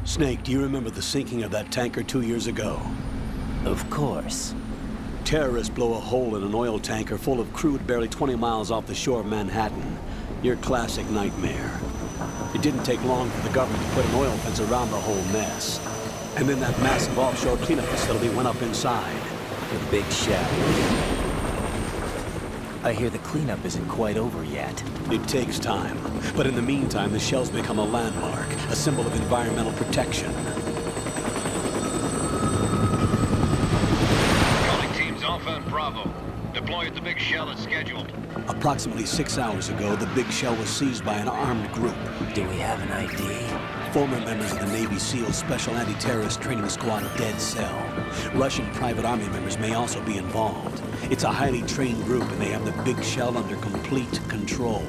Snake, do you remember the sinking of that tanker 2 years ago? Of course. Terrorists blow a hole in an oil tanker full of crude barely 20 miles off the shore of Manhattan. Your classic nightmare. It didn't take long for the government to put an oil fence around the whole mess. And then that massive offshore cleanup facility went up inside. The big shell. I hear the cleanup isn't quite over yet. It takes time. But in the meantime, the shell's become a landmark, a symbol of environmental protection. Calling teams Alpha and Bravo. Deploy at the big shell as scheduled. Approximately 6 hours ago, the big shell was seized by an armed group. Do we have an ID? Former members of the Navy SEAL Special Anti-Terrorist Training Squad Dead Cell. Russian private army members may also be involved. It's a highly trained group, and they have the big shell under complete control.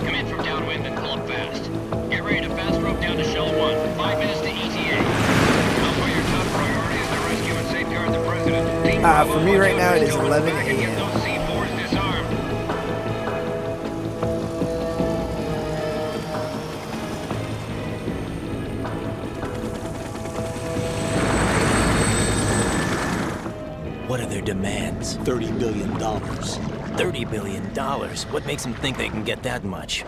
Come in from downwind and pull up fast. Get ready to fast rope down to Shell 1. 5 minutes to ETA. Alpha, your top priority is to rescue and safeguard the president. Team Bravo, For me right now, it is rescue 11 back and get a.m. those C4s disarmed. What are their demands? $30 billion. $30 billion. What makes them think they can get that much?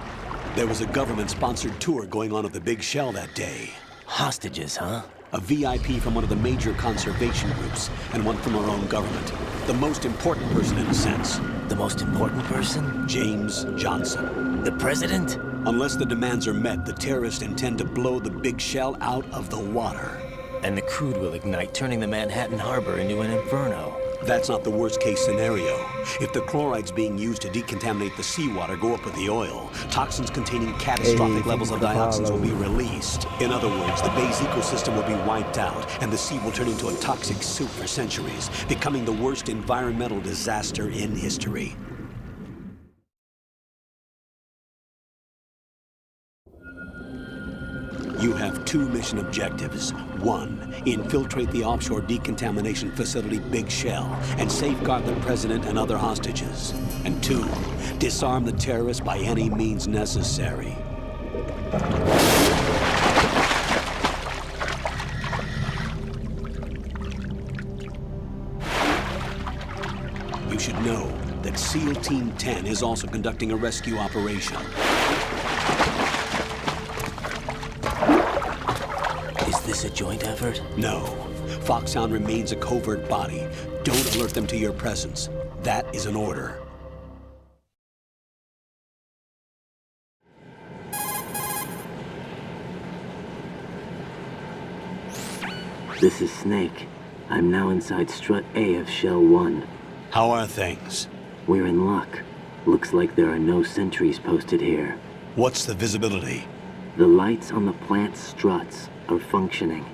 There was a government-sponsored tour going on at the big shell that day. Hostages, huh? A VIP from one of the major conservation groups, and one from our own government. The most important person in a sense. The most important person? James Johnson. The president? Unless the demands are met, the terrorists intend to blow the big shell out of the water. And the crude will ignite, turning the Manhattan harbor into an inferno. That's not the worst-case scenario. If the chlorides being used to decontaminate the seawater go up with the oil, toxins containing catastrophic levels of dioxins will be released. In other words, the bay's ecosystem will be wiped out, and the sea will turn into a toxic soup for centuries, becoming the worst environmental disaster in history. You have 2 mission objectives. 1, infiltrate the offshore decontamination facility Big Shell and safeguard the president and other hostages. And 2, disarm the terrorists by any means necessary. You should know that SEAL Team 10 is also conducting a rescue operation. Is this a joint effort? No. Foxhound remains a covert body. Don't alert them to your presence. That is an order. This is Snake. I'm now inside Strut A of Shell 1. How are things? We're in luck. Looks like there are no sentries posted here. What's the visibility? The lights on the plant struts are functioning.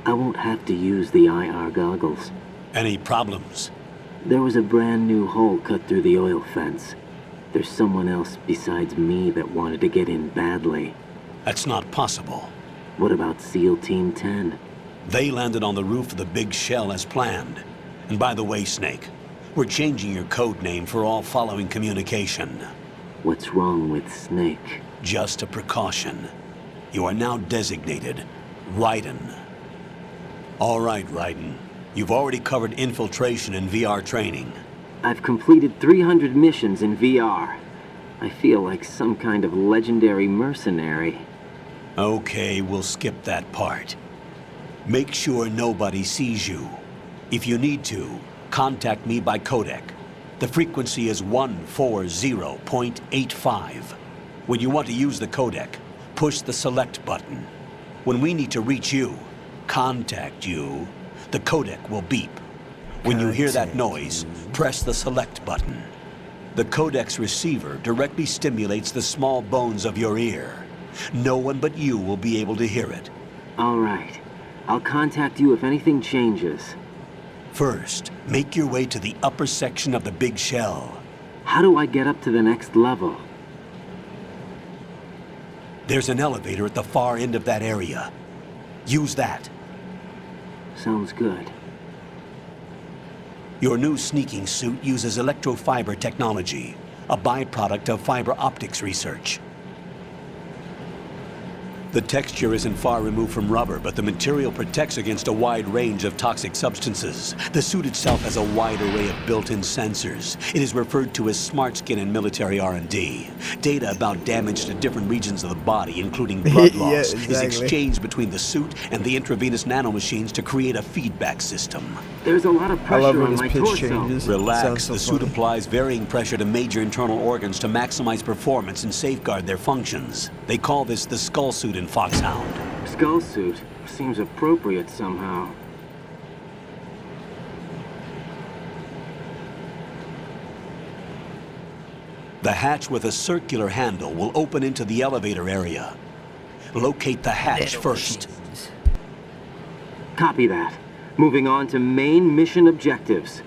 I won't have to use the IR goggles. Any problems? There was a brand new hole cut through the oil fence. There's someone else besides me that wanted to get in badly. That's not possible. What about SEAL Team 10? They landed on the roof of the big shell as planned. And by the way, Snake, we're changing your code name for all following communication. What's wrong with Snake? Just a precaution. You are now designated Raiden. All right, Raiden. You've already covered infiltration and VR training. I've completed 300 missions in VR. I feel like some kind of legendary mercenary. Okay, we'll skip that part. Make sure nobody sees you. If you need to, contact me by codec. The frequency is 140.85. When you want to use the codec, push the select button. When we need to reach you, contact you, the codec will beep. When you hear that noise, press the select button. The codec's receiver directly stimulates the small bones of your ear. No one but you will be able to hear it. All right. I'll contact you if anything changes. First, make your way to the upper section of the big shell. How do I get up to the next level? There's an elevator at the far end of that area. Use that. Sounds good. Your new sneaking suit uses electrofiber technology, a byproduct of fiber optics research. The texture isn't far removed from rubber, but the material protects against a wide range of toxic substances. The suit itself has a wide array of built-in sensors. It is referred to as smart skin in military R&D. Data about damage to different regions of the body, including blood loss, Yeah, is exactly. exchanged between the suit and the intravenous nanomachines to create a feedback system. There's a lot of I love pressure when on his my pitch torso. changes. Relax, Sounds so the suit funny. applies varying pressure to major internal organs to maximize performance and safeguard their functions. They call this the skull suit in Foxhound. Skull suit seems appropriate somehow. The hatch with a circular handle will open into the elevator area. Locate the hatch first. Copy that. Moving on to main mission objectives.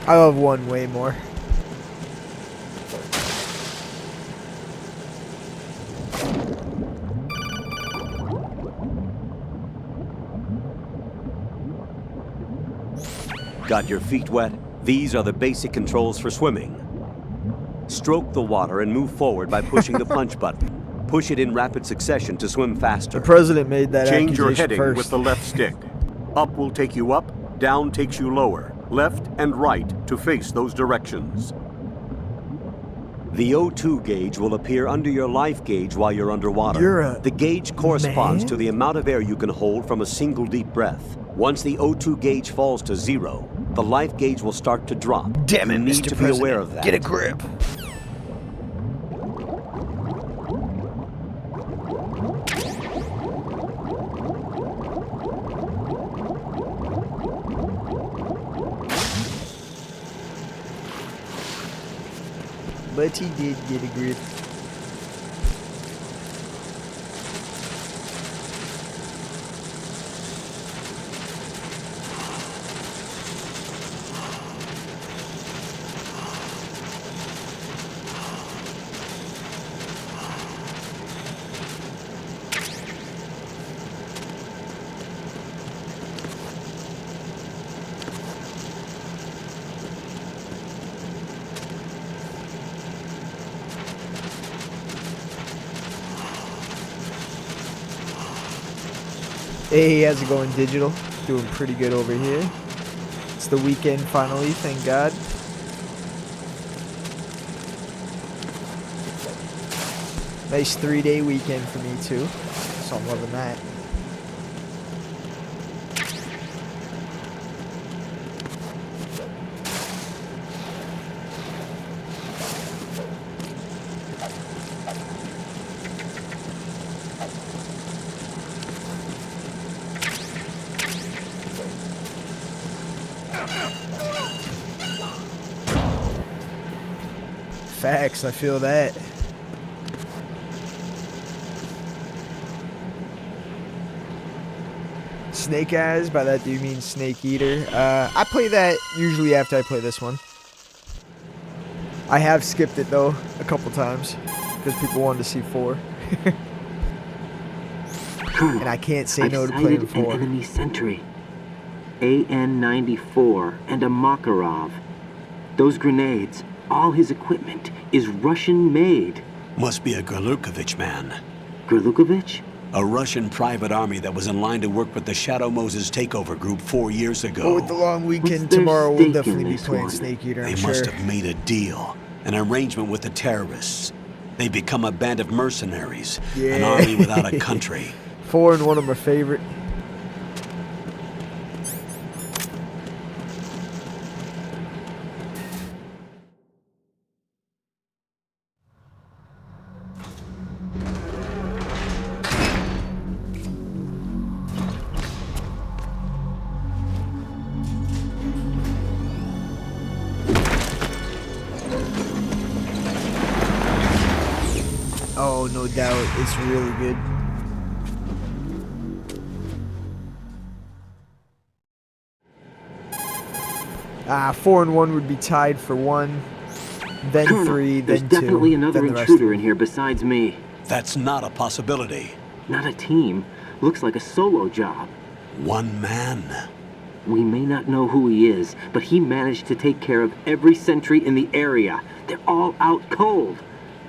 I love one way more. Got your feet wet? These are the basic controls for swimming. Stroke the water and move forward by pushing the punch button. Push it in rapid succession to swim faster. The president made that Change your accusation heading first. with the left stick. Up will take you up, down takes you lower. Left and right to face those directions. The O2 gauge will appear under your life gauge while you're underwater. You're a the gauge corresponds man? to the amount of air you can hold from a single deep breath. Once the O2 gauge falls to 0, the life gauge will start to drop. Damn it, You need Mr. to President. be aware of that. Get a grip. But he did get a grip. Hey, how's it going, Digital? Doing pretty good over here. It's the weekend finally, thank God. Nice 3-day weekend for me too, so I'm loving that. Facts, I feel that. Snake Eyes, by that do you mean Snake Eater? I play that usually after I play this one. I have skipped it though a couple times because people wanted to see 4. Colonel, And I can't say I've no to sighted playing an 4. enemy sentry. AN-94 and a Makarov. Those grenades, all his equipment, is Russian-made. Must be a Gorlukovich man. Gorlukovich? A Russian private army that was in line to work with the Shadow Moses takeover group 4 years ago. But with the long weekend What's their tomorrow, we'll stake in definitely be this playing one? Snake Eater, They I'm must sure. have made a deal, an arrangement with the terrorists. They become a band of mercenaries, an Yeah. army without a country. 4 and 1 of my favorite. Oh, no doubt. It's really good. Ah, 4 and 1 would be tied for 1, then Colonel, 3, there's then 2. definitely another then the rest intruder of in here besides me. That's not a possibility. Not a team. Looks like a solo job. One man. We may not know who he is, but he managed to take care of every sentry in the area. They're all out cold.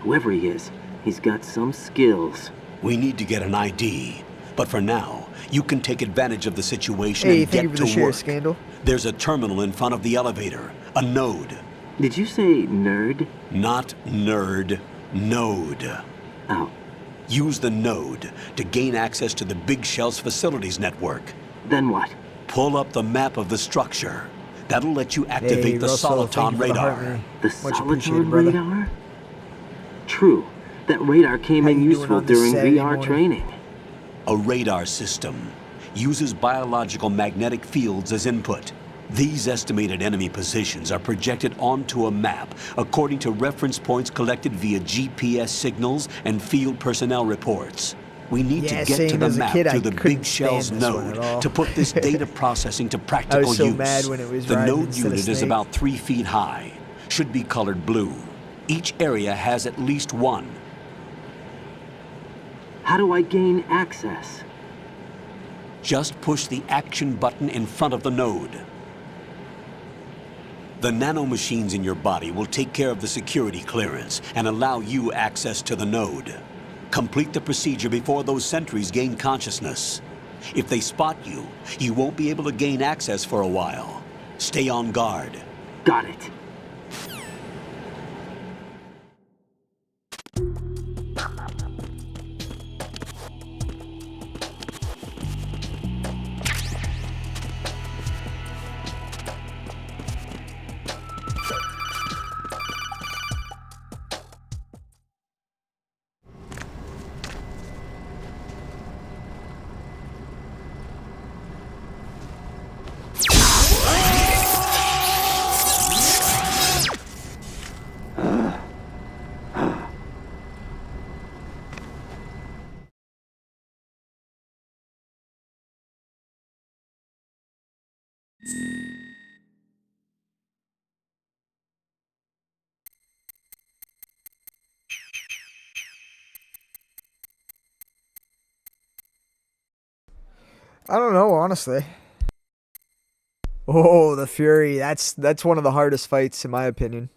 Whoever he is, he's got some skills. We need to get an ID. But for now, you can take advantage of the situation Hey, and thank you get for the to share, work. Scandal. There's a terminal in front of the elevator. A node. Did you say nerd? Not nerd. Node. Oh, Use the node to gain access to the Big Shell's facilities network. then what? Pull up the map of the structure. That'll let you activate Hey, the Russell, thank Soliton you for the heart, radar. man. The Much appreciated, Soliton brother. radar? True. That radar came How in you doing useful on this during Saturday VR morning? training. A radar system uses biological magnetic fields as input. These estimated enemy positions are projected onto a map according to reference points collected via GPS signals and field personnel reports. We need Yeah, to get to same the as a map kid, I through the couldn't Big Shell's stand this one at all. node to put this data processing to I practical was so use. mad when it was The riding node instead of unit is Snake. about 3 feet high. Should be colored blue. Each area has at least one. How do I gain access? Just push the action button in front of the node. The nanomachines in your body will take care of the security clearance and allow you access to the node. Complete the procedure before those sentries gain consciousness. If they spot you, you won't be able to gain access for a while. Stay on guard. Got it. I don't know, honestly. Oh, the Fury. That's one of the hardest fights, in my opinion.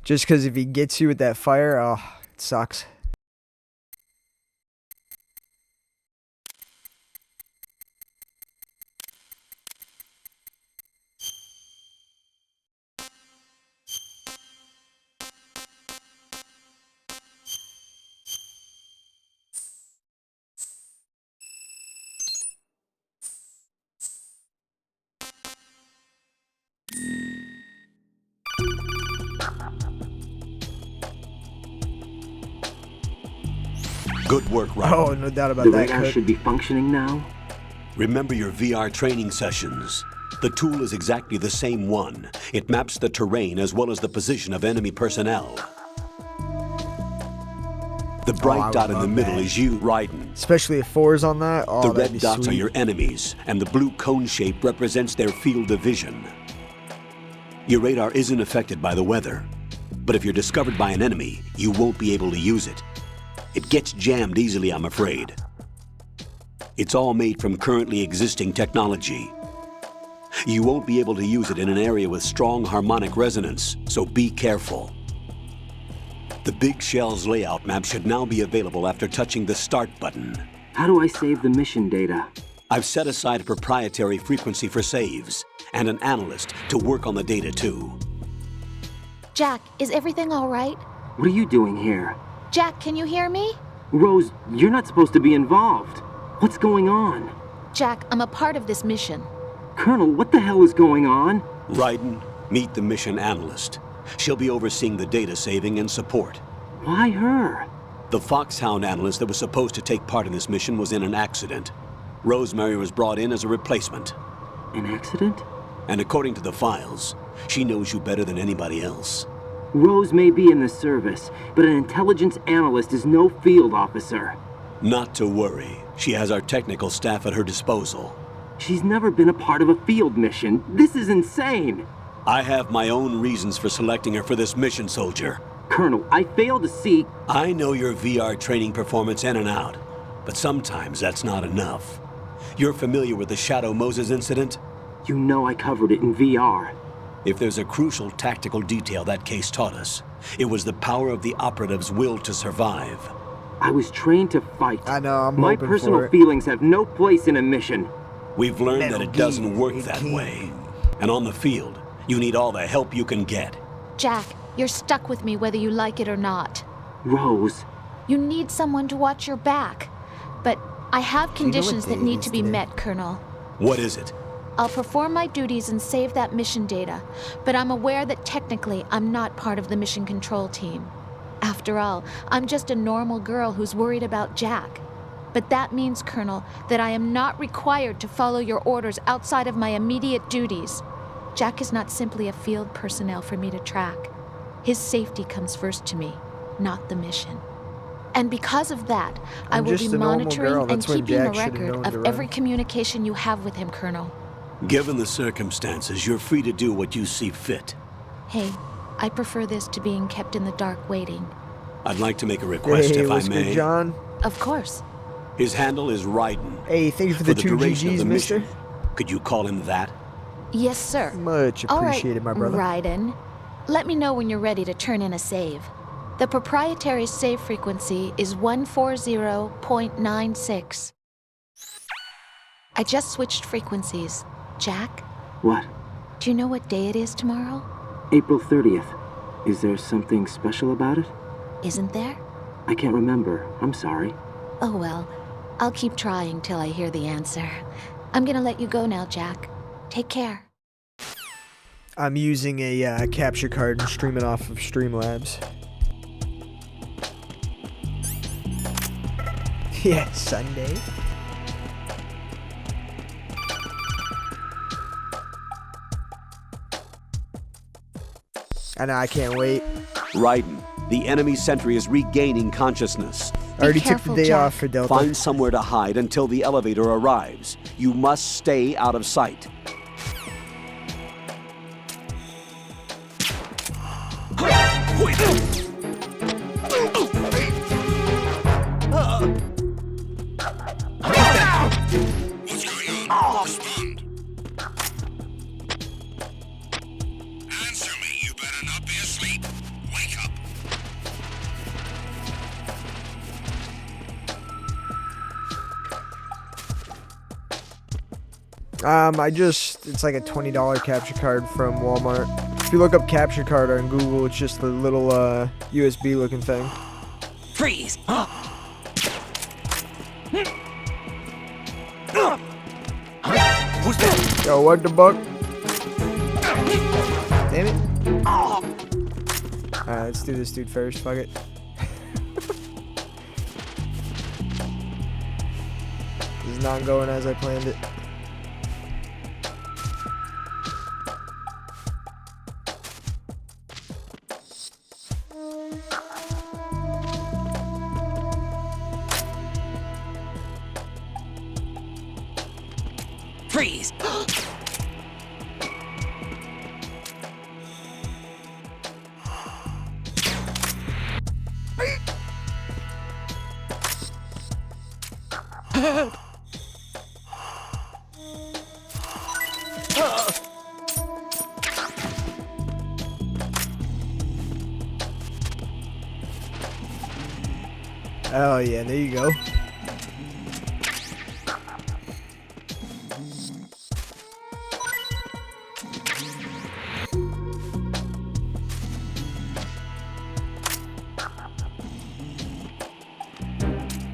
Just because if he gets you with that fire, oh, it sucks. Good work, Ryan. Oh, no doubt about The that. radar Cook. should be functioning now. Remember your VR training sessions. The tool is exactly the same one. It maps the terrain as well as the position of enemy personnel. The I bright would dot in the love middle that. is you, Raiden. Especially if 4's on that. Oh, The that'd red be dots are sweet. your enemies, and the blue cone shape represents their field of vision. Your radar isn't affected by the weather, but if you're discovered by an enemy, you won't be able to use it. It gets jammed easily, I'm afraid. It's all made from currently existing technology. You won't be able to use it in an area with strong harmonic resonance, so be careful. The Big Shell's layout map should now be available after touching the Start button. How do I save the mission data? I've set aside a proprietary frequency for saves, and an analyst to work on the data too. Jack, is everything all right? What are you doing here? Jack, can you hear me? Rose, you're not supposed to be involved. What's going on? Jack, I'm a part of this mission. Colonel, what the hell is going on? Raiden, meet the mission analyst. She'll be overseeing the data saving and support. Why her? The Foxhound analyst that was supposed to take part in this mission was in an accident. Rosemary was brought in as a replacement. An accident? And according to the files, she knows you better than anybody else. Rose may be in the service, but an intelligence analyst is no field officer. Not to worry. She has our technical staff at her disposal. She's never been a part of a field mission. This is insane! I have my own reasons for selecting her for this mission, soldier. Colonel, I fail to see... I know your VR training performance in and out, but sometimes that's not enough. You're familiar with the Shadow Moses incident? You know I covered it in VR. If there's a crucial tactical detail that case taught us, it was the power of the operative's will to survive. I was trained to fight. I know, I'm My hoping personal for it. feelings have no place in a mission. We've learned Metal that it doesn't Gear, work it that can't. way. And on the field, you need all the help you can get. Jack, you're stuck with me whether you like it or not. Rose, You need someone to watch your back. But I have know conditions what that day it need is to be today? met, Colonel. What is it? I'll perform my duties and save that mission data, but I'm aware that technically I'm not part of the mission control team. After all, I'm just a normal girl who's worried about Jack. But that means, Colonel, that I am not required to follow your orders outside of my immediate duties. Jack is not simply a field personnel for me to track. His safety comes first to me, not the mission. And because of that, I I'm will just be a normal monitoring girl. and That's when keeping a Jack should've record known to of every run. communication you have with him, Colonel. Given the circumstances, you're free to do what you see fit. Hey, I prefer this to being kept in the dark waiting. I'd like to make a request, Hey, if I what's good, may. John? Of course. His handle is Raiden. Hey, thank you for the two duration of GGs, the mister. mission. Could you call him that? Yes, sir. Much All right, appreciated, my brother. Raiden. Let me know when you're ready to turn in a save. The proprietary save frequency is 140.96. I just switched frequencies. Jack, what? do you know what day it is tomorrow? April 30th. Is there something special about it? Isn't there? I can't remember. I'm sorry. Oh well, I'll keep trying till I hear the answer. I'm gonna let you go now, Jack. Take care. I'm using a capture card and streaming off of Streamlabs. Yeah, Sunday. I know, I can't wait. Raiden, the enemy sentry is regaining consciousness. I already careful, took the day Jack. off for Delta. Find somewhere to hide until the elevator arrives. You must stay out of sight. What's going on? Respond. Answer me. You better not be asleep. Wake up. It's like a $20 capture card from Walmart. If you look up capture card on Google, it's just the little USB looking thing. Freeze! Who's that? Yo, what the buck? Damn it. Alright, let's do this dude first. Fuck it. This is not going as I planned it. Freeze! Oh yeah, there you go.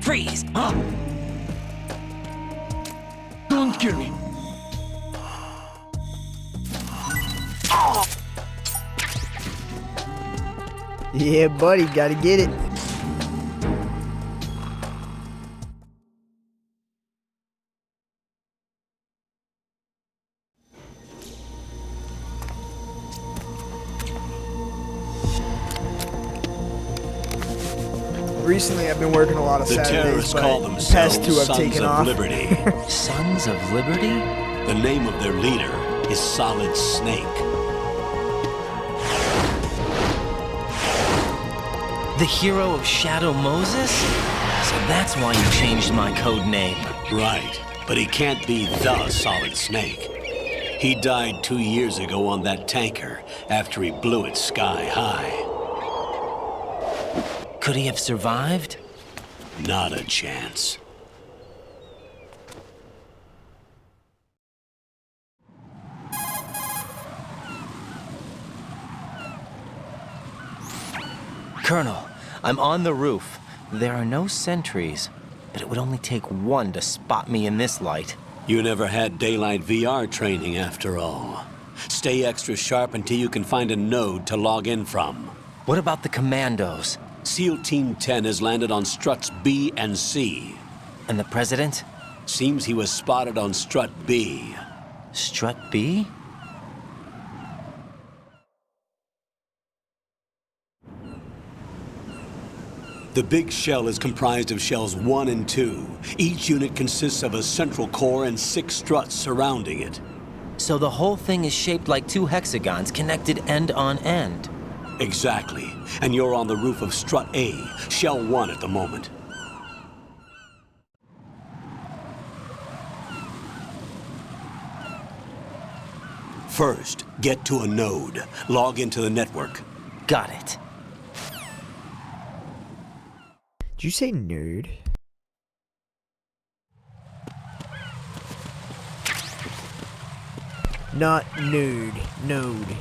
Freeze! Don't kill me! Yeah, buddy, gotta get it. recently I've been working a lot of The Saturdays, terrorists but call the past themselves two I've Sons taken of off. Liberty. Sons of Liberty? The name of their leader is Solid Snake. The hero of Shadow Moses? So that's why you changed my code name. Right, but he can't be the Solid Snake. He died 2 years ago on that tanker after he blew it sky high. Could he have survived? Not a chance. Colonel, I'm on the roof. There are no sentries, but it would only take one to spot me in this light. You never had daylight VR training after all. Stay extra sharp until you can find a node to log in from. What about the commandos? SEAL Team 10 has landed on struts B and C. And the president? Seems he was spotted on strut B. Strut B? The big shell is comprised of shells 1 and 2. Each unit consists of a central core and 6 struts surrounding it. So the whole thing is shaped like 2 hexagons connected end on end. Exactly. And you're on the roof of strut A, shell 1 at the moment. First, get to a node. Log into the network. Got it. Did you say nerd? Not nerd, node.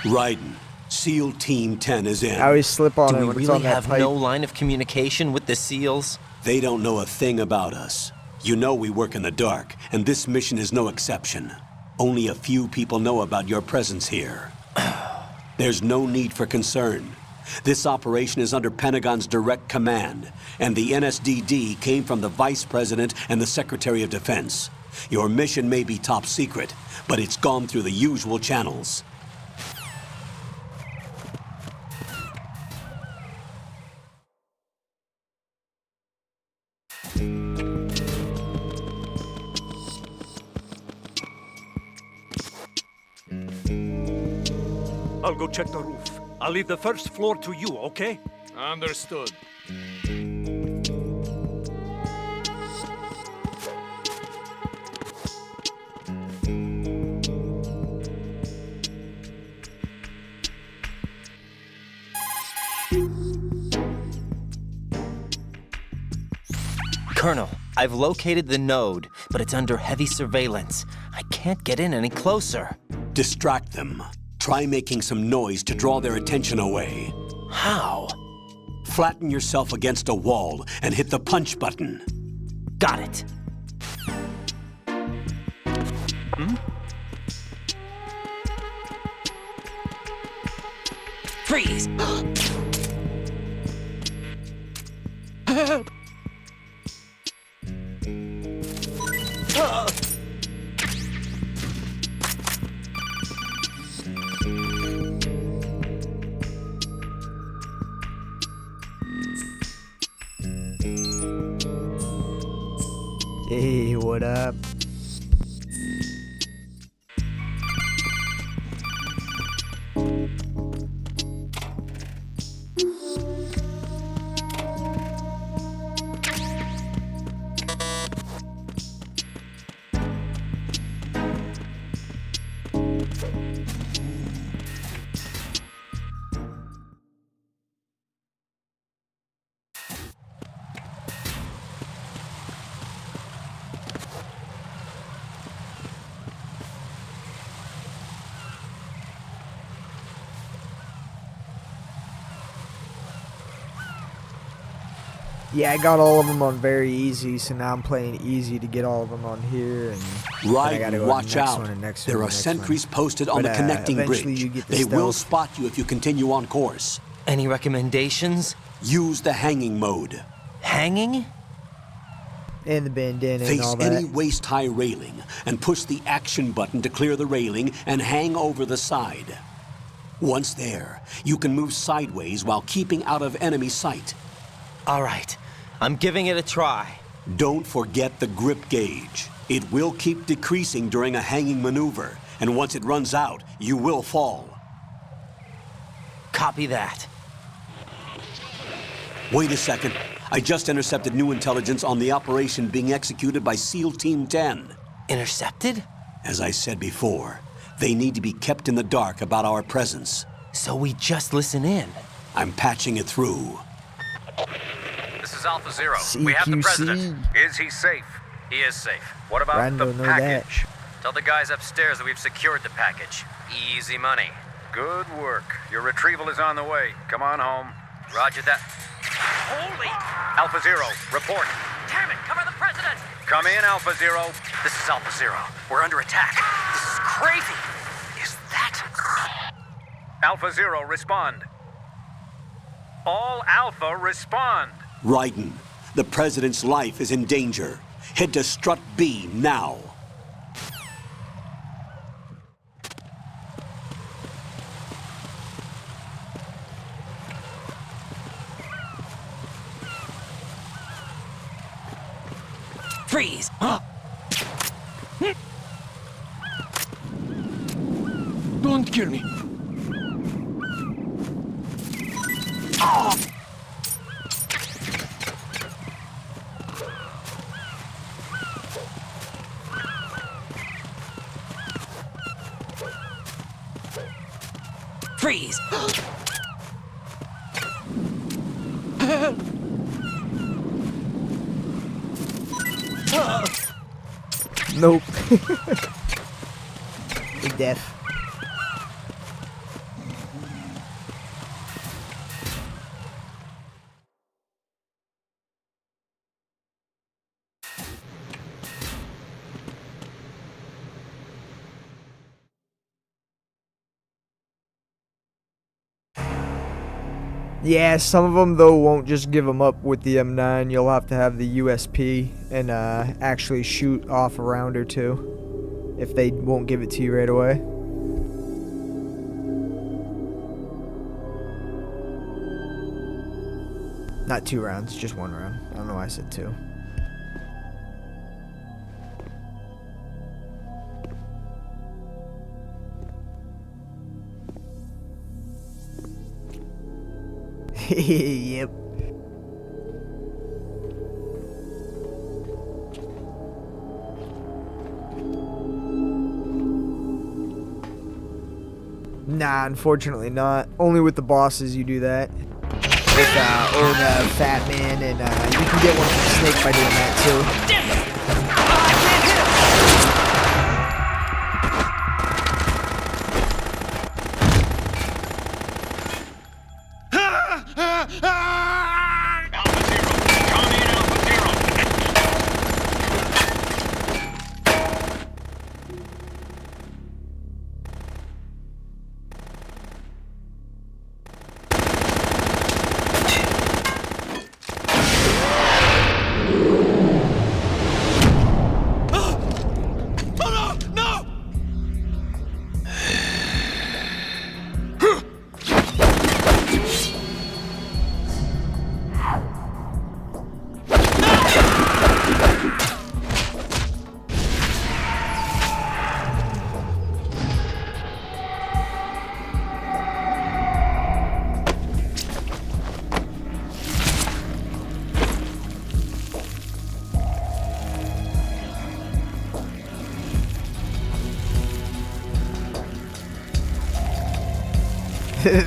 Raiden, SEAL Team 10 is in. I always slip on Do it we when it's on really that have pipe. no line of communication with the SEALs? They don't know a thing about us. You know we work in the dark, and this mission is no exception. Only a few people know about your presence here. There's no need for concern. This operation is under Pentagon's direct command, and the NSDD came from the Vice President and the Secretary of Defense. Your mission may be top secret, but it's gone through the usual channels. I'll go check the roof. I'll leave the first floor to you, okay? Understood. Colonel, I've located the node, but it's under heavy surveillance. I can't get in any closer. Distract them. Try making some noise to draw their attention away. How? Flatten yourself against a wall and hit the punch button. Got it. Freeze! Hey, what up? Yeah, I got all of them on very easy, so now I'm playing easy to get all of them on here. And then I gotta Right, go watch to the next out. one and next There one are and next sentries one. posted on But, the connecting eventually bridge. you get the They will stealth. spot you if you continue on course. Any recommendations? Use the hanging mode. Hanging? And the bandana and all Face that. any waist-high railing and push the action button to clear the railing and hang over the side. Once there, you can move sideways while keeping out of enemy sight. All right, I'm giving it a try. Don't forget the grip gauge. It will keep decreasing during a hanging maneuver, and once it runs out, you will fall. Copy that. Wait a second. I just intercepted new intelligence on the operation being executed by SEAL Team 10. Intercepted? As I said before, they need to be kept in the dark about our presence. So we just listen in. I'm patching it through. This is Alpha Zero. We have the president. Is he safe? He is safe. What about Brando, the know that. package? Tell the guys upstairs that we've secured the package. Easy money. Good work. Your retrieval is on the way. Come on home. Roger that. Holy! Alpha Zero, report. Damn it, cover the president! Come in, Alpha Zero. This is Alpha Zero. We're under attack. This is crazy. Is that... Alpha Zero, respond. All Alpha, respond. Raiden, the president's life is in danger. Head to Strut B now. Freeze! Don't kill me. Freeze! Nope. Big death. Yeah, some of them though won't just give them up with the M9. You'll have to have the USP and actually shoot off a round or two if they won't give it to you right away. Not 2 rounds, just 1 round. I don't know why I said 2. Yep. Nah, unfortunately not. Only with the bosses you do that. With old Fat Man, and you can get one from Snake by doing that too. Alpha Zero, come in, Alpha Zero.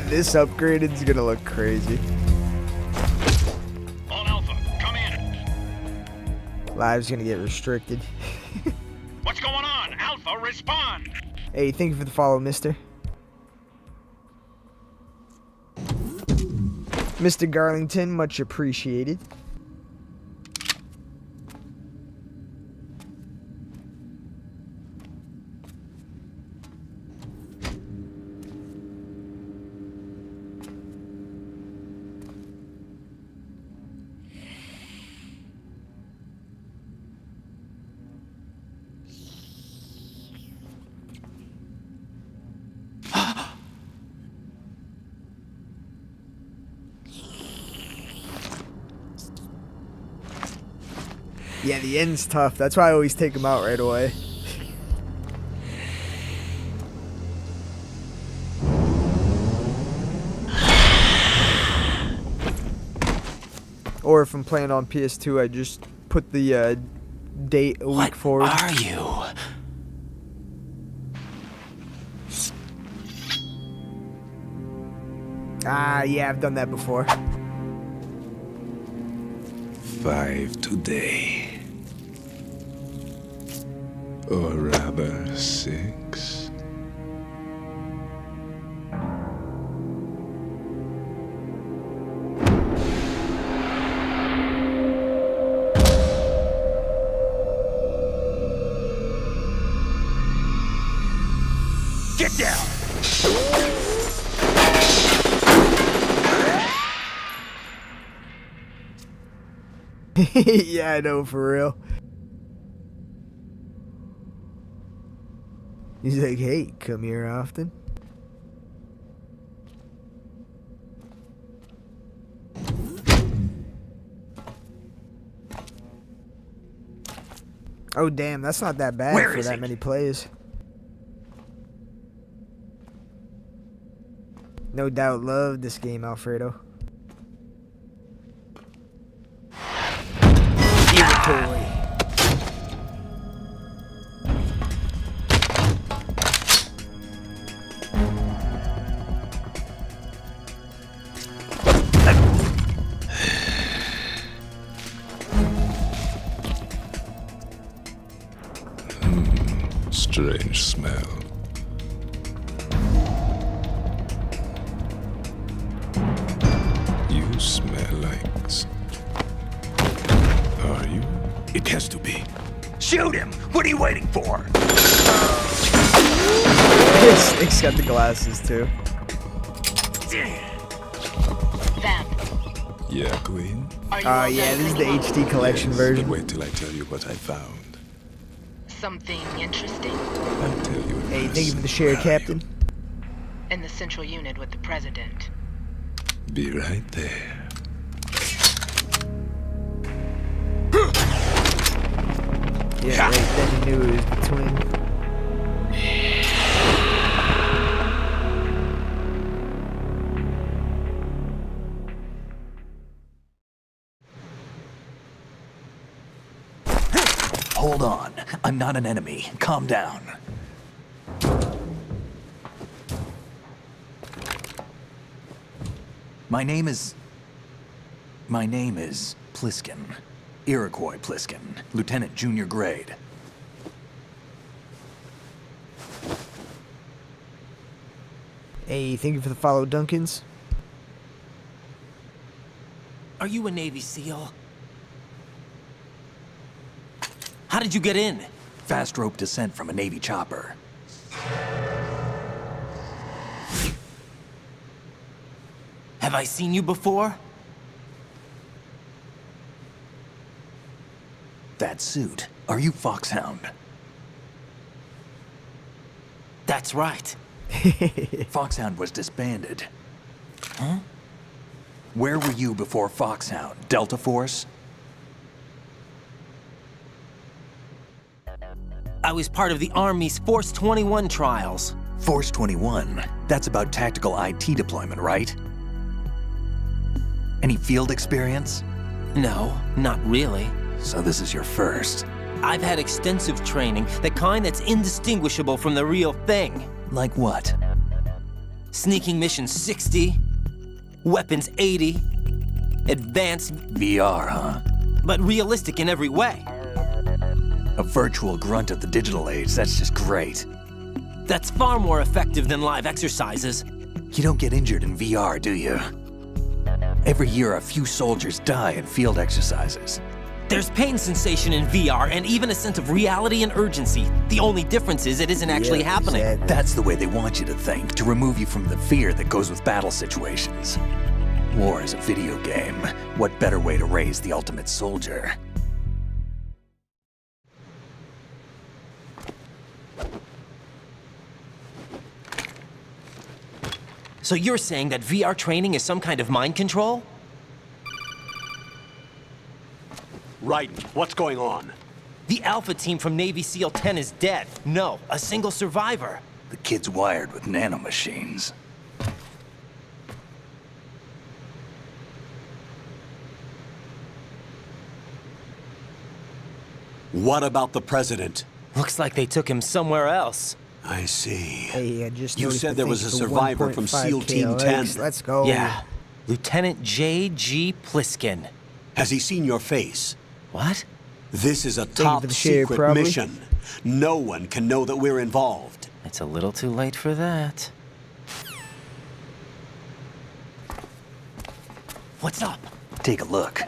This upgraded's gonna look crazy. All Alpha, come in. Live's gonna get restricted. What's going on? Alpha, respond. Hey, thank you for the follow, mister. Mr. Garlington, much appreciated. Yeah, the end's tough. That's why I always take them out right away. Or if I'm playing on PS2, I just put the date a week forward. What are you? Ah, yeah, I've done that before. 5 today. Or rather 6. Get down! Yeah, I know, for real. He's like, hey, come here often. Oh, damn, that's not that bad for that many plays. No doubt love this game, Alfredo. Give it toy. Strange smell. You smell like... Are you? It has to be. Shoot him! What are you waiting for? Snake's got the glasses, too. Vamp, Yeah, Queen? are you Oh, all yeah, done this is the drinking? HD collection Yes, version. But wait till I tell you what I found. Something interesting? I'll tell you in Hey, my thank you for the share, secret value. Captain. In the central unit with the president. Be right there. Yeah, right then he knew it was the twin. Hold on. I'm not an enemy. Calm down. My name is Pliskin. Iroquois Pliskin. Lieutenant junior grade. Hey, thank you for the follow, Duncans. Are you a Navy SEAL? How did you get in? Fast rope descent from a Navy chopper. Have I seen you before? That suit. Are you Foxhound? That's right. Foxhound was disbanded. Huh? Where were you before Foxhound? Delta Force? I was part of the Army's Force 21 trials. Force 21? That's about tactical IT deployment, right? Any field experience? No, not really. So this is your first. I've had extensive training, the kind that's indistinguishable from the real thing. Like what? Sneaking mission 60, weapons 80, advanced, VR, huh? but realistic in every way. A virtual grunt of the digital age, that's just great. That's far more effective than live exercises. You don't get injured in VR, do you? Every year, a few soldiers die in field exercises. There's pain sensation in VR and even a sense of reality and urgency. The only difference is it isn't actually happening. Exactly. That's the way they want you to think, to remove you from the fear that goes with battle situations. War is a video game. What better way to raise the ultimate soldier? So you're saying that VR training is some kind of mind control? Raiden, what's going on? The Alpha team from Navy SEAL 10 is dead. No, a single survivor. The kid's wired with nanomachines. What about the president? Looks like they took him somewhere else. I see. Hey, I just You noticed said the there was thing a for survivor from 1.5 SEAL Team KLX. 10. Let's go. Yeah. Lieutenant J.G. Pliskin. Has he seen your face? What? This is a you top for the shave, secret probably. mission. No one can know that we're involved. It's a little too late for that. What's up? Take a look.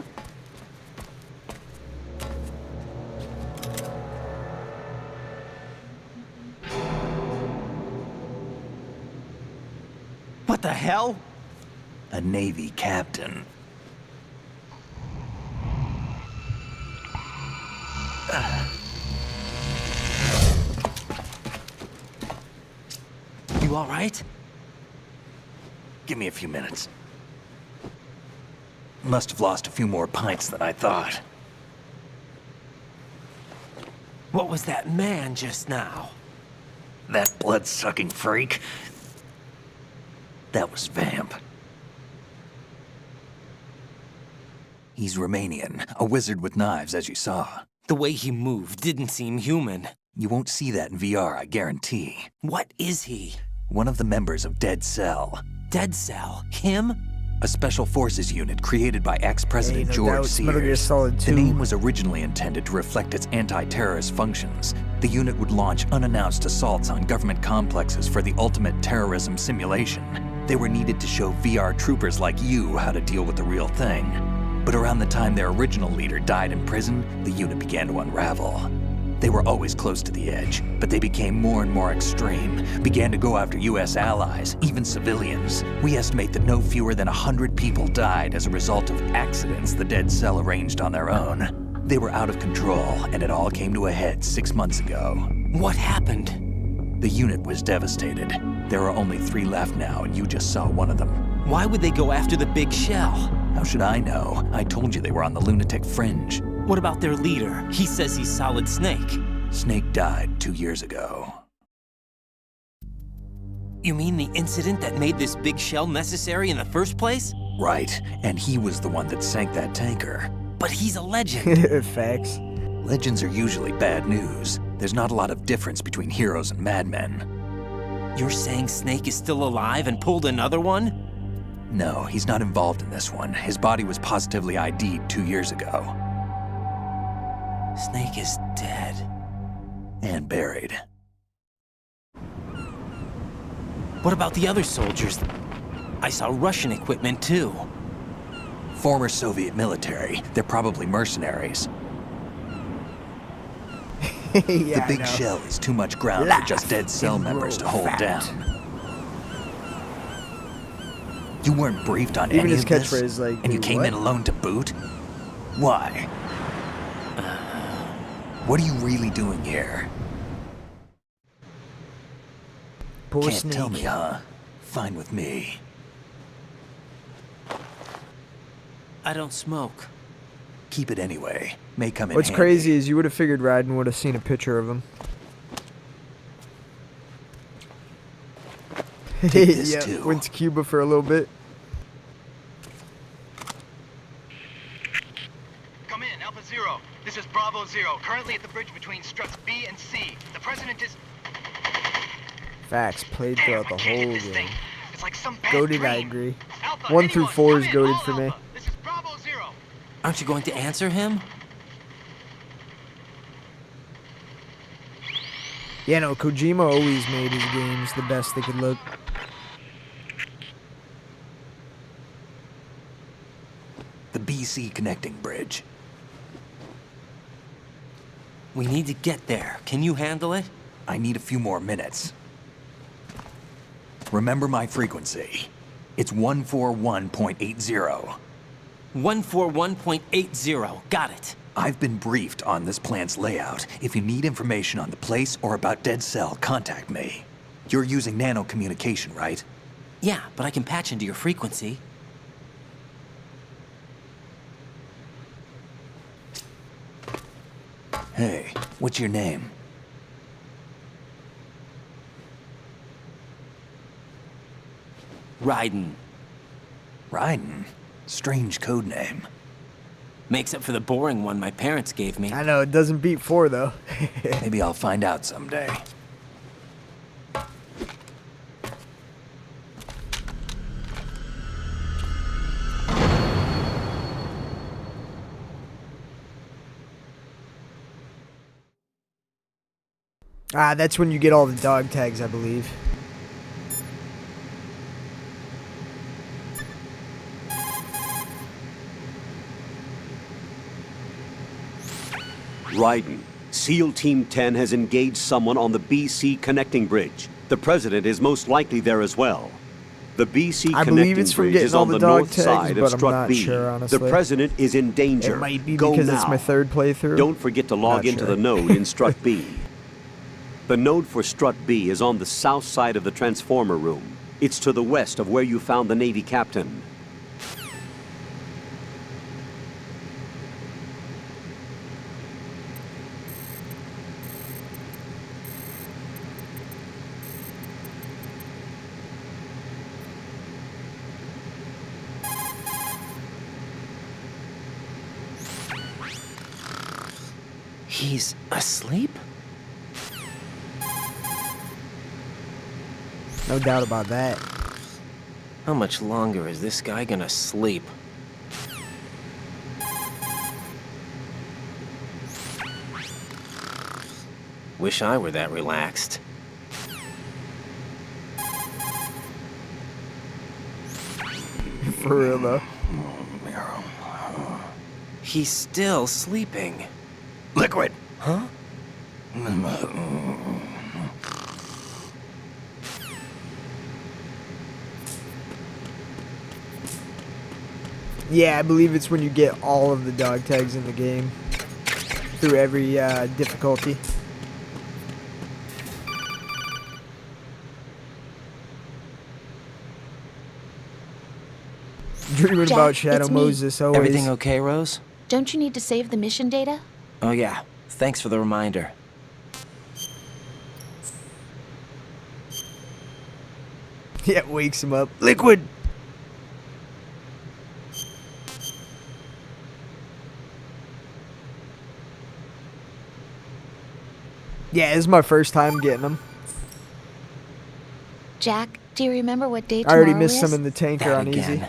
What the hell? A Navy captain. You all right? Give me a few minutes. Must have lost a few more pints than I thought. What was that man just now? That blood-sucking freak? That was Vamp. He's Romanian, a wizard with knives, as you saw. The way he moved didn't seem human. You won't see that in VR, I guarantee. What is he? One of the members of Dead Cell. Dead Cell? Him? A special forces unit created by ex-President Hey, no George doubt, Metal Gear Sears. Solid 2. The name was originally intended to reflect its anti-terrorist functions. The unit would launch unannounced assaults on government complexes for the ultimate terrorism simulation. They were needed to show VR troopers like you how to deal with the real thing. But around the time their original leader died in prison, the unit began to unravel. They were always close to the edge, but they became more and more extreme, began to go after US allies, even civilians. We estimate that no fewer than 100 people died as a result of accidents the Dead Cell arranged on their own. They were out of control, and it all came to a head 6 months ago. What happened? The unit was devastated. There are only 3 left now, and you just saw one of them. Why would they go after the big shell? How should I know? I told you they were on the lunatic fringe. What about their leader? He says he's Solid Snake. Snake died 2 years ago. You mean the incident that made this big shell necessary in the first place? Right, and he was the one that sank that tanker. But he's a legend. Facts. Legends are usually bad news. There's not a lot of difference between heroes and madmen. You're saying Snake is still alive and pulled another one? No, he's not involved in this one. His body was positively ID'd 2 years ago. Snake is dead. And buried. What about the other soldiers? I saw Russian equipment too. Former Soviet military. They're probably mercenaries. Yeah, The big I know. shell is too much ground Laugh for just Dead Cell and members to grow hold fat. down. You weren't briefed on Even any his of this, catchphrase, like, and you "Dude, came what?" in alone to boot? Why? What are you really doing here? Poor Can't Snake. tell me, huh? Fine with me. I don't smoke. Keep it anyway. May come in What's handy. crazy is you would have figured Raiden would have seen a picture of him. Take this Yeah, too. went to Cuba for a little bit. Come in, Alpha Zero. This is Bravo Zero, currently at the bridge between struts B and C. The president is... Facts played Damn, throughout I the can't whole get this game. thing. It's like some bad Goated, I dream. agree. Alpha, 1 through anyone, 4 come is in, goated all for me. Alpha. This is Bravo Zero. Aren't you going to answer him? Yeah, no, Kojima always made his games the best they could look. The BC connecting bridge. We need to get there. Can you handle it? I need a few more minutes. Remember my frequency. It's 141.80. 141.80. Got it. I've been briefed on this plant's layout. If you need information on the place or about Dead Cell, contact me. You're using nano communication, right? Yeah, but I can patch into your frequency. What's your name? Ryden. Ryden? Strange code name. Makes up for the boring one my parents gave me. I know, it doesn't beat 4, though. Maybe I'll find out someday. Ah, that's when you get all the dog tags, I believe. Ryden, SEAL Team 10 has engaged someone on the BC connecting bridge. The president is most likely there as well. The BC I believe connecting it's from bridge getting is all on the the dog north tags, side of but I'm Strut not B. sure, honestly. The president is in danger. It might be Go because now. it's my 3rd playthrough. Don't forget to log Not into sure. the node in Strut B. The node for Strut B is on the south side of the transformer room. It's to the west of where you found the Navy captain. He's asleep? No doubt about that. How much longer is this guy gonna sleep? Wish I were that relaxed. For real, though. He's still sleeping. Liquid! Huh? Yeah, I believe it's when you get all of the dog tags in the game. Through every difficulty. Dreaming Jack, about Shadow it's me. Moses always. Everything okay, Rose? Don't you need to save the mission data? Oh yeah, thanks for the reminder. Yeah, wakes him up. Liquid! Yeah, this is my first time getting them. Jack, do you remember what day I tomorrow already missed is? some in the tanker That on easy. again.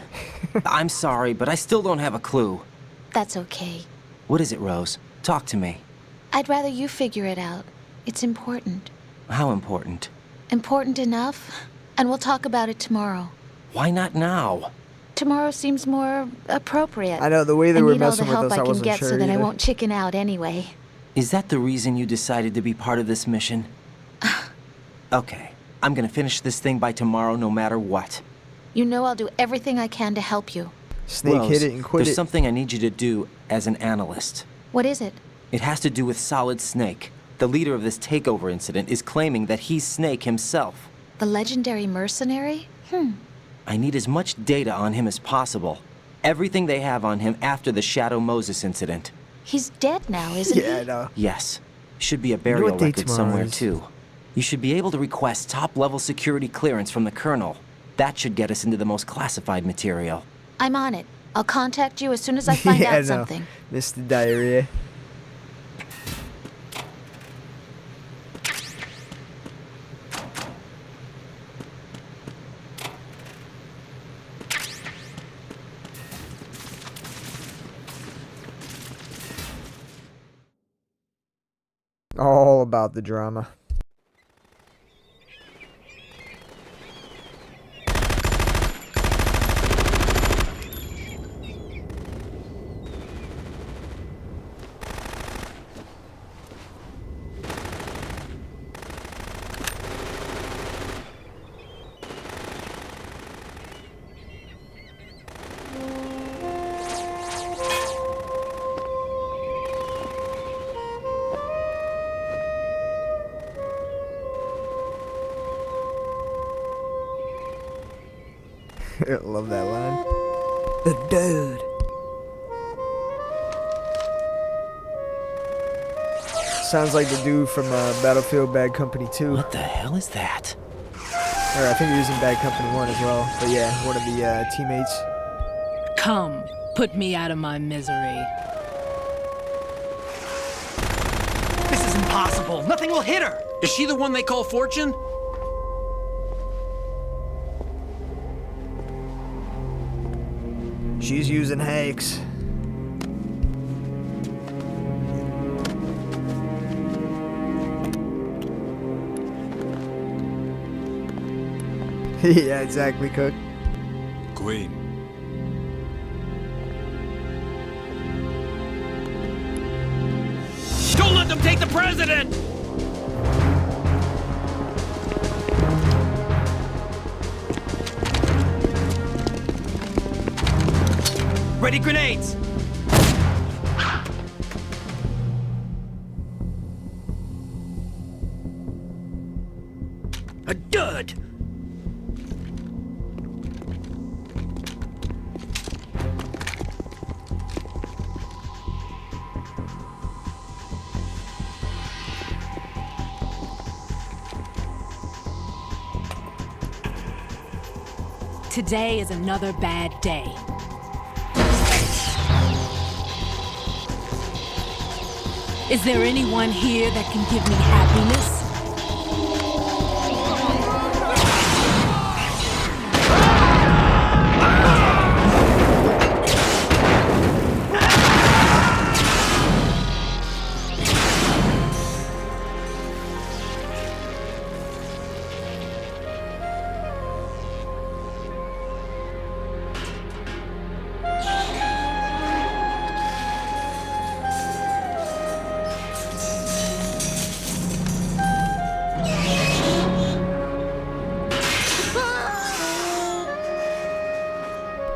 I'm sorry, but I still don't have a clue. That's okay. What is it, Rose? Talk to me. I'd rather you figure it out. It's important. How important? Important enough? And we'll talk about it tomorrow. Why not now? Tomorrow seems more appropriate. I know, the way they I were need all the messing with help us, I I can wasn't get sure so that I either. won't chicken out anyway. Is that the reason you decided to be part of this mission? Okay, I'm gonna finish this thing by tomorrow no matter what. You know I'll do everything I can to help you. Snake Rose, hit it and quit there's it. something I need you to do as an analyst. What is it? It has to do with Solid Snake. The leader of this takeover incident is claiming that he's Snake himself. The legendary mercenary? I need as much data on him as possible. Everything they have on him after the Shadow Moses incident. He's dead now, isn't he? Yeah, I know. Yes. Should be a what burial day record tomorrow somewhere, is. too. You should be able to request top-level security clearance from the Colonel. That should get us into the most classified material. I'm on it. I'll contact you as soon as I find Yeah, I out know. something. Missed the diarrhea. All about the drama. I love that line. The dude. Sounds like the dude from Battlefield Bad Company 2. What the hell is that? Or I think he was in Bad Company 1 as well. But yeah, one of the teammates. Come, put me out of my misery. This is impossible. Nothing will hit her. Is she the one they call Fortune? She's using hacks. Yeah, exactly, Cook. Queen. Don't let them take the president! Ready grenades! A dud! Today is another bad day. Is there anyone here that can give me happiness?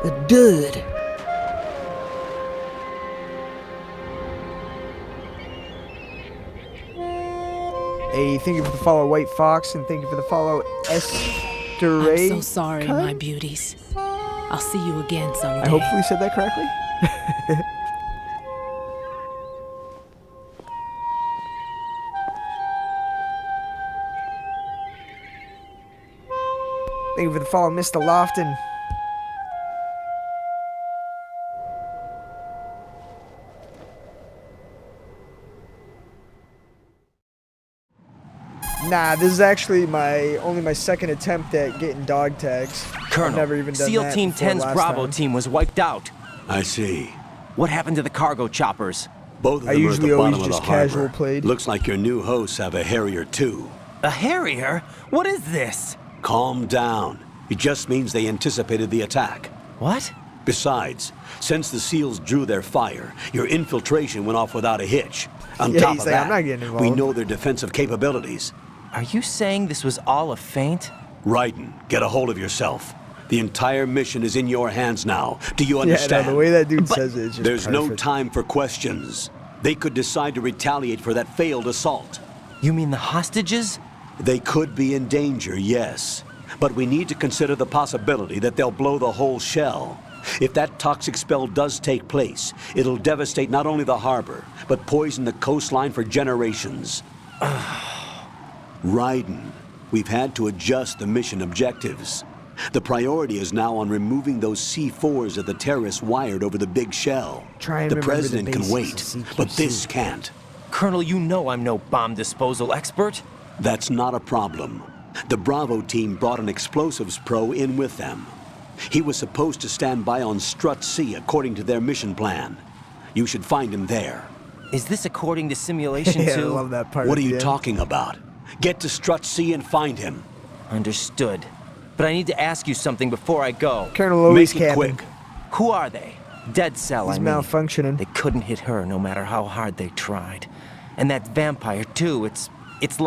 A dud. Hey, thank you for the follow, White Fox, and thank you for the follow, Esteray. I'm so sorry, my beauties. I'll see you again someday. I hopefully said that correctly. Thank you for the follow, Mr. Lofton. Nah, this is actually only my second attempt at getting dog tags. Colonel, I've never even done SEAL that Team before 10's last Bravo time. team was wiped out. I see. What happened to the cargo choppers? Both of I them are at the usually always bottom of the just casual harbor. played. Looks like your new hosts have a Harrier too. A Harrier? What is this? Calm down. It just means they anticipated the attack. What? Besides, since the SEALs drew their fire, your infiltration went off without a hitch. On Yeah, top he's of like, that, I'm not getting we involved. know their defensive capabilities. Are you saying this was all a feint? Raiden, get a hold of yourself. The entire mission is in your hands now. Do you Yeah, understand? no, the way that dude says it is just There's no perfect. time for questions. They could decide to retaliate for that failed assault. You mean the hostages? They could be in danger, yes. But we need to consider the possibility that they'll blow the whole shell. If that toxic spell does take place, it'll devastate not only the harbor, but poison the coastline for generations. Raiden, we've had to adjust the mission objectives. The priority is now on removing those C4s that the terrorists wired over the big shell. Try and The remember the president can basics wait, of but CQC. this can't. Colonel, you know I'm no bomb disposal expert. That's not a problem. The Bravo team brought an explosives pro in with them. He was supposed to stand by on Strut C according to their mission plan. You should find him there. Is this according to simulation Yeah, I 2? love that part. What are at the you end. talking about? Get to Strut C and find him. Understood. But I need to ask you something before I go. Colonel always Make it capping. quick. Who are they? Dead Cell, He's I mean. malfunctioning. They couldn't hit her no matter how hard they tried. And that vampire, too, it's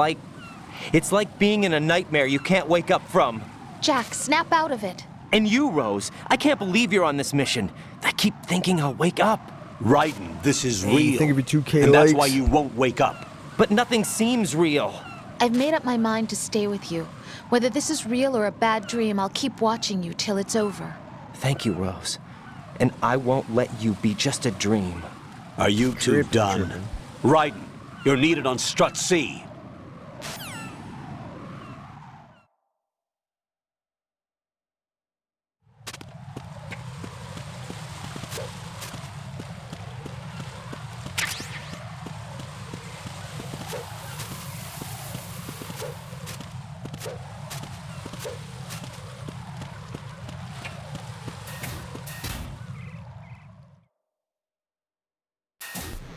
like being in a nightmare you can't wake up from. Jack, snap out of it. And you, Rose, I can't believe you're on this mission. I keep thinking I'll wake up. Raiden, this is Hey, real. think of your 2K and that's likes. why you won't wake up. But nothing seems real. I've made up my mind to stay with you. Whether this is real or a bad dream, I'll keep watching you till it's over. Thank you, Rose. And I won't let you be just a dream. Are you two Tripping, done? tripping. Raiden, You're needed on Strut C.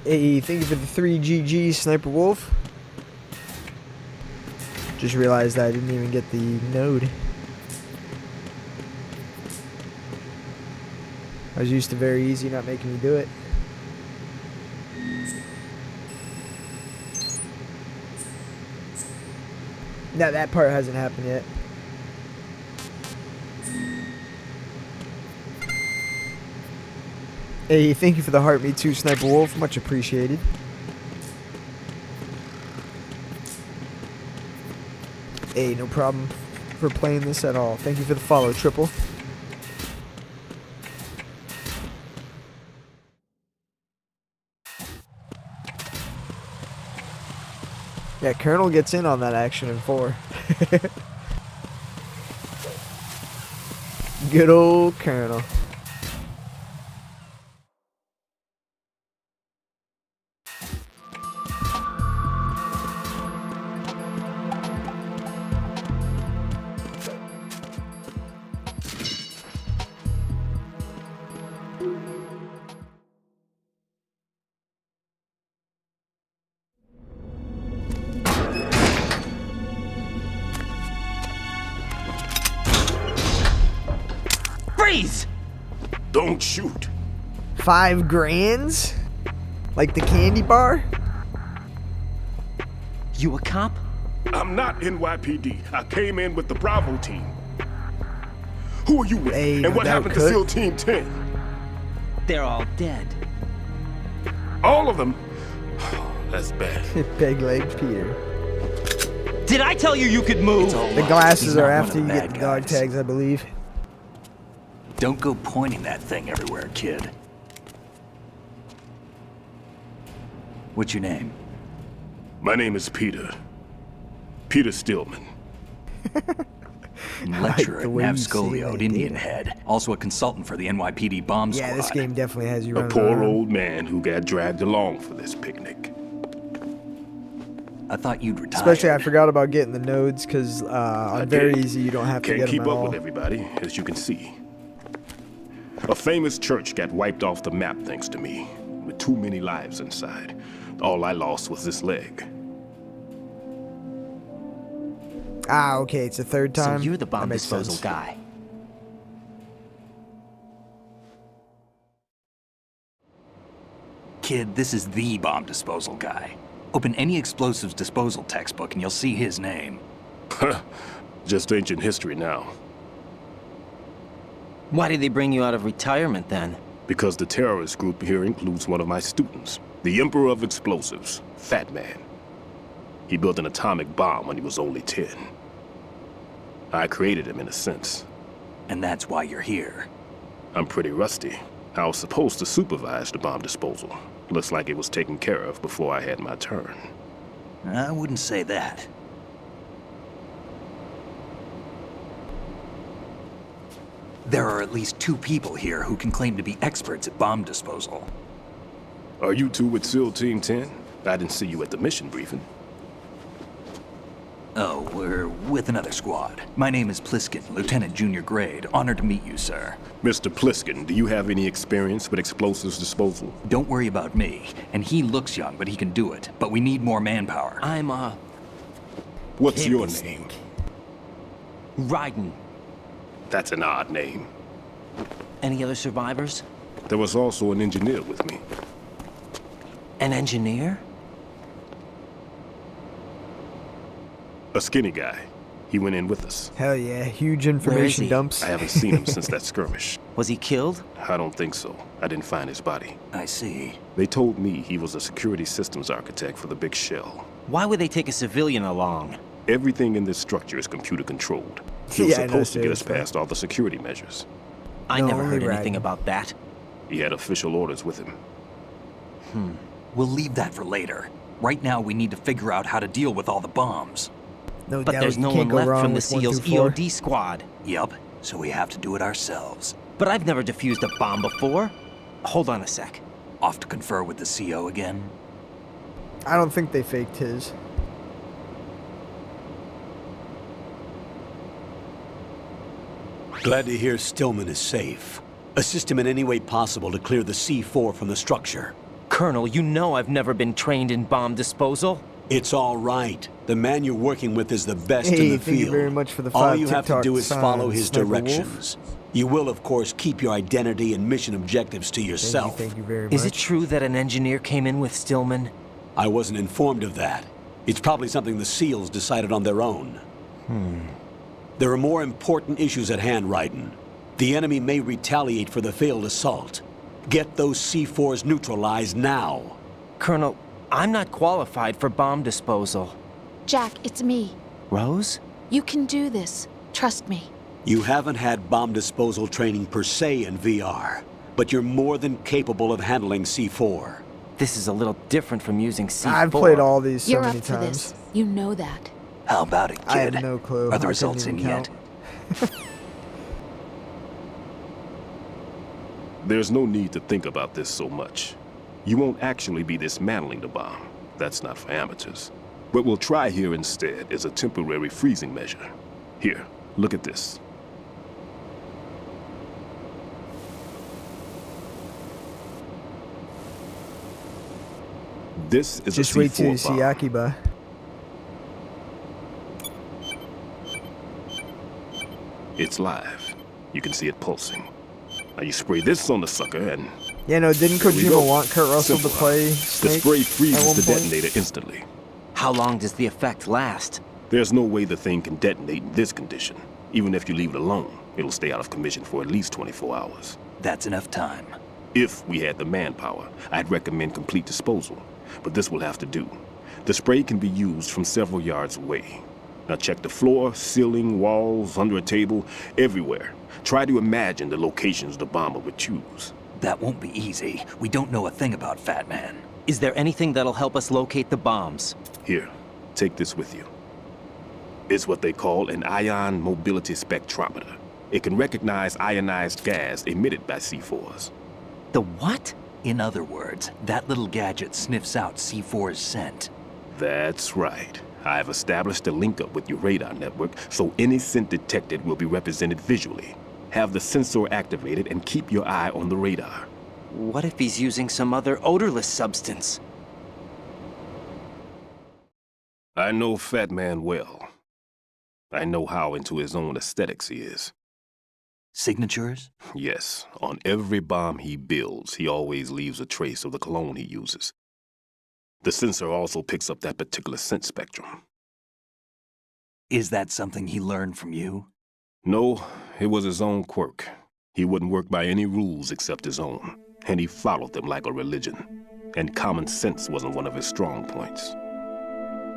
Hey, thank you for the 3 GG, Sniper Wolf. Just realized I didn't even get the node. I was used to very easy not making me do it. No, that part hasn't happened yet. Hey, thank you for the heart, me too, Sniper Wolf. Much appreciated. Hey, no problem for playing this at all. Thank you for the follow, Triple. Yeah, Colonel gets in on that action in 4. Good old Colonel. Freeze! Don't shoot. 5 grands? Like the candy bar? You a cop? I'm not NYPD. I came in with the Bravo team. Who are you with? Hey, and what no happened to cut. SEAL Team 10? They're all dead. All of them? Oh, that's bad. Peg-legged Peter. Did I tell you you could move? The glasses are after you get the dog tags, I believe. Don't go pointing that thing everywhere, kid. What's your name? My name is Peter. Peter Stillman. Lecturer at way you say Navscolio, that, Indian Dave. Head. Also a consultant for the NYPD bomb squad. Yeah, this game definitely has you A running poor around. old man who got dragged along for this picnic. I thought you'd retire. Especially, I forgot about getting the nodes, because on Very Easy, you don't have to Can't get them keep at up all. with everybody, as you can see. A famous church got wiped off the map thanks to me, with too many lives inside. All I lost was this leg. Ah, okay, it's the 3rd So time. you're the That bomb makes disposal sense. guy. Kid, this is the bomb disposal guy. Open any explosives disposal textbook and you'll see his name. Just ancient history now. Why did they bring you out of retirement then? Because the terrorist group here includes one of my students, the Emperor of Explosives, Fat Man. He built an atomic bomb when he was only 10. I created him in a sense. And that's why you're here. I'm pretty rusty. I was supposed to supervise the bomb disposal. Looks like it was taken care of before I had my turn. I wouldn't say that. There are at least 2 people here who can claim to be experts at bomb disposal. Are you two with SEAL Team 10? I didn't see you at the mission briefing. Oh, we're with another squad. My name is Pliskin, Lieutenant Junior Grade. Honored to meet you, sir. Mr. Pliskin, do you have any experience with explosives disposal? Don't worry about me. And he looks young, but he can do it. But we need more manpower. I'm, What's your name? Ryden. That's an odd name. Any other survivors? There was also an engineer with me. An engineer? A skinny guy. He went in with us. Hell yeah, huge information he? dumps. I haven't seen him since that skirmish. Was he killed? I don't think so. I didn't find his body. I see. They told me he was a security systems architect for the big shell. Why would they take a civilian along? Everything in this structure is computer controlled. He was Yeah, I know, supposed to get us seriously. past all the security measures. I No, never only heard anything Ryden. about that. He had official orders with him. We'll leave that for later. Right now, we need to figure out how to deal with all the bombs. No But doubt, there's you no can't one go left wrong from the with 1 SEALs through 4. EOD squad. Yup, so we have to do it ourselves. But I've never defused a bomb before. Hold on a sec. Off to confer with the CO again? I don't think they faked his. Glad to hear Stillman is safe. Assist him in any way possible to clear the C4 from the structure. Colonel, you know I've never been trained in bomb disposal. It's all right. The man you're working with is the best Hey, in the thank field. you very much for the All 5 you have to TikToks do is on follow his Sniper Wolf. directions. You will, of course, keep your identity and mission objectives to yourself. Thank you very much. Is it true that an engineer came in with Stillman? I wasn't informed of that. It's probably something the SEALs decided on their own. There are more important issues at hand, Raiden. The enemy may retaliate for the failed assault. Get those C4s neutralized now. Colonel, I'm not qualified for bomb disposal. Jack, it's me. Rose? You can do this. Trust me. You haven't had bomb disposal training per se in VR, but you're more than capable of handling C4. This is a little different from using C4. I've played all these so You're many up for times. this. You know that. How about it, kid? I have no clue. Are the I couldn't results in even yet? count. There's no need to think about this so much. You won't actually be dismantling the bomb. That's not for amateurs. What we'll try here instead is a temporary freezing measure. Here, look at this. This is Just a wait till you C4 see bomb. Akiba. It's live. You can see it pulsing. Now you spray this on the sucker and... Yeah, no, didn't There we Kojima go. want Kurt Russell Simple. to play The Snake spray at freezes one the point? detonator instantly. How long does the effect last? There's no way the thing can detonate in this condition. Even if you leave it alone, it'll stay out of commission for at least 24 hours. That's enough time. If we had the manpower, I'd recommend complete disposal. But this will have to do. The spray can be used from several yards away. Now check the floor, ceiling, walls, under a table, everywhere. Try to imagine the locations the bomber would choose. That won't be easy. We don't know a thing about Fat Man. Is there anything that'll help us locate the bombs? Here, take this with you. It's what they call an ion mobility spectrometer. It can recognize ionized gas emitted by C4s. The what? In other words, that little gadget sniffs out C4's scent. That's right. I've established a link up with your radar network, so any scent detected will be represented visually. Have the sensor activated and keep your eye on the radar. What if he's using some other odorless substance? I know Fat Man well. I know how into his own aesthetics he is. Signatures? Yes, on every bomb he builds, he always leaves a trace of the cologne he uses. The sensor also picks up that particular scent spectrum. Is that something he learned from you? No, it was his own quirk. He wouldn't work by any rules except his own, and he followed them like a religion. And common sense wasn't one of his strong points.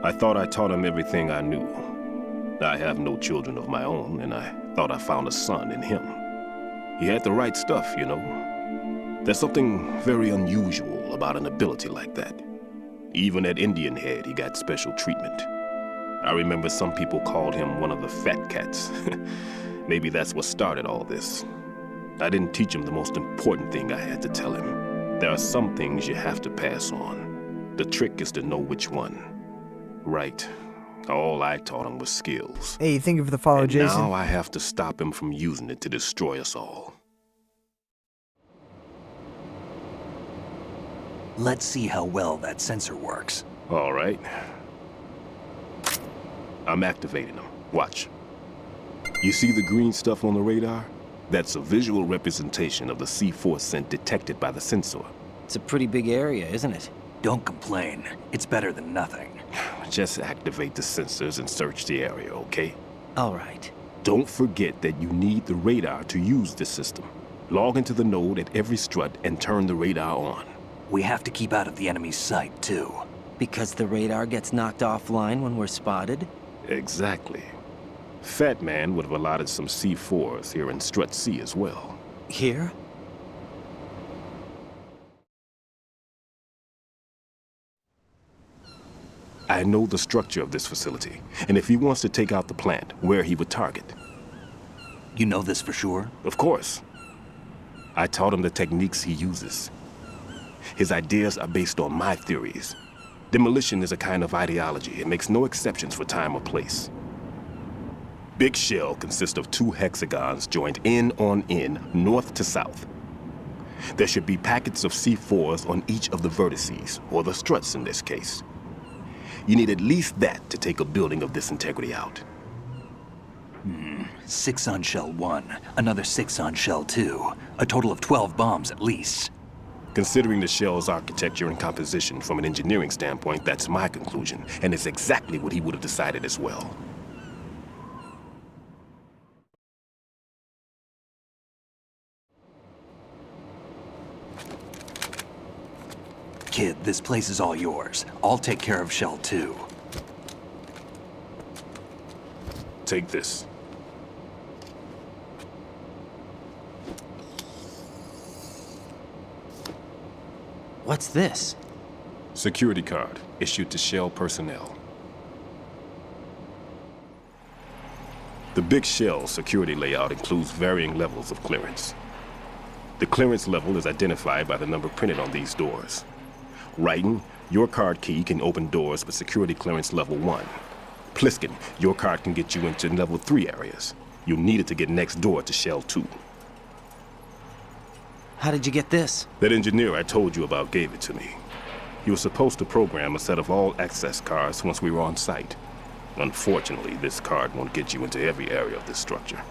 I thought I taught him everything I knew. I have no children of my own, and I thought I found a son in him. He had the right stuff, you know. There's something very unusual about an ability like that. Even at Indian Head, he got special treatment. I remember some people called him one of the fat cats. Maybe that's what started all this. I didn't teach him the most important thing I had to tell him. There are some things you have to pass on. The trick is to know which one. Right. All I taught him was skills. Hey, thank you for the follow, And Jason. now I have to stop him from using it to destroy us all. Let's see how well that sensor works. All right. I'm activating them. Watch. You see the green stuff on the radar? That's a visual representation of the C4 scent detected by the sensor. It's a pretty big area, isn't it? Don't complain. It's better than nothing. Just activate the sensors and search the area, okay? All right. Don't forget that you need the radar to use this system. Log into the node at every strut and turn the radar on. We have to keep out of the enemy's sight, too. Because the radar gets knocked offline when we're spotted? Exactly. Fat Man would have allotted some C4s here in Strut C as well. Here? I know the structure of this facility, and if he wants to take out the plant, where he would target. You know this for sure? Of course. I taught him the techniques he uses. His ideas are based on my theories. Demolition is a kind of ideology. It makes no exceptions for time or place. Big shell consists of 2 hexagons joined end on end, north to south. There should be packets of C4s on each of the vertices, or the struts in this case. You need at least that to take a building of this integrity out. 6 on shell 1, another 6 on shell 2. A total of 12 bombs at least. Considering the shell's architecture and composition from an engineering standpoint, that's my conclusion, and it's exactly what he would have decided as well. Kid, this place is all yours. I'll take care of shell 2. Take this. What's this? Security card issued to Shell personnel. The Big Shell security layout includes varying levels of clearance. The clearance level is identified by the number printed on these doors. Writing, your card key can open doors with security clearance level 1. Pliskin, your card can get you into level 3 areas. You'll need it to get next door to Shell 2. How did you get this? That engineer I told you about gave it to me. He was supposed to program a set of all access cards once we were on site. Unfortunately, this card won't get you into every area of this structure.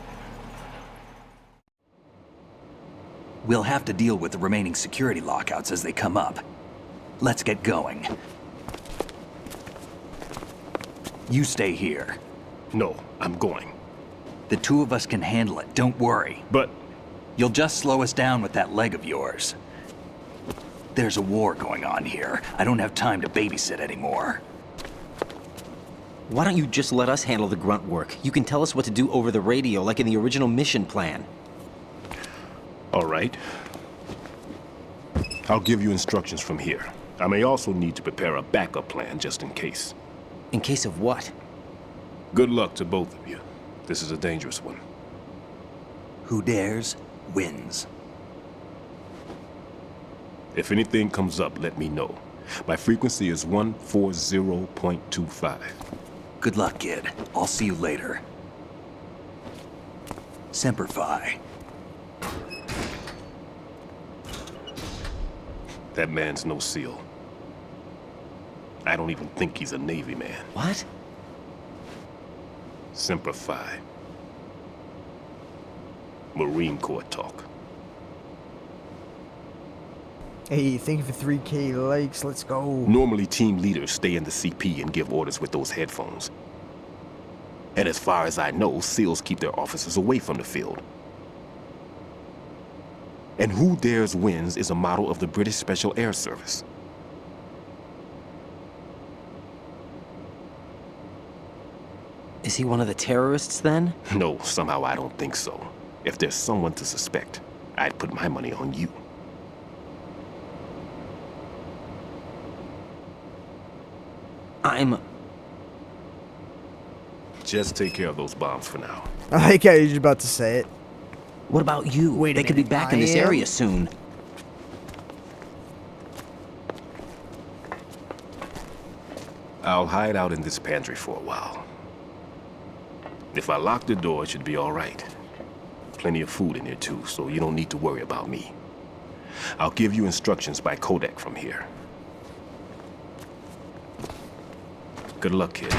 We'll have to deal with the remaining security lockouts as they come up. Let's get going. You stay here. No, I'm going. The 2 of us can handle it, don't worry. But... You'll just slow us down with that leg of yours. There's a war going on here. I don't have time to babysit anymore. Why don't you just let us handle the grunt work? You can tell us what to do over the radio, like in the original mission plan. All right. I'll give you instructions from here. I may also need to prepare a backup plan just in case. In case of what? Good luck to both of you. This is a dangerous one. Who dares, wins. If anything comes up, let me know. My frequency is 140.25. Good luck, kid. I'll see you later. Semper Fi. That man's no SEAL. I don't even think he's a Navy man. What? Semper Fi. Marine Corps talk. Hey, thank you for 3K likes. Let's go. Normally, team leaders stay in the CP and give orders with those headphones. And as far as I know, SEALs keep their officers away from the field. And Who Dares Wins is a model of the British Special Air Service. Is he one of the terrorists, then? No, somehow I don't think so. If there's someone to suspect, I'd put my money on you. Just take care of those bombs for now. I like how you're just about to say it. What about you? Wait a They could be minute, back in this I am? area soon. I'll hide out in this pantry for a while. If I lock the door, it should be all right. Plenty of food in here too, so you don't need to worry about me. I'll give you instructions by codec from here. Good luck, kid.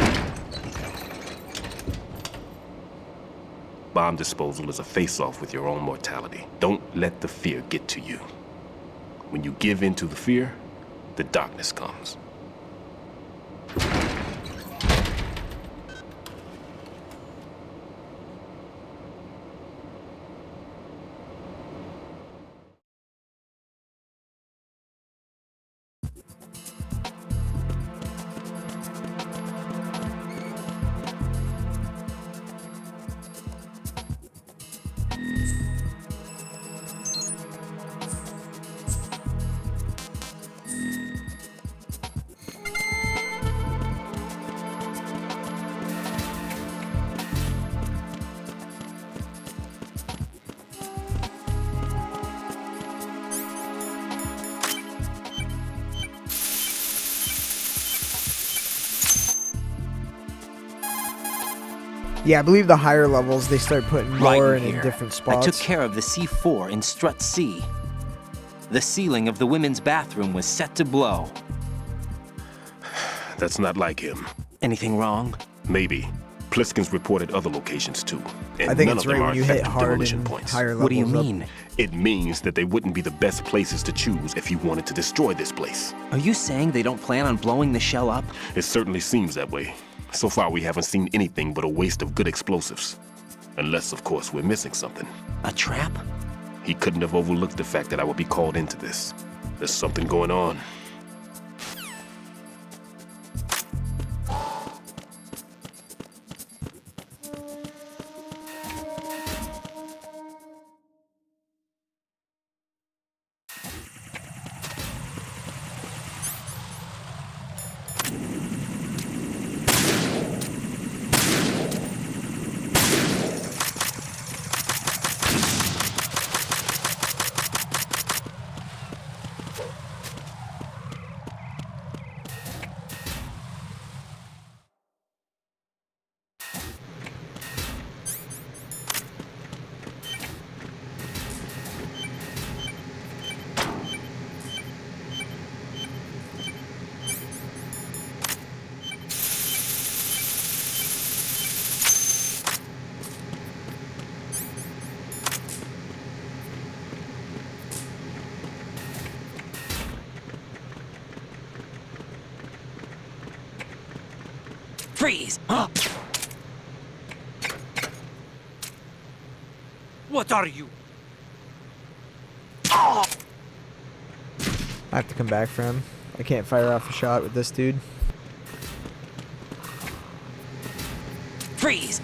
Bomb disposal is a face-off with your own mortality. Don't let the fear get to you. When you give in to the fear, the darkness comes. Yeah, I believe the higher levels, they start putting Right more in in here. different I spots. took care of the C4 in Strut C. The ceiling of the women's bathroom was set to blow. That's not like him. Anything wrong? Maybe. Pliskin's reported other locations too, and I think none it's of them right are when you hit effective hard demolition and points. higher levels. What do you up. mean? It means that they wouldn't be the best places to choose if you wanted to destroy this place. Are you saying they don't plan on blowing the shell up? It certainly seems that way. So far, we haven't seen anything but a waste of good explosives. Unless, of course, we're missing something. A trap? He couldn't have overlooked the fact that I would be called into this. There's something going on. Freeze! Huh? What are you? I have to come back for him. I can't fire off a shot with this dude. Freeze!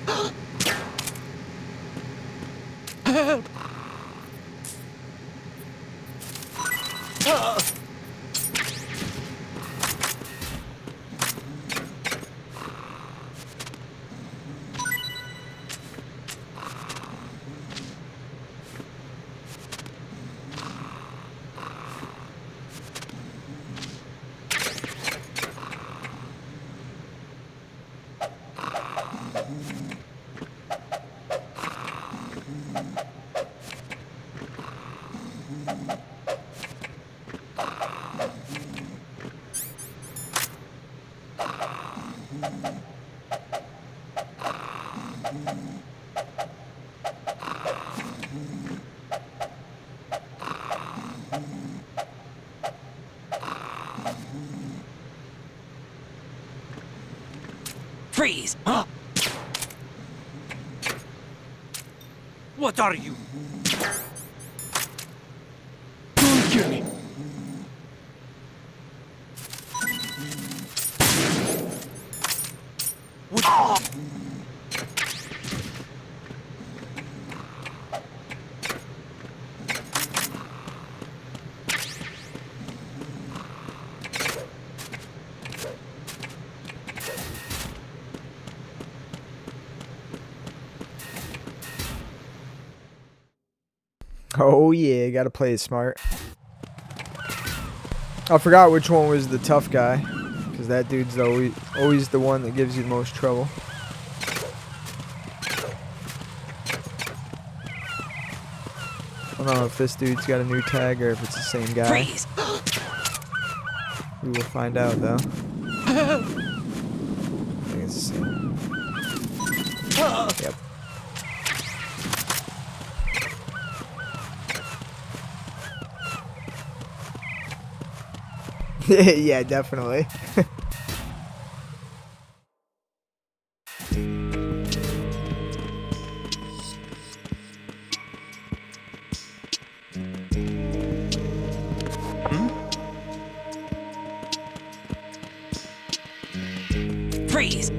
Freeze! Huh? What are you? Don't get me! Oh yeah, gotta play it smart. I forgot which one was the tough guy, because that dude's always the one that gives you the most trouble. I don't know if this dude's got a new tag or if it's the same guy. Freeze! We will find out though. I think it's the same. Yep. Yeah, definitely. Freeze!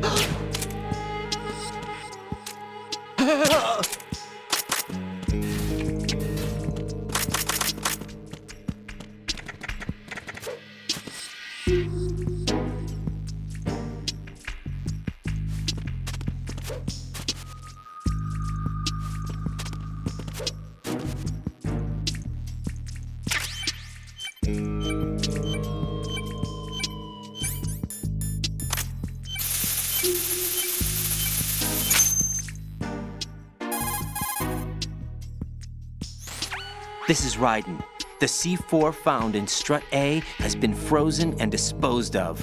This is Raiden. The C4 found in Strut A has been frozen and disposed of.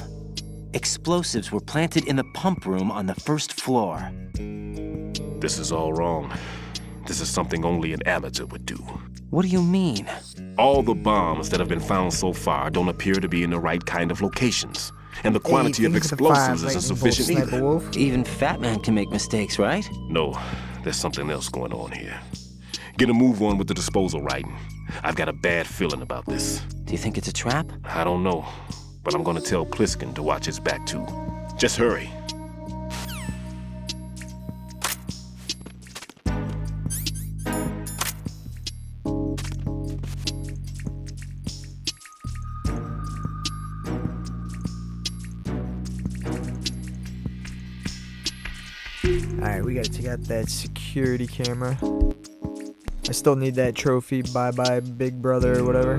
Explosives were planted in the pump room on the first floor. This is all wrong. This is something only an amateur would do. What do you mean? All the bombs that have been found so far don't appear to be in the right kind of locations. And the quantity of explosives isn't sufficient either. Even Fat Man can make mistakes, right? No, there's something else going on here. Get a move on with the disposal, Raiden. I've got a bad feeling about this. Do you think it's a trap? I don't know, but I'm gonna tell Pliskin to watch his back too. Just hurry. Alright, we gotta take out that security camera. I still need that trophy. Bye bye, big brother, or whatever.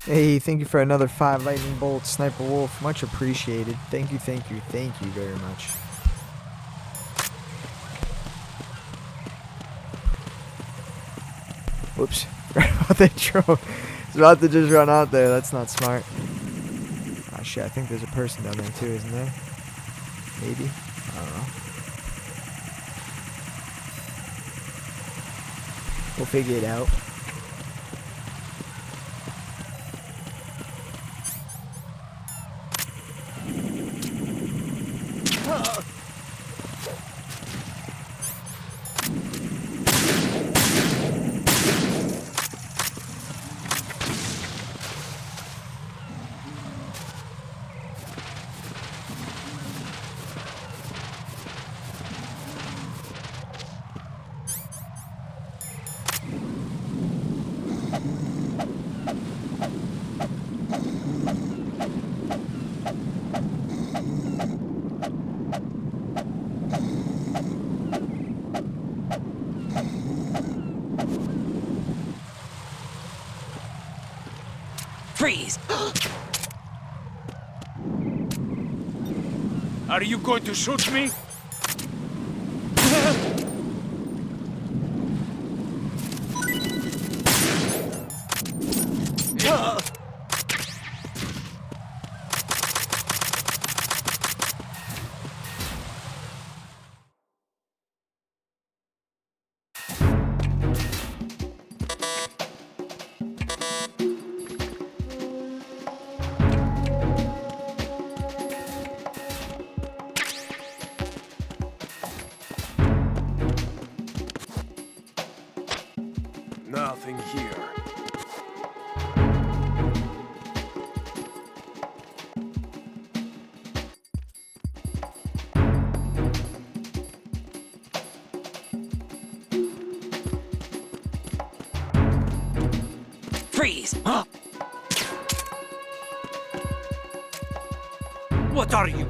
Hey, thank you for another 5 lightning bolts, Sniper Wolf. Much appreciated. Thank you, thank you, thank you very much. Whoops. Forgot about that drone. It's about to just run out there. That's not smart. Ah, shit. I think there's a person down there, too, isn't there? Maybe. I don't know. We'll figure it out. Freeze! Are you going to shoot me? Nothing here. Freeze! What are you?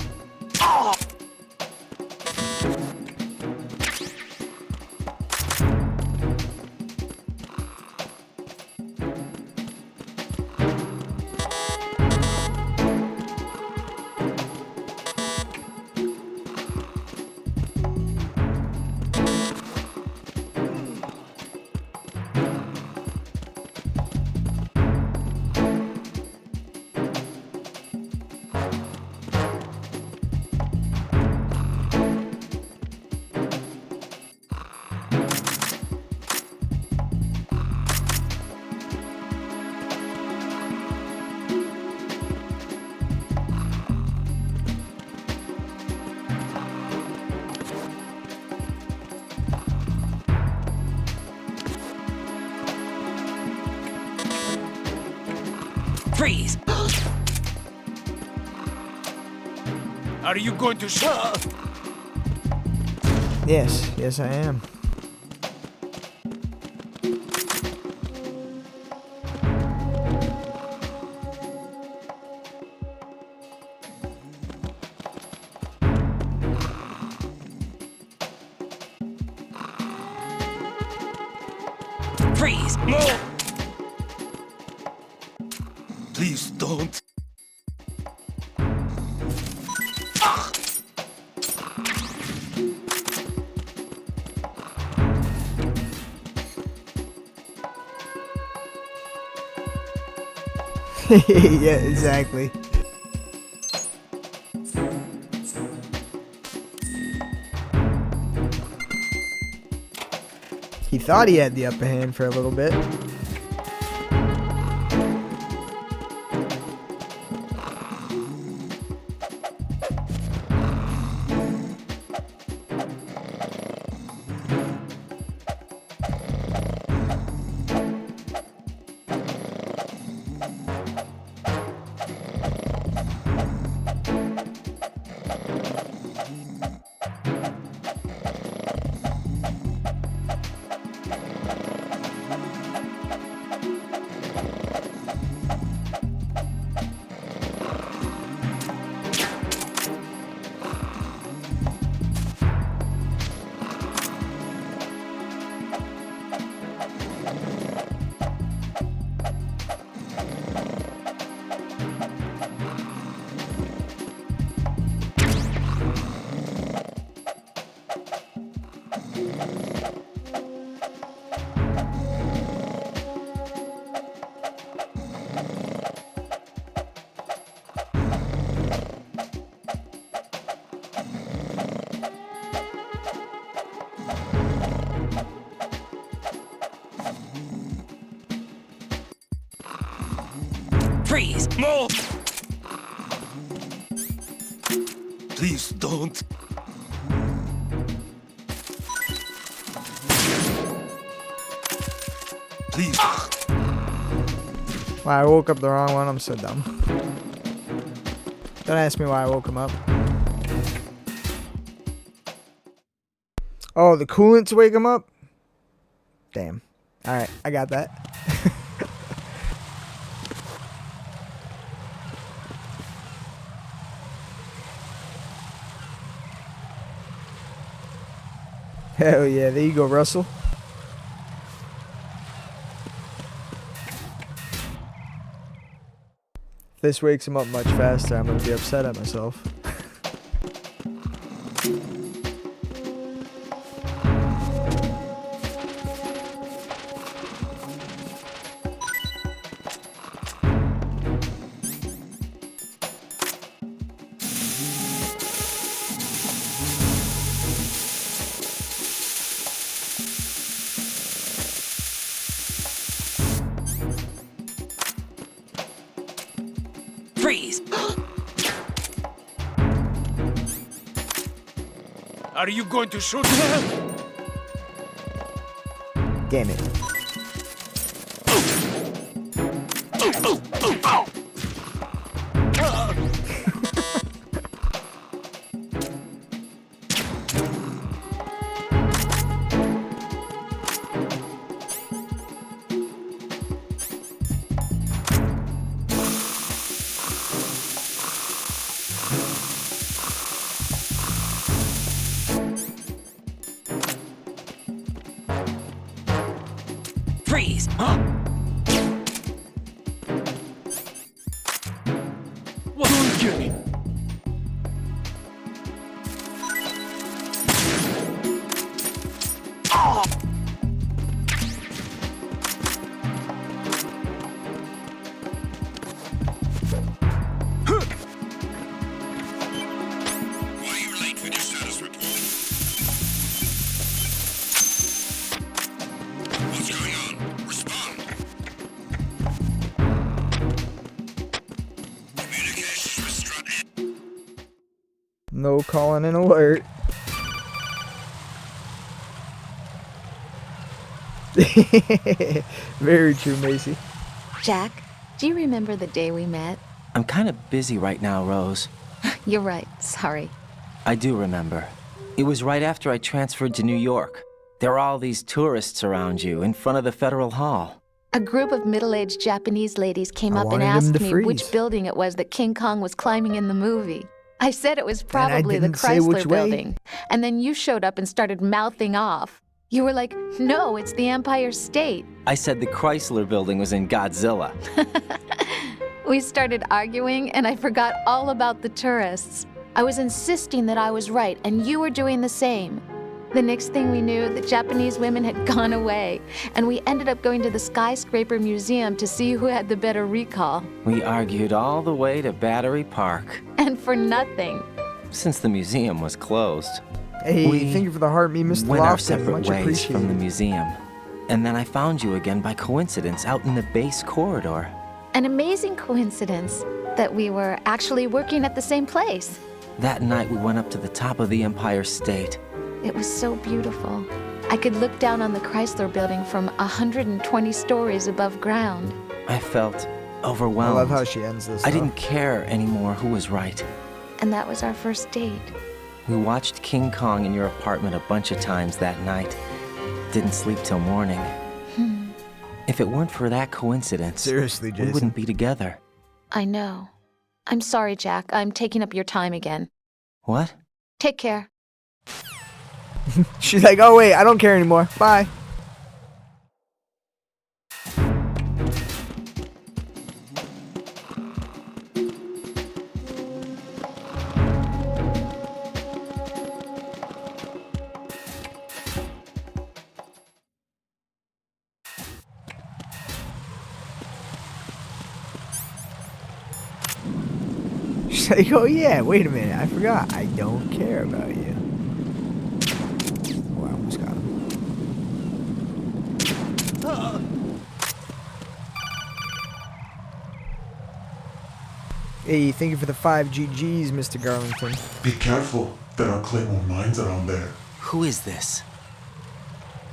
Freeze! Are you going to shoot? Yes, yes I am. Freeze! No! Please don't. Yeah, exactly. He thought he had the upper hand for a little bit. Freeze! No! Please don't. Please. Wow, I woke up the wrong one. I'm so dumb. Don't ask me why I woke him up. Oh, the coolant to wake him up? Damn. Alright, I got that. Hell yeah, there you go, Russell. If this wakes him up much faster, I'm gonna be upset at myself. Freeze! Are you going to shoot? Damn it. Freeze! Huh? What are you doing? Why are you late with your status report? What's going on? Respond. Communications with Strut A. No calling an alert. Very true, Macy. Jack, do you remember the day we met? I'm kind of busy right now, Rose. You're right. Sorry. I do remember. It was right after I transferred to New York. There were all these tourists around you in front of the Federal Hall. A group of middle-aged Japanese ladies came I up and wanted him asked to me freeze. which building it was that King Kong was climbing in the movie. I said it was probably the didn't say which Chrysler way. building. And then you showed up and started mouthing off. You were like, no, it's the Empire State. I said the Chrysler building was in Godzilla. We started arguing, and I forgot all about the tourists. I was insisting that I was right, and you were doing the same. The next thing we knew, the Japanese women had gone away, and we ended up going to the Skyscraper Museum to see who had the better recall. We argued all the way to Battery Park. And for nothing. Since the museum was closed. Hey, thank you for the heart, me, Mr. Went our Lofton. separate Much ways appreciated. from the museum. And then I found you again by coincidence out in the base corridor. An amazing coincidence that we were actually working at the same place. That night we went up to the top of the Empire State. It was so beautiful. I could look down on the Chrysler building from 120 stories above ground. I felt I overwhelmed. love how she ends this. I though. didn't care anymore who was right. And that was our first date. We watched King Kong in your apartment a bunch of times that night. Didn't sleep till morning. If it weren't for that coincidence, Seriously, we Jason. wouldn't be together. I know. I'm sorry, Jack. I'm taking up your time again. What? Take care. She's like, oh wait, I don't care anymore. Bye. She's like, oh yeah, wait a minute, I forgot. I don't care about you. Oh, I almost got him. Hey, thank you for the 5 GGs, Mr. Garlington. Be careful. There are Claymore mines around there. Who is this?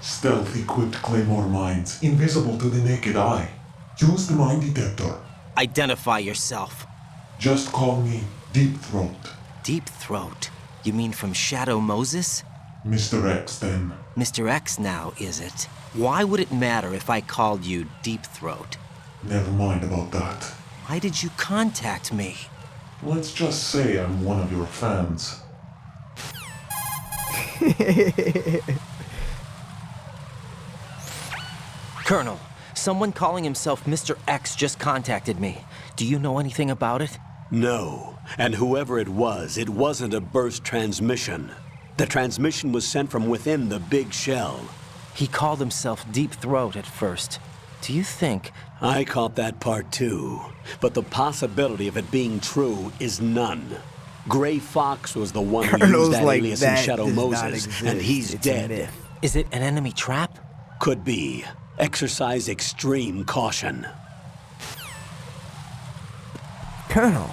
Stealth-equipped Claymore mines, invisible to the naked eye. Use the mine detector. Identify yourself. Just call me Deep Throat. Deep Throat? You mean from Shadow Moses? Mr. X, then. Mr. X now, is it? Why would it matter if I called you Deep Throat? Never mind about that. Why did you contact me? Let's just say I'm one of your fans. Colonel, someone calling himself Mr. X just contacted me. Do you know anything about it? No, and whoever it wasn't a burst transmission. The transmission was sent from within the big shell. He called himself Deep Throat at first. Do you think... I caught that part too, but the possibility of it being true is none. Gray Fox was the one who Colonel's used that like, alias in that Shadow does not Moses, exist. and he's It's a dead. myth. Is it an enemy trap? Could be. Exercise extreme caution. Colonel.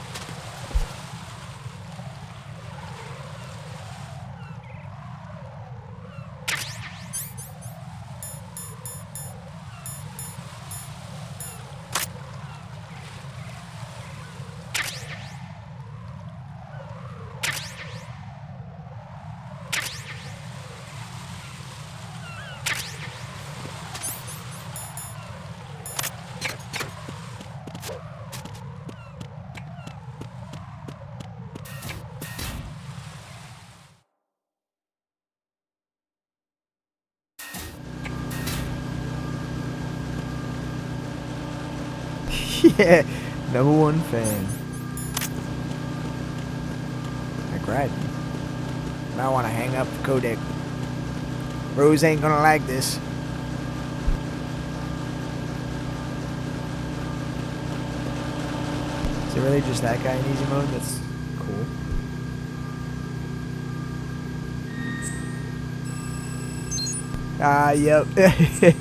Yeah, number one fan. Like right. I want to hang up the codec. Rose ain't gonna like this. Is it really just that guy in easy mode? That's cool. Yep.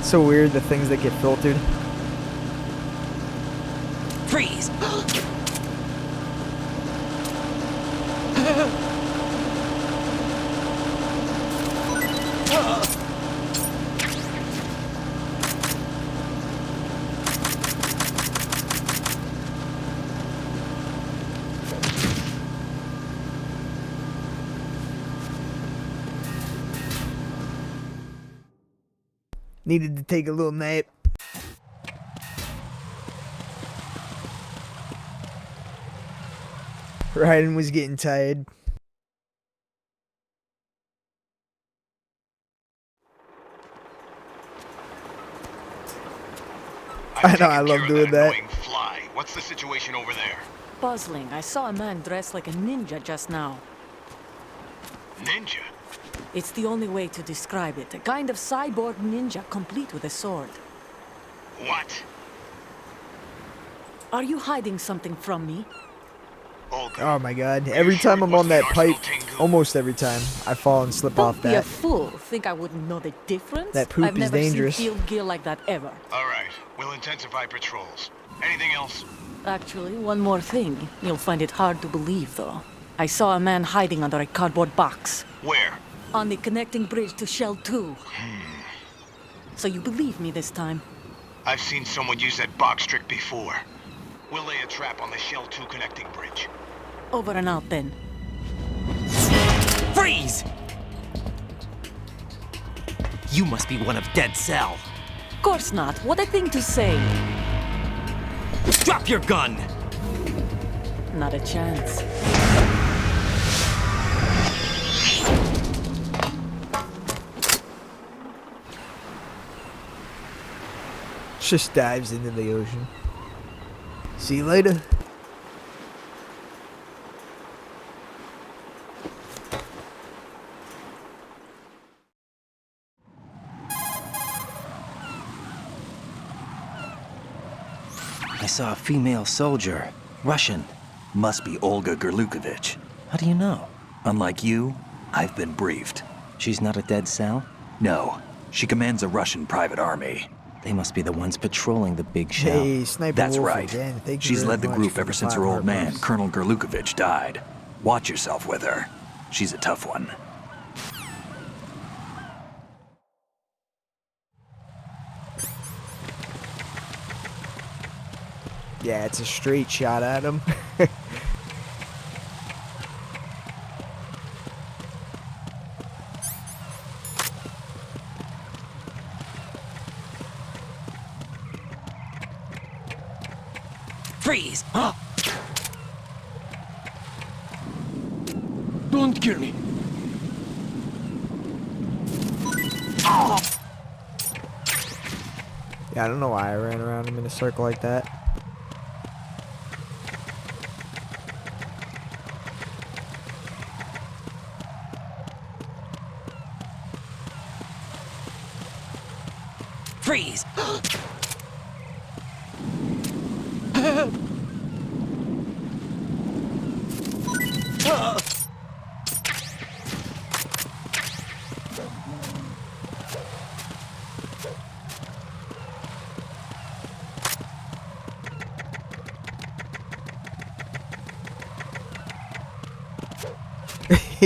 So weird, the things that get filtered. Freeze! Needed to take a little nap. Ryden was getting tired. I know, I love doing that. Fly. What's the situation over there? Puzzling. I saw a man dressed like a ninja just now. Ninja? It's the only way to describe it. A kind of cyborg ninja, complete with a sword. What? Are you hiding something from me? Oh my god. Every time I'm on that pipe, almost every time, I fall and slip off Don't be a that. fool. Think I wouldn't know the difference? That poop I've is never dangerous. seen field gear like that ever. All right. We'll intensify patrols. Anything else? Actually, one more thing. You'll find it hard to believe, though. I saw a man hiding under a cardboard box. Where? On the connecting bridge to Shell 2. So you believe me this time? I've seen someone use that box trick before. We'll lay a trap on the Shell 2 connecting bridge. Over and out, then. Freeze! You must be one of Dead Cell. Course not. What a thing to say. Drop your gun! Not a chance. Just dives into the ocean. See you later. I saw a female soldier. Russian. Must be Olga Gerlukovich. How do you know? Unlike you, I've been briefed. She's not a Dead Cell? No. She commands a Russian private army. They must be the ones patrolling the big shell. Hey, Sniper That's Wolf right. again. Thank you She's very led the much group for ever the since her old 500 man, bucks. Colonel Gerlukovich, died. Watch yourself with her. She's a tough one. Yeah, it's a straight shot at him. Freeze! Don't kill me. Yeah, I don't know why I ran around him in a circle like that. Freeze!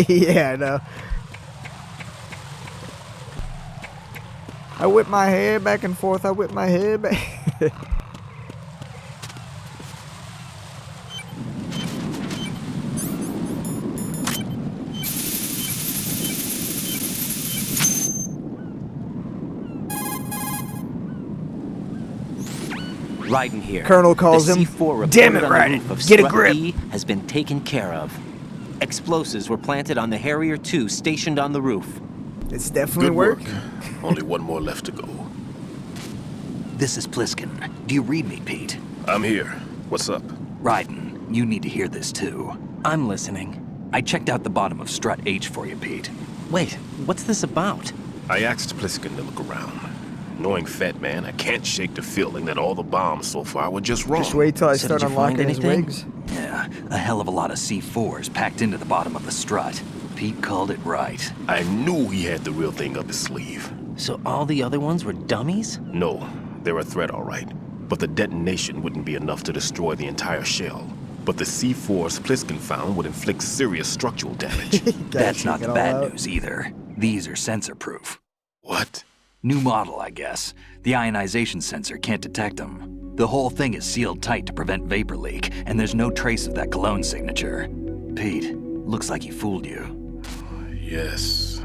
Yeah, I know. I whip my hair back and forth. I whip my hair back. Ryden here. Colonel calls the him. C4 Damn it, reported on the Ryden. roof of Get a Strut grip. E has been taken care of. Explosives were planted on the Harrier 2 stationed on the roof. It's definitely Good work. working. Only one more left to go. This is Pliskin. Do you read me, Pete? I'm here. What's up? Ryden, you need to hear this too. I'm listening. I checked out the bottom of Strut H for you, Pete. Wait, what's this about? I asked Pliskin to look around. Knowing Fat Man, I can't shake the feeling that all the bombs so far were just wrong. Just wait till I So start did you find unlocking his anything? wigs. Yeah, a hell of a lot of C4s packed into the bottom of the strut. Pete called it right. I knew he had the real thing up his sleeve. So all the other ones were dummies? No, they're a threat, all right. But the detonation wouldn't be enough to destroy the entire shell. But the C4s Pliskin found would inflict serious structural damage. That's not check the it bad all out. news either. These are sensor-proof. What? New model, I guess. The ionization sensor can't detect them. The whole thing is sealed tight to prevent vapor leak, and there's no trace of that cologne signature. Pete, looks like he fooled you. Yes.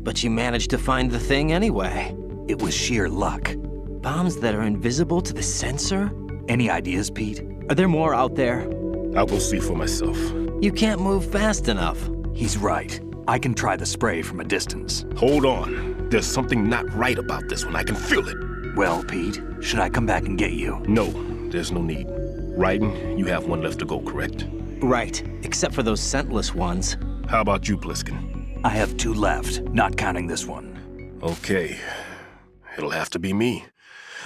But you managed to find the thing anyway. It was sheer luck. Bombs that are invisible to the sensor? Any ideas, Pete? Are there more out there? I'll go see for myself. You can't move fast enough. He's right. I can try the spray from a distance. Hold on. There's something not right about this one. I can feel it. Well, Pete, should I come back and get you? No, there's no need. Raiden, you have one left to go, correct? Right, except for those scentless ones. How about you, Pliskin? I have 2 left, not counting this one. Okay. It'll have to be me.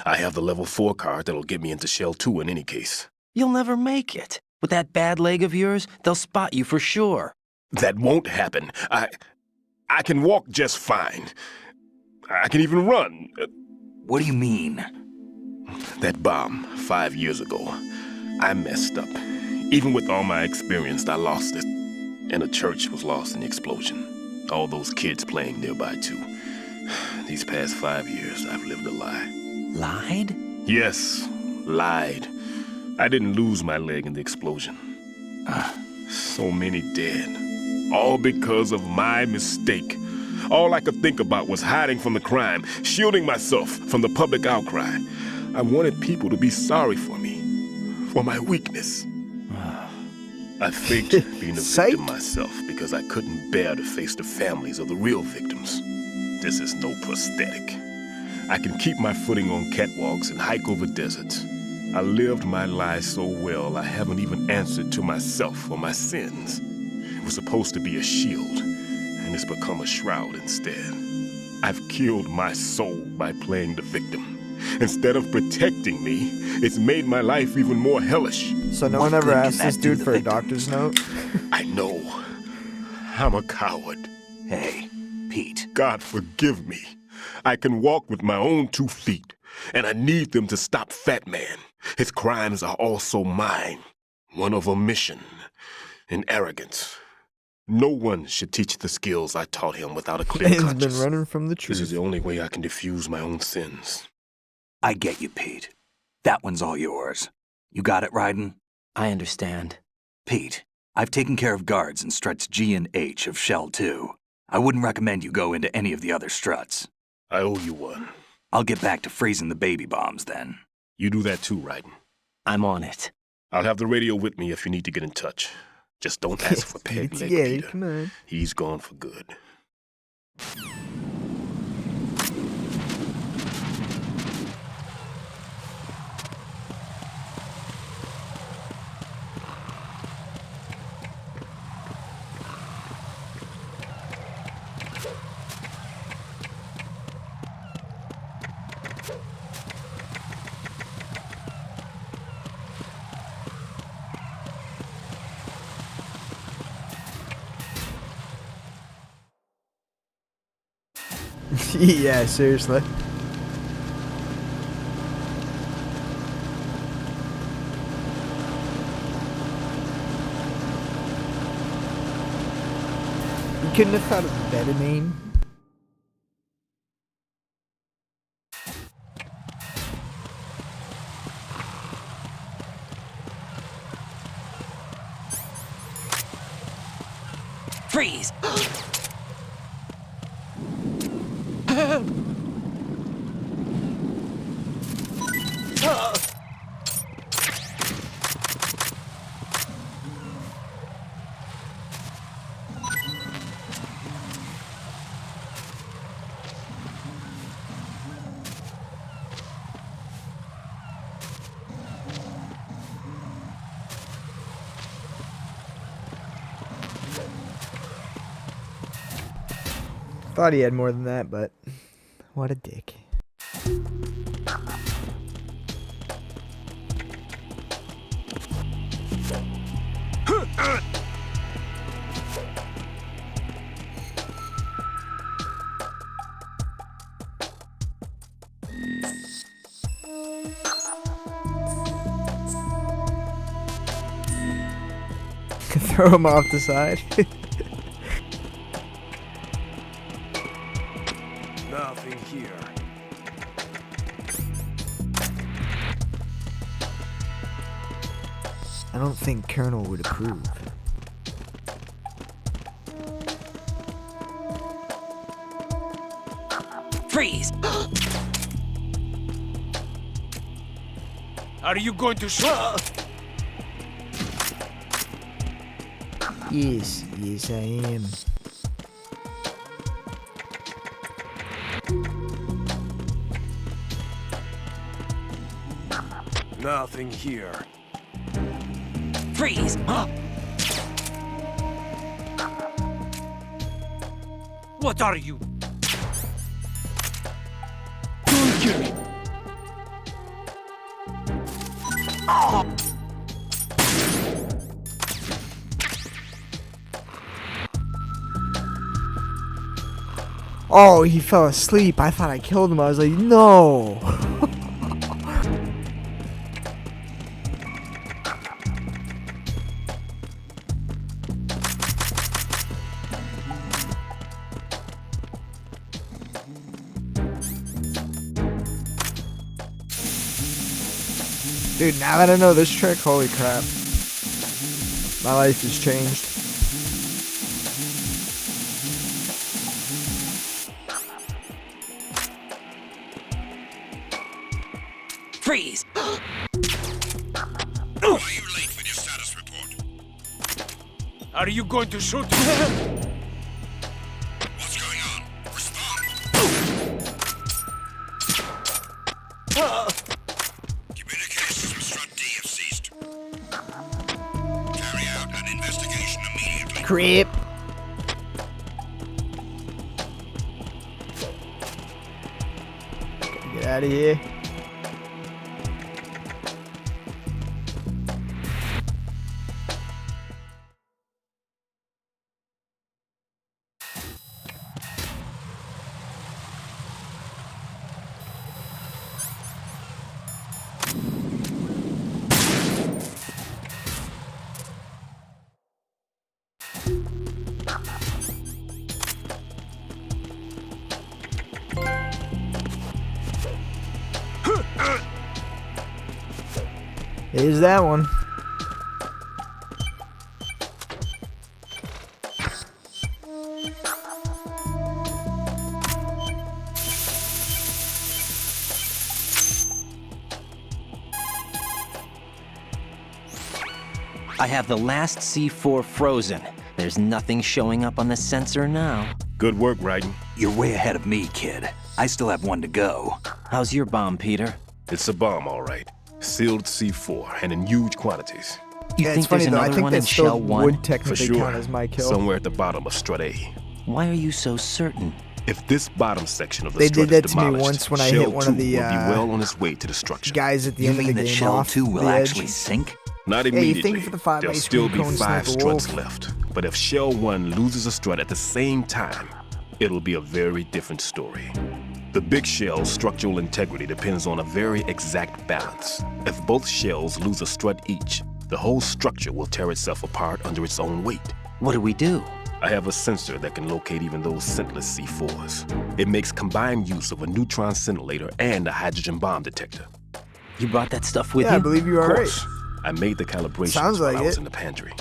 I have the level 4 card that'll get me into Shell 2 in any case. You'll never make it. With that bad leg of yours, they'll spot you for sure. That won't happen. I can walk just fine. I can even run. What do you mean? That bomb 5 years ago, I messed up. Even with all my experience, I lost it. And the church was lost in the explosion. All those kids playing nearby, too. These past 5 years, I've lived a lie. Lied? Yes, lied. I didn't lose my leg in the explosion. So many dead. All because of my mistake. All I could think about was hiding from the crime, shielding myself from the public outcry. I wanted people to be sorry for me, for my weakness. I faked being a victim myself because I couldn't bear to face the families of the real victims. This is no prosthetic. I can keep my footing on catwalks and hike over deserts. I lived my life so well I haven't even answered to myself for my sins. It was supposed to be a shield, and it's become a shroud instead. I've killed my soul by playing the victim. Instead of protecting me, it's made my life even more hellish. So no one ever asked this dude for a doctor's note? I know. I'm a coward. Hey, Pete. God forgive me. I can walk with my own 2 feet, and I need them to stop Fat Man. His crimes are also mine. One of omission and arrogance. No one should teach the skills I taught him without a clear Man's conscience. been running from the truth. This is the only way I can diffuse my own sins. I get you, Pete. That one's all yours. You got it, Raiden? I understand. Pete, I've taken care of guards in struts G and H of Shell 2. I wouldn't recommend you go into any of the other struts. I owe you one. I'll get back to freezing the baby bombs then. You do that too, Raiden. I'm on it. I'll have the radio with me if you need to get in touch. Just don't ask for Peg Leg Peter. Come on. He's gone for good. Yeah, seriously. You couldn't have thought of a better name. Freeze! Thought he had more than that, but what a dick. Throw him off the side. Nothing here. I don't think Colonel would approve. Freeze! Are you going to shoot? Yes, yes I am. Nothing here. Freeze! Huh? What are you? Don't kill me. Oh, he fell asleep. I thought I killed him. I was like, no. Dude, now that I know this trick, holy crap. My life has changed. Freeze! Why are you late with your status report? Are you going to shoot? What's going on? Respond! Communications with Strut D have ceased. Carry out an investigation immediately. Creep. Get out of here. Here's that one. I have the last C4 frozen. There's nothing showing up on the sensor now. Good work, Raiden. You're way ahead of me, kid. I still have one to go. How's your bomb, Peter? It's a bomb, all right. Sealed C4 and in huge quantities. You Yeah, think it's funny there's though. I another think one that in still Shell 1? would For technically sure. count as my kill. Somewhere at the bottom of Strut A. Why are you so certain? If this bottom section of the They strut did that is to me demolished, once when I Shell hit one 2 of the will be well on its way to destruction. guys at the You end of mean the that game Shell off 2 will the actually edge. sink? Not Hey, immediately. thank you for the 5 There'll ice still cream be cones, 5 Sniper struts Wolf. left. But if Shell 1 loses a strut at the same time, it'll be a very different story. The big shell's structural integrity depends on a very exact balance. If both shells lose a strut each, the whole structure will tear itself apart under its own weight. What do we do? I have a sensor that can locate even those scentless C4s. It makes combined use of a neutron scintillator and a hydrogen bomb detector. You brought that stuff with Yeah, you? I believe you Of are course, right. I made the calibrations Sounds while like I was it. in the pantry.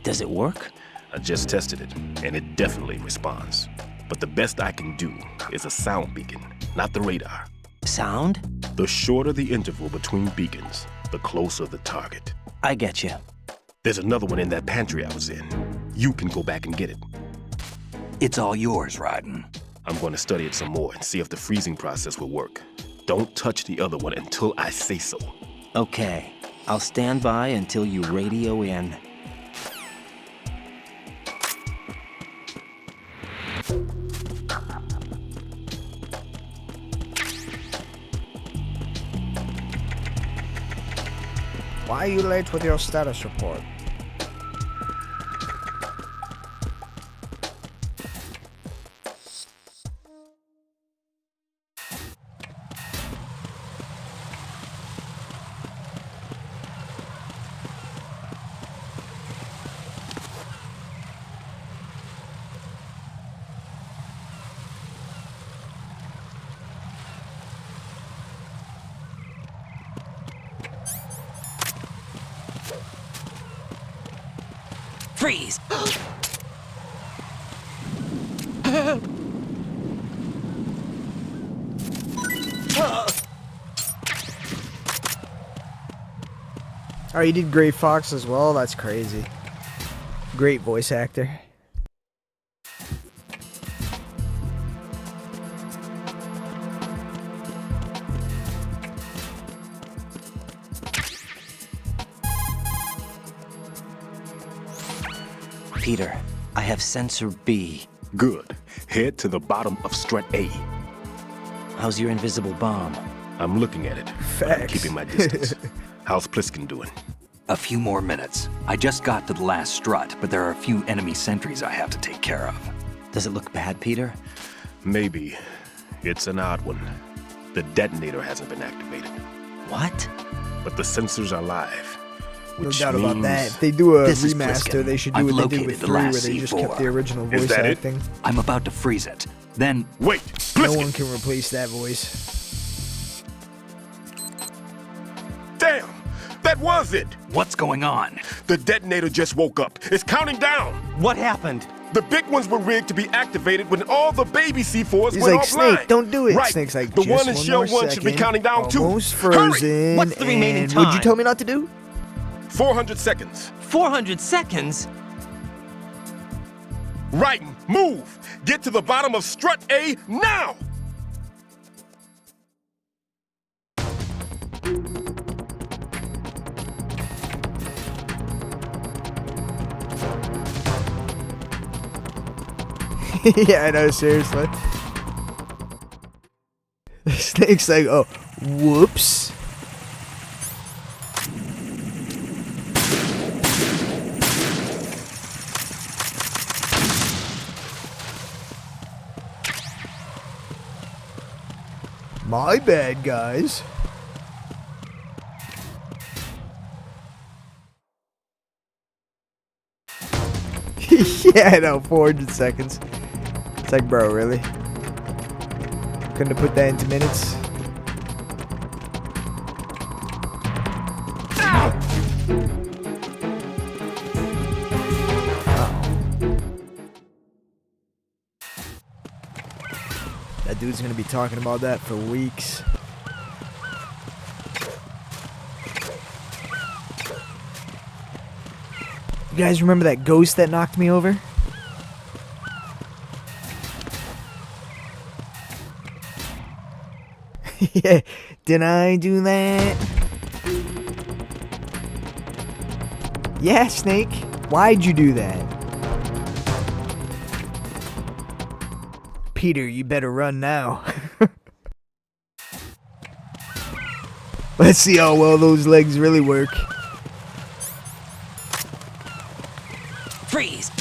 Does it work? I just tested it, and it definitely responds. But the best I can do is a sound beacon, not the radar. Sound? The shorter the interval between beacons, the closer the target. I get you. There's another one in that pantry I was in. You can go back and get it. It's all yours, Raiden. I'm going to study it some more and see if the freezing process will work. Don't touch the other one until I say so. Okay. I'll stand by until you radio in. Why are you late with your status report? Freeze! Oh, you did Gray Fox as well? That's crazy. Great voice actor. Peter, I have sensor B. Good. Head to the bottom of strut A. How's your invisible bomb? I'm looking at it. But I'm keeping my distance. How's Pliskin doing? A few more minutes. I just got to the last strut, but there are a few enemy sentries I have to take care of. Does it look bad, Peter? Maybe. It's an odd one. The detonator hasn't been activated. What? But the sensors are live. No Which doubt about means... that. If they do a This is remaster, Pliskin. they should do I've what they did with located the 3, where last they just C4. kept the original Is voice that it? acting. I'm about to freeze it. Then... Wait! No Pliskin! one can replace that voice. Damn! That was it! What's going on? The detonator just woke up. It's counting down! What happened? The big ones were rigged to be activated when all the baby C4s He's went like, offline. Snake, don't do it. Right. Snake's like, the just one in shell more 1 should be second. counting down too. Almost Hurry! frozen. What's the remaining and time? What'd you tell me not to do? 400 seconds. 400 seconds? Right, move! Get to the bottom of strut A now! Yeah, I know, seriously. Snake's like, oh, whoops. My bad, guys. Yeah, I know, 400 seconds. It's like, bro, really? Couldn't have put that into minutes? That dude's gonna be talking about that for weeks. You guys remember that ghost that knocked me over? Yeah, did I do that? Yeah, Snake. Why'd you do that? Peter, you better run now. Let's see how well those legs really work. Freeze!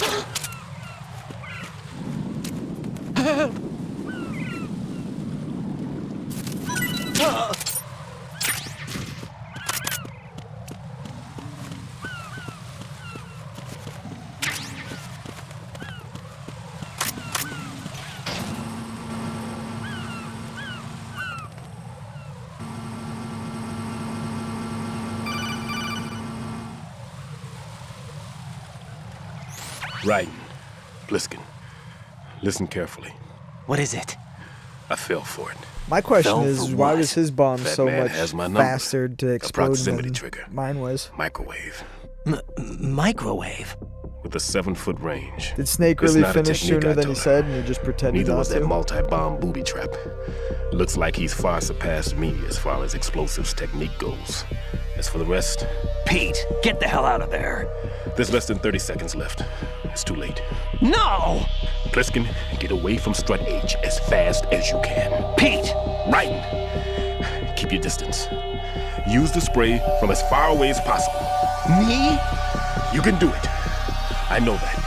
Right. Pliskin. Listen carefully. What is it? I fell for it. My question Fell is, for why what? was his bomb That so man much has my number. faster to A explode proximity than trigger. mine was? Microwave. Microwave? With a 7-foot range. Did Snake It's really not a finish technique sooner I than he taught said and he just pretended Neither not was that to? multi-bomb booby trap. Looks like he's far surpassed me as far as explosives technique goes. As for the rest... Pete, get the hell out of there. There's less than 30 seconds left. It's too late. No! Pliskin, get away from strut H as fast as you can. Pete! Right! Keep your distance. Use the spray from as far away as possible. Me? You can do it. I know that.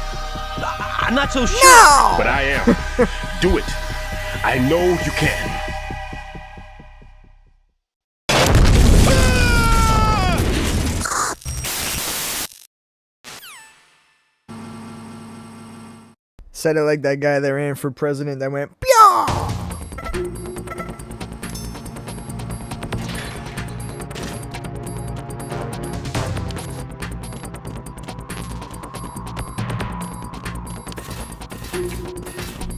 I'm not so sure. No! But I am. Do it. I know you can. Said it like that guy that ran for president that went, Pyaw!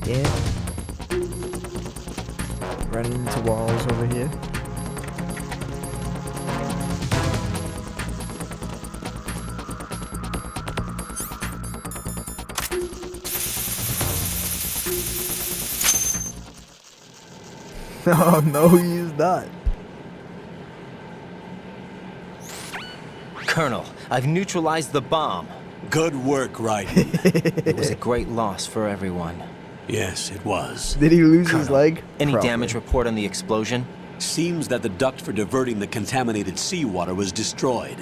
Yeah. Running into walls over here. Oh, no, he is not. Colonel, I've neutralized the bomb. Good work, Raiden. It was a great loss for everyone. Yes, it was. Did he lose his leg? Any Probably. damage report on the explosion? Seems that the duct for diverting the contaminated seawater was destroyed,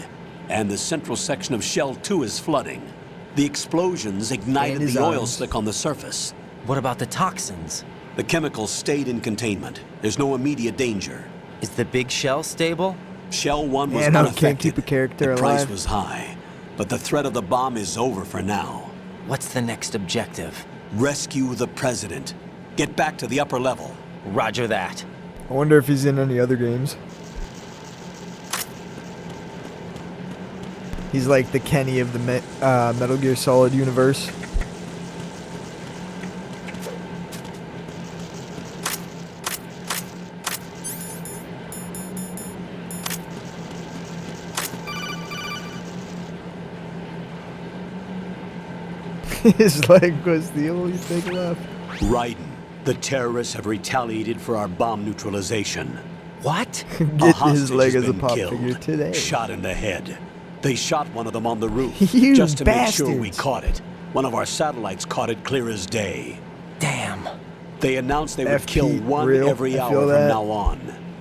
and the central section of Shell 2 is flooding. The explosions ignited the oil slick on the surface. What about the toxins? The chemicals stayed in containment. There's no immediate danger. Is the big shell stable? Shell 1 was Man, I unaffected. can't keep a character the price alive. was high, but the threat of the bomb is over for now. What's the next objective? Rescue the president. Get back to the upper level. Roger that. I wonder if he's in any other games. He's like the Kenny of the Metal Gear Solid universe. His leg was the only thing left. Raiden, the terrorists have retaliated for our bomb neutralization. What? Get hostage his leg has as a been pop killed, figure today. Shot in the head. They shot one of them on the roof You just to make sure we bastards. caught it. One of our satellites caught it clear as day. Damn. They announced they would F kill Pete, one real? every I hour feel from that. now on.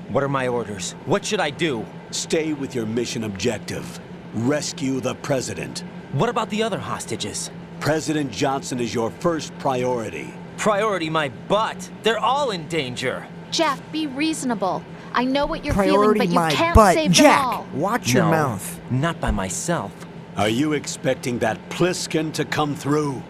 What are my orders? What should I do? Stay with your mission objective. Rescue the president. What about the other hostages? President Johnson is your first priority. Priority my butt. They're all in danger. Jack, be reasonable. I know what you're Priority feeling, but my you can't butt. save Jack, them all. watch your No, mouth. Not by myself. Are you expecting that Pliskin to come through?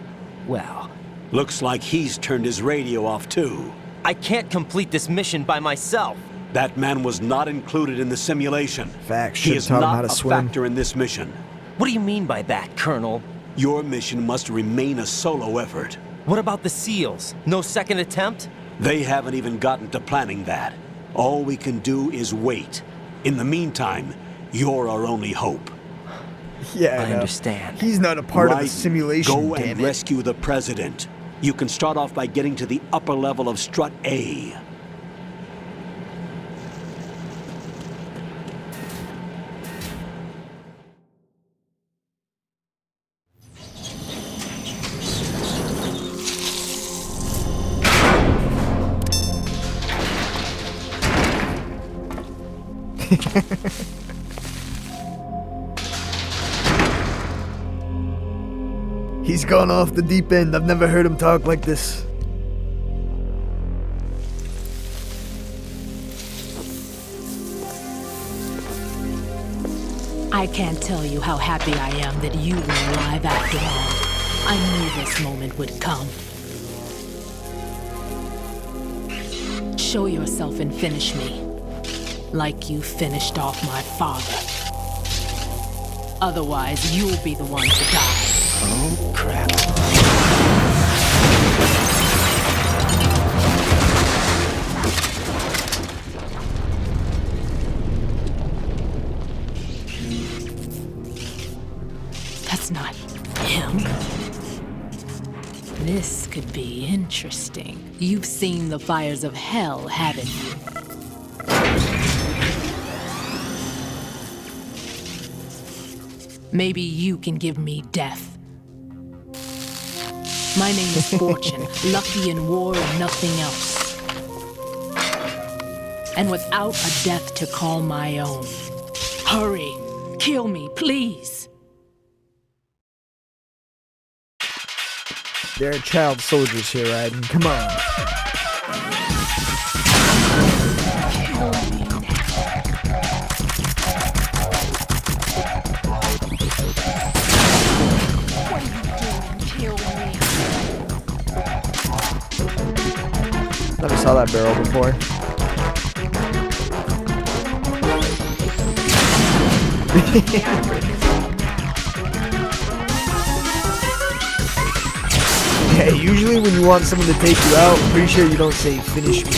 Well, Looks like he's turned his radio off too. I can't complete this mission by myself. That man was not included in the simulation. Facts. He Should is taught him not how to a swim. factor in this mission. What do you mean by that, Colonel? Your mission must remain a solo effort. What about the SEALs? No second attempt? They haven't even gotten to planning that. All we can do is wait. In the meantime, you're our only hope. Yeah, I understand. He's not a part of the Raiden, simulation, go damn and it. rescue the president. You can start off by getting to the upper level of Strut A. He's gone off the deep end. I've never heard him talk like this. I can't tell you how happy I am that you were alive after all. I knew this moment would come. Show yourself and finish me. Like you finished off my father. Otherwise, you'll be the one to die. Oh, crap. That's not him. This could be interesting. You've seen the fires of hell, haven't you? Maybe you can give me death. My name is Fortune, lucky in war and nothing else. And without a death to call my own. Hurry, kill me, please. There are child soldiers here, Raiden. Come on. Never saw that barrel before. Yeah, usually when you want someone to take you out, I'm pretty sure you don't say finish me.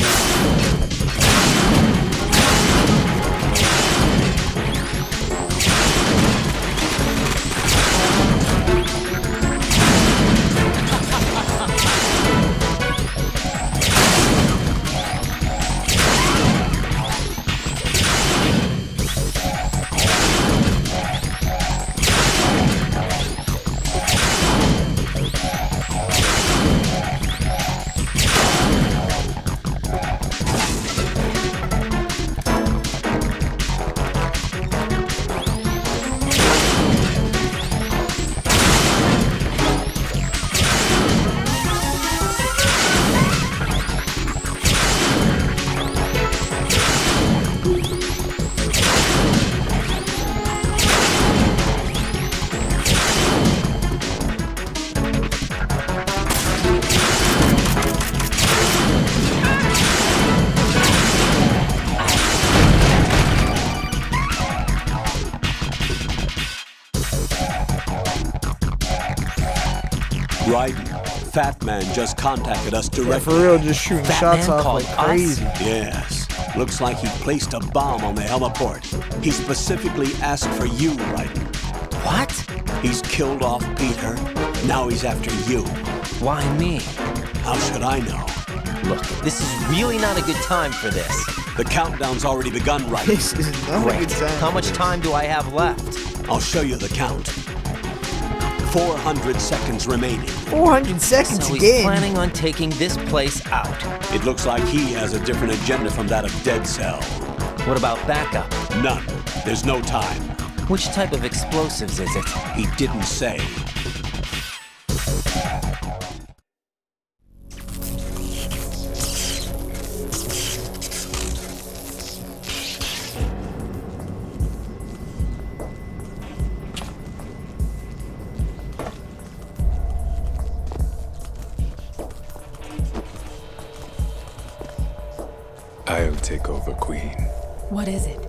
Right. Fat Man just contacted us directly. Yeah, for real, just shooting Fat shots Man off called like us? crazy. Yes. Looks like he placed a bomb on the heliport. He specifically asked for you, Raiden. What? He's killed off Peter. Now he's after you. Why me? How should I know? Look, this is really not a good time for this. The countdown's already begun, Raiden. This is not a good time. How much time do I have left? I'll show you the count. 400 seconds remaining. 400 seconds So he's again. planning on taking this place out. It looks like he has a different agenda from that of Dead Cell. What about backup? None. There's no time. Which type of explosives is it? He didn't say. I'll take over, Queen. What is it?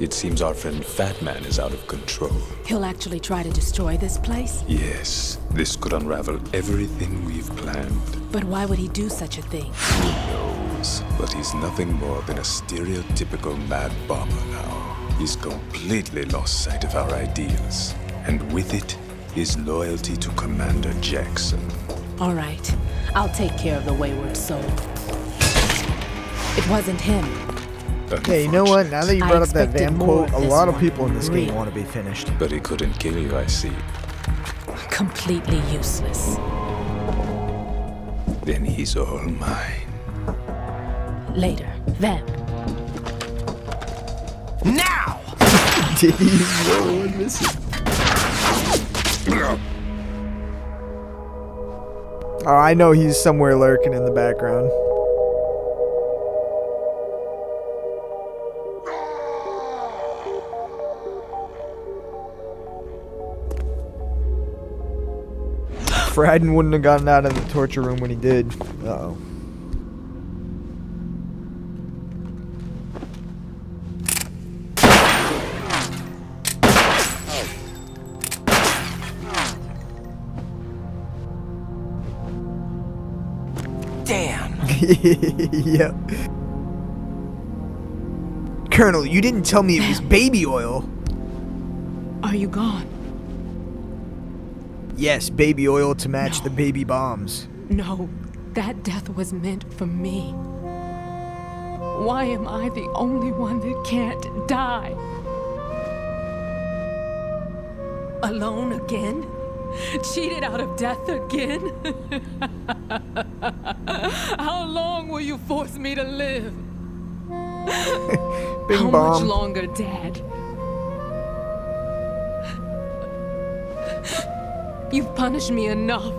It seems our friend Fat Man is out of control. He'll actually try to destroy this place? Yes, this could unravel everything we've planned. But why would he do such a thing? Who knows? But he's nothing more than a stereotypical mad bomber now. He's completely lost sight of our ideals. And with it, his loyalty to Commander Jackson. All right. I'll take care of the wayward soul. It wasn't him. Hey, you know what? Now that you brought up that expected Vam more quote, a of this lot of one. people in this game Real. want to be finished. But he couldn't kill you, I see. Completely useless. Then he's all mine. Later. Then. Now! Jeez, no one missing. Oh, I know he's somewhere lurking in the background. Raiden wouldn't have gotten out of the torture room when he did. Uh-oh. Damn. Yep. Colonel, you didn't tell me it was baby oil. Are you gone? Yes, baby oil to match the baby bombs. No, that death was meant for me. Why am I the only one that can't die? Alone again? Cheated out of death again? How long will you force me to live? Bing How bomb. much longer, Dad? You've punished me enough.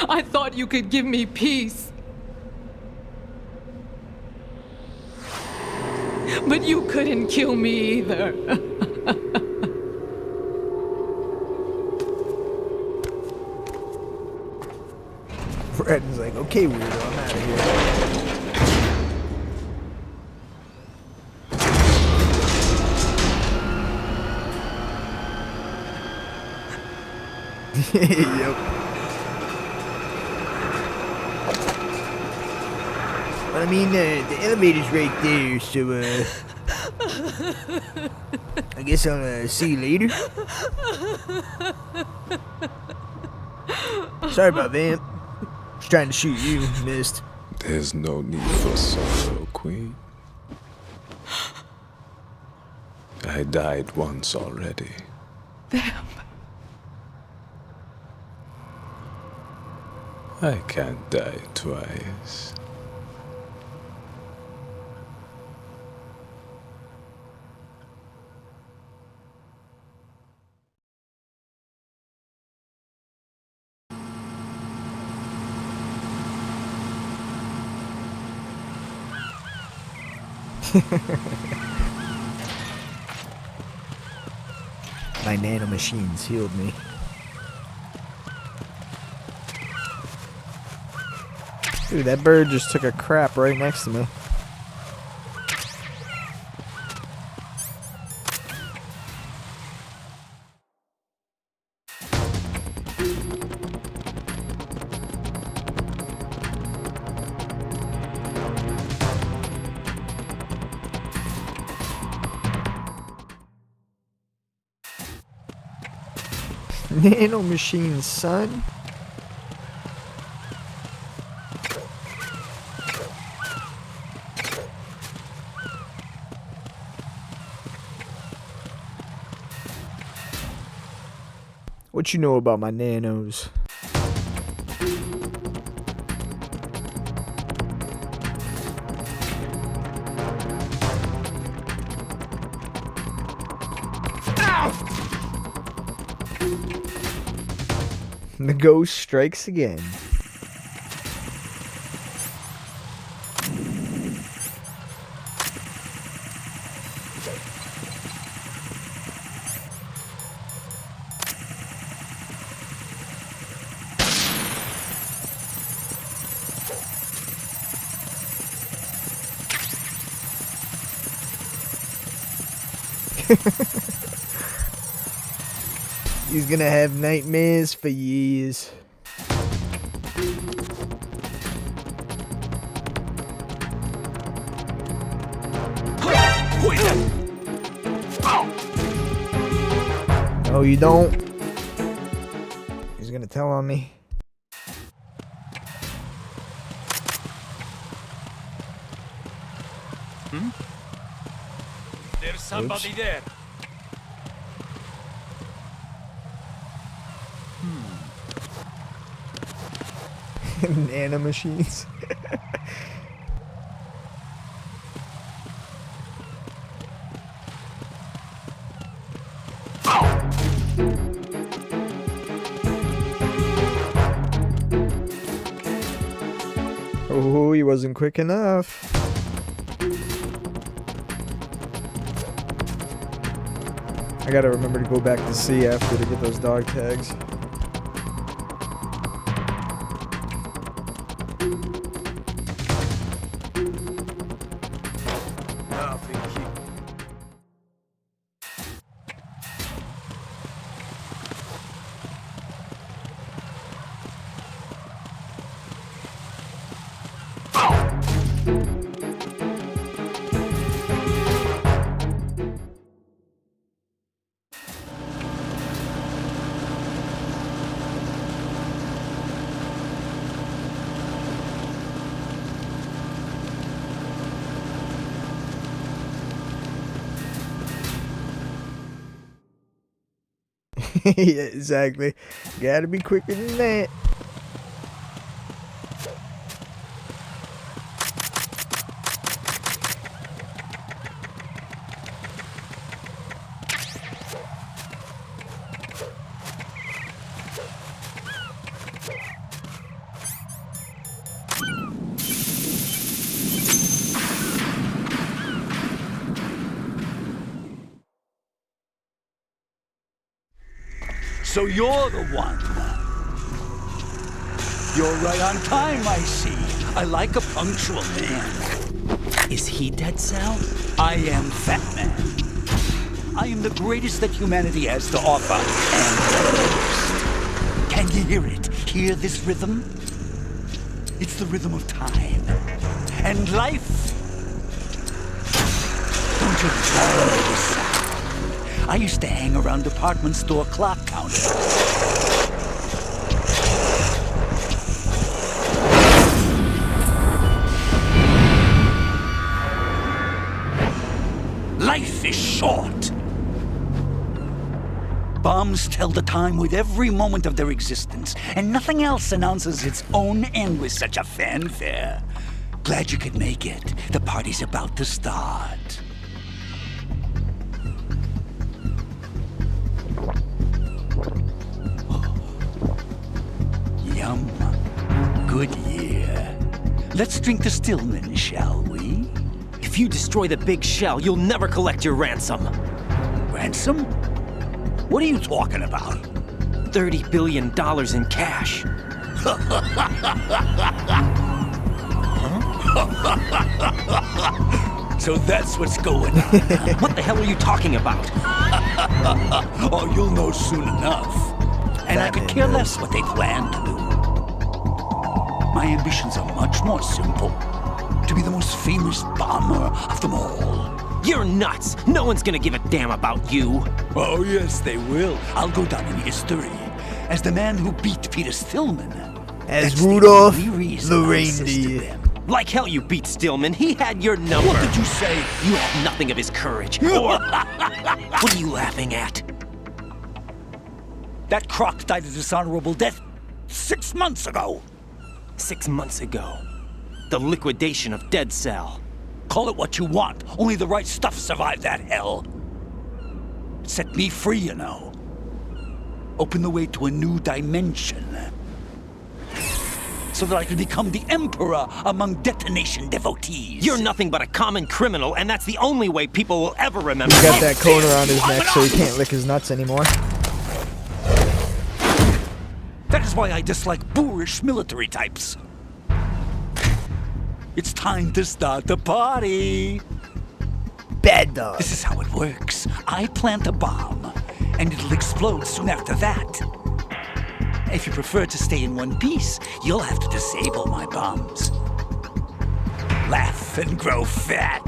I thought you could give me peace. But you couldn't kill me either. Raiden's like, okay, weirdo, I'm out of here. Yep. I mean, the elevator's right there, so, I guess I'll, see you later. Sorry about Vamp. Just trying to shoot you, missed. There's no need for sorrow, Queen. I died once already. Vamp. I can't die twice. My nanomachines healed me. Dude, that bird just took a crap right next to me. Nano machines, son. What you know about my nanos? The ghost strikes again. He's gonna have nightmares for years. No, you don't. He's gonna tell on me. There's somebody there. Nano machines. Oh, he wasn't quick enough. I gotta remember to go back to C after to get those dog tags. Yeah, exactly. Gotta be quicker than that. So you're the one. You're right on time, I see. I like a punctual man. Is he dead, Sal? I am Fat Man. I am the greatest that humanity has to offer, and the most. Can you hear it? Hear this rhythm? It's the rhythm of time. And life. Don't you tell me this. I used to hang around department store clock counters. Life is short. Bombs tell the time with every moment of their existence, and nothing else announces its own end with such a fanfare. Glad you could make it. The party's about to start. Yum. Good year. Let's drink to Stillman, shall we? If you destroy the big shell, you'll never collect your ransom. Ransom? What are you talking about? $30 billion in cash. So that's what's going on. What the hell are you talking about? Oh, you'll know soon enough. And I could care less what they plan to do. My ambitions are much more simple. To be the most famous bomber of them all. You're nuts! No one's gonna give a damn about you. Oh, yes, they will. I'll go down in history as the man who beat Peter Stillman. As That's Rudolph the only reason the I assisted reindeer. them. Like hell you beat Stillman. He had your number. What did you say? You have nothing of his courage. Or what are you laughing at? That croc died a dishonorable death 6 months ago. 6 months ago. The liquidation of Dead Cell. Call it what you want. Only the right stuff survived that hell. Set me free, you know. Open the way to a new dimension. So that I can become the emperor among detonation devotees. You're nothing but a common criminal, and that's the only way people will ever remember. He's got that cone around his neck so he can't lick his nuts anymore. That is why I dislike boorish military types. It's time to start the party. Bad dog. This is how it works. I plant a bomb, and it'll explode soon after that. If you prefer to stay in one piece, you'll have to disable my bombs. Laugh and grow fat.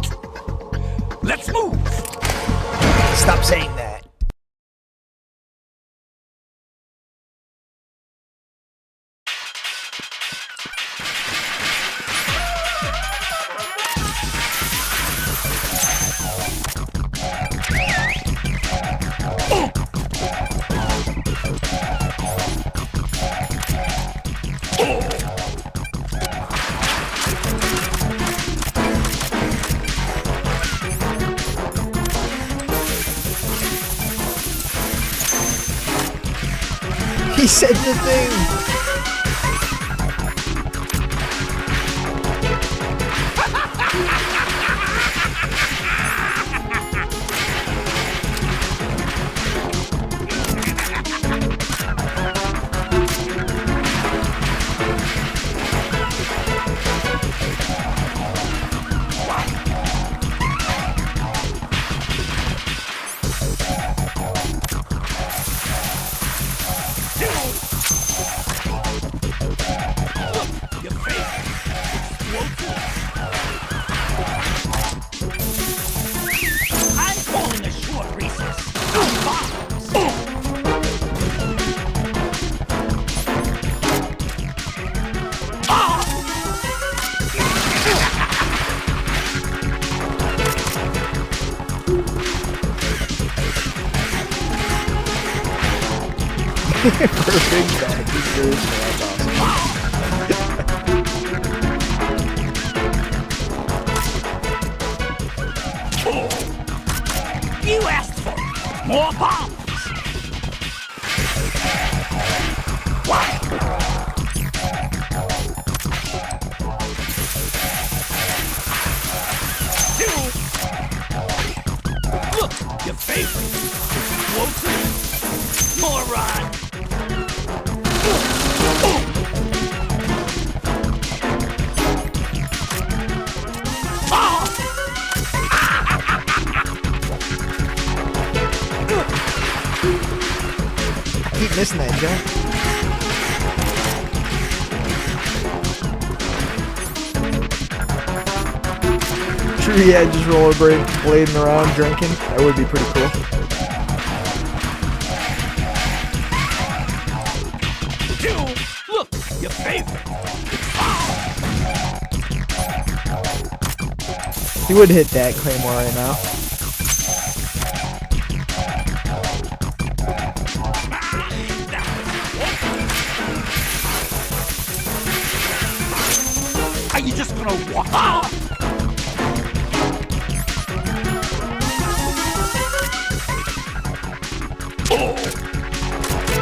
Let's move! Stop saying that. He said the thing. For a big bag, seriously, that's awesome. You asked for it. More bombs! Look, your favorite. Explosive. Moron! I keep missing that jump. Sure, he had just rollerblading around drinking. That would be pretty cool. Look, your favorite. He would hit that claymore right now. Are you just gonna walk off?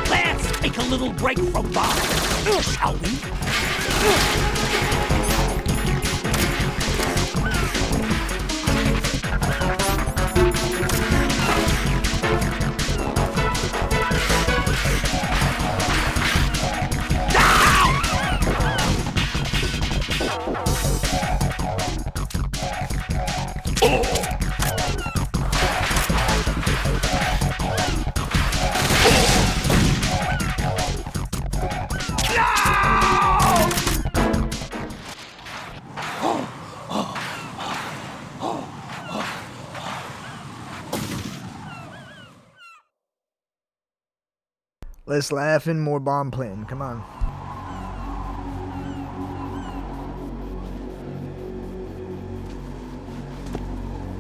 Let's take a little break from bombs, shall we? Less laughing, more bomb planting. Come on.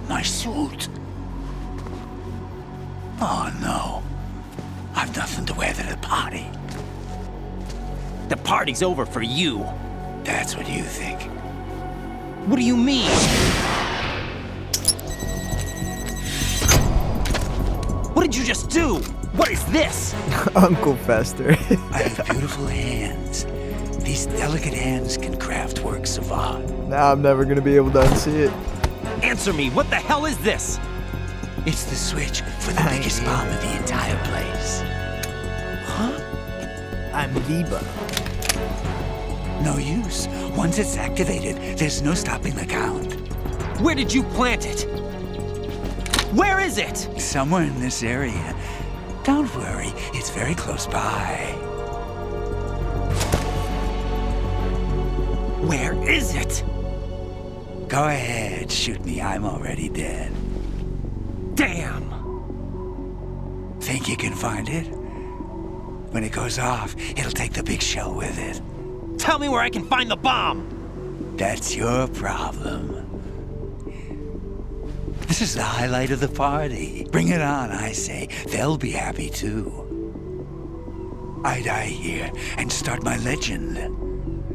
My suit. Oh no. I've nothing to wear to the party. The party's over for you. That's what you think. What do you mean? What did you just do? What is this? Uncle Fester. I have beautiful hands. These delicate hands can craft works of art. Now I'm never gonna be able to unsee it. Answer me, what the hell is this? It's the switch for the biggest bomb in the entire place. Huh? I'm Viva. No use. Once it's activated, there's no stopping the count. Where did you plant it? Where is it? Somewhere in this area. Don't worry, it's very close by. Where is it? Go ahead, shoot me. I'm already dead. Damn! Think you can find it? When it goes off, it'll take the big shell with it. Tell me where I can find the bomb! That's your problem. This is the highlight of the party. Bring it on, I say. They'll be happy too. I die here and start my legend.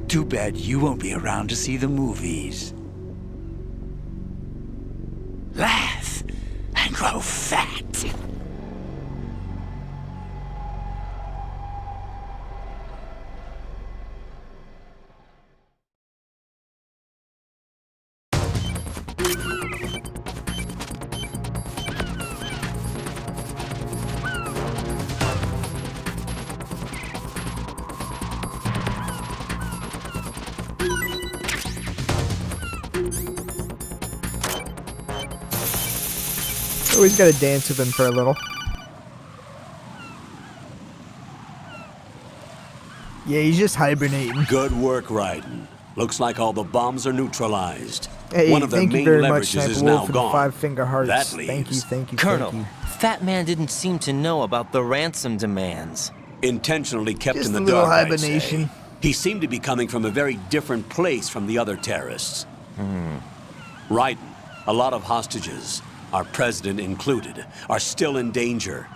Too bad you won't be around to see the movies. Laugh and grow fat. Always gotta dance with him for a little. Yeah, he's just hibernating. Good work, Raiden. Looks like all the bombs are neutralized. Hey, one of their thank you main very much, leverages Sniper is Wolf, now for gone. the 5 finger hearts. That leaves. Thank you, Colonel, thank you. Fat Man didn't seem to know about the ransom demands. Intentionally kept Just in the a little dark, I'd hibernation. say. He seemed to be coming from a very different place from the other terrorists. Raiden, a lot of hostages, our president included, are still in danger.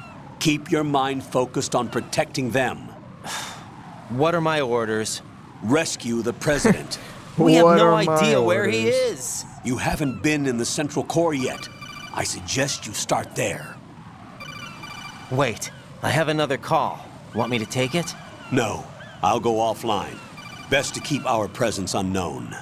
Keep your mind focused on protecting them. What are my orders? Rescue the president. We have What no are my idea where he orders? is. You haven't been in the Central Core yet. I suggest you start there. Wait, I have another call. Want me to take it? No, I'll go offline. Best to keep our presence unknown.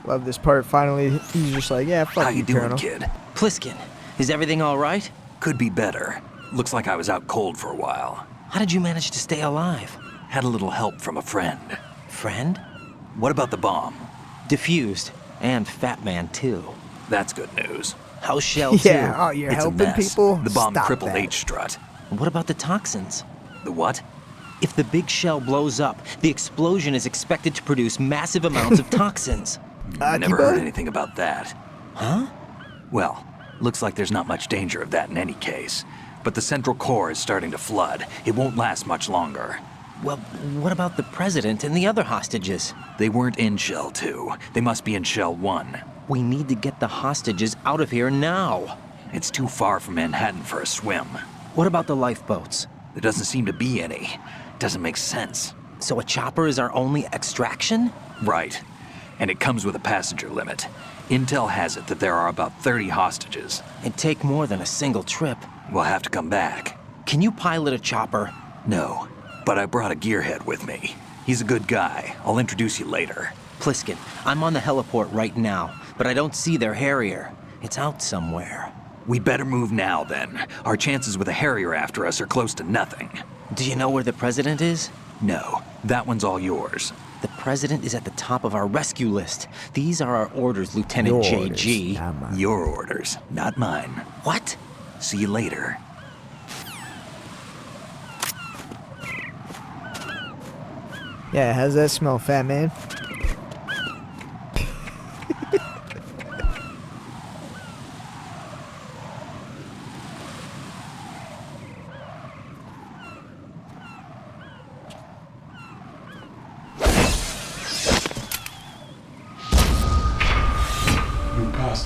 Love this part. Finally, he's just like, yeah, fuck How you doing, Colonel. kid? Pliskin, is everything all right? Could be better. Looks like I was out cold for a while. How did you manage to stay alive? Had a little help from a friend. Friend? What about the bomb? Diffused. And Fat Man, too. That's good news. House Shell, too. Yeah, oh, you're It's a helping mess. people? The bomb Stop crippled that. H-Strut. What about the toxins? The what? If the big shell blows up, the explosion is expected to produce massive amounts of toxins. Never Akiba? heard anything about that. Huh? Well, looks like there's not much danger of that in any case. But the Central Core is starting to flood. It won't last much longer. Well, what about the president and the other hostages? They weren't in Shell 2. They must be in Shell 1. We need to get the hostages out of here now. It's too far from Manhattan for a swim. What about the lifeboats? There doesn't seem to be any. Doesn't make sense. So a chopper is our only extraction? Right. And it comes with a passenger limit. Intel has it that there are about 30 hostages. It'd take more than a single trip. We'll have to come back. Can you pilot a chopper? No, but I brought a gearhead with me. He's a good guy. I'll introduce you later. Pliskin, I'm on the heliport right now, but I don't see their Harrier. It's out somewhere. We better move now, then. Our chances with a Harrier after us are close to nothing. Do you know where the president is? No, that one's all yours. The president is at the top of our rescue list. These are our orders, Lieutenant JG. Your orders, not mine. What? See you later. Yeah, how's that smell, Fat Man?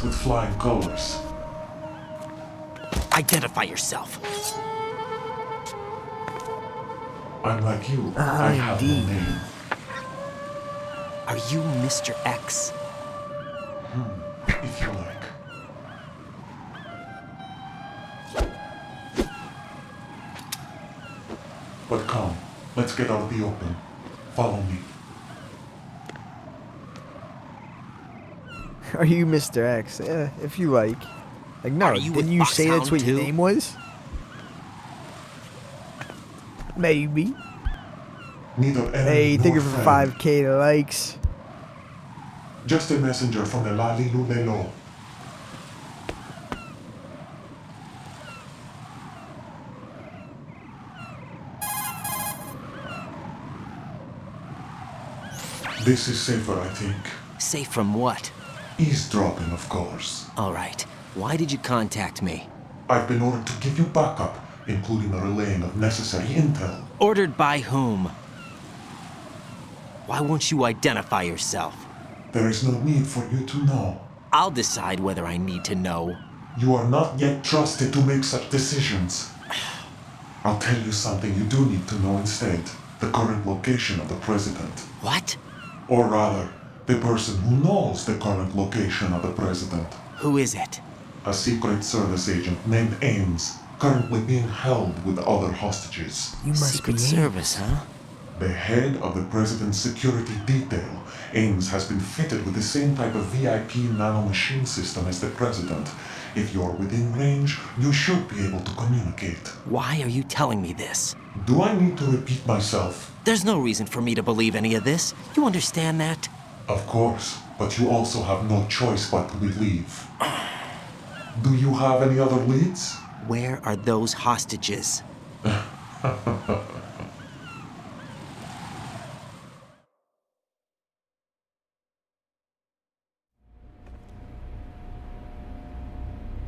us with flying colors. Identify yourself. I'm like you. I have no name. Are you Mr. X? If you like. But come, let's get out of the open. Follow me. Are you Mr. X? If you like. Like, no, didn't you say that's what your name was? Maybe. Hey, thank you for 5K likes. Just a messenger from the Lali Lulelo. This is safer, I think. Safe from what? Eavesdropping, of course. All right. Why did you contact me? I've been ordered to give you backup, including the relaying of necessary intel. Ordered by whom? Why won't you identify yourself? There is no need for you to know. I'll decide whether I need to know. You are not yet trusted to make such decisions. I'll tell you something you do need to know instead. The current location of the president. What? Or rather, the person who knows the current location of the president. Who is it? A Secret Service agent named Ames, currently being held with other hostages. You must Secret be Service, huh? The head of the president's security detail, Ames, has been fitted with the same type of VIP nanomachine system as the president. If you're within range, you should be able to communicate. Why are you telling me this? Do I need to repeat myself? There's no reason for me to believe any of this. You understand that? Of course, but you also have no choice but to believe. Do you have any other leads? Where are those hostages?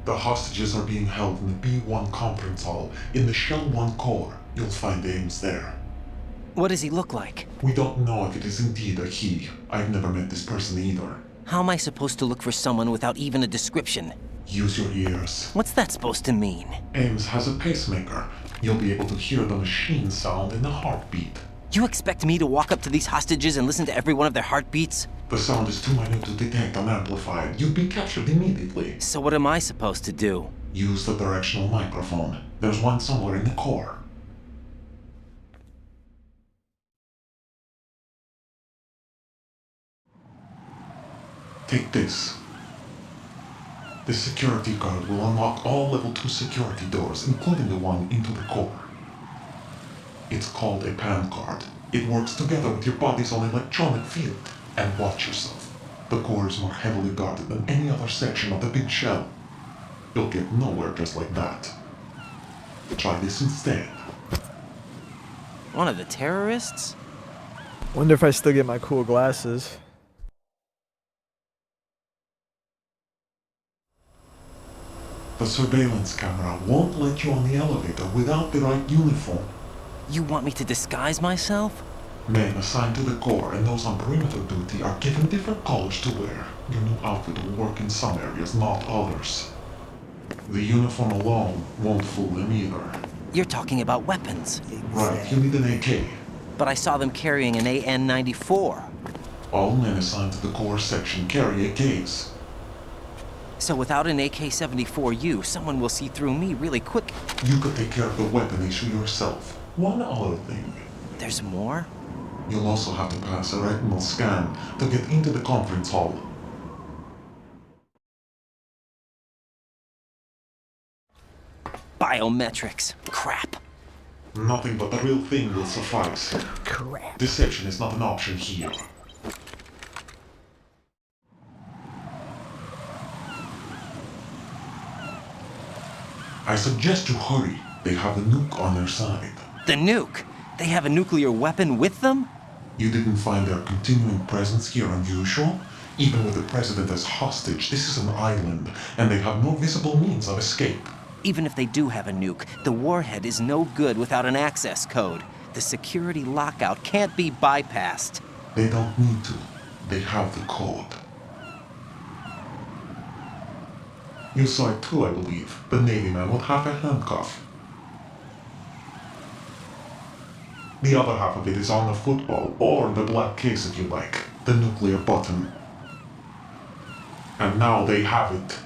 The hostages are being held in the B1 conference hall in the Shell 1 core. You'll find Ames there. What does he look like? We don't know if it is indeed a he. I've never met this person either. How am I supposed to look for someone without even a description? Use your ears. What's that supposed to mean? Ames has a pacemaker. You'll be able to hear the machine sound in the heartbeat. You expect me to walk up to these hostages and listen to every one of their heartbeats? The sound is too minute to detect and amplify. You'd be captured immediately. So what am I supposed to do? Use the directional microphone. There's one somewhere in the core. Take this. The security card will unlock all level 2 security doors, including the one into the core. It's called a PAN card. It works together with your body's own electronic field. And watch yourself. The core is more heavily guarded than any other section of the big shell. You'll get nowhere just like that. Try this instead. One of the terrorists? Wonder if I still get my cool glasses. The surveillance camera won't let you on the elevator without the right uniform. You want me to disguise myself? Men assigned to the core and those on perimeter duty are given different colors to wear. Your new outfit will work in some areas, not others. The uniform alone won't fool them either. You're talking about weapons. Right, you need an AK. But I saw them carrying an AN-94. All men assigned to the core section carry AKs. So without an AK-74U, someone will see through me really quick. You could take care of the weapon issue yourself. One other thing. There's more? You'll also have to pass a retinal scan to get into the conference hall. Biometrics. Crap. Nothing but the real thing will suffice. Crap. Deception is not an option here. I suggest you hurry. They have the nuke on their side. The nuke? They have a nuclear weapon with them? You didn't find their continuing presence here unusual? Even with the president as hostage, this is an island, and they have no visible means of escape. Even if they do have a nuke, the warhead is no good without an access code. The security lockout can't be bypassed. They don't need to. They have the code. You saw it too, I believe. The Navy man with half a handcuff. The other half of it is on the football, or the black case if you like. The nuclear button. And now they have it.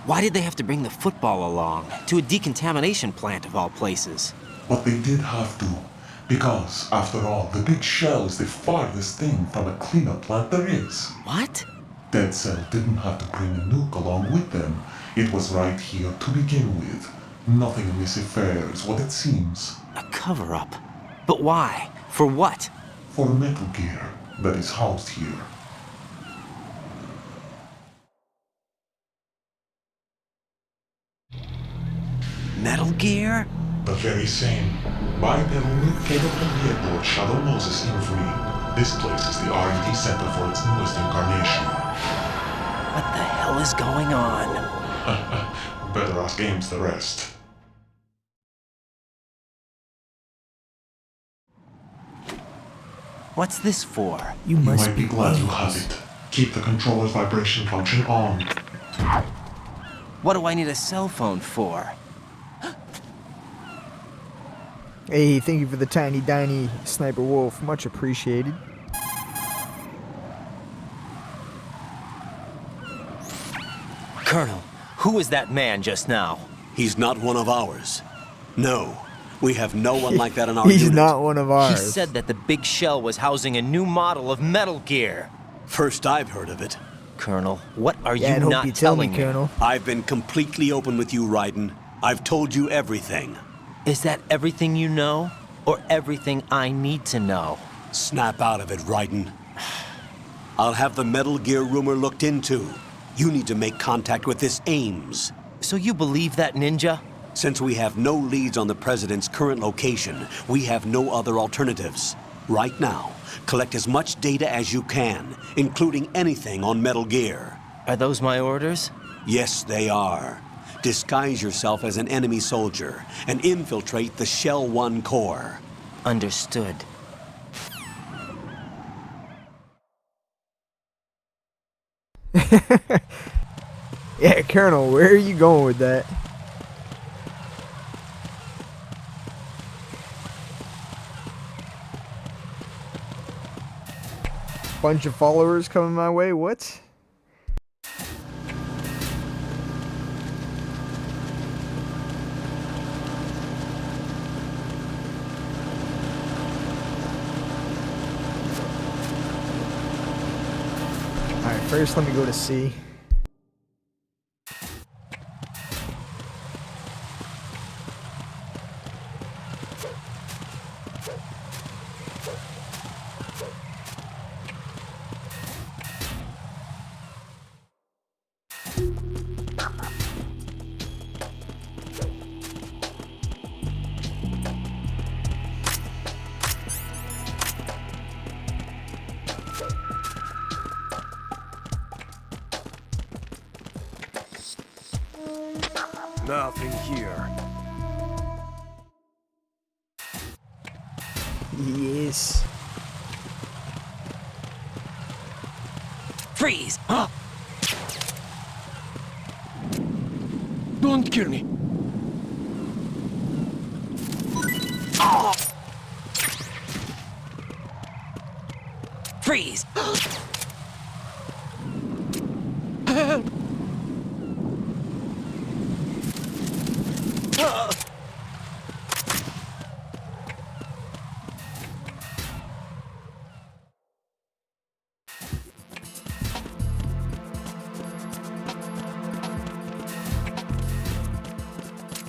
Why did they have to bring the football along? To a decontamination plant of all places. But they did have to. Because, after all, the big shell is the farthest thing from a cleanup plant there is. What? Dead Cell didn't have to bring a nuke along with them. It was right here to begin with. Nothing in this affair is what it seems. A cover-up? But why? For what? For Metal Gear that is housed here. Metal Gear? The very same. Bipedal nuke cable from the airport Shadow Moses Infamy. This place is the R&D center for its newest incarnation. What the hell is going on? Better ask Ames the rest. What's this for? You might be glad you have it. Keep the controller's vibration function on. What do I need a cell phone for? Hey, thank you for the tiny diny Sniper Wolf. Much appreciated. Colonel, who was that man just now? He's not one of ours. No, we have no one like that in our He's unit. not one of ours. He said that the big shell was housing a new model of Metal Gear. First I've heard of it. Colonel, what are Yeah, you hope not you tell telling me, Colonel. I've been completely open with you, Raiden. I've told you everything. Is that everything you know? Or everything I need to know? Snap out of it, Raiden. I'll have the Metal Gear rumor looked into. You need to make contact with this Ames. So you believe that, Ninja? Since we have no leads on the President's current location, we have no other alternatives. Right now, collect as much data as you can, including anything on Metal Gear. Are those my orders? Yes, they are. Disguise yourself as an enemy soldier and infiltrate the Shell 1 core. Understood. Yeah, Colonel, where are you going with that? Bunch of followers coming my way, what? Alright, first let me go to C. Nothing here. Yes. Freeze! Don't kill me. Freeze! Help!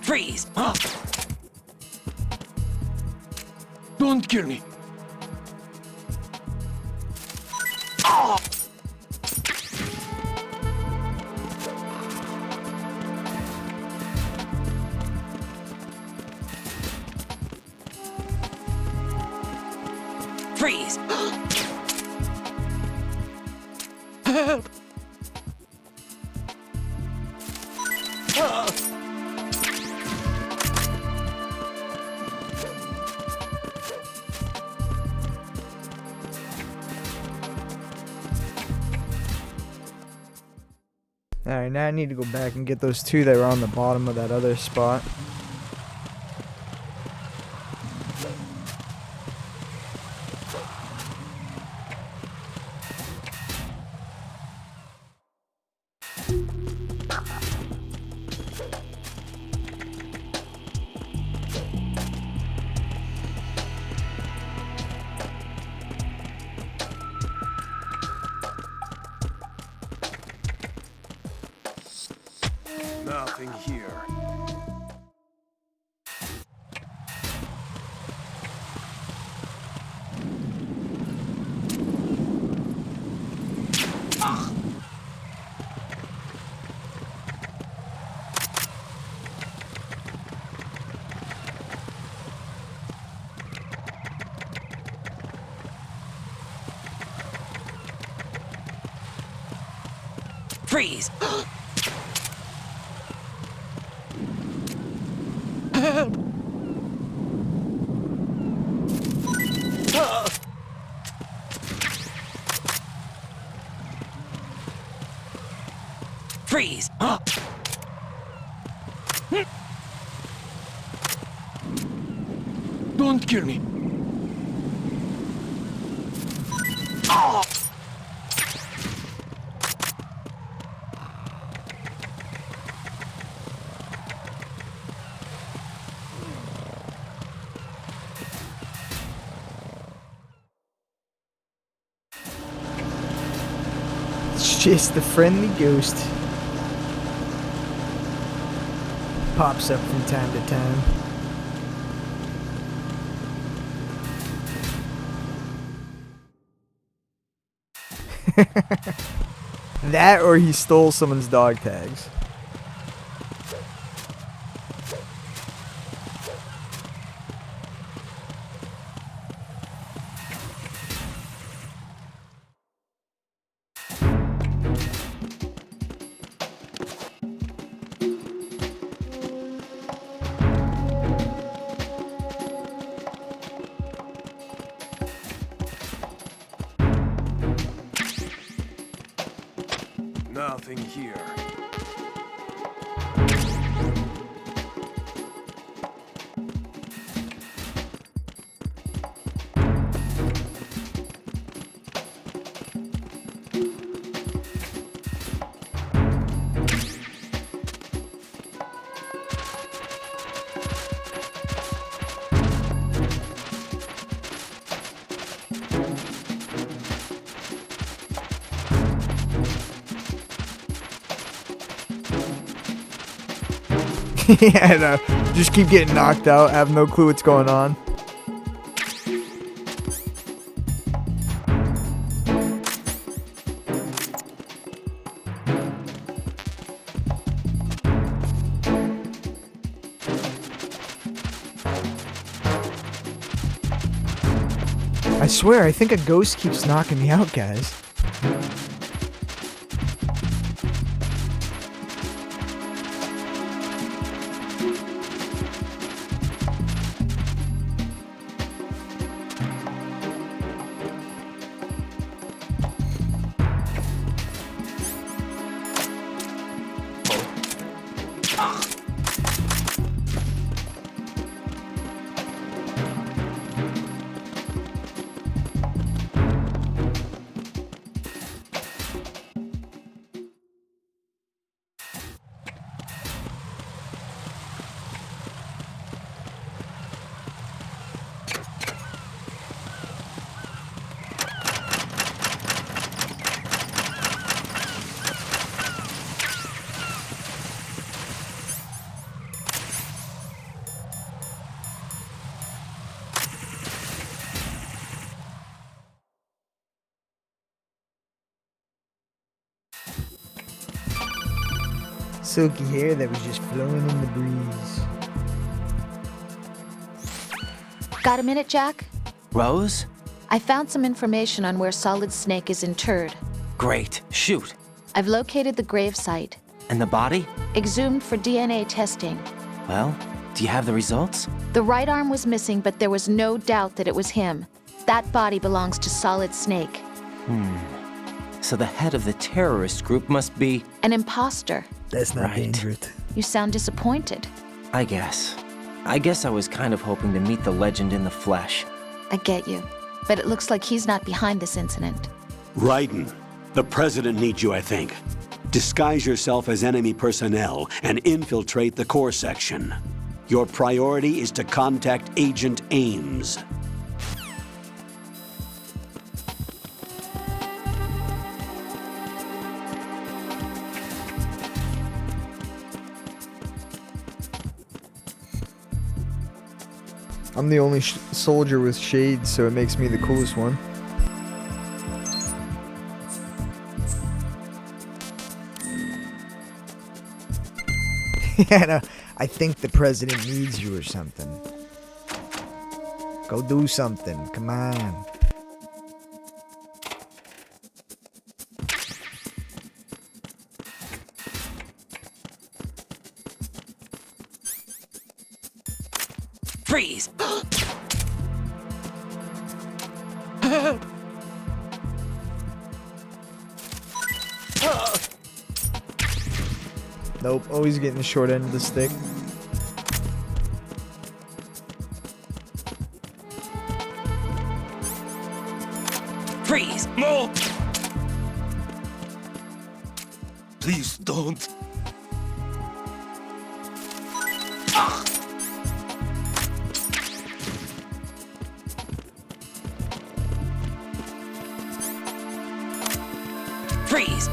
Freeze! Don't kill me. Freeze! Help! Alright, now I need to go back and get those two that were on the bottom of that other spot. Nothing here. Freeze! Help! Freeze! Don't kill me. It's just the friendly ghost. Pops up from time to time. That or he stole someone's dog tags. Nothing here. Yeah, I know. Just keep getting knocked out. I have no clue what's going on. I swear, I think a ghost keeps knocking me out, guys. Silky hair that was just flowing in the breeze. Got a minute, Jack? Rose? I found some information on where Solid Snake is interred. Great. Shoot. I've located the grave site. And the body? Exhumed for DNA testing. Well, do you have the results? The right arm was missing, but there was no doubt that it was him. That body belongs to Solid Snake. So the head of the terrorist group must be... An imposter. That's not Right. dangerous. You sound disappointed. I guess I was kind of hoping to meet the legend in the flesh. I get you. But it looks like he's not behind this incident. Raiden, the president needs you, I think. Disguise yourself as enemy personnel and infiltrate the core section. Your priority is to contact Agent Ames. I'm the only soldier with shades, so it makes me the coolest one. Yeah, no, I think the president needs you or something. Go do something, come on. Freeze! Help! Nope, always getting the short end of the stick. Freeze! No! Please don't. Freeze!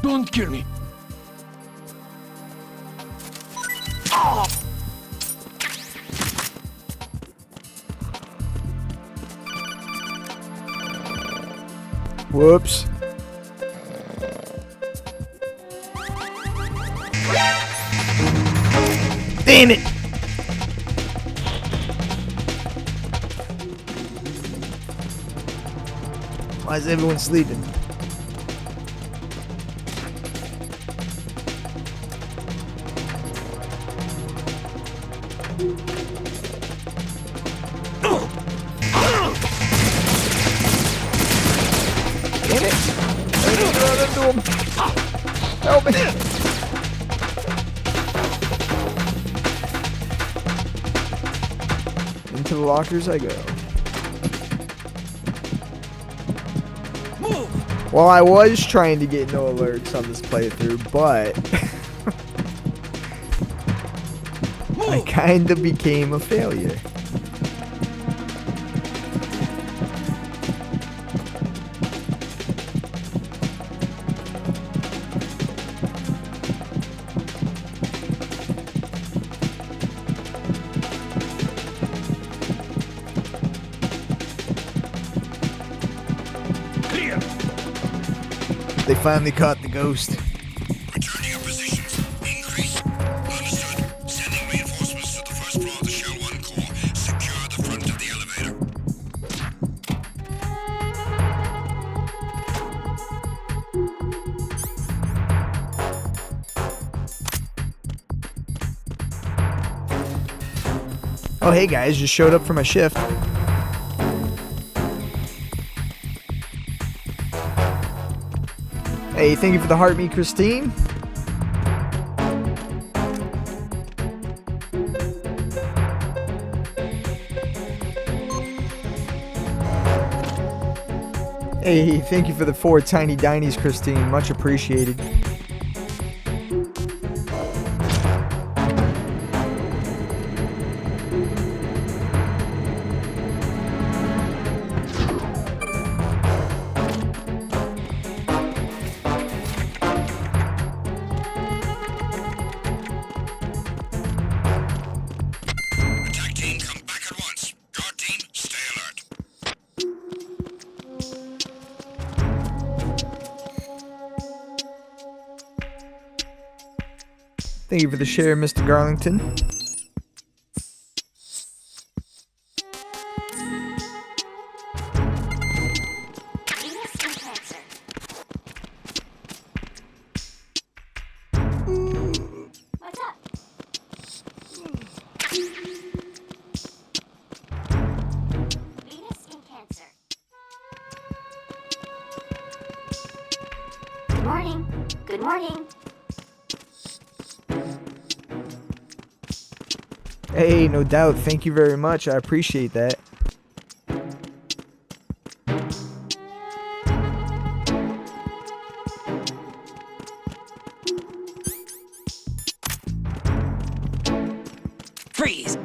Don't kill me. Whoops. Damn it! Why is everyone sleeping? Damn it! Help me! Into the lockers I go. Well, I was trying to get no alerts on this playthrough, but I kinda became a failure. They finally caught the ghost. Return to your positions. Increase. Understood. Sending reinforcements to the first floor of the Shell 1 core. Secure the front of the elevator. Oh, hey guys, just showed up for my shift. Hey, thank you for the heart, me, Christine. Hey, thank you for the 4 tiny dinies, Christine. Much appreciated. Attack team, come back at once. Guard team, stay alert. Thank you for the share, Mr. Garlington. morning. Good morning. Hey, no doubt. Thank you very much. I appreciate that. Freeze!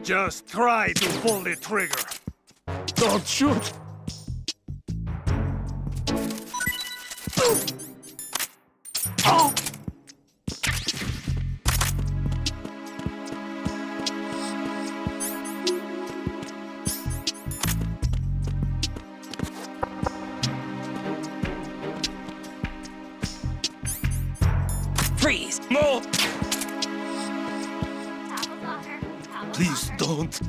Just try to pull the trigger. Don't shoot. Oh! Freeze! No! Please don't.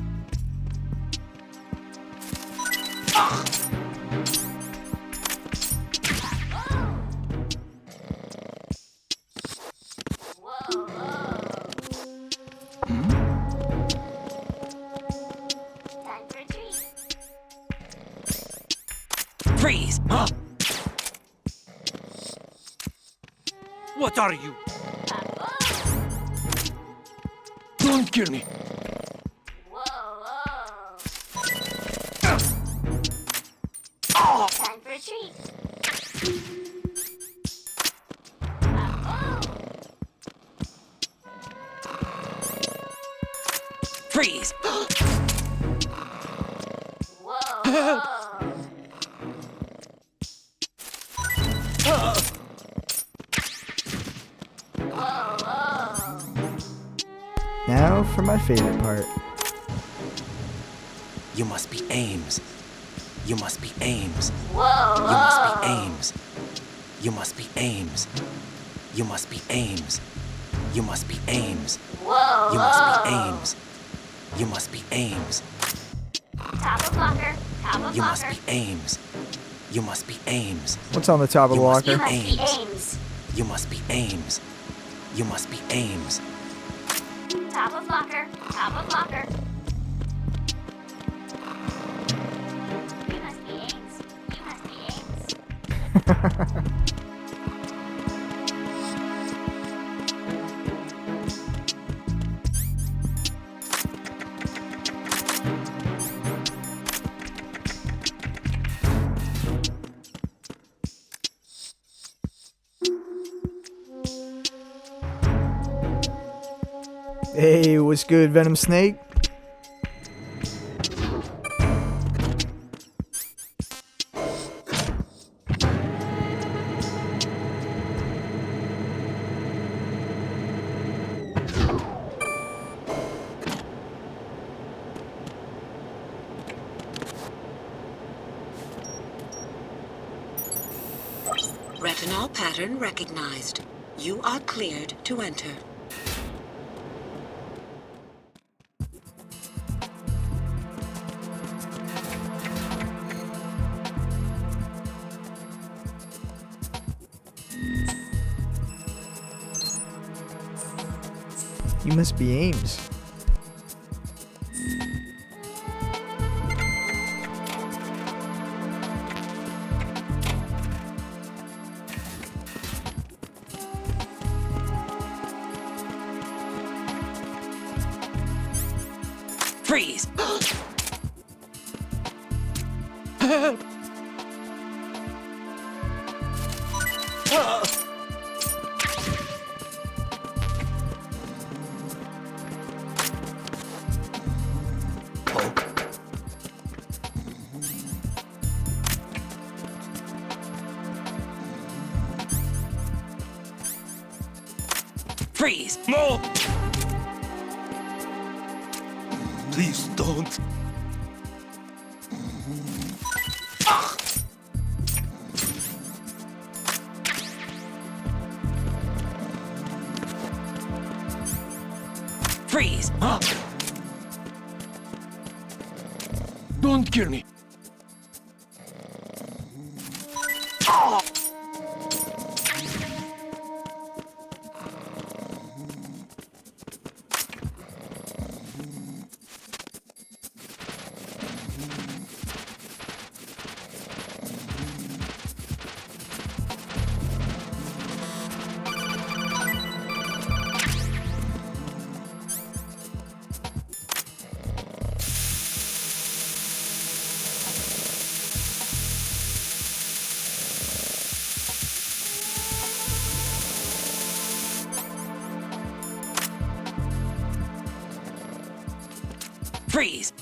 Freeze! Huh? What are you? Don't kill me. Time for a treat. Freeze! Now for my favorite part. You must be Ames. You must be Ames. Whoa! You must be Ames. You must be Ames. You must be Ames. You must be Ames. Whoa! You must be Ames. You must be Ames. Top of locker. Top of You locker. must be Ames. You must be Ames. What's on the top of the locker? You must be Ames. You must be Ames. You must be Ames. Top of locker. Top of locker. You must be Ames. You must be Ames. Hey, what's good, Venom Snake? Retinol pattern recognized. You are cleared to enter. You must be Ames. Freeze! Help! Freeze! No! Please don't. Freeze! Don't kill me. Freeze!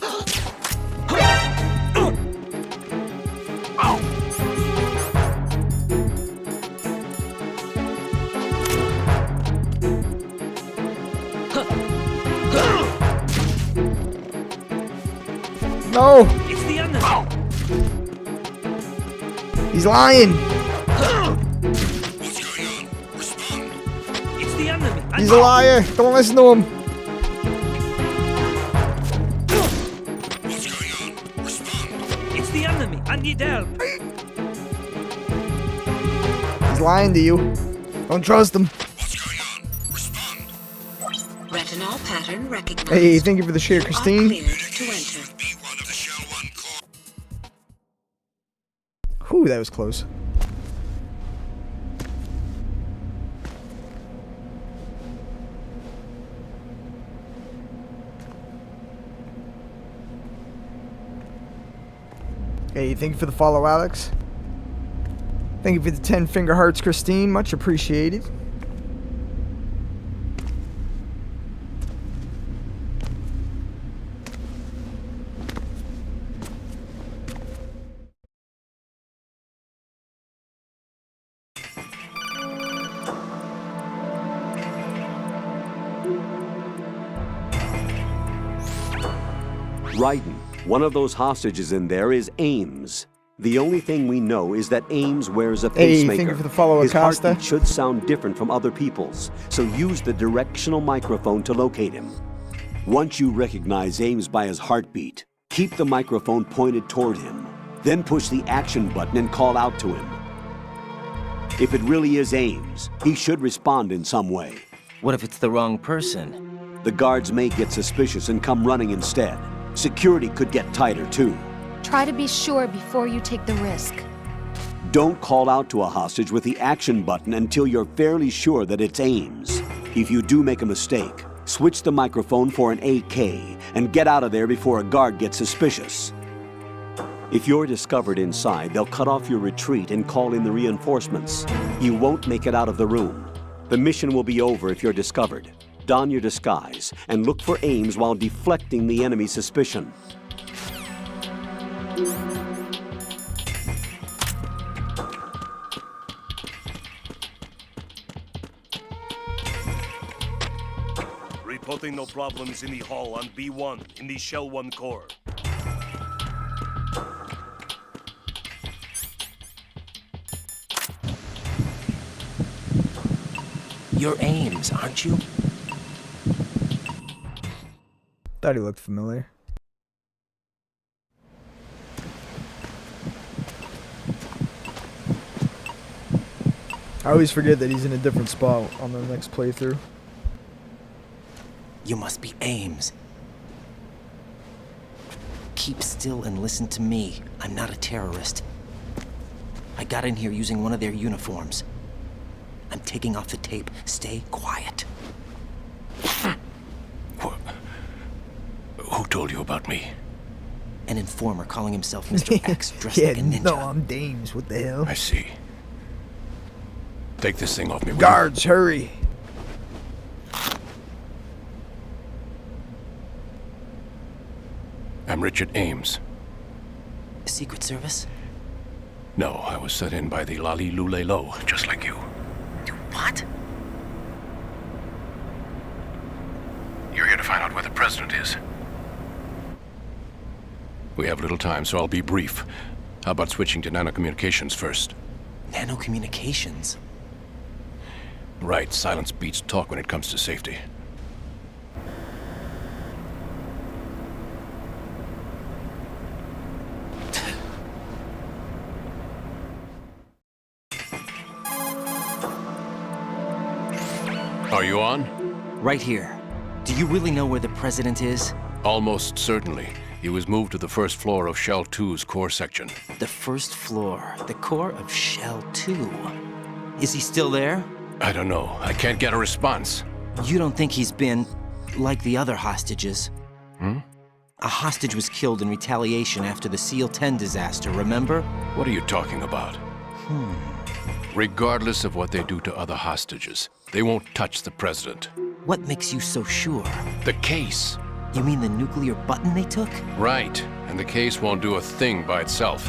No! It's the enemy! He's lying! It's the enemy! He's a liar! Don't listen to him! It's the enemy! I need help! He's lying to you. Don't trust him. Retinol pattern recognized. Hey, thank you for the share, Christine. Cleared to enter. Whew, that was close. Hey, thank you for the follow, Alex. Thank you for the 10 finger hearts, Christine. Much appreciated. Raiden, one of those hostages in there is Ames. The only thing we know is that Ames wears a pacemaker. Hey, thank you for the follow, His Acosta. heartbeat should sound different from other people's, so use the directional microphone to locate him. Once you recognize Ames by his heartbeat, keep the microphone pointed toward him. Then push the action button and call out to him. If it really is Ames, he should respond in some way. What if it's the wrong person? The guards may get suspicious and come running instead. Security could get tighter, too. Try to be sure before you take the risk. Don't call out to a hostage with the action button until you're fairly sure that it's Ames. If you do make a mistake, switch the microphone for an AK and get out of there before a guard gets suspicious. If you're discovered inside, they'll cut off your retreat and call in the reinforcements. You won't make it out of the room. The mission will be over if you're discovered. Don your disguise and look for Ames while deflecting the enemy's suspicion. Reporting no problems in the hall on B1 in the Shell 1 core. You're Ames, aren't you? Thought he looked familiar. I always forget that he's in a different spot on the next playthrough. You must be Ames. Keep still and listen to me. I'm not a terrorist. I got in here using one of their uniforms. I'm taking off the tape. Stay quiet. Who told you about me? An informer calling himself Mr. X, dressed Yeah, like a ninja. no, I'm Dames. What the hell? I see. Take this thing off me, will you? Guards, hurry! I'm Richard Ames. Secret Service? No, I was sent in by the Lali Lule Lo, just like you. What? You're here to find out where the president is. We have little time, so I'll be brief. How about switching to nanocommunications first? Nanocommunications? Right, silence beats talk when it comes to safety. Are you on? Right here. Do you really know where the president is? Almost certainly. He was moved to the first floor of Shell 2's core section. The first floor. The core of Shell 2. Is he still there? I don't know. I can't get a response. You don't think he's been like the other hostages? Hmm? A hostage was killed in retaliation after the SEAL 10 disaster, remember? What are you talking about? Regardless of what they do to other hostages, they won't touch the president. What makes you so sure? The case. You mean the nuclear button they took? Right, and the case won't do a thing by itself.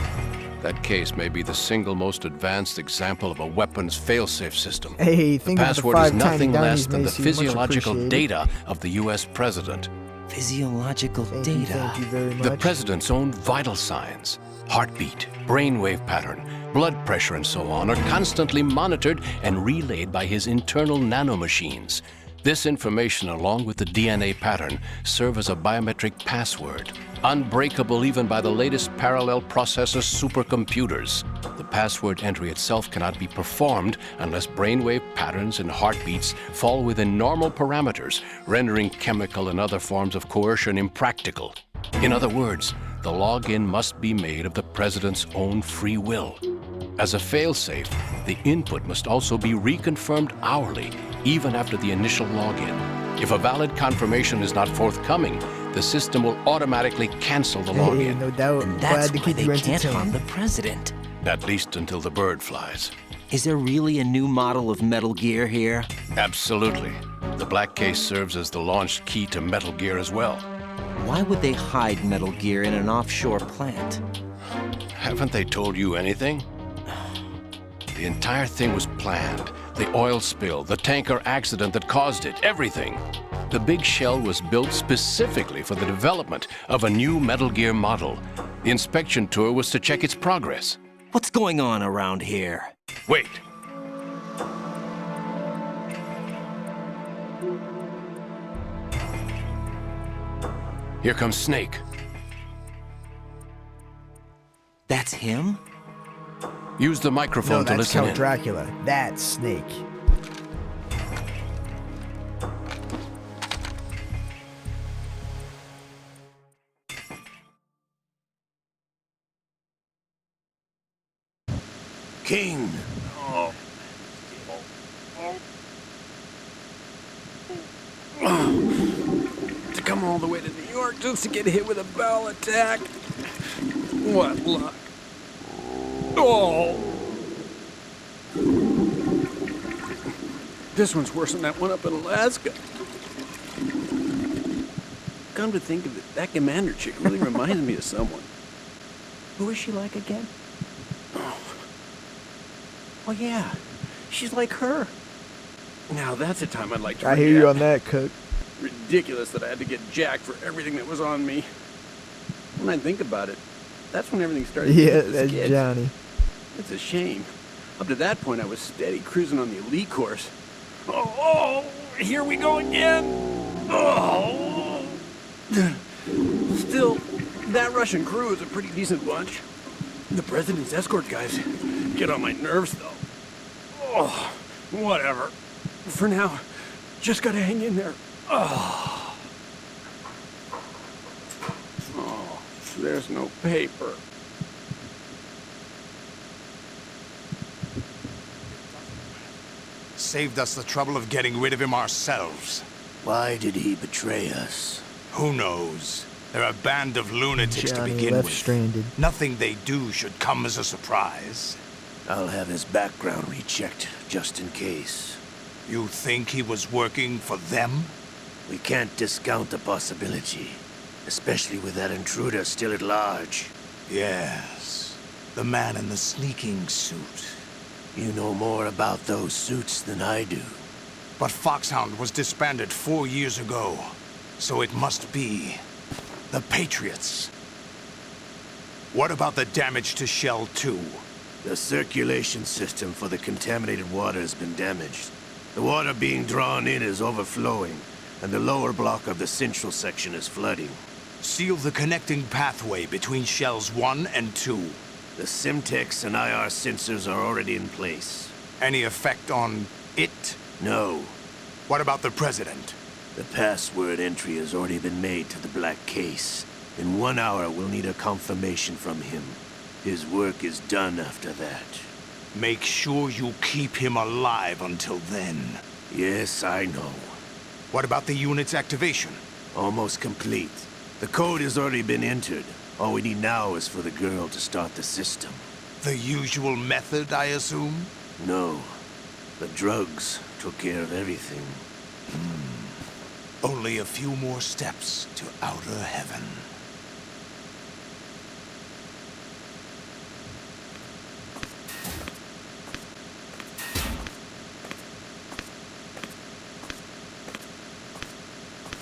That case may be the single most advanced example of a weapons failsafe system. Hey, the think of the password 5 is nothing tiny less dummies, than the Macy. Much physiological appreciated. data of the U.S. president. Physiological data. Thank you very much. The president's own vital signs, heartbeat, brainwave pattern, blood pressure, and so on, are constantly monitored and relayed by his internal nanomachines. This information, along with the DNA pattern, serve as a biometric password, unbreakable even by the latest parallel processor supercomputers. The password entry itself cannot be performed unless brainwave patterns and heartbeats fall within normal parameters, rendering chemical and other forms of coercion impractical. In other words, the login must be made of the president's own free will. As a failsafe, the input must also be reconfirmed hourly, even after the initial login. If a valid confirmation is not forthcoming, the system will automatically cancel the login. Hey, no doubt. And Glad that's to why keep they you can't harm entertained. the president. At least until the bird flies. Is there really a new model of Metal Gear here? Absolutely. The black case serves as the launch key to Metal Gear as well. Why would they hide Metal Gear in an offshore plant? Haven't they told you anything? The entire thing was planned. The oil spill, the tanker accident that caused it, everything. The big shell was built specifically for the development of a new Metal Gear model. The inspection tour was to check its progress. What's going on around here? Wait. Here comes Snake. That's him? Use the microphone No, to that's listen Count in. Dracula. That's Snake. King! To come all the way to New York just to get hit with a bowel attack. What luck. Oh! This one's worse than that one up in Alaska. Come to think of it, that commander chick really reminds me of someone. Who is she like again? Oh yeah, she's like her. Now that's a time I'd like to I hear you on that, Cook. Ridiculous that I had to get jacked for everything that was on me. When I think about it, that's when everything started. Yeah, to that's skid. Johnny. It's a shame. Up to that point, I was steady cruising on the elite course. Oh, here we go again. Oh. Still, that Russian crew is a pretty decent bunch. The president's escort guys get on my nerves, though. Oh, whatever. For now, just gotta hang in there. Oh, there's no paper. Saved us the trouble of getting rid of him ourselves. Why did he betray us? Who knows? They're a band of lunatics Johnny to begin left with. stranded. Nothing they do should come as a surprise. I'll have his background rechecked, just in case. You think he was working for them? We can't discount the possibility, especially with that intruder still at large. Yes. The man in the sneaking suit. You know more about those suits than I do. But Foxhound was disbanded 4 years ago, so it must be the Patriots. What about the damage to Shell 2? The circulation system for the contaminated water has been damaged. The water being drawn in is overflowing, and the lower block of the central section is flooding. Seal the connecting pathway between Shells 1 and 2. The Simtex and IR sensors are already in place. Any effect on it? No. What about the President? The password entry has already been made to the black case. In 1 hour, we'll need a confirmation from him. His work is done after that. Make sure you keep him alive until then. Yes, I know. What about the unit's activation? Almost complete. The code has already been entered. All we need now is for the girl to start the system. The usual method, I assume? No. The drugs took care of everything. Only a few more steps to outer heaven.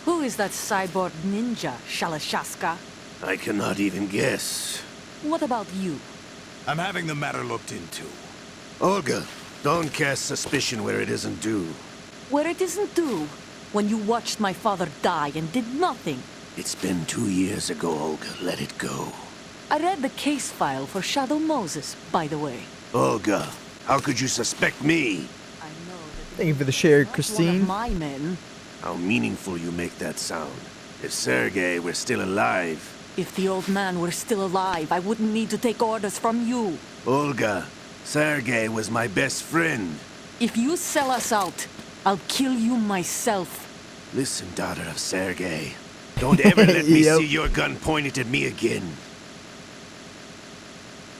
Who is that cyborg ninja, Shalashaska? I cannot even guess. What about you? I'm having the matter looked into. Olga, don't cast suspicion where it isn't due. Where it isn't due? When you watched my father die and did nothing. It's been 2 years ago, Olga. Let it go. I read the case file for Shadow Moses, by the way. Olga, how could you suspect me? Thank you for the share, One Christine. of my men. How meaningful you make that sound. If Sergei were still alive... If the old man were still alive, I wouldn't need to take orders from you. Olga, Sergei was my best friend. If you sell us out, I'll kill you myself. Listen, daughter of Sergei. Don't ever let me see your gun pointed at me again.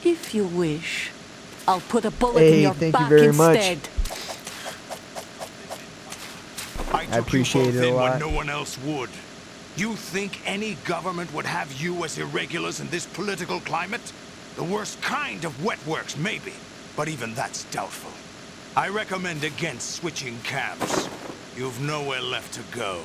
If you wish, I'll put a bullet in your thank back you very instead. much. I appreciate it a lot. When no one else would. You think any government would have you as irregulars in this political climate? The worst kind of wet works, maybe. But even that's doubtful. I recommend against switching camps. You've nowhere left to go.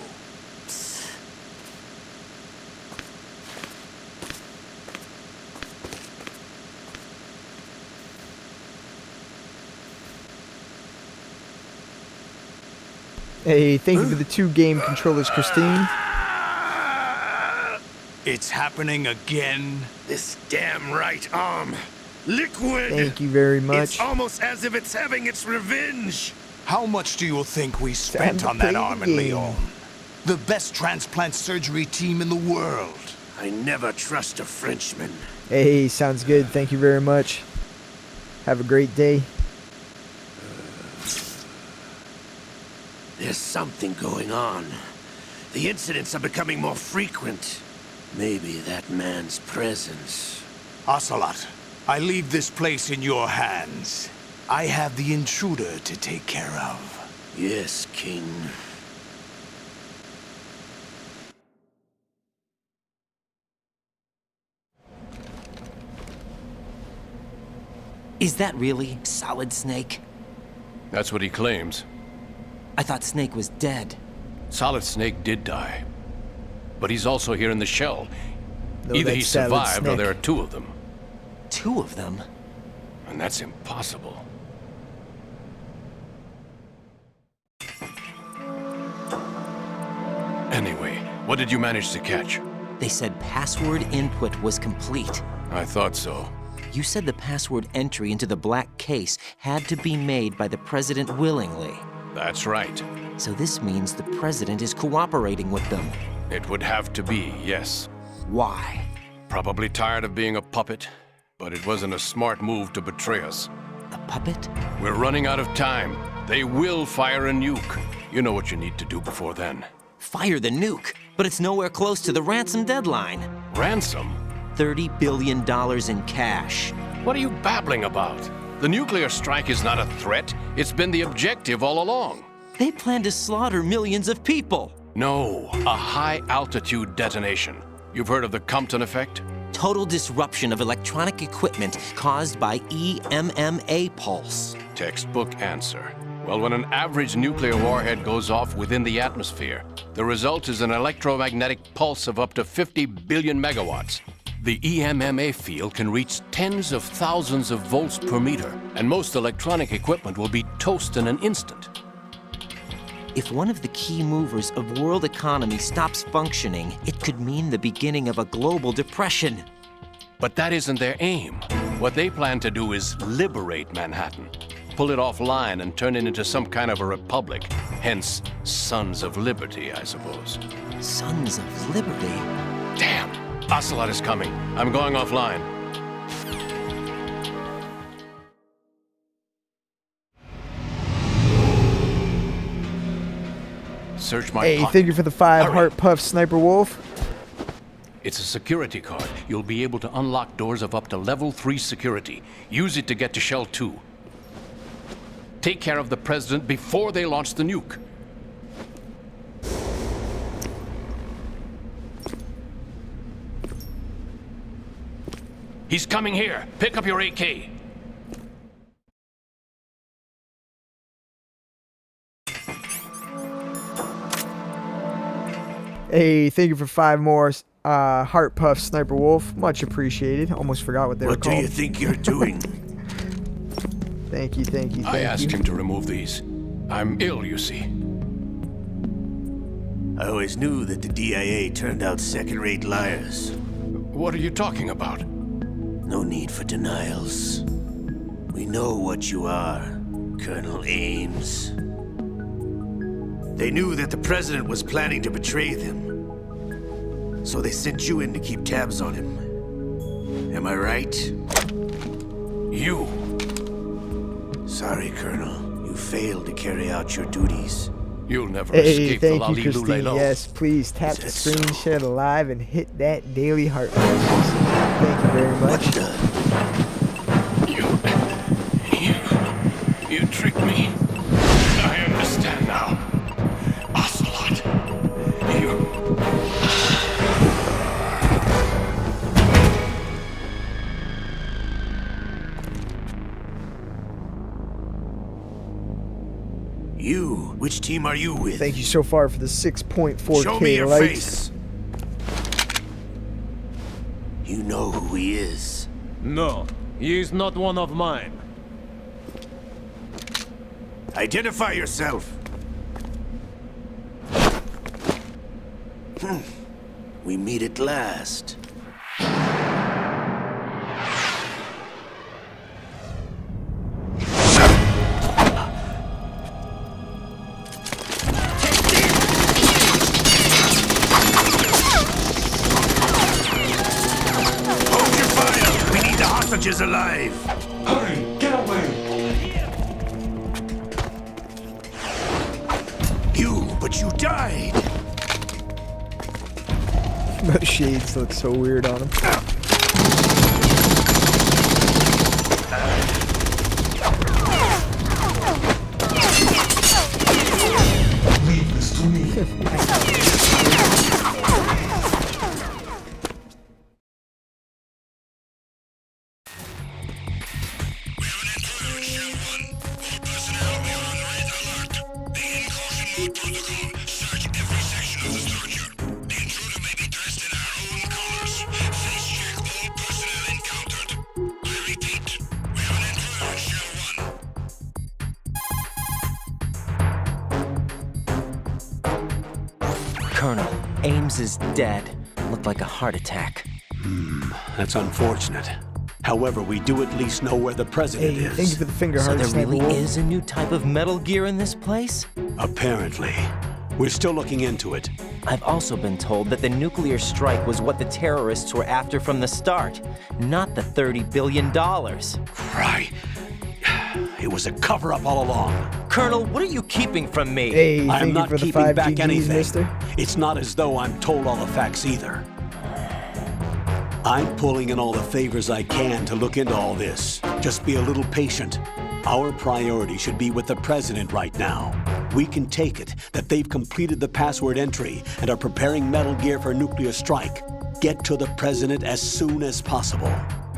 Hey, thank you for the 2 game controllers, Christine. It's happening again. This damn right arm. Liquid! Thank you very much. It's almost as if it's having its revenge. How much do you think we Time spent to on that play the arm in game. Lyon? The best transplant surgery team in the world. I never trust a Frenchman. Hey, sounds good. Thank you very much. Have a great day. There's something going on. The incidents are becoming more frequent. Maybe that man's presence. Ocelot, I leave this place in your hands. I have the intruder to take care of. Yes, King. Is that really Solid Snake? That's what he claims. I thought Snake was dead. Solid Snake did die. But he's also here in the shell. No, Either he that's Solid survived or Snake. there are 2 of them. 2 of them? And that's impossible. Anyway, what did you manage to catch? They said password input was complete. I thought so. You said the password entry into the black case had to be made by the president willingly. That's right. So this means the president is cooperating with them. It would have to be, yes. Why? Probably tired of being a puppet, but it wasn't a smart move to betray us. A puppet? We're running out of time. They will fire a nuke. You know what you need to do before then. Fire the nuke, but it's nowhere close to the ransom deadline. Ransom? $30 billion in cash. What are you babbling about? The nuclear strike is not a threat. It's been the objective all along. They plan to slaughter millions of people. No, a high-altitude detonation. You've heard of the Compton effect? Total disruption of electronic equipment caused by EMMA pulse. Textbook answer. Well, when an average nuclear warhead goes off within the atmosphere, the result is an electromagnetic pulse of up to 50 billion megawatts. The EMMA field can reach tens of thousands of volts per meter, and most electronic equipment will be toast in an instant. If one of the key movers of world economy stops functioning, it could mean the beginning of a global depression. But that isn't their aim. What they plan to do is liberate Manhattan. Pull it offline and turn it into some kind of a republic. Hence, Sons of Liberty, I suppose. Sons of Liberty? Damn! Ocelot is coming. I'm going offline. Search my Hey, pocket. thank you for the 5 Hurry. heart puff, Sniper Wolf. It's a security card. You'll be able to unlock doors of up to level 3 security. Use it to get to Shell 2. Take care of the president before they launch the nuke. He's coming here. Pick up your AK. Hey, thank you for 5 more Heart Puff Sniper Wolf. Much appreciated. Almost forgot what they were called. What do you think you're doing? Thank you, thank you, thank I you. asked him to remove these. I'm ill, you see. I always knew that the DIA turned out second-rate liars. What are you talking about? No need for denials. We know what you are, Colonel Ames. They knew that the president was planning to betray them. So they sent you in to keep tabs on him. Am I right? You. Sorry, Colonel. You failed to carry out your duties. You'll never Hey, escape the thank you, Lali Christine. Lulelo. Yes, please tap the screen, share the live, and hit that daily heart button. Thank you very much. You tricked me. I understand now. Ocelot. You, which team are you with? Thank you so far for the 6.4K Show me your likes. face. You know who he is. No, he is not one of mine. Identify yourself. We meet at last. Hold your fire! We need the hostages alive! Hurry, get away! But you died! Those shades look so weird on him. Leave this to me. Colonel, Ames is dead. Looked like a heart attack. That's unfortunate. However, we do at least know where the president Hey, is. thank you for the finger So heart, there Sniper really Wolf. is a new type of Metal Gear in this place? Apparently. We're still looking into it. I've also been told that the nuclear strike was what the terrorists were after from the start, not the $30 billion. Right. It was a cover-up all along. Colonel, what are you keeping from me? Hey, I am thank you not for the keeping 5 back GGs, anything. mister. It's not as though I'm told all the facts either. I'm pulling in all the favors I can to look into all this. Just be a little patient. Our priority should be with the president right now. We can take it that they've completed the password entry and are preparing Metal Gear for nuclear strike. Get to the president as soon as possible.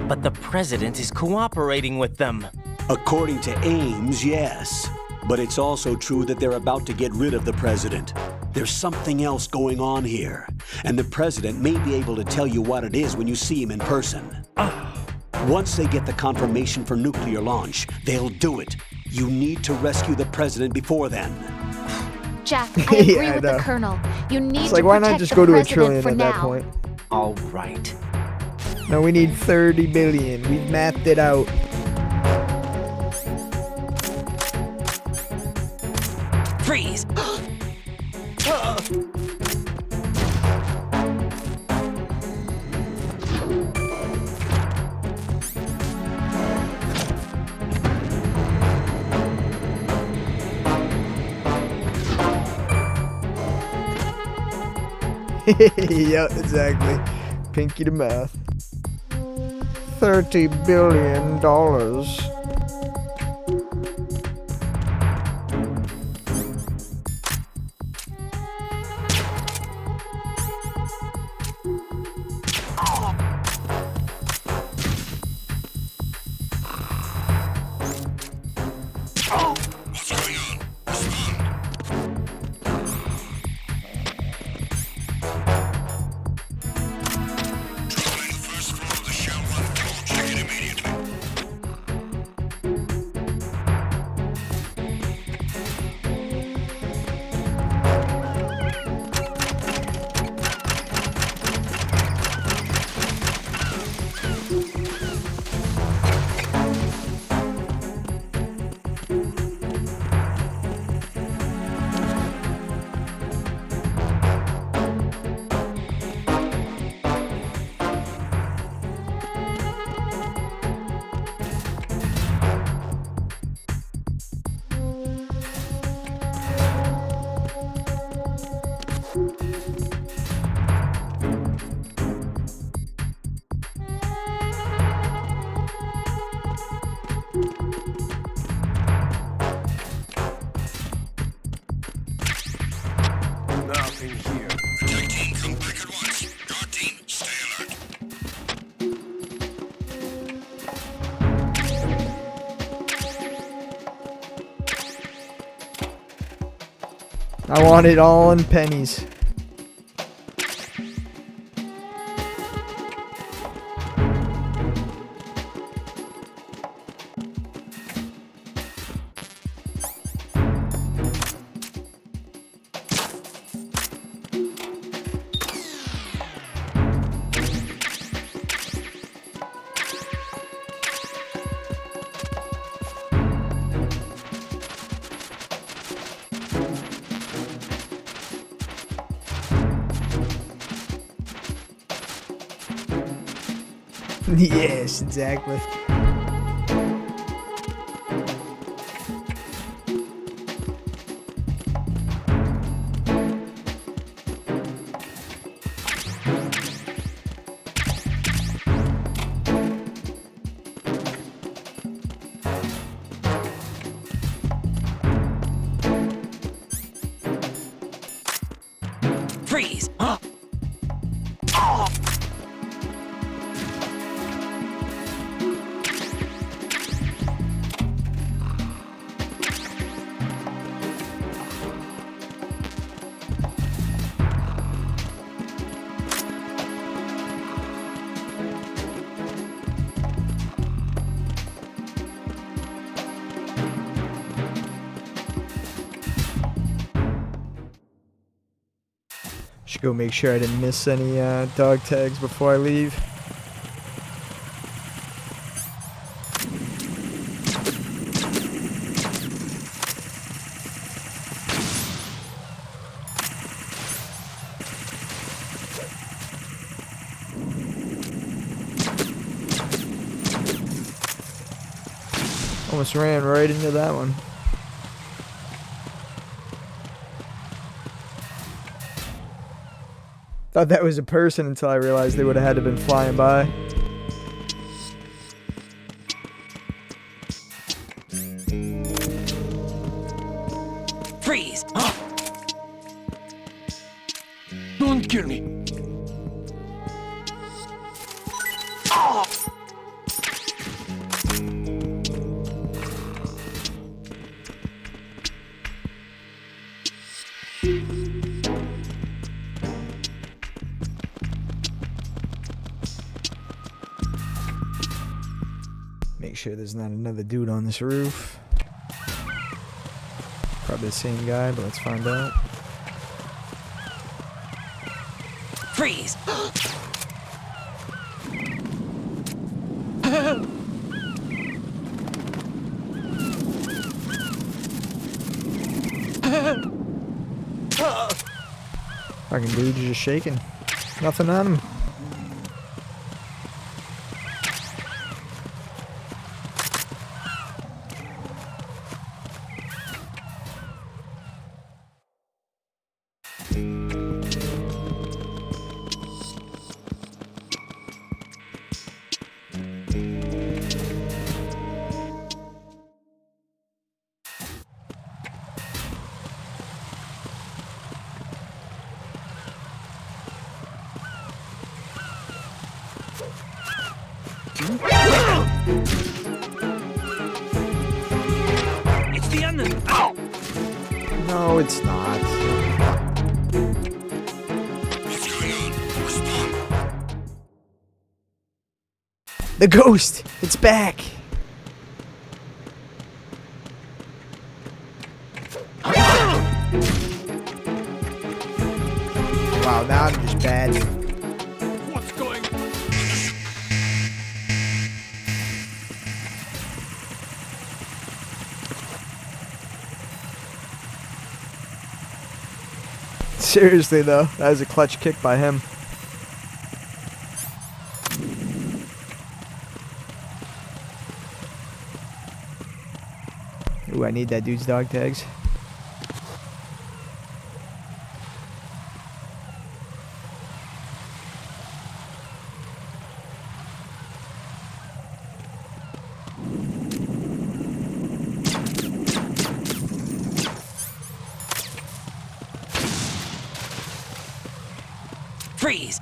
But the president is cooperating with them. According to Ames, yes. But it's also true that they're about to get rid of the president. There's something else going on here, and the president may be able to tell you what it is when you see him in person. Once they get the confirmation for nuclear launch, they'll do it. You need to rescue the president before then. Jack, I agree Yeah, I with the know. colonel. You need It's like, to why protect not just the go to a president trillion for at now. that point? All right. No, we need 30 billion. We've mapped it out. Freeze! Yep, exactly. Pinky to mouth. $30 billion. I want it all in pennies. Yes, exactly. Freeze! Should go make sure I didn't miss any dog tags before I leave. Almost ran right into that one. Thought that was a person until I realized they would have had to been flying by. Freeze! Don't kill me. Make sure there's not another dude on this roof. Probably the same guy, but let's find out. Freeze! Fucking dude's just shaking. Nothing on him. It's the end. No, it's not. What's going on? Respond. The ghost! It's back! Wow, now I'm just bad. What's going on? Seriously though, that was a clutch kick by him. Ooh, I need that dude's dog tags. Freeze!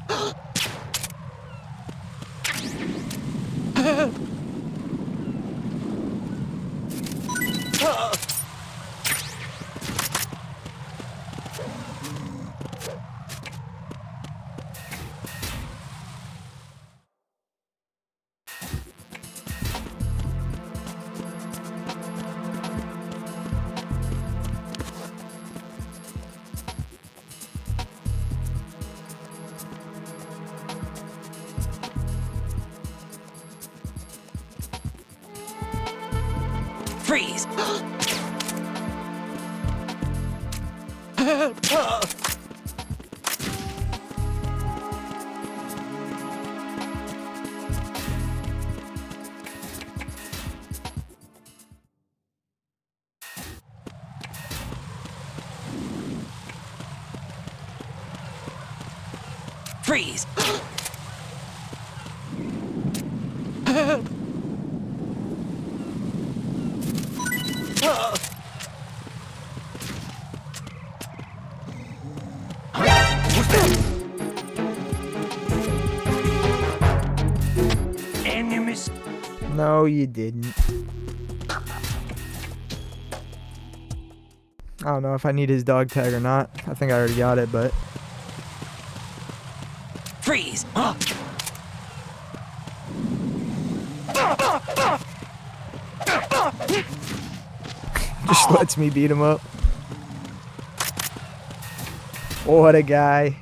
Freeze! Freeze! Enemies. No, you didn't. I don't know if I need his dog tag or not. I think I already got it, but... Freeze! Just lets me beat him up. What a guy.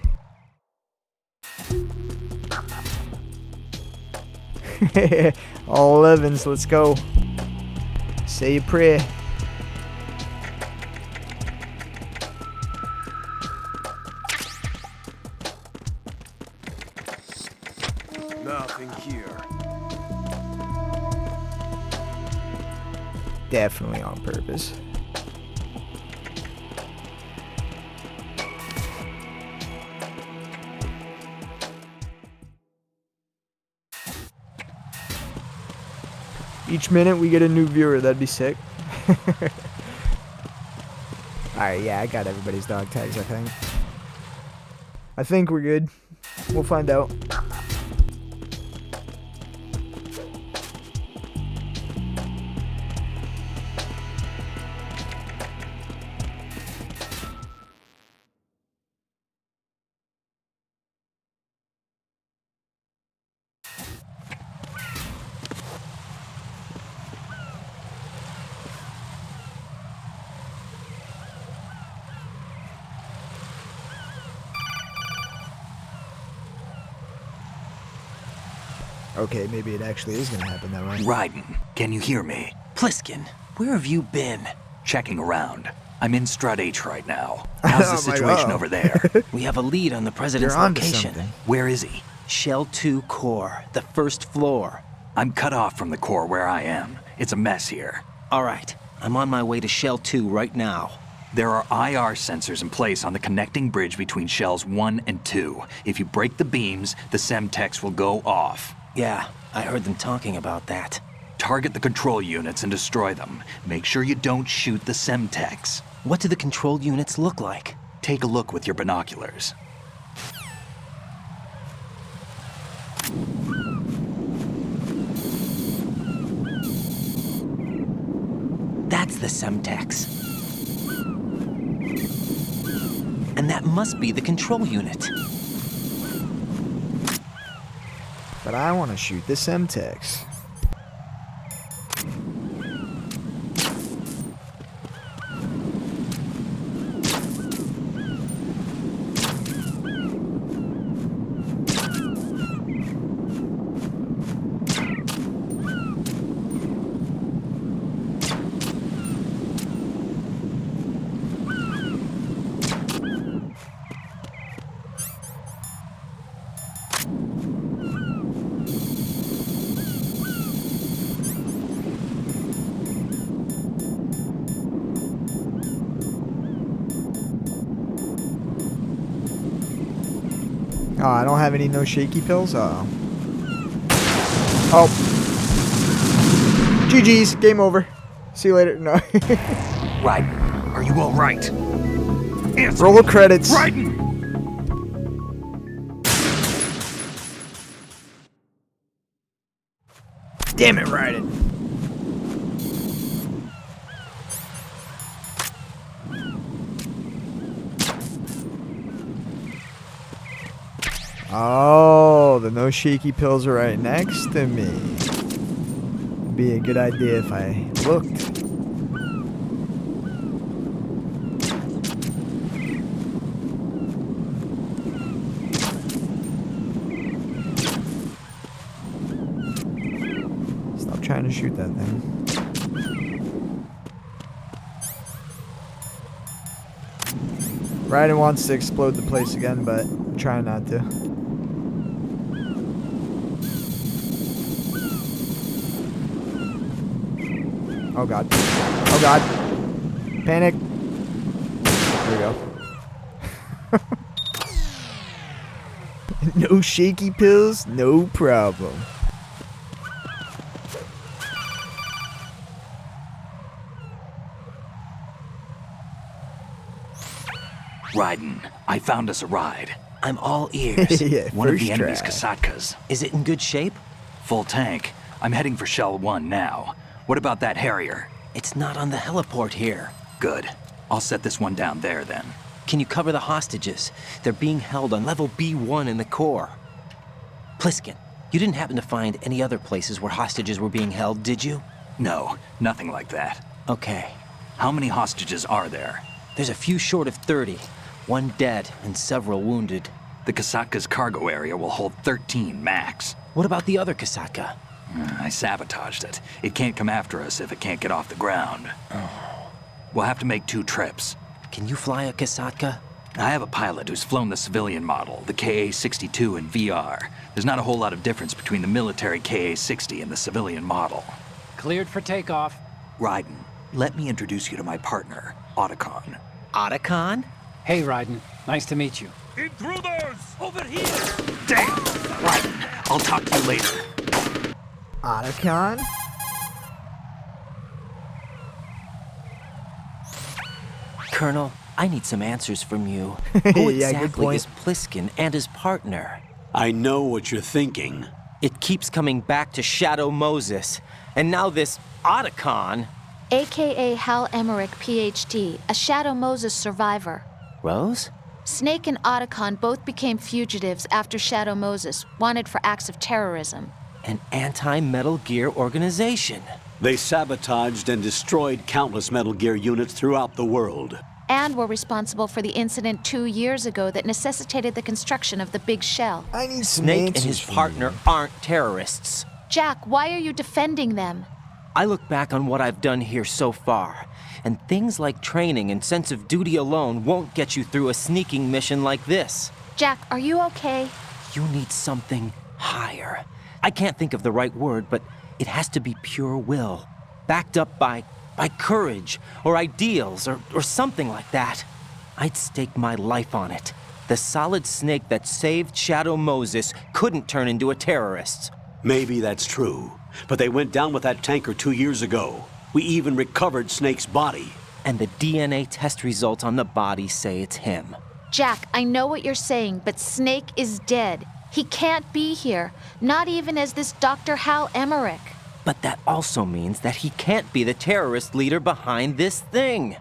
All 11s, let's go. Say a prayer. Nothing here. Definitely on purpose. Each minute we get a new viewer, that'd be sick. Alright, yeah, I got everybody's dog tags, I think. I think we're good. We'll find out. Okay, maybe it actually is gonna happen that way. Raiden, can you hear me? Pliskin, where have you been? Checking around. I'm in Strut H right now. How's the situation over there? We have a lead on the president's You're onto location. something. Where is he? Shell 2 core, the first floor. I'm cut off from the core where I am. It's a mess here. All right, I'm on my way to Shell 2 right now. There are IR sensors in place on the connecting bridge between Shells 1 and 2. If you break the beams, the Semtex will go off. Yeah, I heard them talking about that. Target the control units and destroy them. Make sure you don't shoot the Semtex. What do the control units look like? Take a look with your binoculars. That's the Semtex. And that must be the control unit. But I want to shoot the Semtex. Oh, I don't have any no shaky pills? Uh-oh. Oh. GG's. Game over. See you later. No. Raiden, are you all right? Answer. Roll credits. Raiden! Damn it, Raiden. Oh, the no shaky pills are right next to me. Be a good idea if I looked. Stop trying to shoot that thing. Raiden wants to explode the place again, but I'm trying not to. Oh god. Oh god. Panic. There we go. No shaky pills, no problem. Raiden, I found us a ride. I'm all ears. Yeah, One of first the enemy's try. Kasatkas. Is it in good shape? Full tank. I'm heading for Shell 1 now. What about that Harrier? It's not on the heliport here. Good. I'll set this one down there then. Can you cover the hostages? They're being held on level B1 in the core. Pliskin, you didn't happen to find any other places where hostages were being held, did you? No, nothing like that. Okay. How many hostages are there? There's a few short of 30. One dead and several wounded. The Kasatka's cargo area will hold 13 max. What about the other Kasatka? I sabotaged it. It can't come after us if it can't get off the ground. We'll have to make 2 trips. Can you fly a Kasatka? I have a pilot who's flown the civilian model, the KA-62 in VR. There's not a whole lot of difference between the military KA-60 and the civilian model. Cleared for takeoff. Raiden, let me introduce you to my partner, Otacon. Otacon? Hey, Raiden. Nice to meet you. Intruders! Over here! Damn! Raiden, I'll talk to you later. Otacon? Colonel, I need some answers from you. Yeah, Who good exactly point. is Pliskin and his partner? I know what you're thinking. It keeps coming back to Shadow Moses. And now this Otacon. AKA Hal Emmerich, PhD, a Shadow Moses survivor. Rose? Snake and Otacon both became fugitives after Shadow Moses, wanted for acts of terrorism. An anti-Metal Gear organization. They sabotaged and destroyed countless Metal Gear units throughout the world. And were responsible for the incident 2 years ago that necessitated the construction of the Big Shell. I need some Snake answers and his from partner aren't terrorists. Jack, why are you defending them? I look back on what I've done here so far, and things like training and sense of duty alone won't get you through a sneaking mission like this. Jack, are you okay? You need something higher. I can't think of the right word, but it has to be pure will, backed up by courage or ideals or something like that. I'd stake my life on it. The solid Snake that saved Shadow Moses couldn't turn into a terrorist. Maybe that's true, but they went down with that tanker 2 years ago. We even recovered Snake's body. And the DNA test results on the body say it's him. Jack, I know what you're saying, but Snake is dead. He can't be here, not even as this Dr. Hal Emmerich. But that also means that he can't be the terrorist leader behind this thing.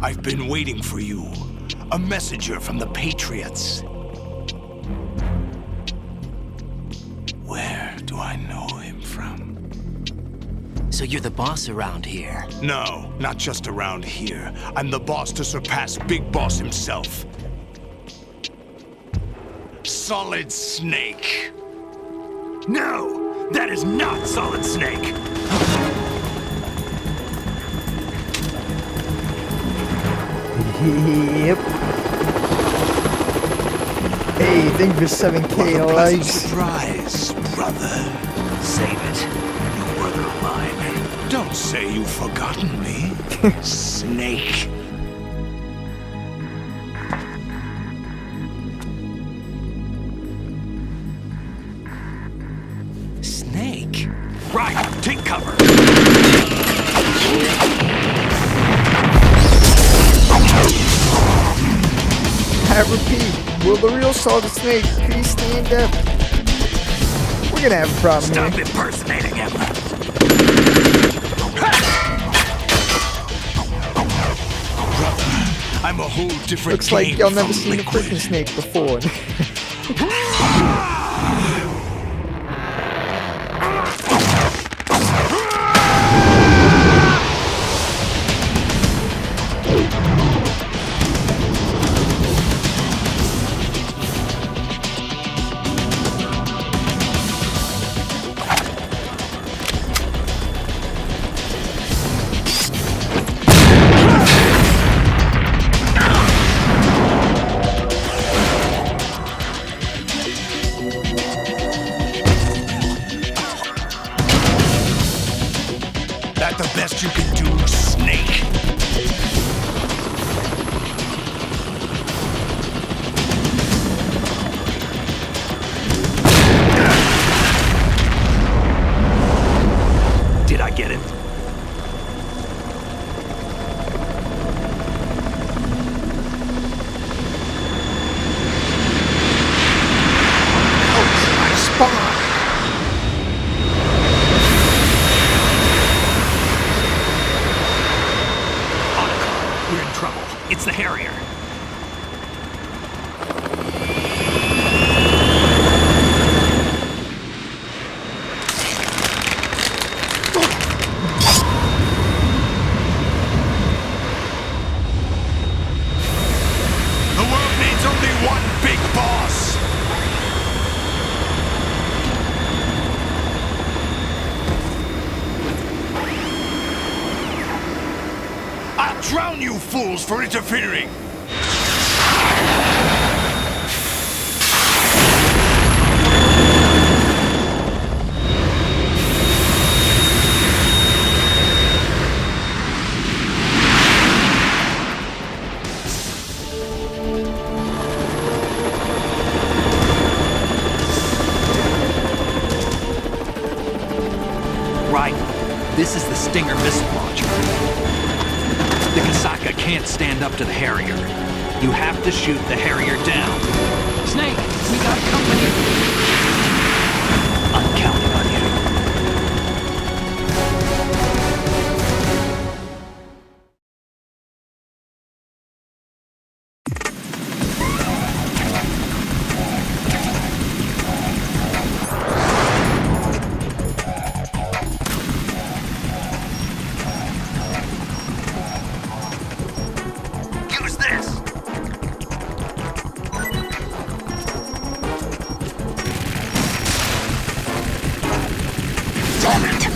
I've been waiting for you. A messenger from the Patriots. Where do I know him from? So you're the boss around here? No, not just around here. I'm the boss to surpass Big Boss himself. Solid Snake. No, that is not Solid Snake. Yep. Hey, thank you for 7K likes. Surprise, brother. Save it. You brother of mine. Don't say you've forgotten me. Snake. Snake? Right, take cover. I repeat. Will the real Solid Snake please stand up? We're gonna have a problem Stop here. impersonating him. I'm a whole different Looks like game y'all never from seen a liquid. freaking snake before. That the best you can do, Snake? Did I get it? Ouch, my spine. We're in trouble. It's the Harrier. The world needs only one big boss. I'll drown you fools for interfering. Right. This is the Stinger missile launcher. The Kasaka can't stand up to the Harrier. You have to shoot the Harrier down. Snake, we got company. I'm counting on you. Use this. Damn it.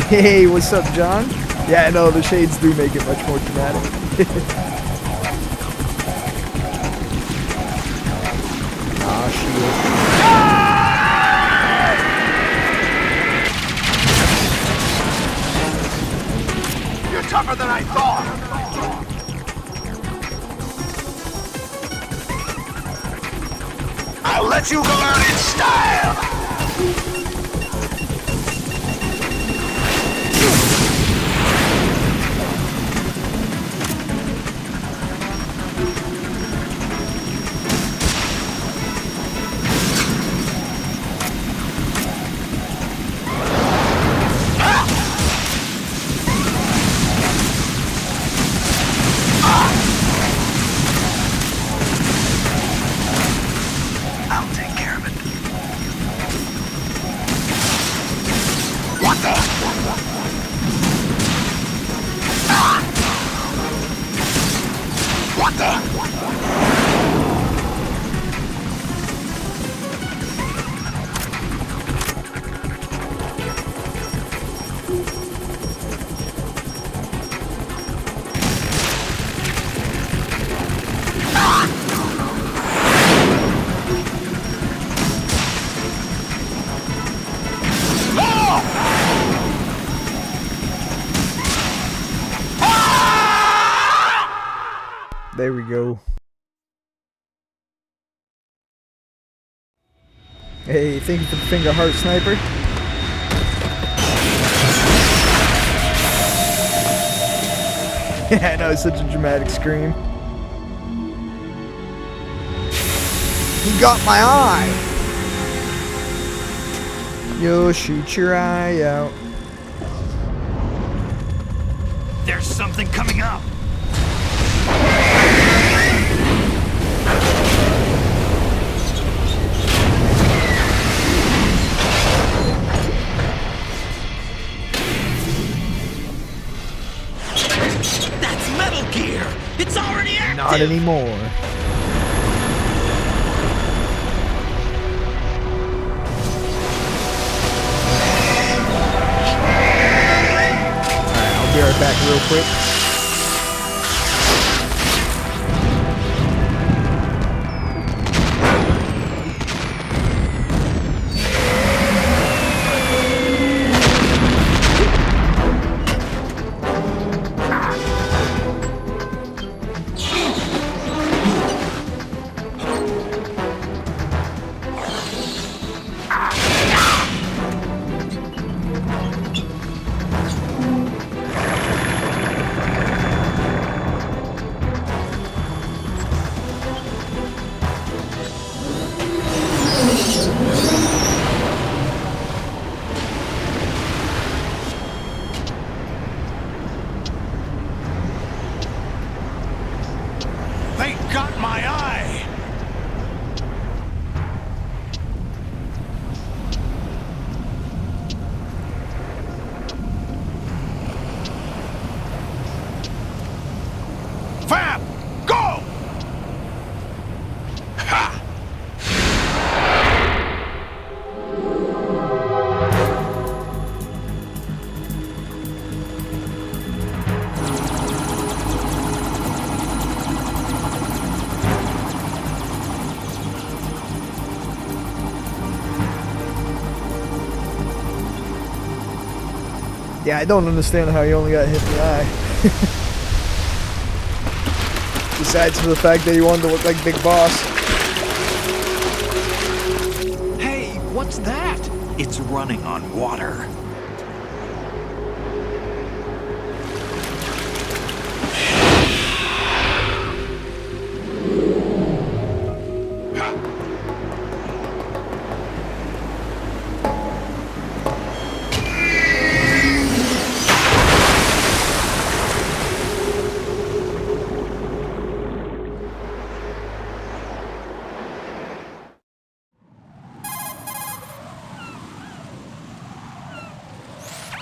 Hey, what's up, John? Yeah, I know the shades do make it much more dramatic. Ah, shit. You're tougher than I thought. I'll let you go out in style. There we go. Hey, thank you for the finger heart sniper. Yeah, I know, it's such a dramatic scream. He got my eye! You'll shoot your eye out. There's something coming up. That's Metal Gear! It's already active! Not anymore. Alright, I'll be right back real quick. They got my eye! Fab! Go! Ha! Yeah, I don't understand how he only got hit in the eye. Besides for the fact that he wanted to look like Big Boss. Hey, what's that? It's running on water.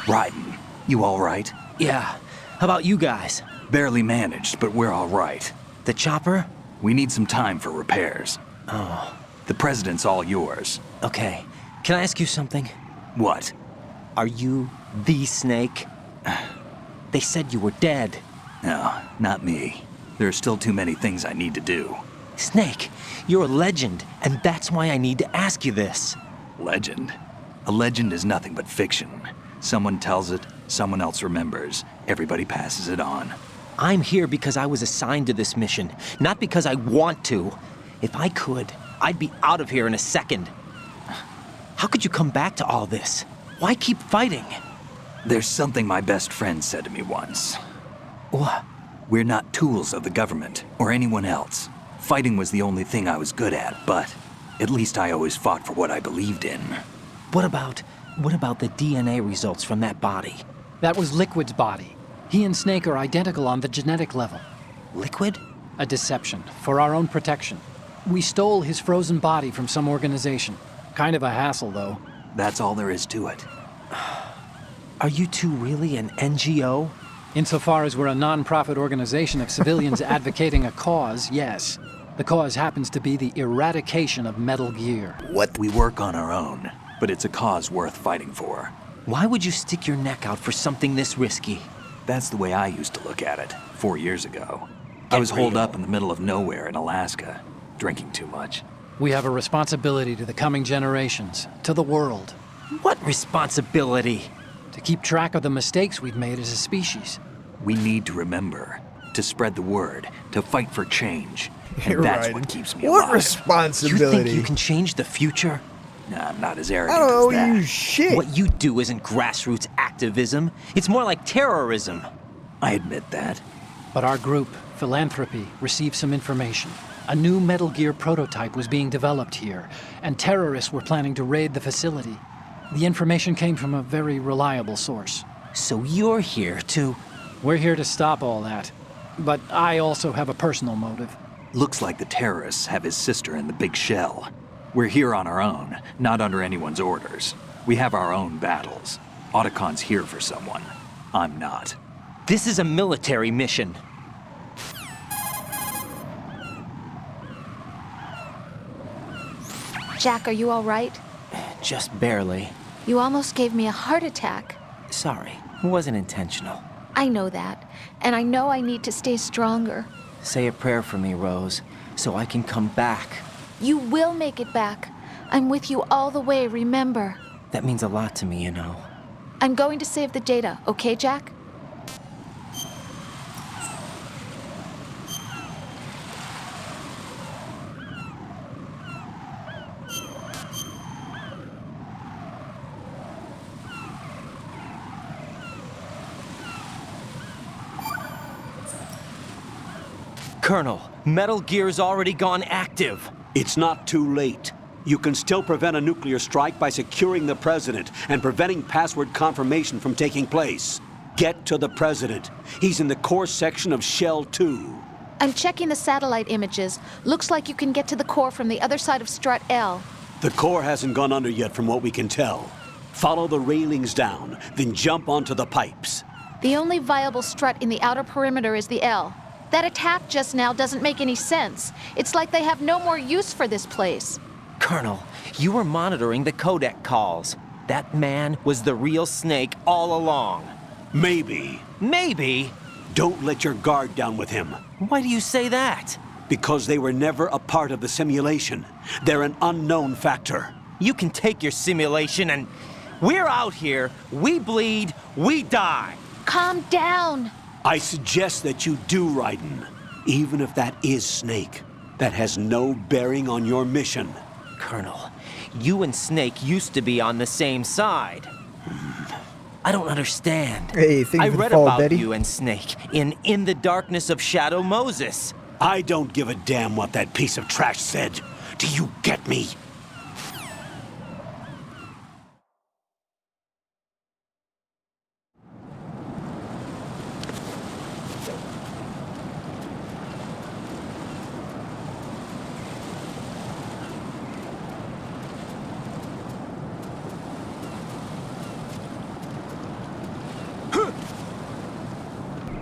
Raiden, you all right? Yeah. How about you guys? Barely managed, but we're all right. The chopper? We need some time for repairs. Oh. The president's all yours. Okay. Can I ask you something? What? Are you the Snake? They said you were dead. No, not me. There are still too many things I need to do. Snake, you're a legend, and that's why I need to ask you this. Legend? A legend is nothing but fiction. Someone tells it, someone else remembers. Everybody passes it on. I'm here because I was assigned to this mission, not because I want to. If I could, I'd be out of here in a second. How could you come back to all this? Why keep fighting? There's something my best friend said to me once. What? We're not tools of the government or anyone else. Fighting was the only thing I was good at, but at least I always fought for what I believed in. What about the DNA results from that body? That was Liquid's body. He and Snake are identical on the genetic level. Liquid? A deception, for our own protection. We stole his frozen body from some organization. Kind of a hassle, though. That's all there is to it. Are you two really an NGO? Insofar as we're a non-profit organization of civilians advocating a cause, yes. The cause happens to be the eradication of Metal Gear. What? We work on our own, but it's a cause worth fighting for. Why would you stick your neck out for something this risky? That's the way I used to look at it 4 years ago. I was holed up in the middle of nowhere in Alaska, drinking too much. We have a responsibility to the coming generations, to the world. What responsibility? To keep track of the mistakes we've made as a species. We need to remember, to spread the word, to fight for change. And You're that's right. what keeps me What alive. responsibility? You think you can change the future? Nah, I'm not as I arrogant don't know as that. you shit. What you do isn't grassroots activism. It's more like terrorism. I admit that. But our group, Philanthropy, received some information. A new Metal Gear prototype was being developed here, and terrorists were planning to raid the facility. The information came from a very reliable source. So you're here to... We're here to stop all that. But I also have a personal motive. Looks like the terrorists have his sister in the big shell. We're here on our own, not under anyone's orders. We have our own battles. Otacon's here for someone. I'm not. This is a military mission. Jack, are you all right? Just barely. You almost gave me a heart attack. Sorry, it wasn't intentional. I know that, and I know I need to stay stronger. Say a prayer for me, Rose, so I can come back. You will make it back. I'm with you all the way, remember. That means a lot to me, you know. I'm going to save the data, okay, Jack? Colonel, Metal Gear's already gone active. It's not too late. You can still prevent a nuclear strike by securing the president and preventing password confirmation from taking place. Get to the president. He's in the core section of Shell 2. I'm checking the satellite images. Looks like you can get to the core from the other side of Strut L. The core hasn't gone under yet from what we can tell. Follow the railings down, then jump onto the pipes. The only viable strut in the outer perimeter is the L. That attack just now doesn't make any sense. It's like they have no more use for this place. Colonel, you were monitoring the codec calls. That man was the real Snake all along. Maybe. Maybe? Don't let your guard down with him. Why do you say that? Because they were never a part of the simulation. They're an unknown factor. You can take your simulation and... We're out here, we bleed, we die. Calm down. I suggest that you do, Raiden. Even if that is Snake, that has no bearing on your mission. Colonel, you and Snake used to be on the same side. I don't understand. Hey, thank I you for the read follow, about Betty. you and Snake in the Darkness of Shadow Moses. I don't give a damn what that piece of trash said. Do you get me?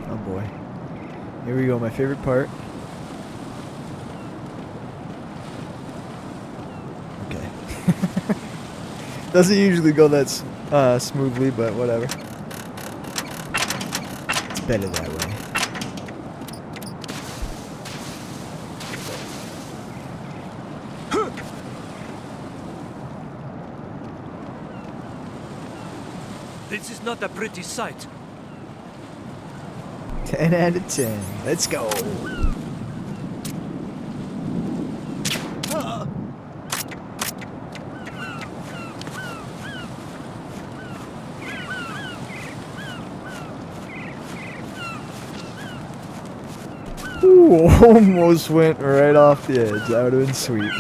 Oh boy. Here we go, my favorite part. Okay. Doesn't usually go that smoothly, but whatever. It's better that way. This is not a pretty sight. 10 out of 10. Let's go. Ooh, almost went right off the edge. That would have been sweet.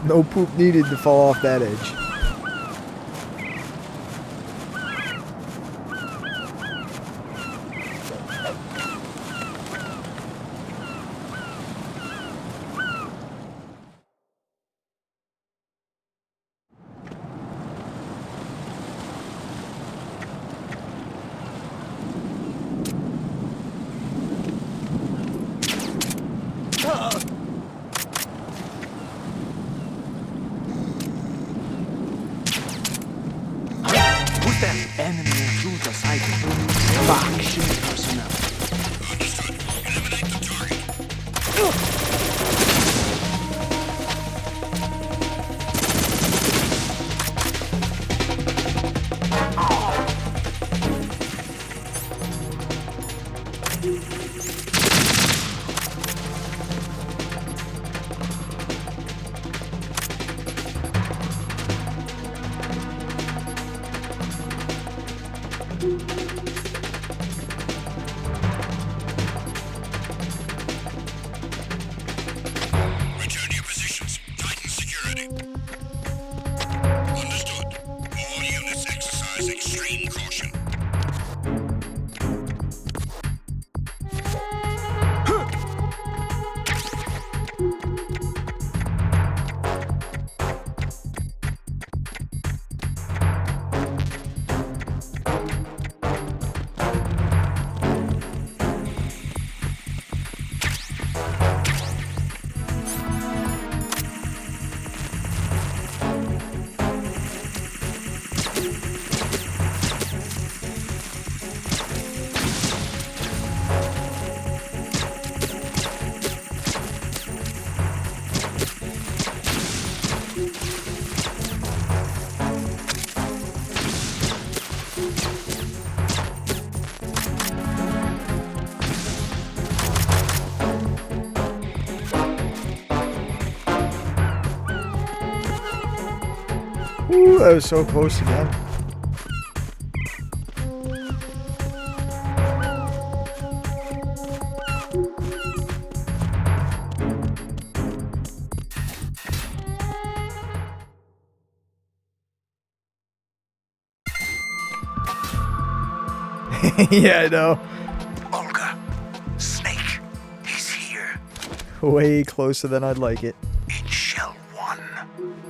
No poop needed to fall off that edge. Who's that? Enemy intruder sighted. Fuck. Shooting personnel. Return to your positions. Tighten security. Understood. All units exercise extreme caution. Ooh, that was so close again. Yeah, I know. Olga, Snake, he's here. Way closer than I'd like it. In Shell 1.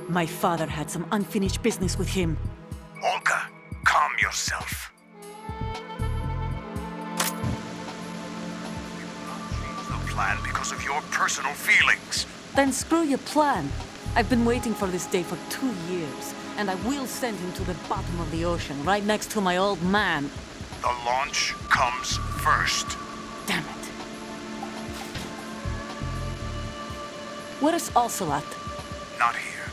My father had some unfinished business with him. Olga, calm yourself. The plan because of your personal feelings. Then screw your plan. I've been waiting for this day for 2 years, and I will send him to the bottom of the ocean, right next to my old man. The launch comes first. Damn it. Where is Ocelot? Not here.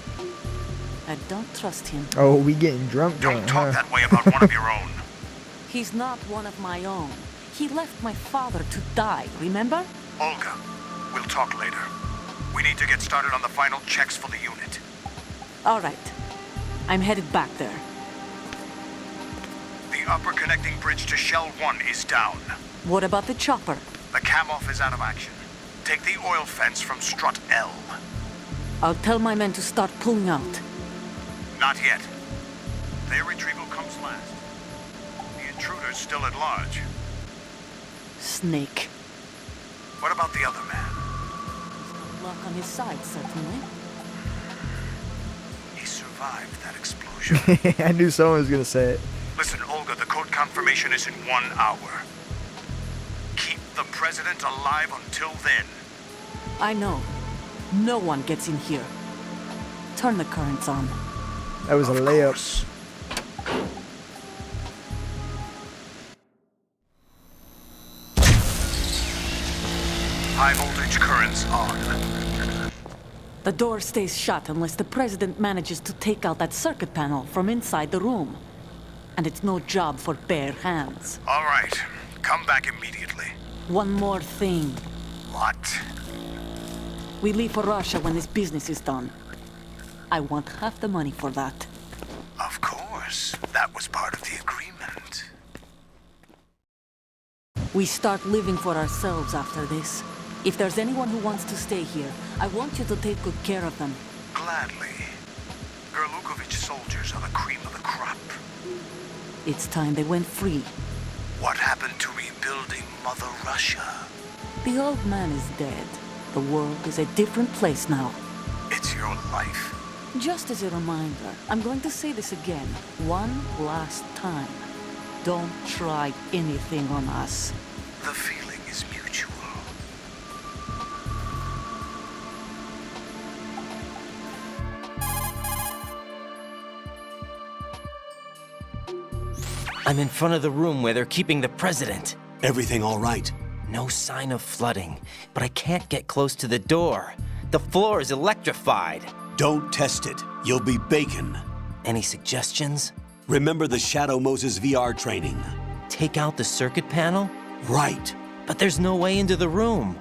I don't trust him. Oh, we getting drunk. Don't talk that way about one of your own. He's not one of my own. He left my father to die, remember? Olga, we'll talk later. We need to get started on the final checks for the unit. All right. I'm headed back there. The upper connecting bridge to Shell 1 is down. What about the chopper? The cam-off is out of action. Take the oil fence from strut L. I'll tell my men to start pulling out. Not yet. Their retrieval comes last. The intruder's still at large. Snake. What about the other man? Luck on his side, certainly. He survived that explosion. I knew someone was gonna say it. Listen, Olga, the code confirmation is in 1 hour. Keep the president alive until then. I know. No one gets in here. Turn the currents on. That was a layup. Course. High voltage currents on. The door stays shut unless the president manages to take out that circuit panel from inside the room. And it's no job for bare hands. All right. Come back immediately. One more thing. What? We leave for Russia when this business is done. I want half the money for that. Of course. That was part of the agreement. We start living for ourselves after this. If there's anyone who wants to stay here, I want you to take good care of them. Gladly. Gerlukovich soldiers are the cream of the crop. It's time they went free. What happened to rebuilding Mother Russia? The old man is dead. The world is a different place now. It's your life. Just as a reminder, I'm going to say this again, one last time. Don't try anything on us. The feeling is mutual. I'm in front of the room where they're keeping the president. Everything all right? No sign of flooding, but I can't get close to the door. The floor is electrified. Don't test it. You'll be bacon. Any suggestions? Remember the Shadow Moses VR training. Take out the circuit panel? Right. But there's no way into the room.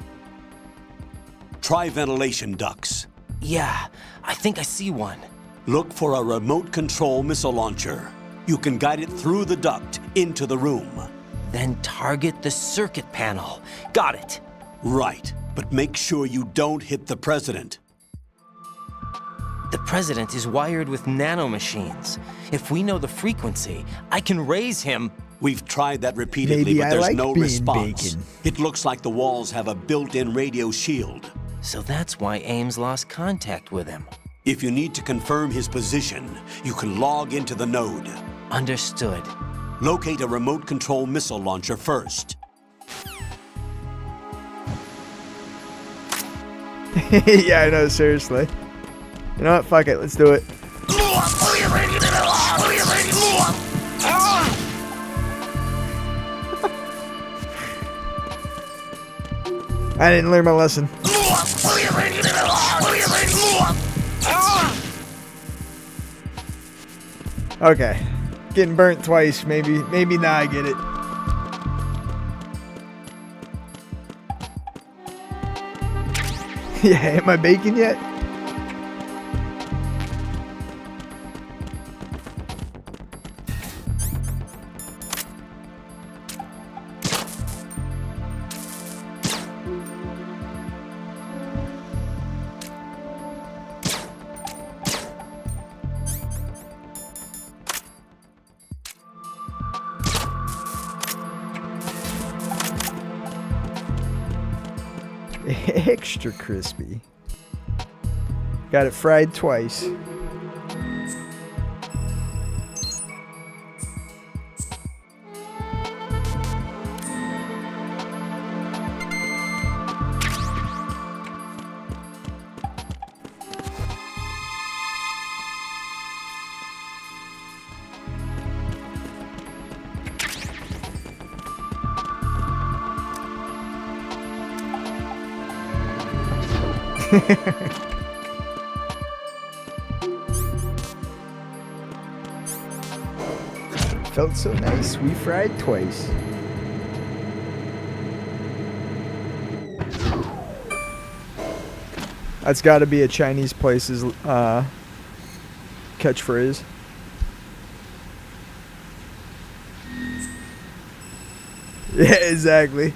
Try ventilation ducts. Yeah, I think I see one. Look for a remote control missile launcher. You can guide it through the duct into the room. Then target the circuit panel. Got it. Right, but make sure you don't hit the president. The president is wired with nanomachines. If we know the frequency, I can raise him. We've tried that repeatedly, Maybe but I there's like no being response. bacon. It looks like the walls have a built-in radio shield. So that's why Ames lost contact with him. If you need to confirm his position, you can log into the node. Understood. Locate a remote control missile launcher first. Yeah, I know, seriously. You know what? Fuck it, let's do it. I didn't learn my lesson. Okay. Getting burnt twice, maybe now I get it. Yeah, am I baking yet? Extra crispy. Got it fried twice. Felt so nice, we fried twice. That's gotta be a Chinese place's catchphrase. Yeah, exactly.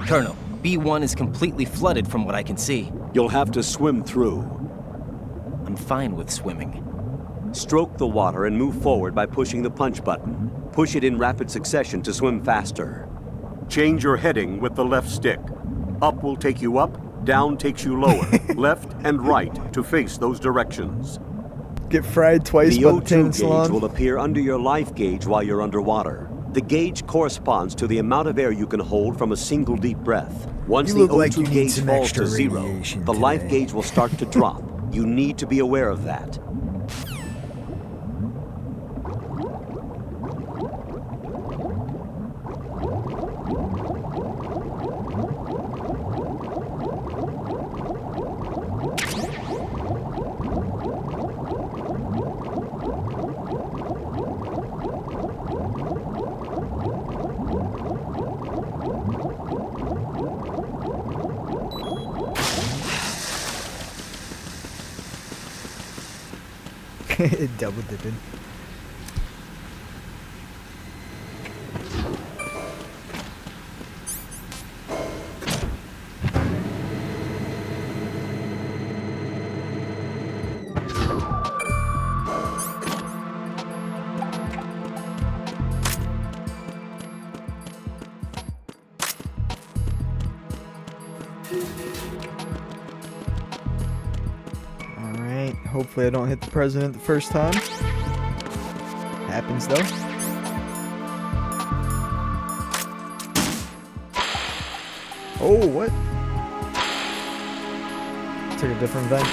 Colonel, B1 is completely flooded from what I can see. You'll have to swim through. I'm fine with swimming. Stroke the water and move forward by pushing the punch button. Push it in rapid succession to swim faster. Change your heading with the left stick. Up will take you up, down takes you lower, left and right to face those directions. Get fried twice, the but O2 gauge gauge will appear under your life gauge while you're underwater. The gauge corresponds to the amount of air you can hold from a single deep breath. Once the O2 gauge falls to zero, the life gauge will start to drop. You need to be aware of that. Double dipping. All right. Hopefully I don't hit the president the first time. Happens though. Oh, what? Took a different vent.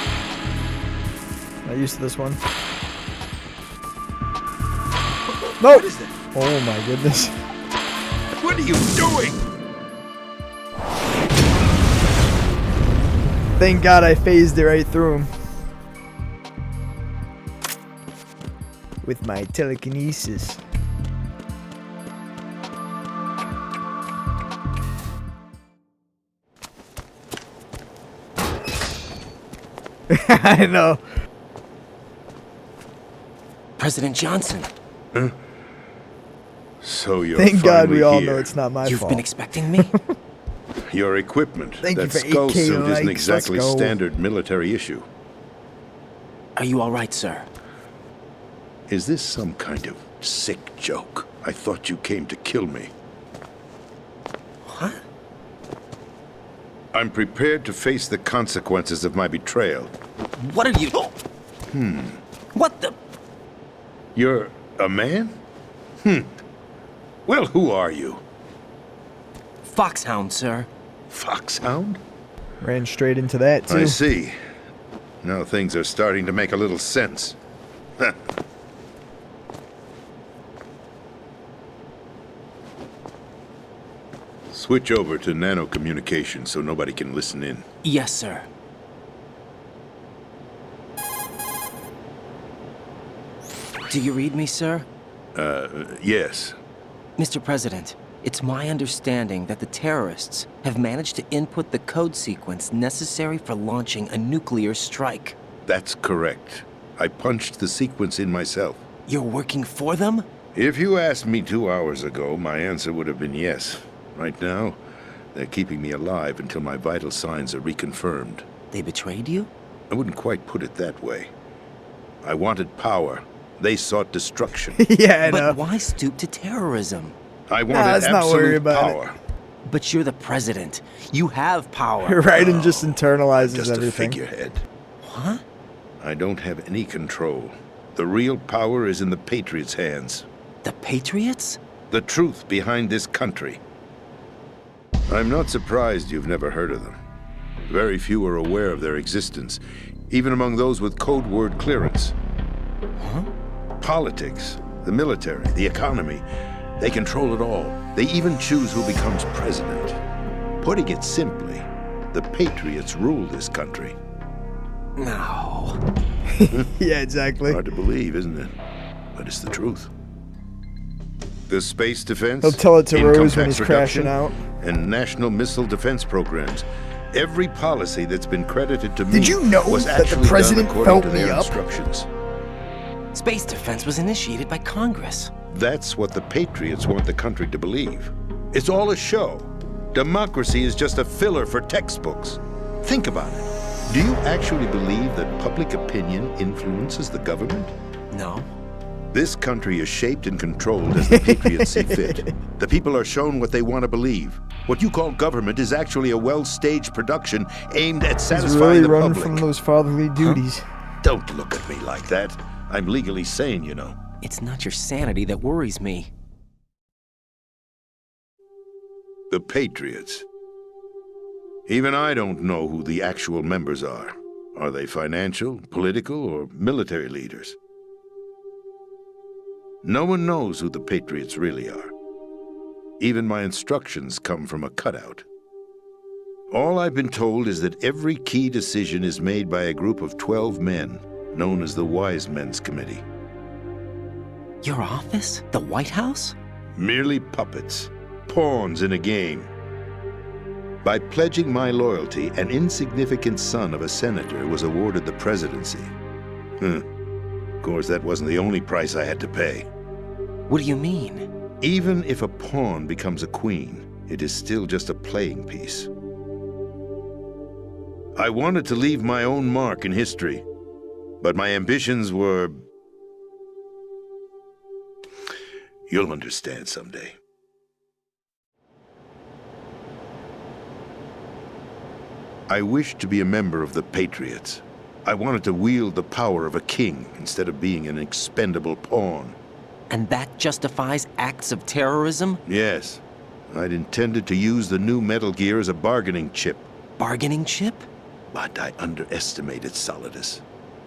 Not used to this one. No! What is that? Oh my goodness. What are you doing? Thank God I phased it right through him. With my telekinesis. I know. President Johnson. Huh? So you're Thank God we all here. know it's not my You've fault. been expecting me? Your equipment. Thank you that for skull 8K suit isn't likes. exactly Let's go. standard military issue. Are you all right, sir? Is this some kind of sick joke? I thought you came to kill me. What? I'm prepared to face the consequences of my betrayal. What are you... What the... You're a man? Well, who are you? Foxhound, sir. Foxhound? Ran straight into that, too. I see. Now things are starting to make a little sense. Switch over to nano communication so nobody can listen in. Yes, sir. Do you read me, sir? Yes. Mr. President, it's my understanding that the terrorists have managed to input the code sequence necessary for launching a nuclear strike. That's correct. I punched the sequence in myself. You're working for them? If you asked me 2 hours ago, my answer would have been yes. Right now, they're keeping me alive until my vital signs are reconfirmed. They betrayed you? I wouldn't quite put it that way. I wanted power. They sought destruction. Yeah, I know. But why stoop to terrorism? I wanted let's not worry absolute about power. But you're the president. You have power. Right, and just internalizes Just everything. a figurehead. What? I don't have any control. The real power is in the Patriots' hands. The Patriots? The truth behind this country. I'm not surprised you've never heard of them. Very few are aware of their existence, even among those with code word clearance. Huh? Politics, the military, the economy, they control it all. They even choose who becomes president. Putting it simply, the Patriots rule this country. No. Yeah, exactly. Hard to believe, isn't it? But it's the truth. The space defense, He'll tell it to income Rose when tax he's crashing reduction, out. and national missile defense programs. Every policy that's been credited to me Did you know was that the actually president done according felt to me their up? instructions. Space defense was initiated by Congress. That's what the Patriots want the country to believe. It's all a show. Democracy is just a filler for textbooks. Think about it. Do you actually believe that public opinion influences the government? No. This country is shaped and controlled as the Patriots see fit. The people are shown what they want to believe. What you call government is actually a well-staged production aimed at He's satisfying really the running public. from those fatherly duties. Don't look at me like that. I'm legally sane, you know. It's not your sanity that worries me. The Patriots. Even I don't know who the actual members are. Are they financial, political, or military leaders? No one knows who the Patriots really are. Even my instructions come from a cutout. All I've been told is that every key decision is made by a group of 12 men, known as the Wise Men's Committee. Your office? The White House? Merely puppets, pawns in a game. By pledging my loyalty, an insignificant son of a senator was awarded the presidency. Of course, that wasn't the only price I had to pay. What do you mean? Even if a pawn becomes a queen, it is still just a playing piece. I wanted to leave my own mark in history, but my ambitions were... You'll understand someday. I wished to be a member of the Patriots. I wanted to wield the power of a king instead of being an expendable pawn. And that justifies acts of terrorism? Yes. I'd intended to use the new Metal Gear as a bargaining chip. Bargaining chip? But I underestimated Solidus.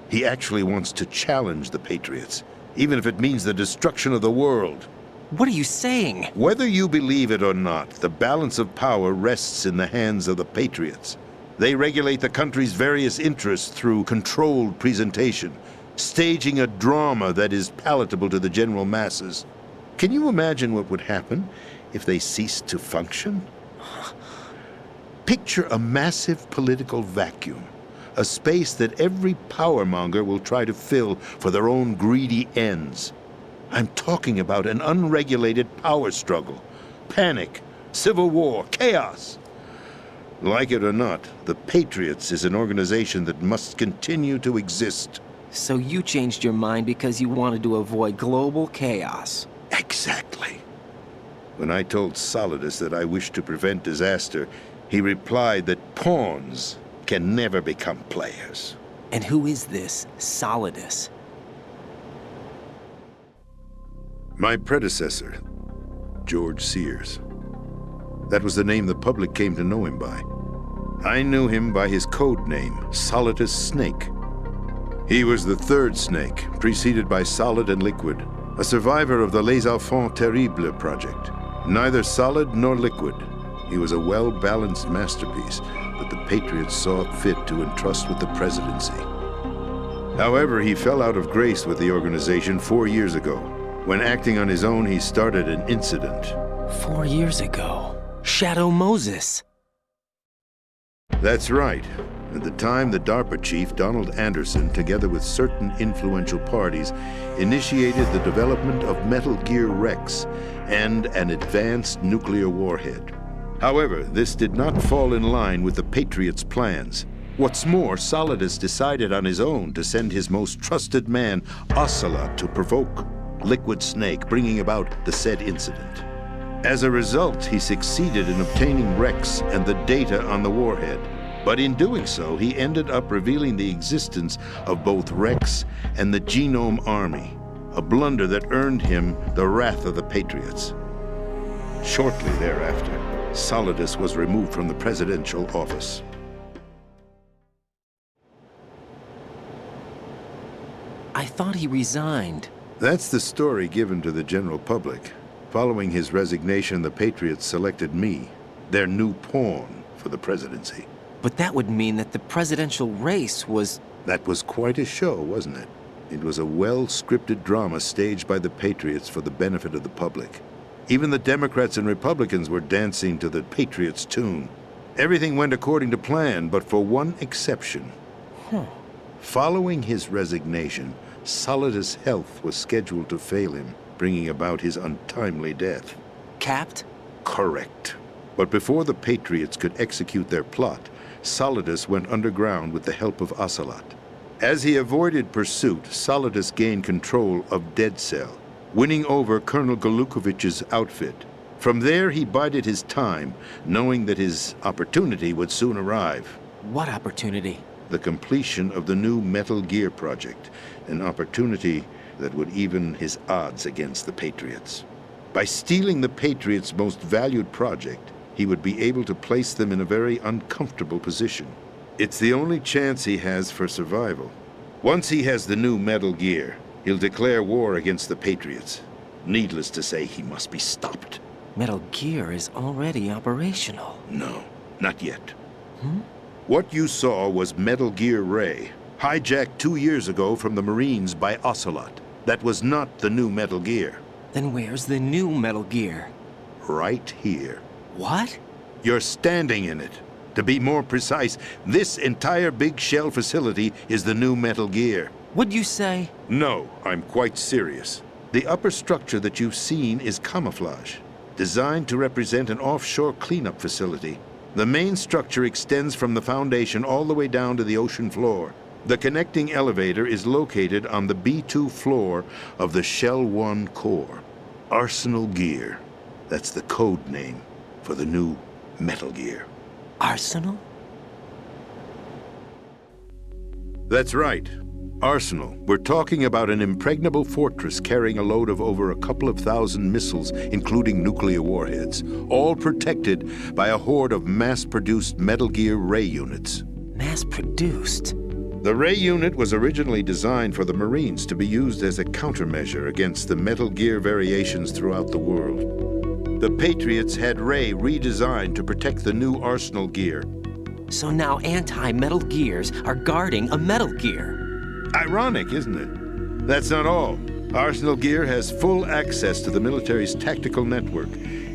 He actually wants to challenge the Patriots, even if it means the destruction of the world. What are you saying? Whether you believe it or not, the balance of power rests in the hands of the Patriots. They regulate the country's various interests through controlled presentation, staging a drama that is palatable to the general masses. Can you imagine what would happen if they ceased to function? Picture a massive political vacuum, a space that every powermonger will try to fill for their own greedy ends. I'm talking about an unregulated power struggle, panic, civil war, chaos. Like it or not, the Patriots is an organization that must continue to exist. So you changed your mind because you wanted to avoid global chaos. Exactly. When I told Solidus that I wished to prevent disaster, he replied that pawns can never become players. And who is this Solidus? My predecessor, George Sears. That was the name the public came to know him by. I knew him by his code name, Solidus Snake. He was the third Snake, preceded by Solid and Liquid, a survivor of the Les Enfants Terribles project. Neither solid nor liquid, he was a well-balanced masterpiece that the Patriots saw fit to entrust with the presidency. However, he fell out of grace with the organization 4 years ago. When acting on his own, he started an incident. 4 years ago? Shadow Moses. That's right. At the time, the DARPA chief, Donald Anderson, together with certain influential parties, initiated the development of Metal Gear Rex and an advanced nuclear warhead. However, this did not fall in line with the Patriots' plans. What's more, Solidus decided on his own to send his most trusted man, Ocelot, to provoke Liquid Snake, bringing about the said incident. As a result, he succeeded in obtaining Rex and the data on the warhead. But in doing so, he ended up revealing the existence of both Rex and the Genome Army, a blunder that earned him the wrath of the Patriots. Shortly thereafter, Solidus was removed from the presidential office. I thought he resigned. That's the story given to the general public. Following his resignation, the Patriots selected me, their new pawn, for the presidency. But that would mean that the presidential race was... That was quite a show, wasn't it? It was a well-scripted drama staged by the Patriots for the benefit of the public. Even the Democrats and Republicans were dancing to the Patriots' tune. Everything went according to plan, but for one exception. Following his resignation, Solidus' health was scheduled to fail him, bringing about his untimely death. Capped? Correct. But before the Patriots could execute their plot, Solidus went underground with the help of Ocelot. As he avoided pursuit, Solidus gained control of Dead Cell, winning over Colonel Golukovich's outfit. From there, he bided his time, knowing that his opportunity would soon arrive. What opportunity? The completion of the new Metal Gear project, an opportunity that would even his odds against the Patriots. By stealing the Patriots' most valued project, he would be able to place them in a very uncomfortable position. It's the only chance he has for survival. Once he has the new Metal Gear, he'll declare war against the Patriots. Needless to say, he must be stopped. Metal Gear is already operational. No, not yet. What you saw was Metal Gear Ray, hijacked 2 years ago from the Marines by Ocelot. That was not the new Metal Gear. Then where's the new Metal Gear? Right here. What? You're standing in it. To be more precise, this entire big shell facility is the new Metal Gear. What'd you say? No, I'm quite serious. The upper structure that you've seen is camouflage, designed to represent an offshore cleanup facility. The main structure extends from the foundation all the way down to the ocean floor. The connecting elevator is located on the B2 floor of the Shell 1 core. Arsenal Gear. That's the code name for the new Metal Gear. Arsenal? That's right. Arsenal. We're talking about an impregnable fortress carrying a load of over a couple of thousand missiles, including nuclear warheads, all protected by a horde of mass-produced Metal Gear Ray units. Mass-produced? The Ray unit was originally designed for the Marines to be used as a countermeasure against the Metal Gear variations throughout the world. The Patriots had Ray redesigned to protect the new Arsenal gear. So now anti-Metal Gears are guarding a Metal Gear. Ironic, isn't it? That's not all. Arsenal Gear has full access to the military's tactical network,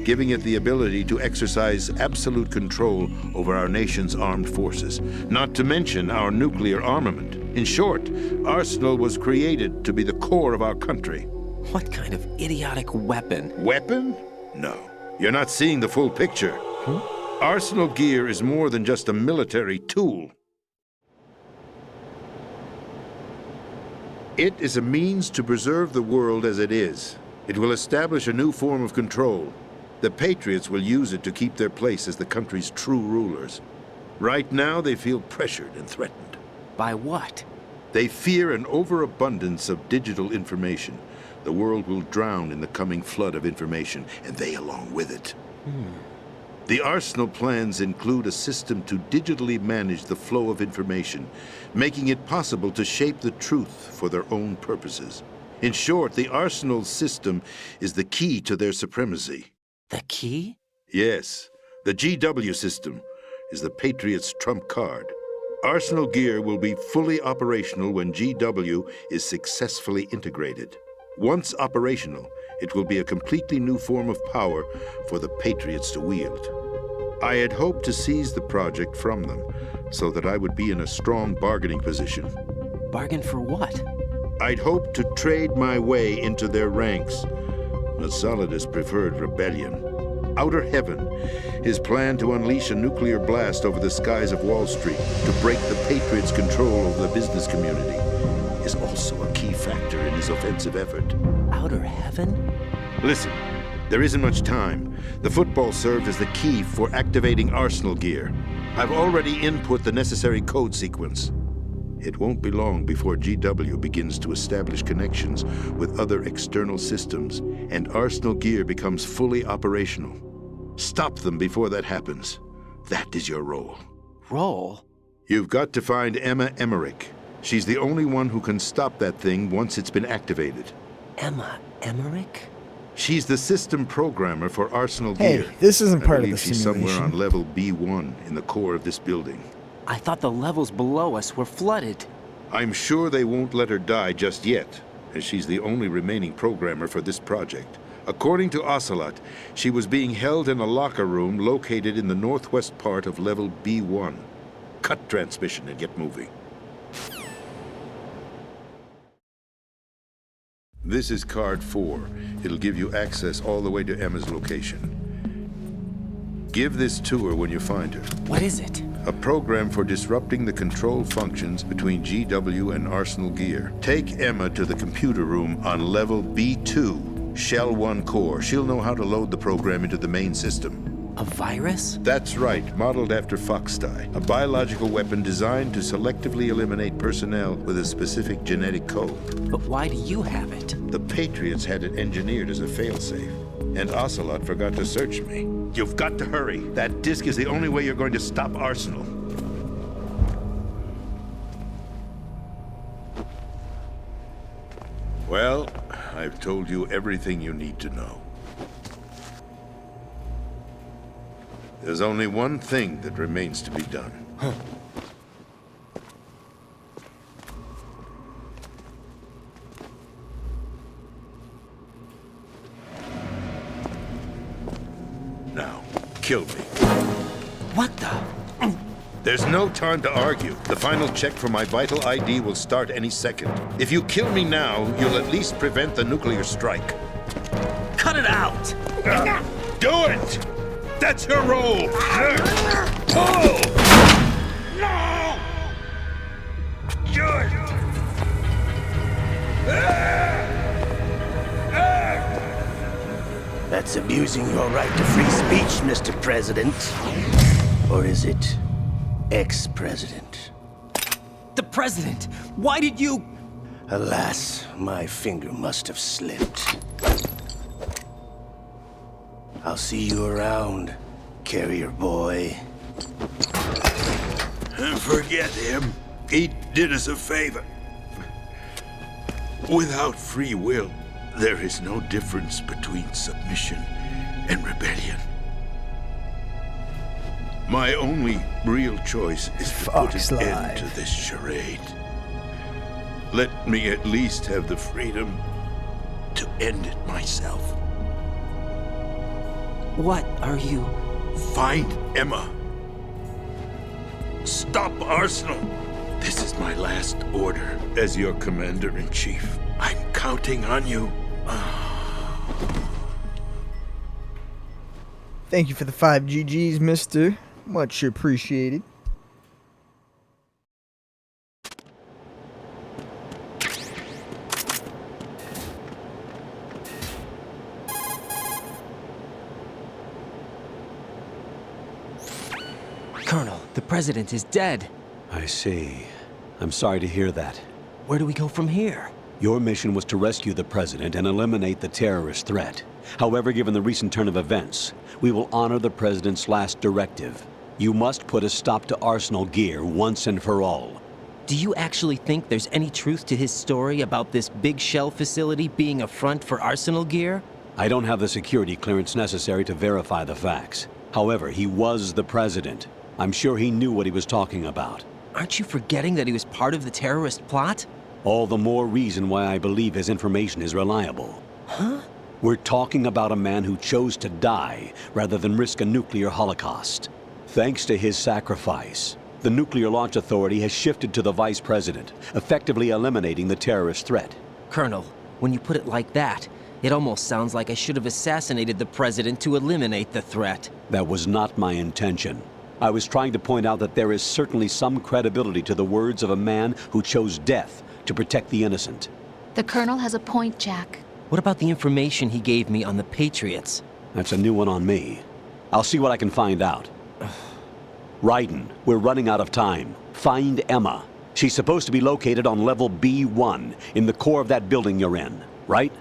giving it the ability to exercise absolute control over our nation's armed forces, not to mention our nuclear armament. In short, Arsenal was created to be the core of our country. What kind of idiotic weapon? Weapon? No. You're not seeing the full picture. Arsenal Gear is more than just a military tool. It is a means to preserve the world as it is. It will establish a new form of control. The Patriots will use it to keep their place as the country's true rulers. Right now, they feel pressured and threatened. By what? They fear an overabundance of digital information. The world will drown in the coming flood of information, and they along with it. The Arsenal plans include a system to digitally manage the flow of information, making it possible to shape the truth for their own purposes. In short, the Arsenal system is the key to their supremacy. The key? Yes. The GW system is the Patriots' trump card. Arsenal Gear will be fully operational when GW is successfully integrated. Once operational, it will be a completely new form of power for the Patriots to wield. I had hoped to seize the project from them, so that I would be in a strong bargaining position. Bargain for what? I'd hoped to trade my way into their ranks, but Solidus preferred rebellion. Outer Heaven, his plan to unleash a nuclear blast over the skies of Wall Street to break the Patriots' control over the business community, is also a key factor in his offensive effort. Outer Heaven? Listen, there isn't much time. The football served as the key for activating Arsenal Gear. I've already input the necessary code sequence. It won't be long before GW begins to establish connections with other external systems, and Arsenal Gear becomes fully operational. Stop them before that happens. That is your role. Role? You've got to find Emma Emmerich. She's the only one who can stop that thing once it's been activated. Emma Emmerich? She's the system programmer for Arsenal Gear. Hey, this isn't part of the she's simulation. somewhere on level B1 in the core of this building. I thought the levels below us were flooded. I'm sure they won't let her die just yet, as she's the only remaining programmer for this project. According to Ocelot, she was being held in a locker room located in the northwest part of level B1. Cut transmission and get moving. This is card 4. It'll give you access all the way to Emma's location. Give this to her when you find her. What is it? A program for disrupting the control functions between GW and Arsenal Gear. Take Emma to the computer room on level B2, Shell 1 core. She'll know how to load the program into the main system. A virus? That's right, modeled after Foxdie, a biological weapon designed to selectively eliminate personnel with a specific genetic code. But why do you have it? The Patriots had it engineered as a failsafe, and Ocelot forgot to search me. You've got to hurry. That disk is the only way you're going to stop Arsenal. Well, I've told you everything you need to know. There's only one thing that remains to be done. Now, kill me. What the? There's no time to argue. The final check for my vital ID will start any second. If you kill me now, you'll at least prevent the nuclear strike. Cut it out! Do it! That's her role! Pull! No! Good! That's abusing your right to free speech, Mr. President. Or is it ex-president? The President! Why did you... Alas, my finger must have slipped. I'll see you around, carrier boy. Forget him. He did us a favor. Without free will, there is no difference between submission and rebellion. My only real choice is to put an end to this charade. Let me at least have the freedom to end it myself. What are you... Find Emma. Stop Arsenal. This is my last order as your commander-in-chief. I'm counting on you. Thank you for the 5 GGs, mister. Much appreciated. Colonel, the President is dead. I see. I'm sorry to hear that. Where do we go from here? Your mission was to rescue the President and eliminate the terrorist threat. However, given the recent turn of events, we will honor the President's last directive. You must put a stop to Arsenal Gear once and for all. Do you actually think there's any truth to his story about this big shell facility being a front for Arsenal Gear? I don't have the security clearance necessary to verify the facts. However, he was the President. I'm sure he knew what he was talking about. Aren't you forgetting that he was part of the terrorist plot? All the more reason why I believe his information is reliable. Huh? We're talking about a man who chose to die rather than risk a nuclear holocaust. Thanks to his sacrifice, the Nuclear Launch Authority has shifted to the Vice President, effectively eliminating the terrorist threat. Colonel, when you put it like that, it almost sounds like I should have assassinated the President to eliminate the threat. That was not my intention. I was trying to point out that there is certainly some credibility to the words of a man who chose death to protect the innocent. The Colonel has a point, Jack. What about the information he gave me on the Patriots? That's a new one on me. I'll see what I can find out. Raiden, we're running out of time. Find Emma. She's supposed to be located on level B1 in the core of that building you're in, right?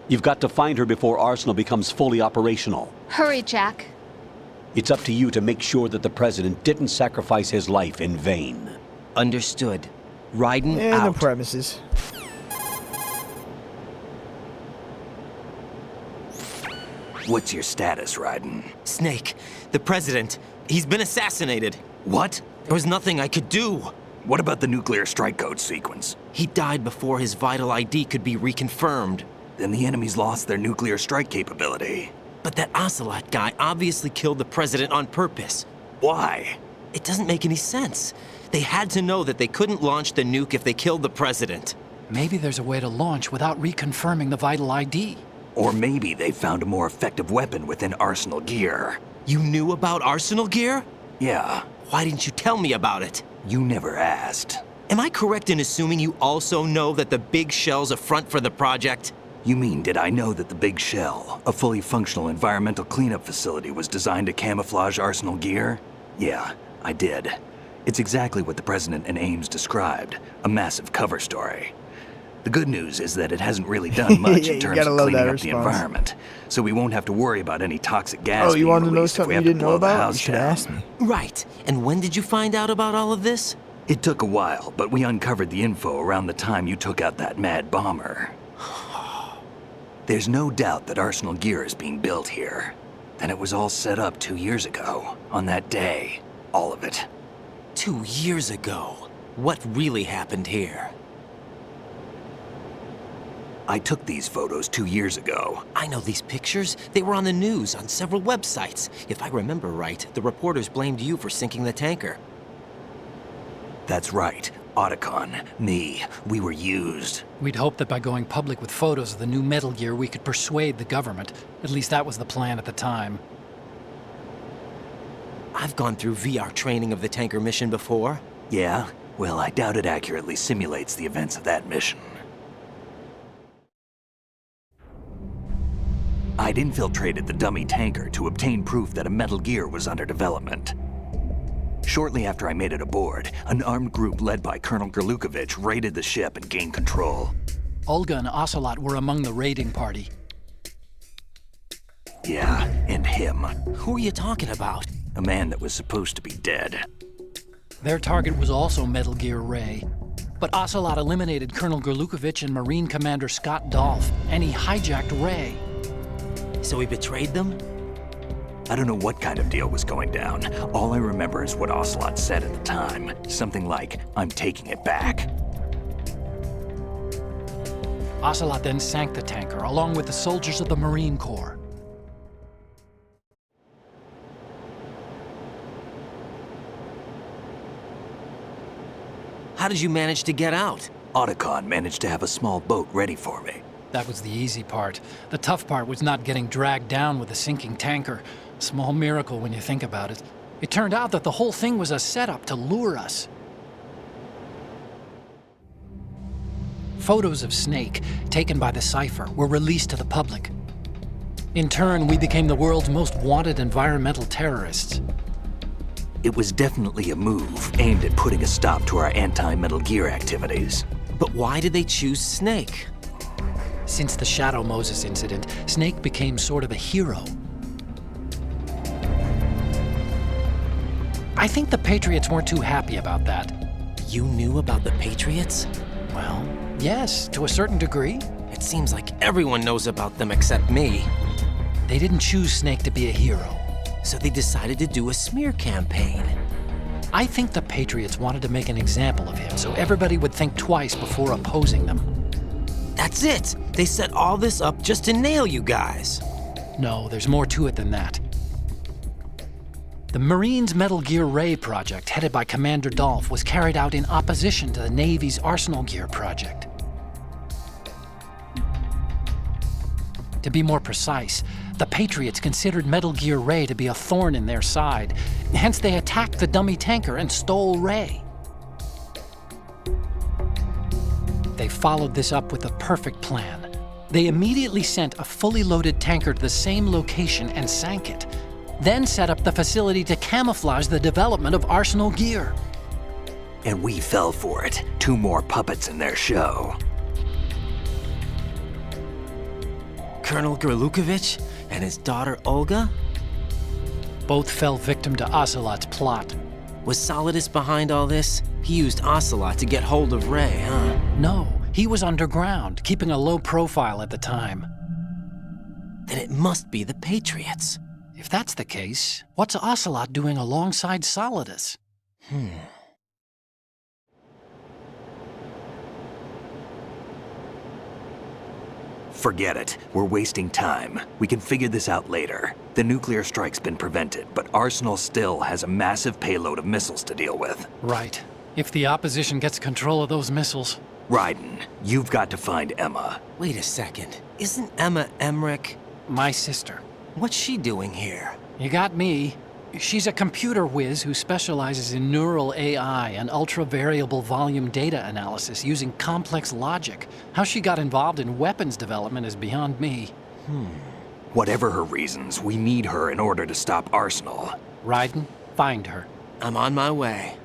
You've got to find her before Arsenal becomes fully operational. Hurry, Jack. It's up to you to make sure that the President didn't sacrifice his life in vain. Understood. Raiden and out. no premises. What's your status, Raiden? Snake, the President, he's been assassinated. What? There was nothing I could do. What about the nuclear strike code sequence? He died before his vital ID could be reconfirmed. Then the enemy's lost their nuclear strike capability. But that Ocelot guy obviously killed the President on purpose. Why? It doesn't make any sense. They had to know that they couldn't launch the nuke if they killed the President. Maybe there's a way to launch without reconfirming the vital ID. Or maybe they found a more effective weapon within Arsenal Gear. You knew about Arsenal Gear? Yeah. Why didn't you tell me about it? You never asked. Am I correct in assuming you also know that the big shell's a front for the project? You mean, did I know that the Big Shell, a fully functional environmental cleanup facility, was designed to camouflage Arsenal Gear? Yeah, I did. It's exactly what the President and Ames described, a massive cover story. The good news is that it hasn't really done much in terms of cleaning up the environment, so we won't have to worry about any toxic gas being released if we have to blow the house down. Right. And when did you find out about all of this? It took a while, but we uncovered the info around the time you took out that mad bomber. There's no doubt that Arsenal Gear is being built here. And it was all set up 2 years ago, on that day. All of it. 2 years ago? What really happened here? I took these photos 2 years ago. I know these pictures. They were on the news, on several websites. If I remember right, the reporters blamed you for sinking the tanker. That's right. Otacon, me, we were used. We'd hoped that by going public with photos of the new Metal Gear, we could persuade the government. At least that was the plan at the time. I've gone through VR training of the tanker mission before. Yeah? Well, I doubt it accurately simulates the events of that mission. I'd infiltrated the dummy tanker to obtain proof that a Metal Gear was under development. Shortly after I made it aboard, an armed group led by Colonel Gerlukovich raided the ship and gained control. Olga and Ocelot were among the raiding party. Yeah, and him. Who are you talking about? A man that was supposed to be dead. Their target was also Metal Gear Ray. But Ocelot eliminated Colonel Gerlukovich and Marine Commander Scott Dolph, and he hijacked Ray. So he betrayed them? I don't know what kind of deal was going down. All I remember is what Ocelot said at the time. Something like, "I'm taking it back." Ocelot then sank the tanker, along with the soldiers of the Marine Corps. How did you manage to get out? Otacon managed to have a small boat ready for me. That was the easy part. The tough part was not getting dragged down with a sinking tanker. A small miracle when you think about it. It turned out that the whole thing was a setup to lure us. Photos of Snake, taken by the Cypher, were released to the public. In turn, we became the world's most wanted environmental terrorists. It was definitely a move aimed at putting a stop to our anti-Metal Gear activities. But why did they choose Snake? Since the Shadow Moses incident, Snake became sort of a hero. I think the Patriots weren't too happy about that. You knew about the Patriots? Well, yes, to a certain degree. It seems like everyone knows about them except me. They didn't choose Snake to be a hero. So they decided to do a smear campaign. I think the Patriots wanted to make an example of him so everybody would think twice before opposing them. That's it! They set all this up just to nail you guys. No, there's more to it than that. The Marines' Metal Gear Ray project, headed by Commander Dolph, was carried out in opposition to the Navy's Arsenal Gear project. To be more precise, the Patriots considered Metal Gear Ray to be a thorn in their side. Hence, they attacked the dummy tanker and stole Ray. They followed this up with a perfect plan. They immediately sent a fully loaded tanker to the same location and sank it, then set up the facility to camouflage the development of Arsenal Gear. And we fell for it. 2 more puppets in their show. Colonel Gerlukovich and his daughter Olga? Both fell victim to Ocelot's plot. Was Solidus behind all this? He used Ocelot to get hold of Ray, huh? No, he was underground, keeping a low profile at the time. Then it must be the Patriots. If that's the case, what's Ocelot doing alongside Solidus? Forget it. We're wasting time. We can figure this out later. The nuclear strike's been prevented, but Arsenal still has a massive payload of missiles to deal with. Right. If the opposition gets control of those missiles. Raiden, you've got to find Emma. Wait a second. Isn't Emma Emmerich my sister? What's she doing here? You got me. She's a computer whiz who specializes in neural AI and ultra-variable volume data analysis using complex logic. How she got involved in weapons development is beyond me. Whatever her reasons, we need her in order to stop Arsenal. Raiden, find her. I'm on my way.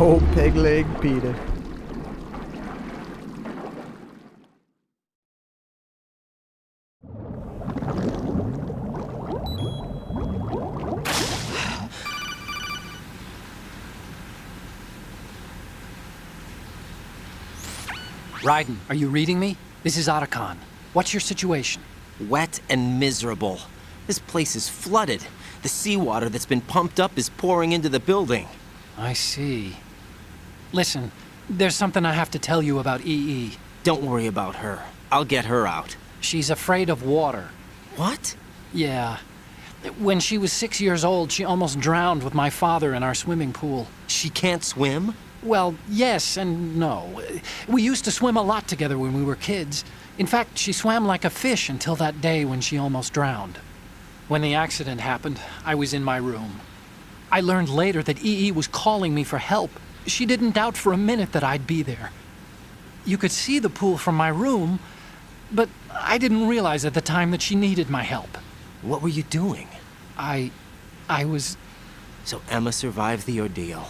Oh, peg leg Peter. Raiden, are you reading me? This is Otacon. What's your situation? Wet and miserable. This place is flooded. The seawater that's been pumped up is pouring into the building. I see. Listen, there's something I have to tell you about EE. Don't worry about her. I'll get her out. She's afraid of water. What? Yeah. When she was 6 years old, she almost drowned with my father in our swimming pool. She can't swim? Well, yes and no. We used to swim a lot together when we were kids. In fact, she swam like a fish until that day when she almost drowned. When the accident happened, I was in my room. I learned later that EE was calling me for help. She didn't doubt for a minute that I'd be there. You could see the pool from my room, but I didn't realize at the time that she needed my help. What were you doing? I was... So Emma survived the ordeal.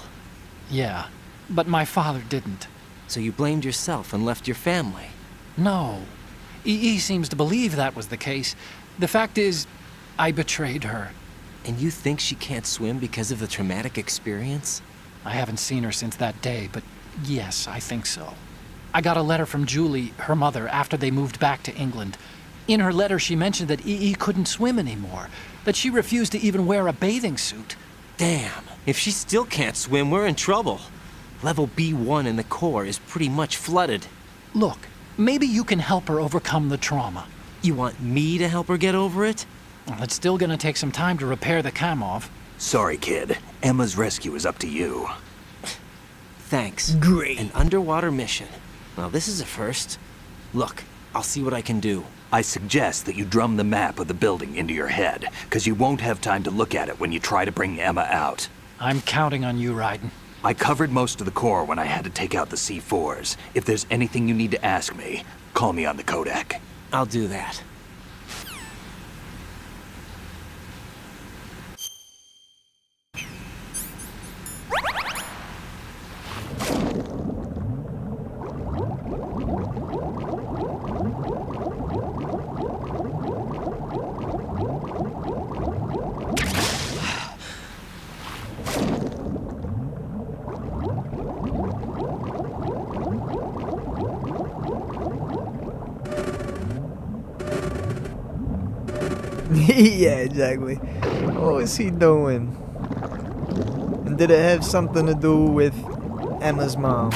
Yeah, but my father didn't. So you blamed yourself and left your family? No. EE seems to believe that was the case. The fact is, I betrayed her. And you think she can't swim because of the traumatic experience? I haven't seen her since that day, but yes, I think so. I got a letter from Julie, her mother, after they moved back to England. In her letter, she mentioned that EE couldn't swim anymore, that she refused to even wear a bathing suit. Damn, if she still can't swim, we're in trouble. Level B1 in the core is pretty much flooded. Look, maybe you can help her overcome the trauma. You want me to help her get over it? Well, it's still gonna take some time to repair the Kamov. Sorry, kid. Emma's rescue is up to you. Thanks. Great. An underwater mission. Well, this is a first. Look, I'll see what I can do. I suggest that you drum the map of the building into your head, because you won't have time to look at it when you try to bring Emma out. I'm counting on you, Raiden. I covered most of the core when I had to take out the C4s. If there's anything you need to ask me, call me on the codec. I'll do that. Yeah, exactly. What was he doing? And did it have something to do with Emma's mom?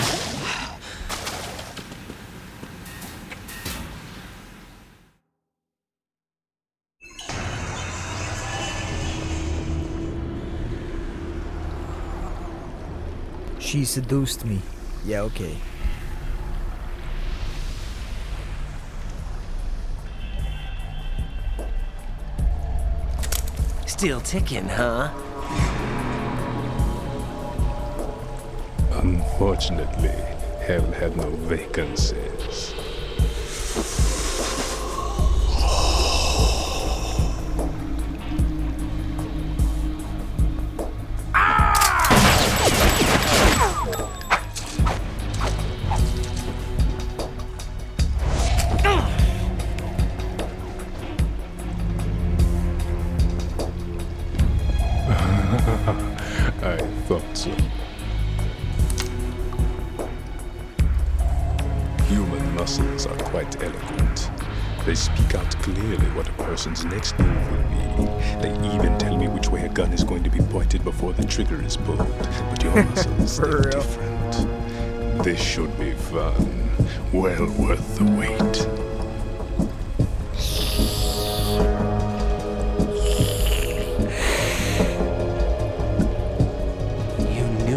She seduced me. Yeah, okay. Still ticking, huh? Unfortunately, hell had no vacancies. I thought so. Human muscles are quite eloquent. They speak out clearly what a person's next move will be. They even tell me which way a gun is going to be pointed before the trigger is pulled. But your muscles, they're different. This should be fun. Well worth the wait.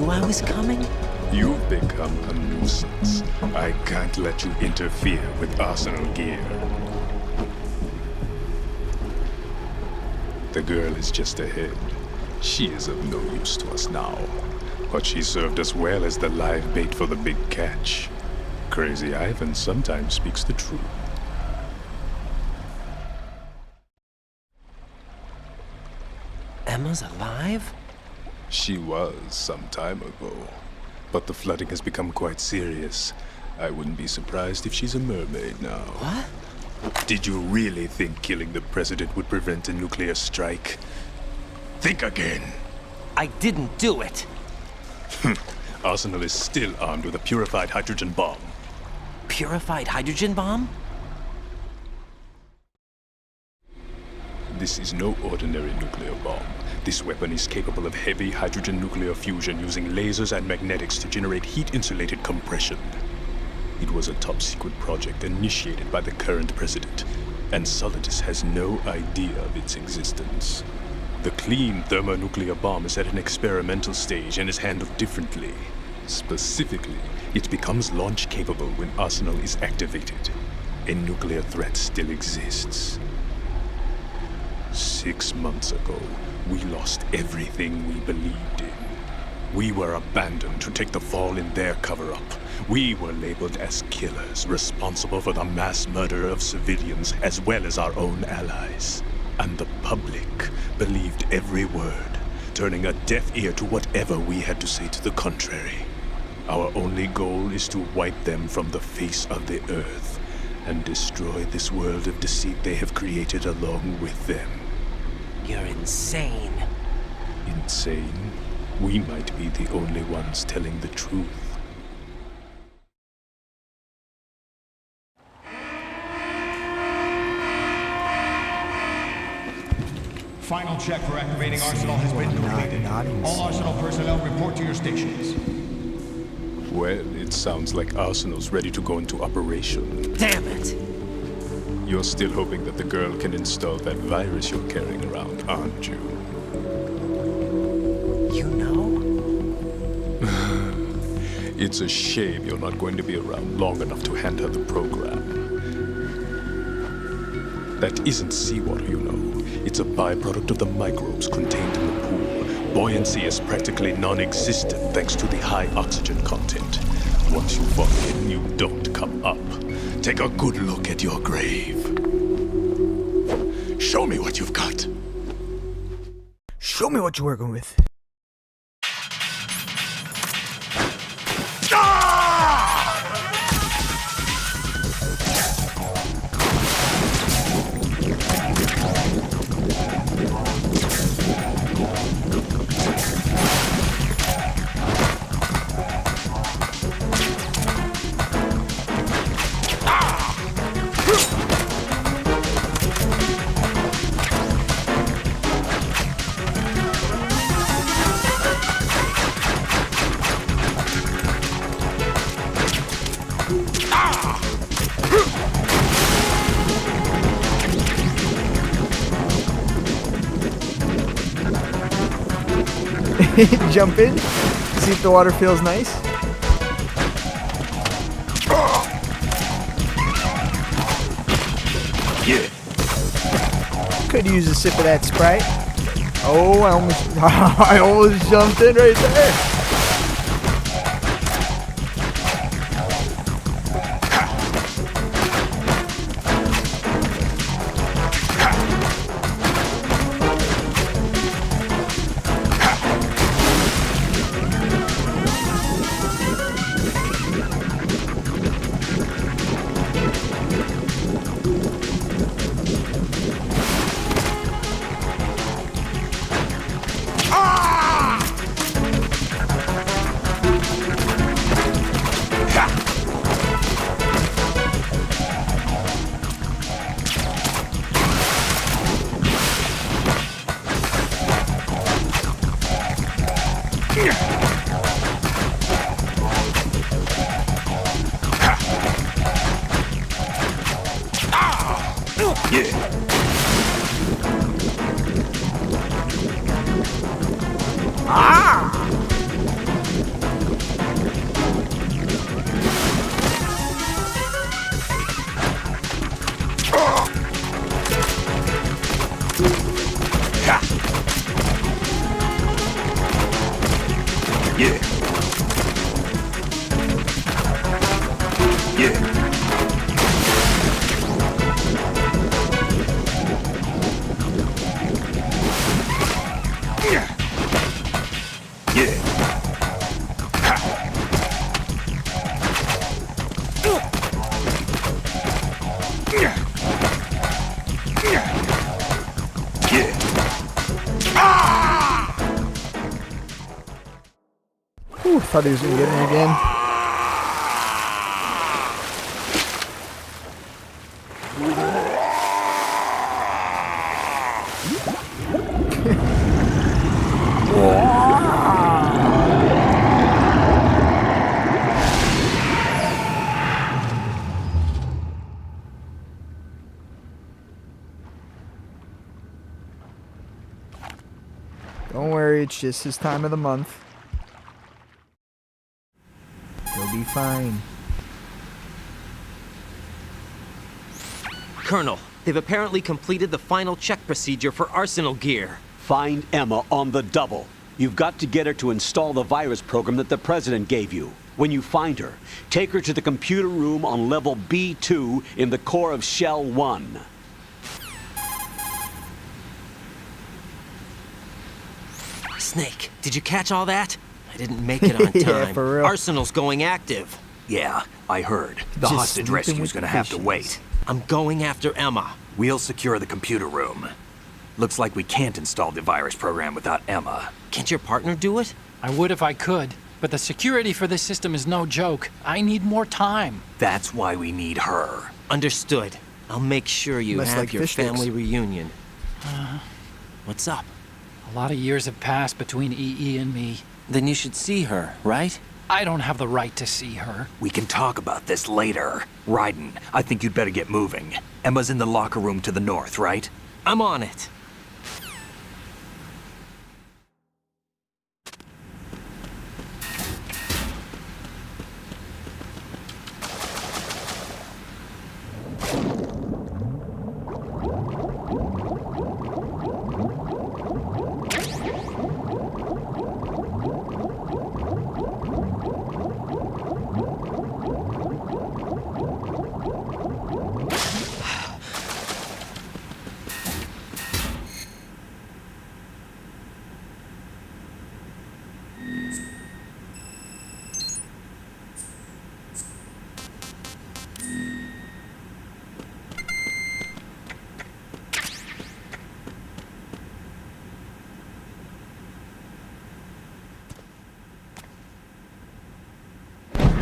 I was coming? You've become a nuisance. I can't let you interfere with Arsenal gear. The girl is just ahead. She is of no use to us now. But she served us well as the live bait for the big catch. Crazy Ivan sometimes speaks the truth. Emma's alive? She was some time ago. But the flooding has become quite serious. I wouldn't be surprised if she's a mermaid now. What? Did you really think killing the president would prevent a nuclear strike? Think again. I didn't do it. Arsenal is still armed with a purified hydrogen bomb. Purified hydrogen bomb? This is no ordinary nuclear bomb. This weapon is capable of heavy hydrogen nuclear fusion using lasers and magnetics to generate heat-insulated compression. It was a top-secret project initiated by the current president, and Solidus has no idea of its existence. The clean thermonuclear bomb is at an experimental stage and is handled differently. Specifically, it becomes launch-capable when Arsenal is activated. A nuclear threat still exists. 6 months ago, we lost everything we believed in. We were abandoned to take the fall in their cover-up. We were labeled as killers, responsible for the mass murder of civilians as well as our own allies. And the public believed every word, turning a deaf ear to whatever we had to say to the contrary. Our only goal is to wipe them from the face of the earth and destroy this world of deceit they have created along with them. You're insane. Insane? We might be the only ones telling the truth. Final check for activating Arsenal has been completed. All Arsenal personnel report to your stations. Well, it sounds like Arsenal's ready to go into operation. Damn it! You're still hoping that the girl can install that virus you're carrying around, aren't you? You know? It's a shame you're not going to be around long enough to hand her the program. That isn't seawater, you know. It's a byproduct of the microbes contained in the pool. Buoyancy is practically non-existent thanks to the high oxygen content. Once you fall in, you don't come up. Take a good look at your grave. Show me what you've got. Show me what you're working with. Jump in, see if the water feels nice. Yeah. Could use a sip of that Sprite. Oh, I almost jumped in right there. Thought he was gonna get me again. Don't worry, it's just his time of the month. He'll be fine. Colonel, they've apparently completed the final check procedure for arsenal gear. Find Emma on the double. You've got to get her to install the virus program that the President gave you. When you find her, take her to the computer room on level B2 in the core of Shell 1. Snake, did you catch all that? I didn't make it on time. Yeah, for real. Arsenal's going active. Yeah, I heard. The Just hostage sleeping rescue's with gonna have to patients. wait. I'm going after Emma. We'll secure the computer room. Looks like we can't install the virus program without Emma. Can't your partner do it? I would if I could, but the security for this system is no joke. I need more time. That's why we need her. Understood. I'll make sure you Must have like your fish sticks. family reunion. What's up? A lot of years have passed between EE and me. Then you should see her, right? I don't have the right to see her. We can talk about this later. Raiden, I think you'd better get moving. Emma's in the locker room to the north, right? I'm on it.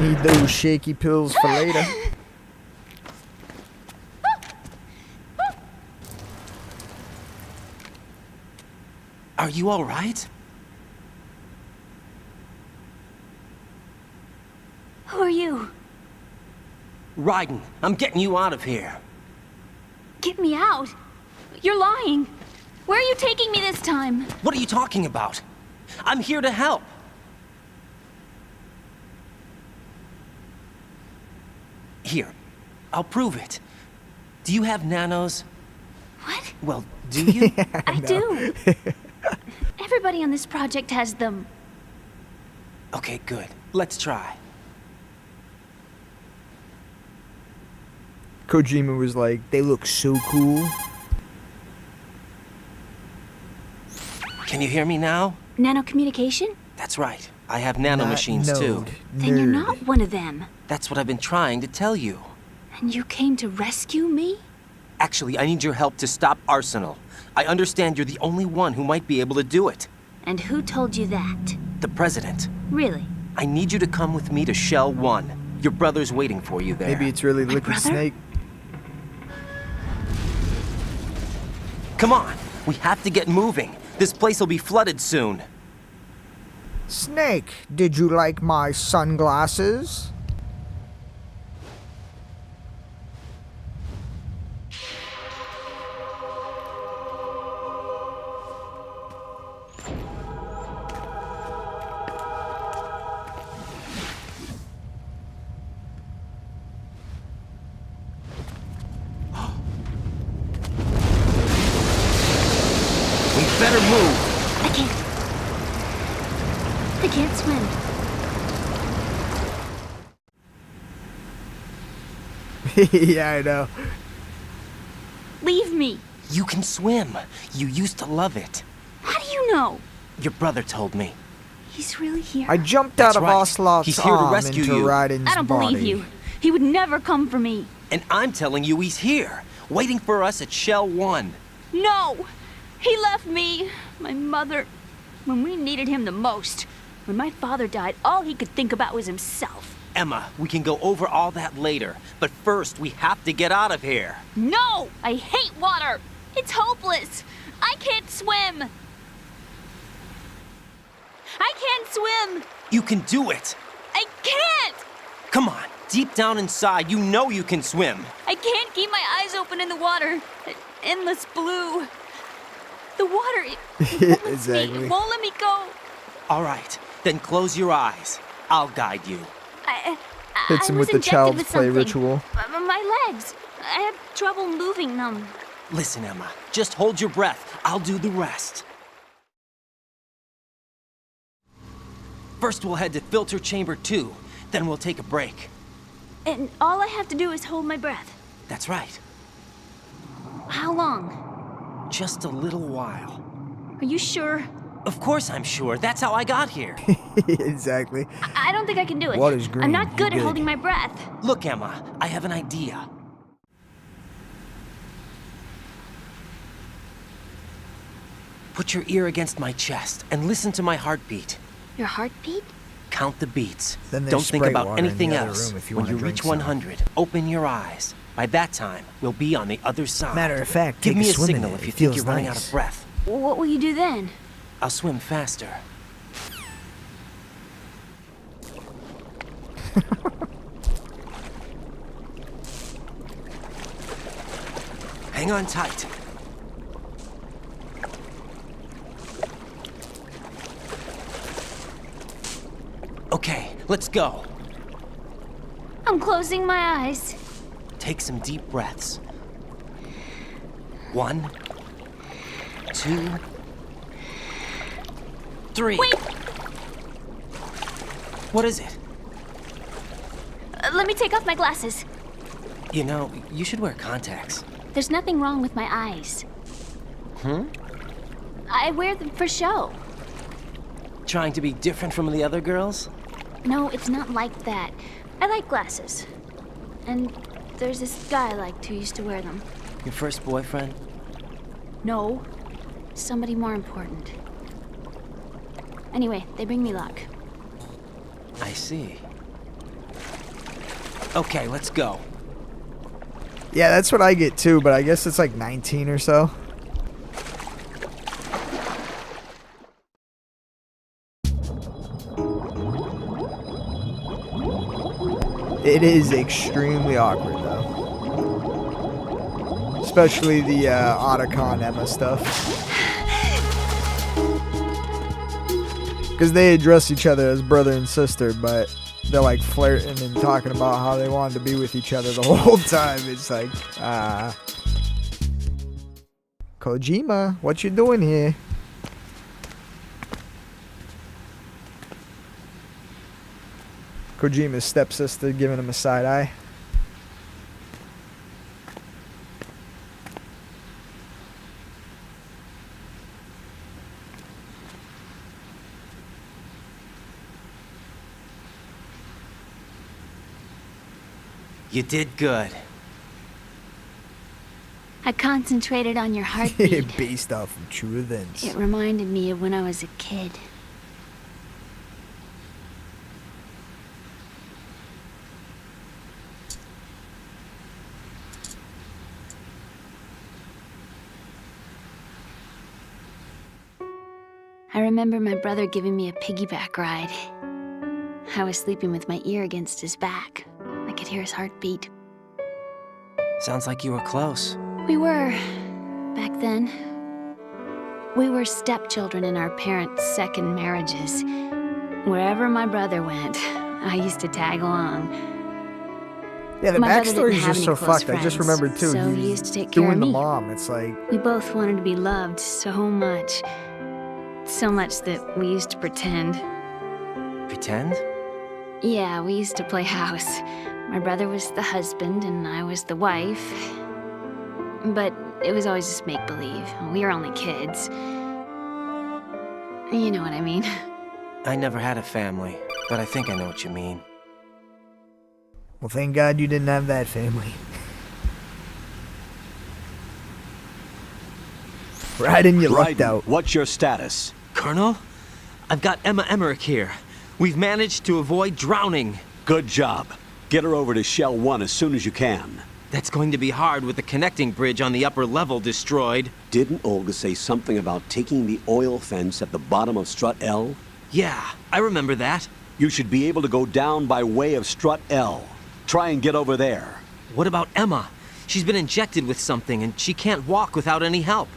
Need those shaky pills for later. Are you all right? Who are you? Raiden, I'm getting you out of here. Get me out. You're lying. Where are you taking me this time? What are you talking about? I'm here to help. Here, I'll prove it. Do you have nanos? What? Well, do you? I do. Everybody on this project has them. Okay, good. Let's try. Kojima was like, they look so cool. Can you hear me now? Nanocommunication? That's right. I have nanomachines too. Then you're not one of them. That's what I've been trying to tell you. And you came to rescue me? Actually, I need your help to stop Arsenal. I understand you're the only one who might be able to do it. And who told you that? The President. Really? I need you to come with me to Shell 1. Your brother's waiting for you there. Maybe it's really Liquid Snake. Come on, we have to get moving. This place will be flooded soon. Snake, did you like my sunglasses? Better move. I can't swim. Yeah, I know. Leave me. You can swim. You used to love it. How do you know? Your brother told me. He's really here. I jumped out of right. Ocelot's He's here to arm rescue into you. Raiden's I don't body. believe you. He would never come for me. And I'm telling you he's here, waiting for us at Shell 1. No! He left me, my mother, when we needed him the most. When my father died, all he could think about was himself. Emma, we can go over all that later, but first we have to get out of here. No! I hate water! It's hopeless! I can't swim! I can't swim! You can do it! I can't! Come on, deep down inside, you know you can swim. I can't keep my eyes open in the water. Endless blue. The water, it Exactly. it won't let me go. All right, then close your eyes. I'll guide you. Hits him with the child's play ritual. My legs. I have trouble moving them. Listen, Emma, just hold your breath. I'll do the rest. First, we'll head to filter chamber 2. Then we'll take a break. And all I have to do is hold my breath. That's right. How long? Just a little while. Are you sure? Of course I'm sure. That's how I got here. Exactly. I don't think I can do it. Water's green. I'm not good You're at holding my breath. Look, Emma, I have an idea. Put your ear against my chest and listen to my heartbeat. Your heartbeat? Count the beats. Then there's Don't think Sprite about water in anything the other else. room if you When wanna you drink reach some. 100, open your eyes. By that time, we'll be on the other side. Matter of fact, give take me a a swim in signal it. if you It think feels you're running out nice. of breath. What will you do then? I'll swim faster. Hang on tight. Okay, let's go. I'm closing my eyes. Take some deep breaths. 1, 2, 3. Wait! What is it? Let me take off my glasses. You know, you should wear contacts. There's nothing wrong with my eyes. I wear them for show. Trying to be different from the other girls? No, it's not like that. I like glasses. And there's this guy I liked who used to wear them. Your first boyfriend? No, somebody more important. Anyway, they bring me luck. I see. Okay, let's go. Yeah, that's what I get too, but I guess it's like 19 or so. It is extremely awkward though. Especially the Otacon Emma stuff. Because they address each other as brother and sister, but they're like flirting and talking about how they wanted to be with each other the whole time. It's like, Kojima, what you doing here? Kojima's stepsister giving him a side eye. You did good. I concentrated on your heartbeat. Based off of true events. It reminded me of when I was a kid. I remember my brother giving me a piggyback ride. I was sleeping with my ear against his back. I could hear his heartbeat. Sounds like you were close. We were, back then. We were stepchildren in our parents' second marriages. Wherever my brother went, I used to tag along. Yeah, the My brother backstory didn't is have just any so close fucked. I just friends, remembered too. so he used to take care of doing the me. mom. It's like We both wanted to be loved so much. So much that we used to pretend. Pretend? Yeah, we used to play house. My brother was the husband and I was the wife. But it was always just make-believe. We were only kids. You know what I mean. I never had a family, but I think I know what you mean. well, thank God you didn't have that family. Right, and you lucked out. What's your status? Colonel, I've got Emma Emmerich here. We've managed to avoid drowning. Good job. Get her over to Shell 1 as soon as you can. That's going to be hard with the connecting bridge on the upper level destroyed. Didn't Olga say something about taking the oil fence at the bottom of Strut L? Yeah, I remember that. You should be able to go down by way of Strut L. Try and get over there. What about Emma? She's been injected with something and she can't walk without any help.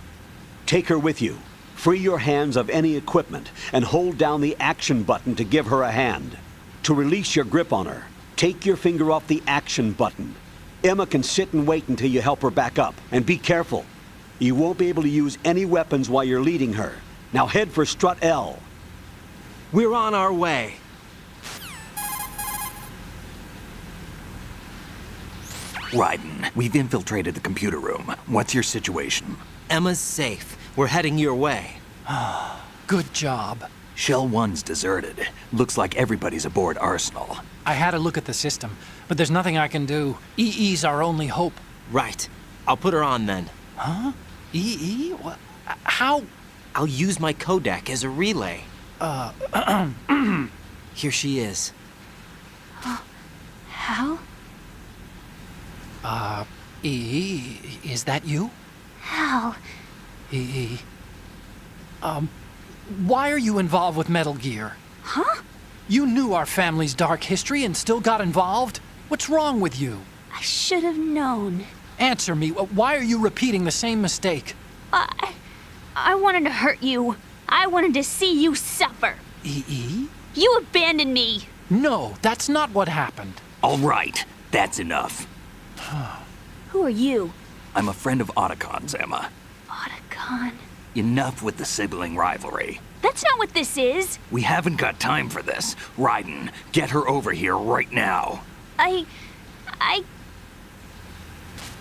Take her with you. Free your hands of any equipment and hold down the action button to give her a hand. To release your grip on her, take your finger off the action button. Emma can sit and wait until you help her back up. And be careful. You won't be able to use any weapons while you're leading her. Now head for Strut L. We're on our way. Raiden, we've infiltrated the computer room. What's your situation? Emma's safe. We're heading your way. Good job. Shell 1's deserted. Looks like everybody's aboard Arsenal. I had a look at the system, but there's nothing I can do. EE's our only hope. Right. I'll put her on then. Huh? EE? What? How? I'll use my codec as a relay. Here she is. Hal? EE, is that you? Hal. EE. Why are you involved with Metal Gear? Huh? You knew our family's dark history and still got involved? What's wrong with you? I should have known. Answer me. Why are you repeating the same mistake? I wanted to hurt you. I wanted to see you suffer. EE? You abandoned me. No, that's not what happened. All right, that's enough. Who are you? I'm a friend of Otacon's, Emma. Otacon? Enough with the sibling rivalry. That's not what this is. We haven't got time for this. Raiden, get her over here right now. I...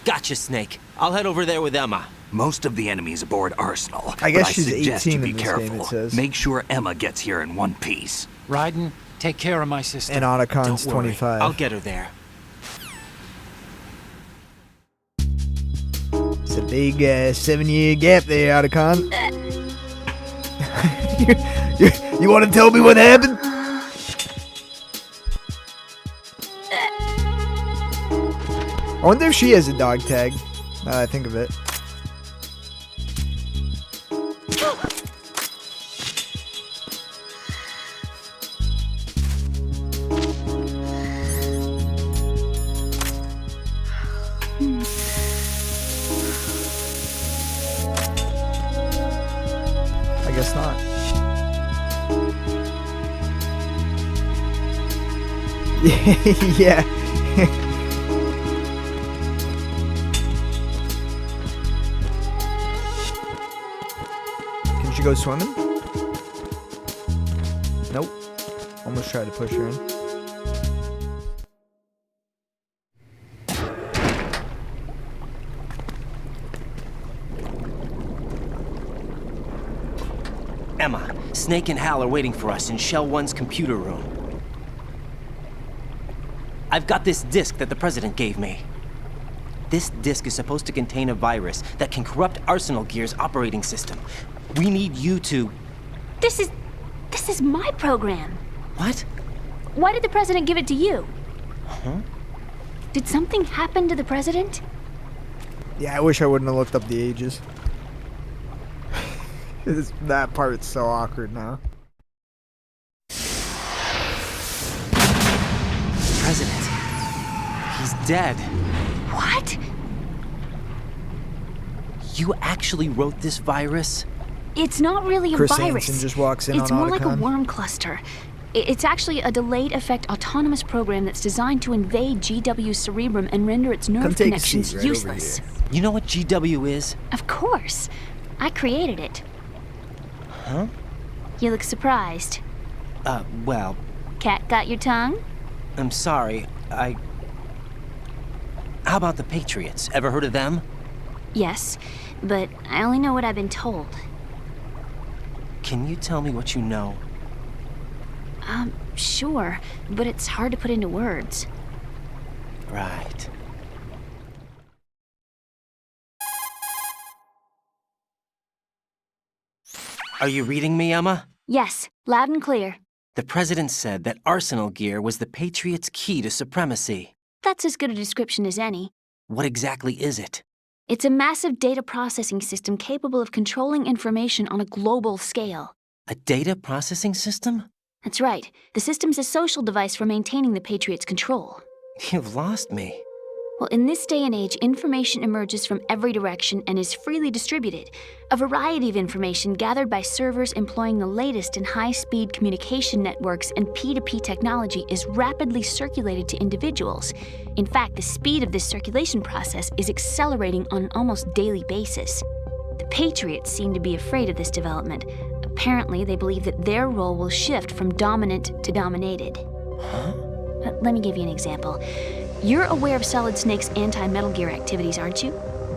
Gotcha, Snake. I'll head over there with Emma. Most of the enemy's aboard Arsenal. I guess but she's I suggest 18 you be in this careful. game, it says. Make sure Emma gets here in one piece. Raiden, take care of my sister. And Otacon's Don't worry. 25. I'll get her there. It's a big 7-year gap there, Otacon. you want to tell me what happened? I wonder if she has a dog tag, now that I think of it. I guess not. Yeah. Can she go swimming? Nope. Almost tried to push her in. Emma, Snake and Hal are waiting for us in Shell 1's computer room. I've got this disk that the President gave me. This disk is supposed to contain a virus that can corrupt Arsenal Gear's operating system. We need you to... This is my program. What? Why did the President give it to you? Huh? Did something happen to the President? Yeah, I wish I wouldn't have looked up the ages. That part's so awkward now. President. He's dead. What? You actually wrote this virus? It's not really a Chris virus. Hansen just walks in It's on more like a Otacon. worm cluster. It's actually a delayed effect autonomous program that's designed to invade GW's cerebrum and render its nerve take a connections seat right over useless. here. You know what GW is? Of course. I created it. Huh? You look surprised. Well, Cat got your tongue? I'm sorry. How about the Patriots? Ever heard of them? Yes, but I only know what I've been told. Can you tell me what you know? Sure, but it's hard to put into words. Right. Are you reading me, Emma? Yes, loud and clear. The President said that Arsenal gear was the Patriots' key to supremacy. That's as good a description as any. What exactly is it? It's a massive data processing system capable of controlling information on a global scale. A data processing system? That's right. The system's a social device for maintaining the Patriots' control. You've lost me. Well, in this day and age, information emerges from every direction and is freely distributed. A variety of information gathered by servers employing the latest in high-speed communication networks and P2P technology is rapidly circulated to individuals. In fact, the speed of this circulation process is accelerating on an almost daily basis. The Patriots seem to be afraid of this development. Apparently, they believe that their role will shift from dominant to dominated. Huh? Let me give you an example. You're aware of Solid Snake's anti-Metal Gear activities, aren't you?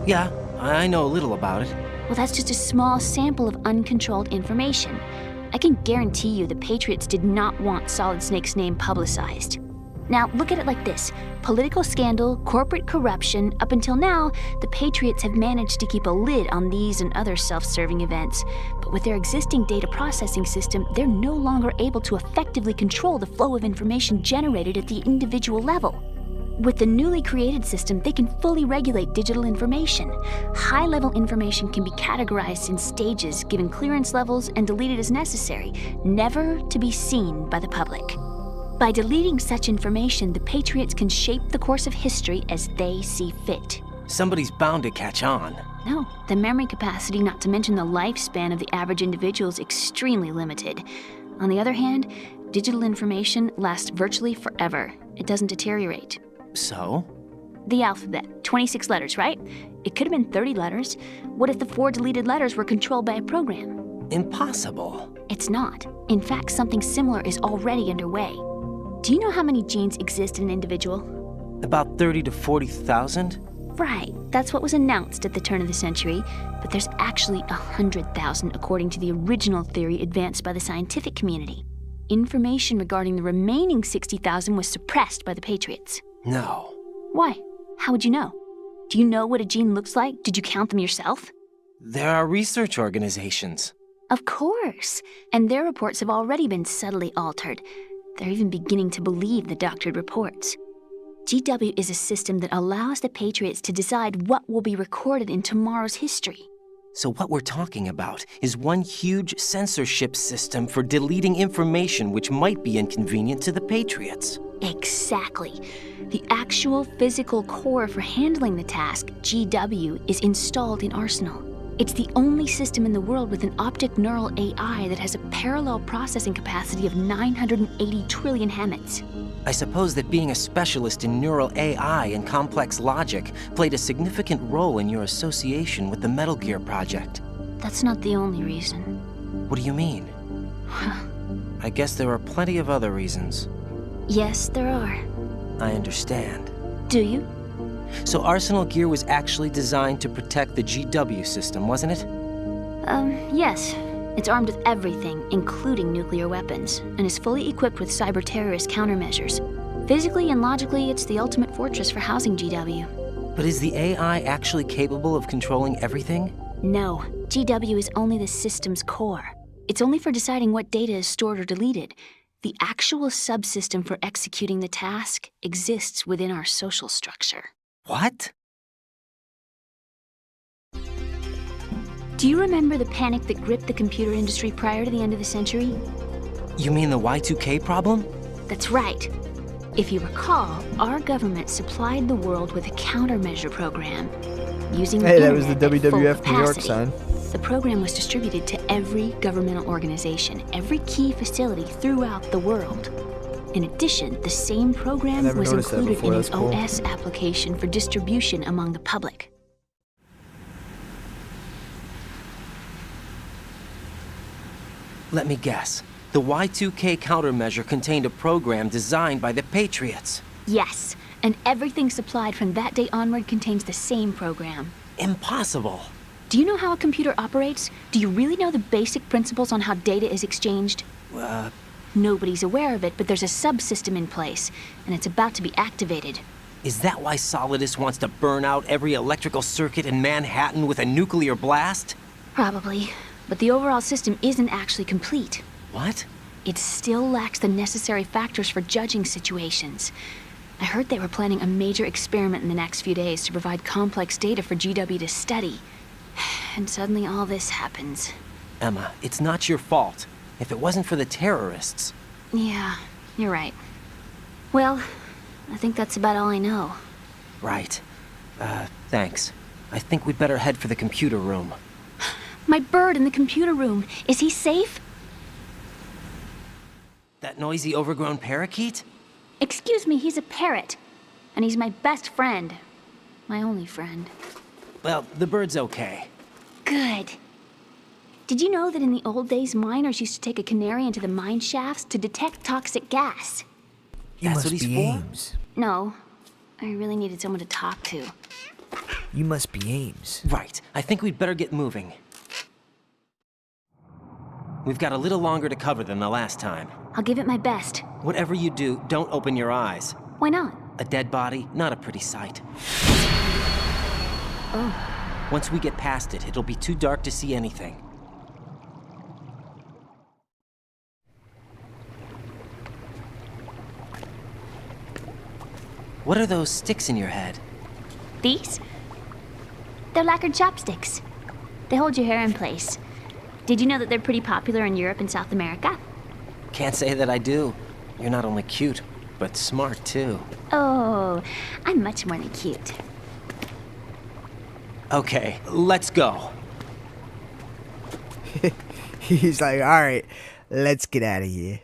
Yeah, I know a little about it. Well, that's just a small sample of uncontrolled information. I can guarantee you the Patriots did not want Solid Snake's name publicized. Now, look at it like this. Political scandal, corporate corruption, up until now, the Patriots have managed to keep a lid on these and other self-serving events. But with their existing data processing system, they're no longer able to effectively control the flow of information generated at the individual level. With the newly created system, they can fully regulate digital information. High-level information can be categorized in stages, given clearance levels, and deleted as necessary, never to be seen by the public. By deleting such information, the Patriots can shape the course of history as they see fit. Somebody's bound to catch on. No, the memory capacity, not to mention the lifespan of the average individual, is extremely limited. On the other hand, digital information lasts virtually forever. It doesn't deteriorate. So? The alphabet, 26 letters, right? It could have been 30 letters. What if the 4 deleted letters were controlled by a program? Impossible. It's not. In fact, something similar is already underway. Do you know how many genes exist in an individual? About 30 to 40,000? Right, that's what was announced at the turn of the century, but there's actually 100,000 according to the original theory advanced by the scientific community. Information regarding the remaining 60,000 was suppressed by the Patriots. No. Why? How would you know? Do you know what a gene looks like? Did you count them yourself? There are research organizations. Of course, and their reports have already been subtly altered. They're even beginning to believe the doctored reports. GW is a system that allows the Patriots to decide what will be recorded in tomorrow's history. So what we're talking about is one huge censorship system for deleting information which might be inconvenient to the Patriots. Exactly. The actual physical core for handling the task, GW, is installed in Arsenal. It's the only system in the world with an optic neural AI that has a parallel processing capacity of 980 trillion Hammets. I suppose that being a specialist in neural AI and complex logic played a significant role in your association with the Metal Gear project. That's not the only reason. What do you mean? I guess there are plenty of other reasons. Yes, there are. I understand. Do you? So Arsenal Gear was actually designed to protect the GW system, wasn't it? Yes. It's armed with everything, including nuclear weapons, and is fully equipped with cyber-terrorist countermeasures. Physically and logically, it's the ultimate fortress for housing GW. But is the AI actually capable of controlling everything? No. GW is only the system's core. It's only for deciding what data is stored or deleted. The actual subsystem for executing the task exists within our social structure. What? Do you remember the panic that gripped the computer industry prior to the end of the century? You mean the Y2K problem? That's right. If you recall, our government supplied the world with a countermeasure program. Using the that was the internet at full WWF New York capacity. sign. The program was distributed to every governmental organization, every key facility throughout the world. In addition, the same program was included in an OS application for distribution among the public. Let me guess. The Y2K countermeasure contained a program designed by the Patriots. Yes, and everything supplied from that day onward contains the same program. Impossible. Do you know how a computer operates? Do you really know the basic principles on how data is exchanged? Nobody's aware of it, but there's a subsystem in place, and it's about to be activated. Is that why Solidus wants to burn out every electrical circuit in Manhattan with a nuclear blast? Probably, but the overall system isn't actually complete. What? It still lacks the necessary factors for judging situations. I heard they were planning a major experiment in the next few days to provide complex data for GW to study. And suddenly all this happens. Emma, it's not your fault. If it wasn't for the terrorists... Yeah, you're right. Well, I think that's about all I know. Right. Thanks. I think we'd better head for the computer room. My bird in the computer room. Is he safe? That noisy, overgrown parakeet? Excuse me, he's a parrot. And he's my best friend. My only friend. Well, the bird's okay. Good. Did you know that in the old days, miners used to take a canary into the mine shafts to detect toxic gas? That's what he's for? Ames. No. I really needed someone to talk to. You must be Ames. Right. I think we'd better get moving. We've got a little longer to cover than the last time. I'll give it my best. Whatever you do, don't open your eyes. Why not? A dead body, not a pretty sight. Oh. Once we get past it, it'll be too dark to see anything. What are those sticks in your head? These? They're lacquered chopsticks. They hold your hair in place. Did you know that they're pretty popular in Europe and South America? Can't say that I do. You're not only cute, but smart too. Oh, I'm much more than cute. Okay, let's go. He's like, all right, let's get out of here.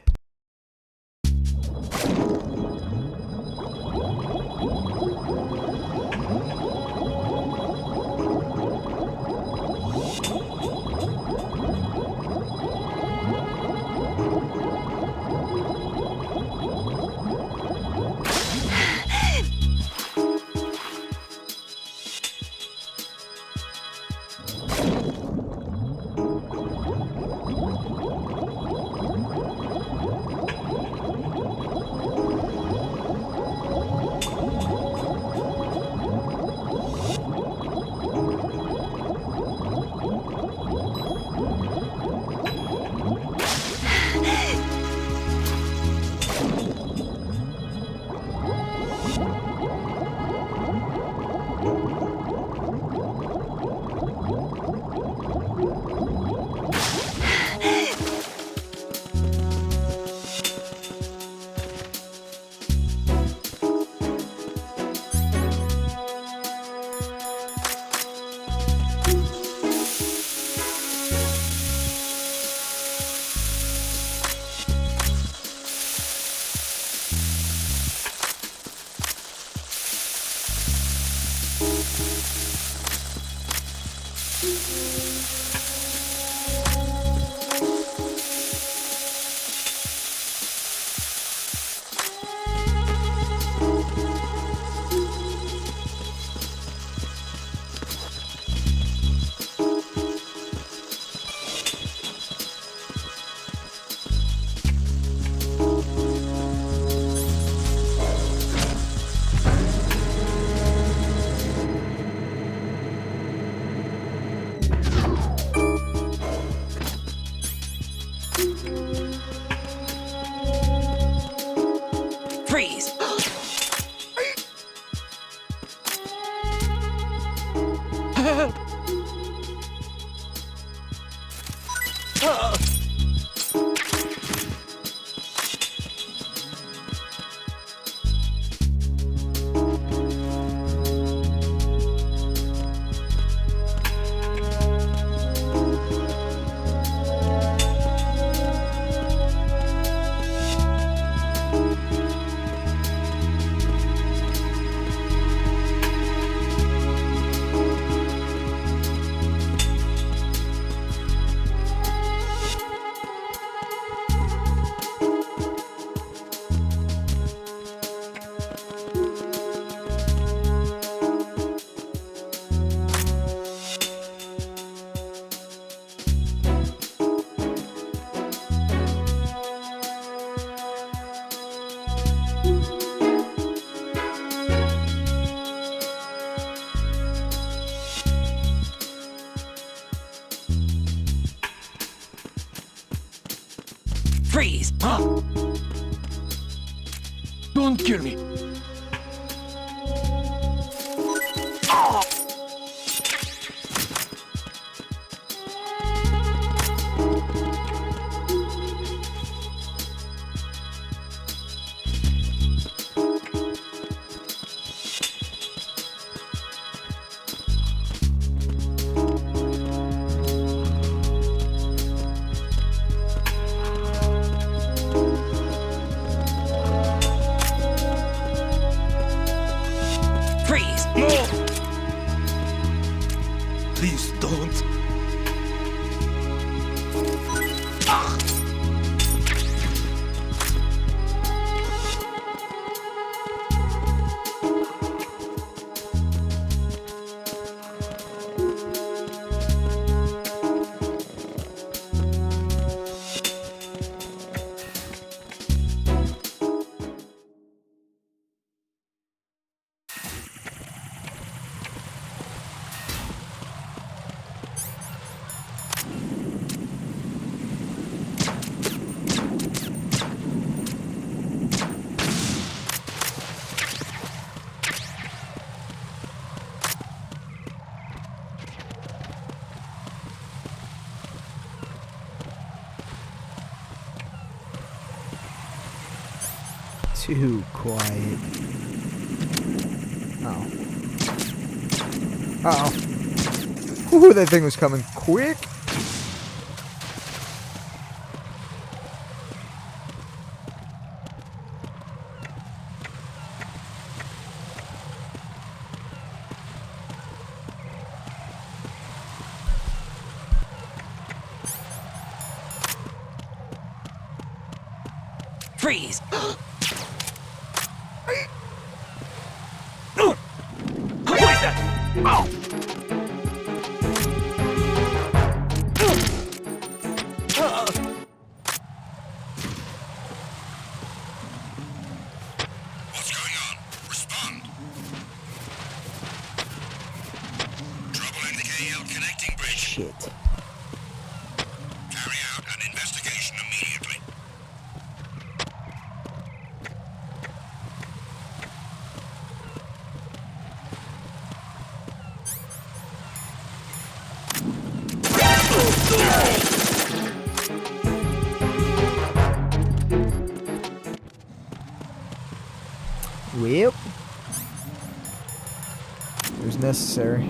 Freeze! Freeze! Don't kill me. Freeze! No! Please don't. Too quiet. Oh. Uh-oh. Ooh, that thing was coming quick. Freeze! What is that? Ow! What's going on? Respond. Trouble in the KL connecting bridge. Shit. Carry out an investigation immediately. Yep. It was necessary.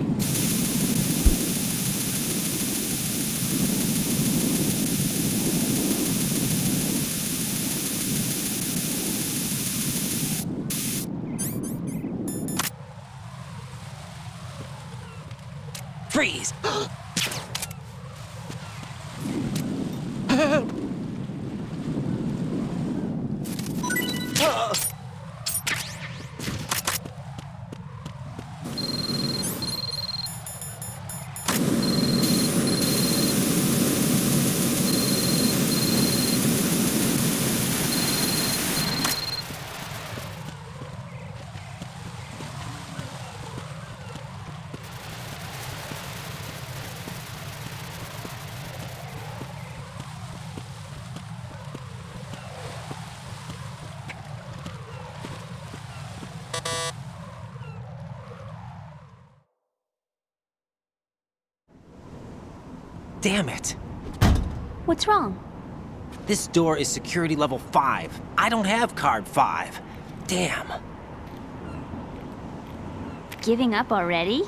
Freeze! Damn it. What's wrong? This door is security level 5. I don't have card 5. Damn. Giving up already?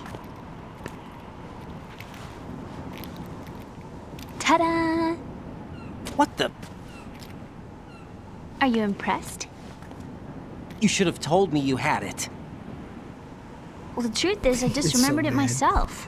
Ta-da! What the? Are you impressed? You should have told me you had it. Well, the truth is, I just It's so remembered it mad. myself.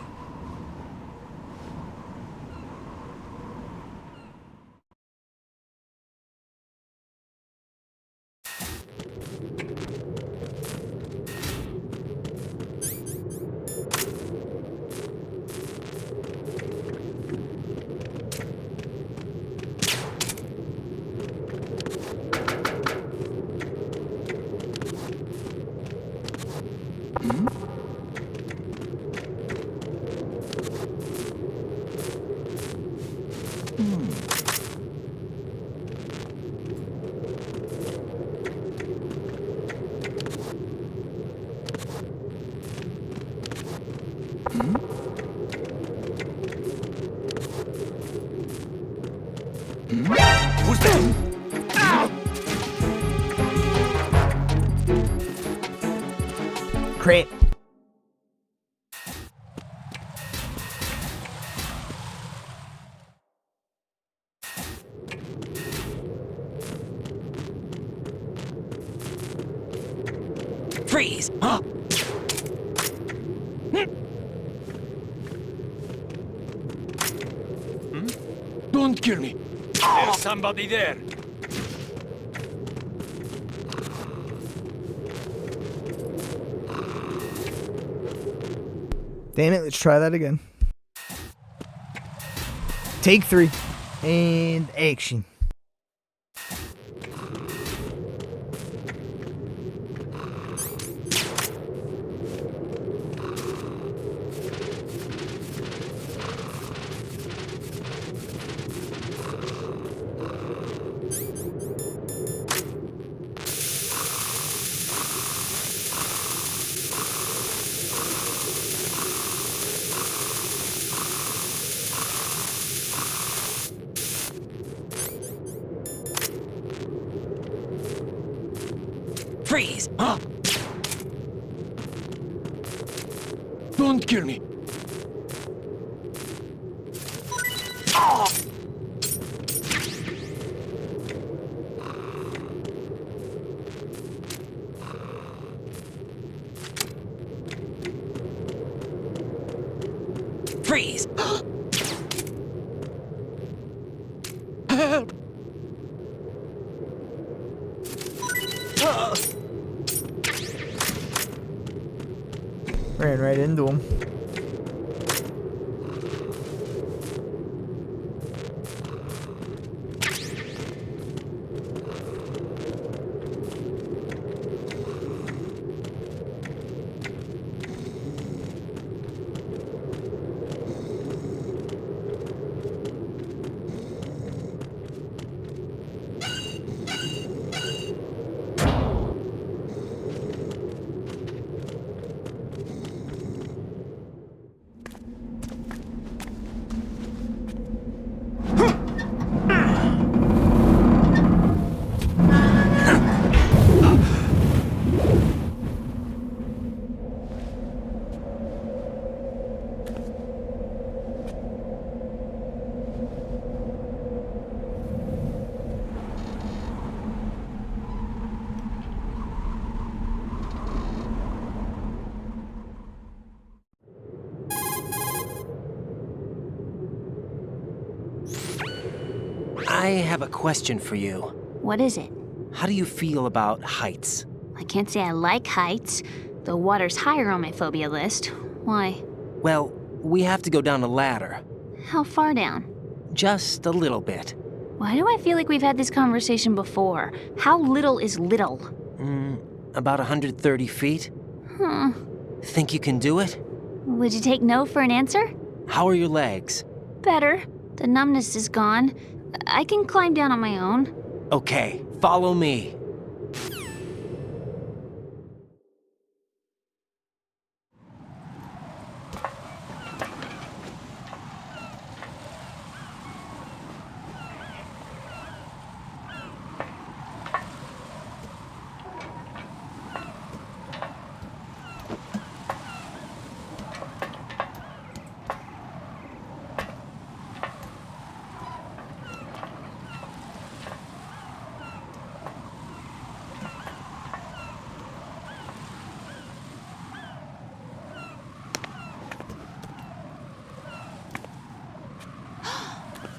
Great. Freeze! Huh? Don't kill me. There's somebody there. Damn it, let's try that again. Take 3. And action. Freeze! Huh? Don't kill me. Freeze! Help! Ran right into him. I have a question for you. What is it? How do you feel about heights? I can't say I like heights. The water's higher on my phobia list. Why? Well, we have to go down a ladder. How far down? Just a little bit. Why do I feel like we've had this conversation before? How little is little? About 130 feet. Huh. Think you can do it? Would you take no for an answer? How are your legs? Better. The numbness is gone. I can climb down on my own. Okay, follow me.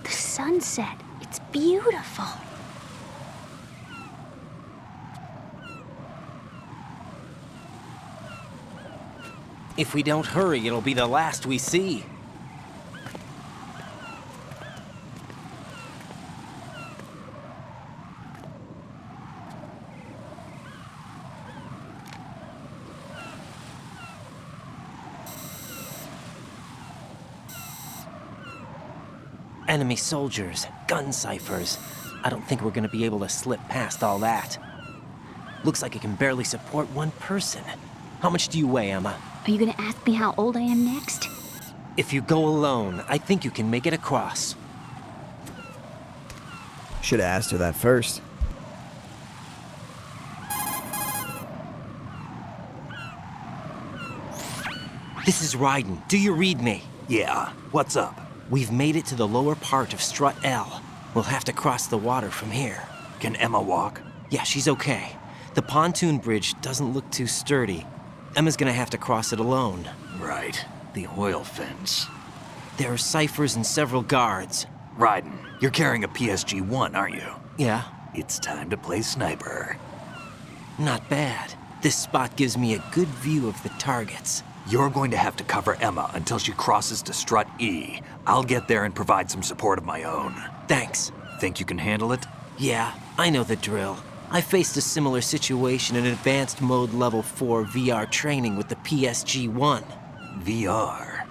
The sunset. It's beautiful. If we don't hurry, it'll be the last we see. Enemy soldiers, gun ciphers. I don't think we're gonna be able to slip past all that. Looks like it can barely support one person. How much do you weigh, Emma? Are you gonna ask me how old I am next? If you go alone, I think you can make it across. Should have asked her that first. This is Ryden. Do you read me? Yeah, what's up? We've made it to the lower part of Strut L. We'll have to cross the water from here. Can Emma walk? Yeah, she's okay. The pontoon bridge doesn't look too sturdy. Emma's gonna have to cross it alone. Right. The oil fence. There are ciphers and several guards. Ryden, you're carrying a PSG-1, aren't you? Yeah. It's time to play sniper. Not bad. This spot gives me a good view of the targets. You're going to have to cover Emma until she crosses to Strut E. I'll get there and provide some support of my own. Thanks. Think you can handle it? Yeah, I know the drill. I faced a similar situation in Advanced Mode Level 4 VR training with the PSG-1. VR?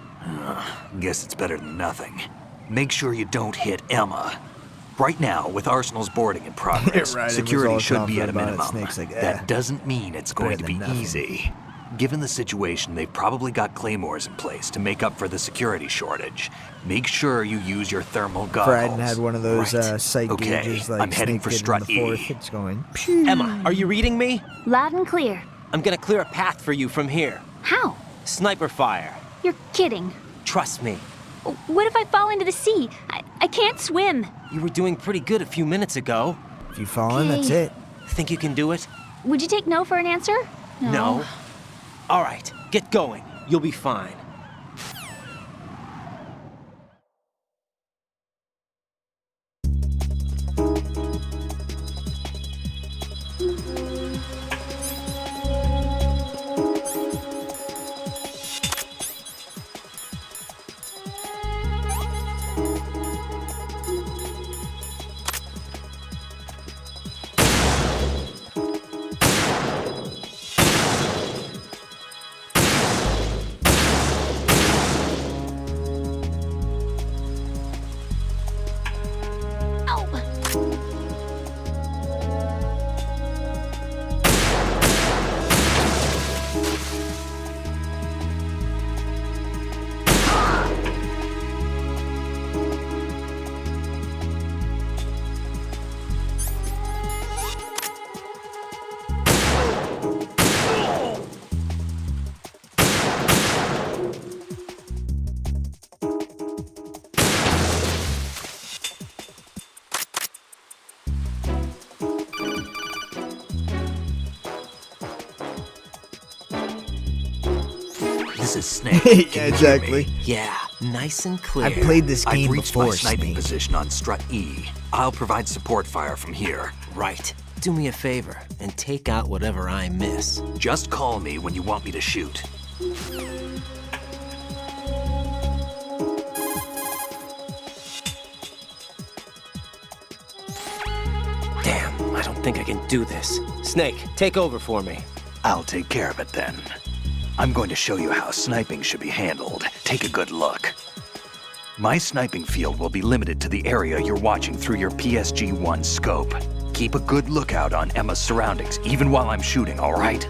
Guess it's better than nothing. Make sure you don't hit Emma. Right now, with Arsenal's boarding in progress, Right, security should be at a minimum. Snake's like, That doesn't mean it's going to be than nothing. easy. Given the situation, they've probably got claymores in place to make up for the security shortage. Make sure you use your thermal goggles. Fryden had one of those sight Okay, gauges like I'm heading Snake for did in Strut the fourth. E. It's going. Emma, are you reading me? Loud and clear. I'm gonna clear a path for you from here. How? Sniper fire. You're kidding. Trust me. What if I fall into the sea? I can't swim. You were doing pretty good a few minutes ago. If you fall in, that's Okay. it. Think you can do it? Would you take no for an answer? No. All right, get going. You'll be fine. This is Snake. Yeah, Can you exactly. hear me? Yeah, nice and clear. I've played this game I've reached before, my sniping Snake. position on Strut E. I'll provide support fire from here. Right. Do me a favor and take out whatever I miss. Just call me when you want me to shoot. Damn, I don't think I can do this. Snake, take over for me. I'll take care of it then. I'm going to show you how sniping should be handled. Take a good look. My sniping field will be limited to the area you're watching through your PSG-1 scope. Keep a good lookout on Emma's surroundings, even while I'm shooting, all right?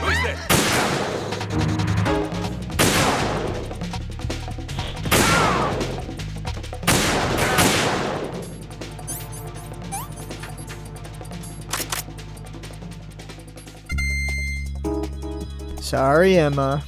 Who's there? Sorry, Emma.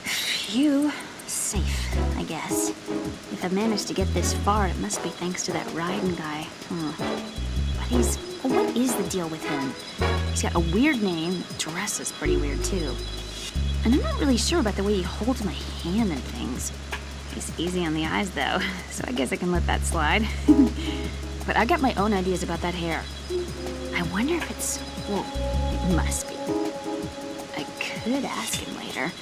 Phew. Safe, I guess. If If I've managed to get this far, it must be thanks to that Raiden guy. But what is the deal with him? He's got a weird name, dresses pretty weird too. And I'm not really sure about the way he holds my hand and things. He's easy on the eyes though, so I guess I can let that slide. But I got my own ideas about that hair. I wonder if it's, well, it must be. I could ask him later,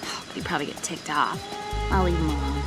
but he'd probably get ticked off. I'll leave him alone.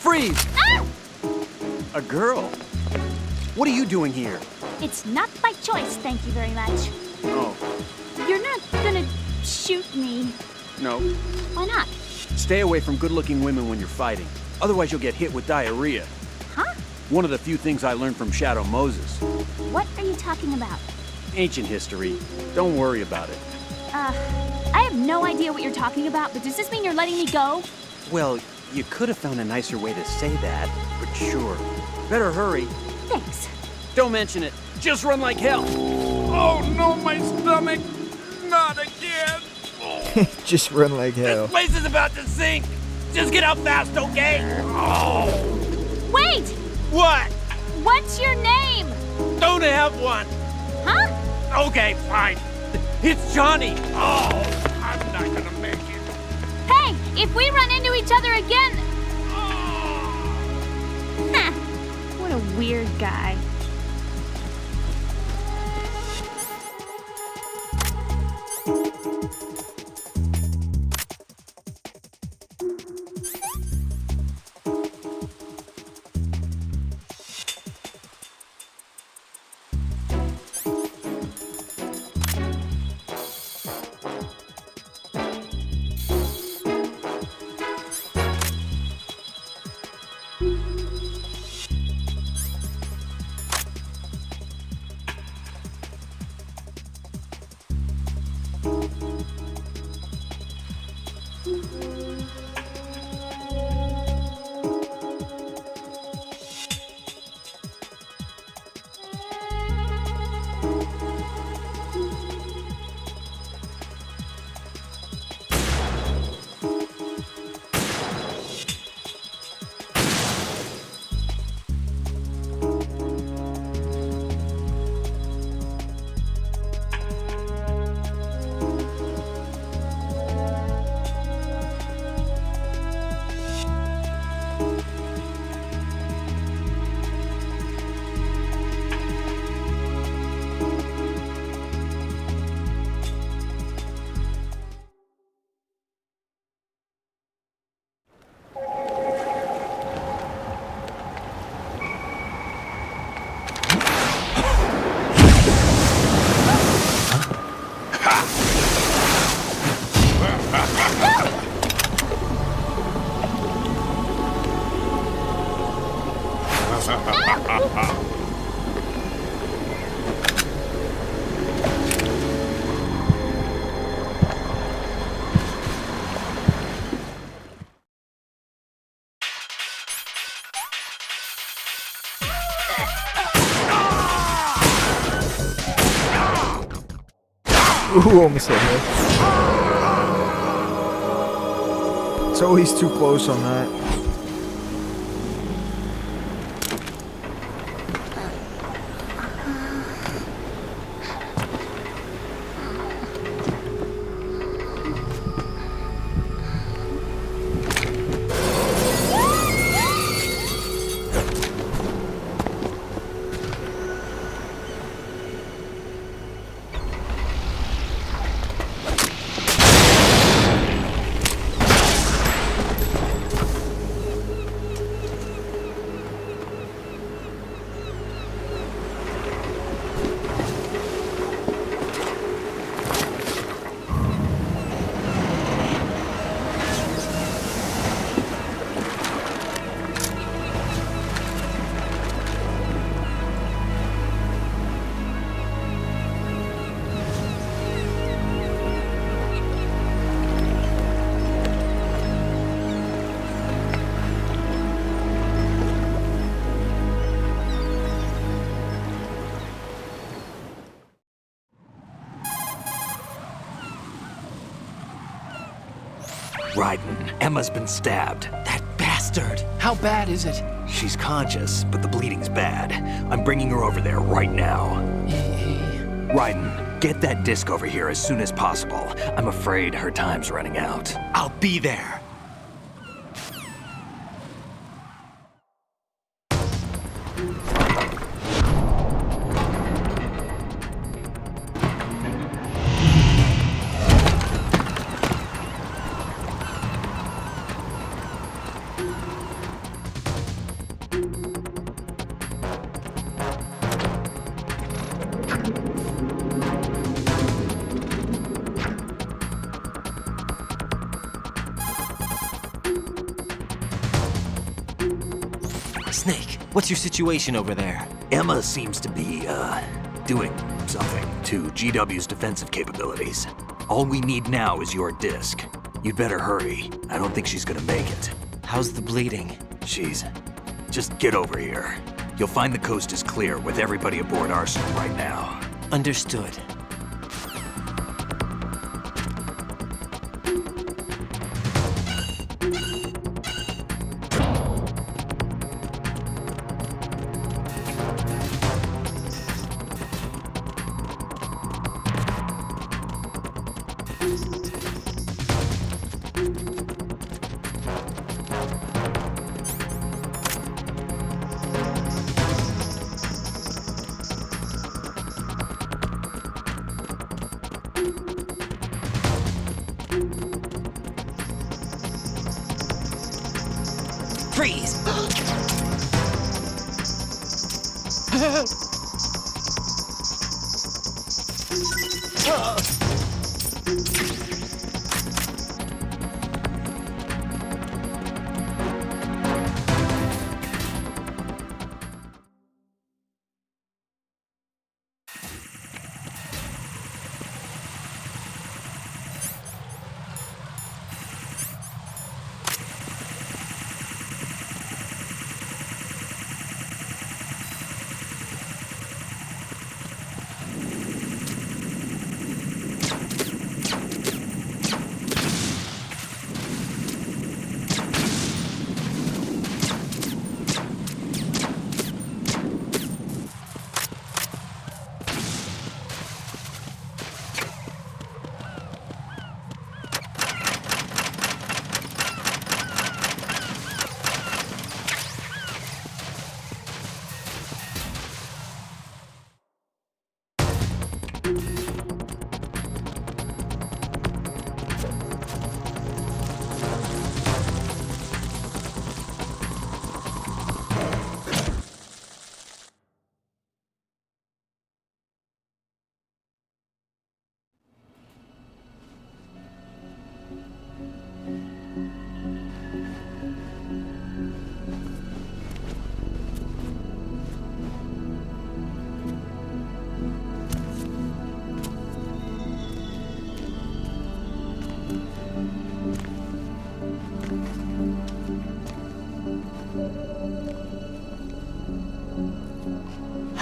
Freeze! Ah! A girl? What are you doing here? It's not by choice, thank you very much. Oh, You're not gonna shoot me. no. Why not? Stay away from good-looking women when you're fighting. Otherwise you'll get hit with diarrhea. Huh? One of the few things I learned from Shadow Moses. What are you talking about? Ancient history. Don't worry about it. I have no idea what you're talking about, but does this mean you're letting me go? Well, you could have found a nicer way to say that, but sure. Better hurry. Thanks. Don't mention it. Just run like hell. Oh no, my stomach! Not again! Just run like hell. This place is about to sink! Just get out fast, okay? Oh! Wait! What? What's your name? Don't have one! Huh? Okay, fine. It's Johnny! Oh, I'm not gonna make it. Hey, if we run into each other again... Heh, what a weird guy. Ooh, almost hit me. It's always too close on that. Raiden, Emma's been stabbed. That bastard. How bad is it? She's conscious, but the bleeding's bad. I'm bringing her over there right now. Raiden, get that disc over here as soon as possible. I'm afraid her time's running out. I'll be there. Snake, what's your situation over there? Emma seems to be, doing something to GW's defensive capabilities. All we need now is your disc. You'd better hurry. I don't think she's gonna make it. How's the bleeding? Just get over here. You'll find the coast is clear with everybody aboard Arsenal right now. Understood. Freeze!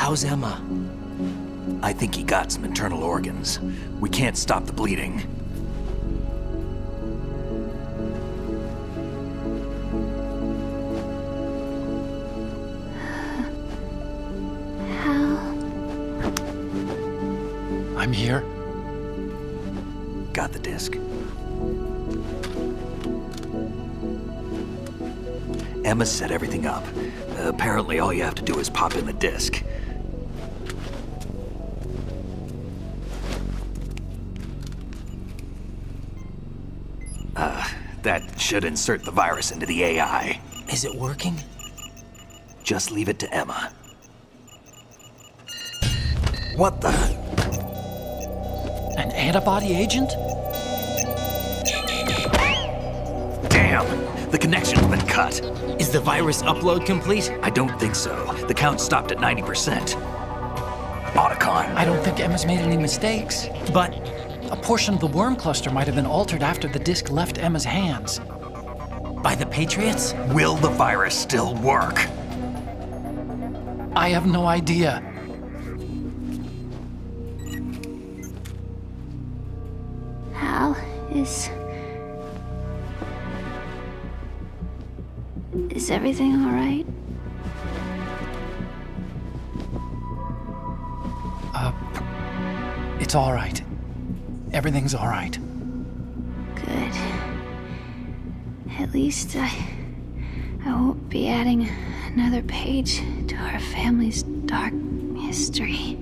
How's Emma? I think he got some internal organs. We can't stop the bleeding. I'm here. Got the disc. Emma set everything up. Apparently all you have to do is pop in the disc. That should insert the virus into the AI. Is it working? Just leave it to Emma. What the? An antibody agent? Damn! The connection's been cut. Is the virus upload complete? I don't think so. The count stopped at 90%. Otacon. I don't think Emma's made any mistakes. But a portion of the worm cluster might have been altered after the disc left Emma's hands. By the Patriots? Will the virus still work? I have no idea. Hal, is everything all right? It's all right. Everything's all right. Good. At least I won't be adding another page to our family's dark history.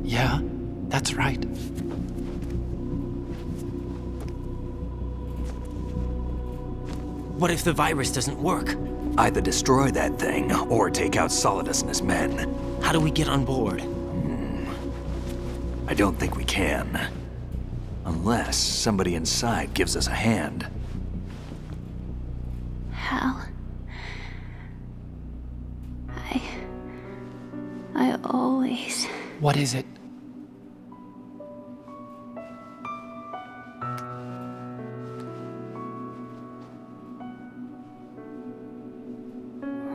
Yeah, that's right. What if the virus doesn't work? Either destroy that thing, or take out Solidus and his men. How do we get on board? I don't think we can. Unless somebody inside gives us a hand. Hal, I always... What is it?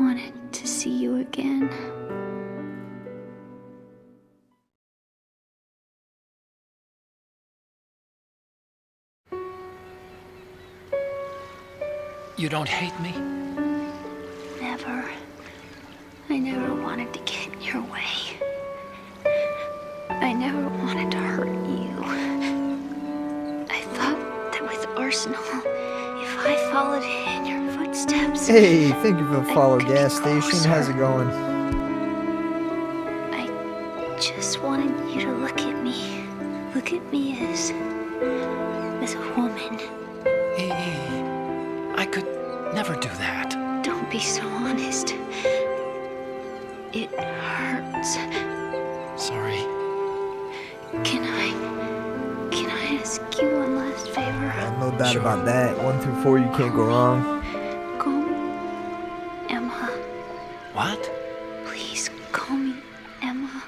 wanted to see you again. You don't hate me? Never. I never wanted to get in your way. I never wanted to hurt you. I thought that with Arsenal, if I followed in your footsteps... Hey, thank you for the follow, gas station. How's it going? I just wanted you to look at me. Look at me as a woman. I could never do that. Don't be so honest. It hurts. Sorry. Can I ask you one last favor? No doubt about that. 1 through 4, you can't go wrong. Call me Emma. What? Please call me Emma.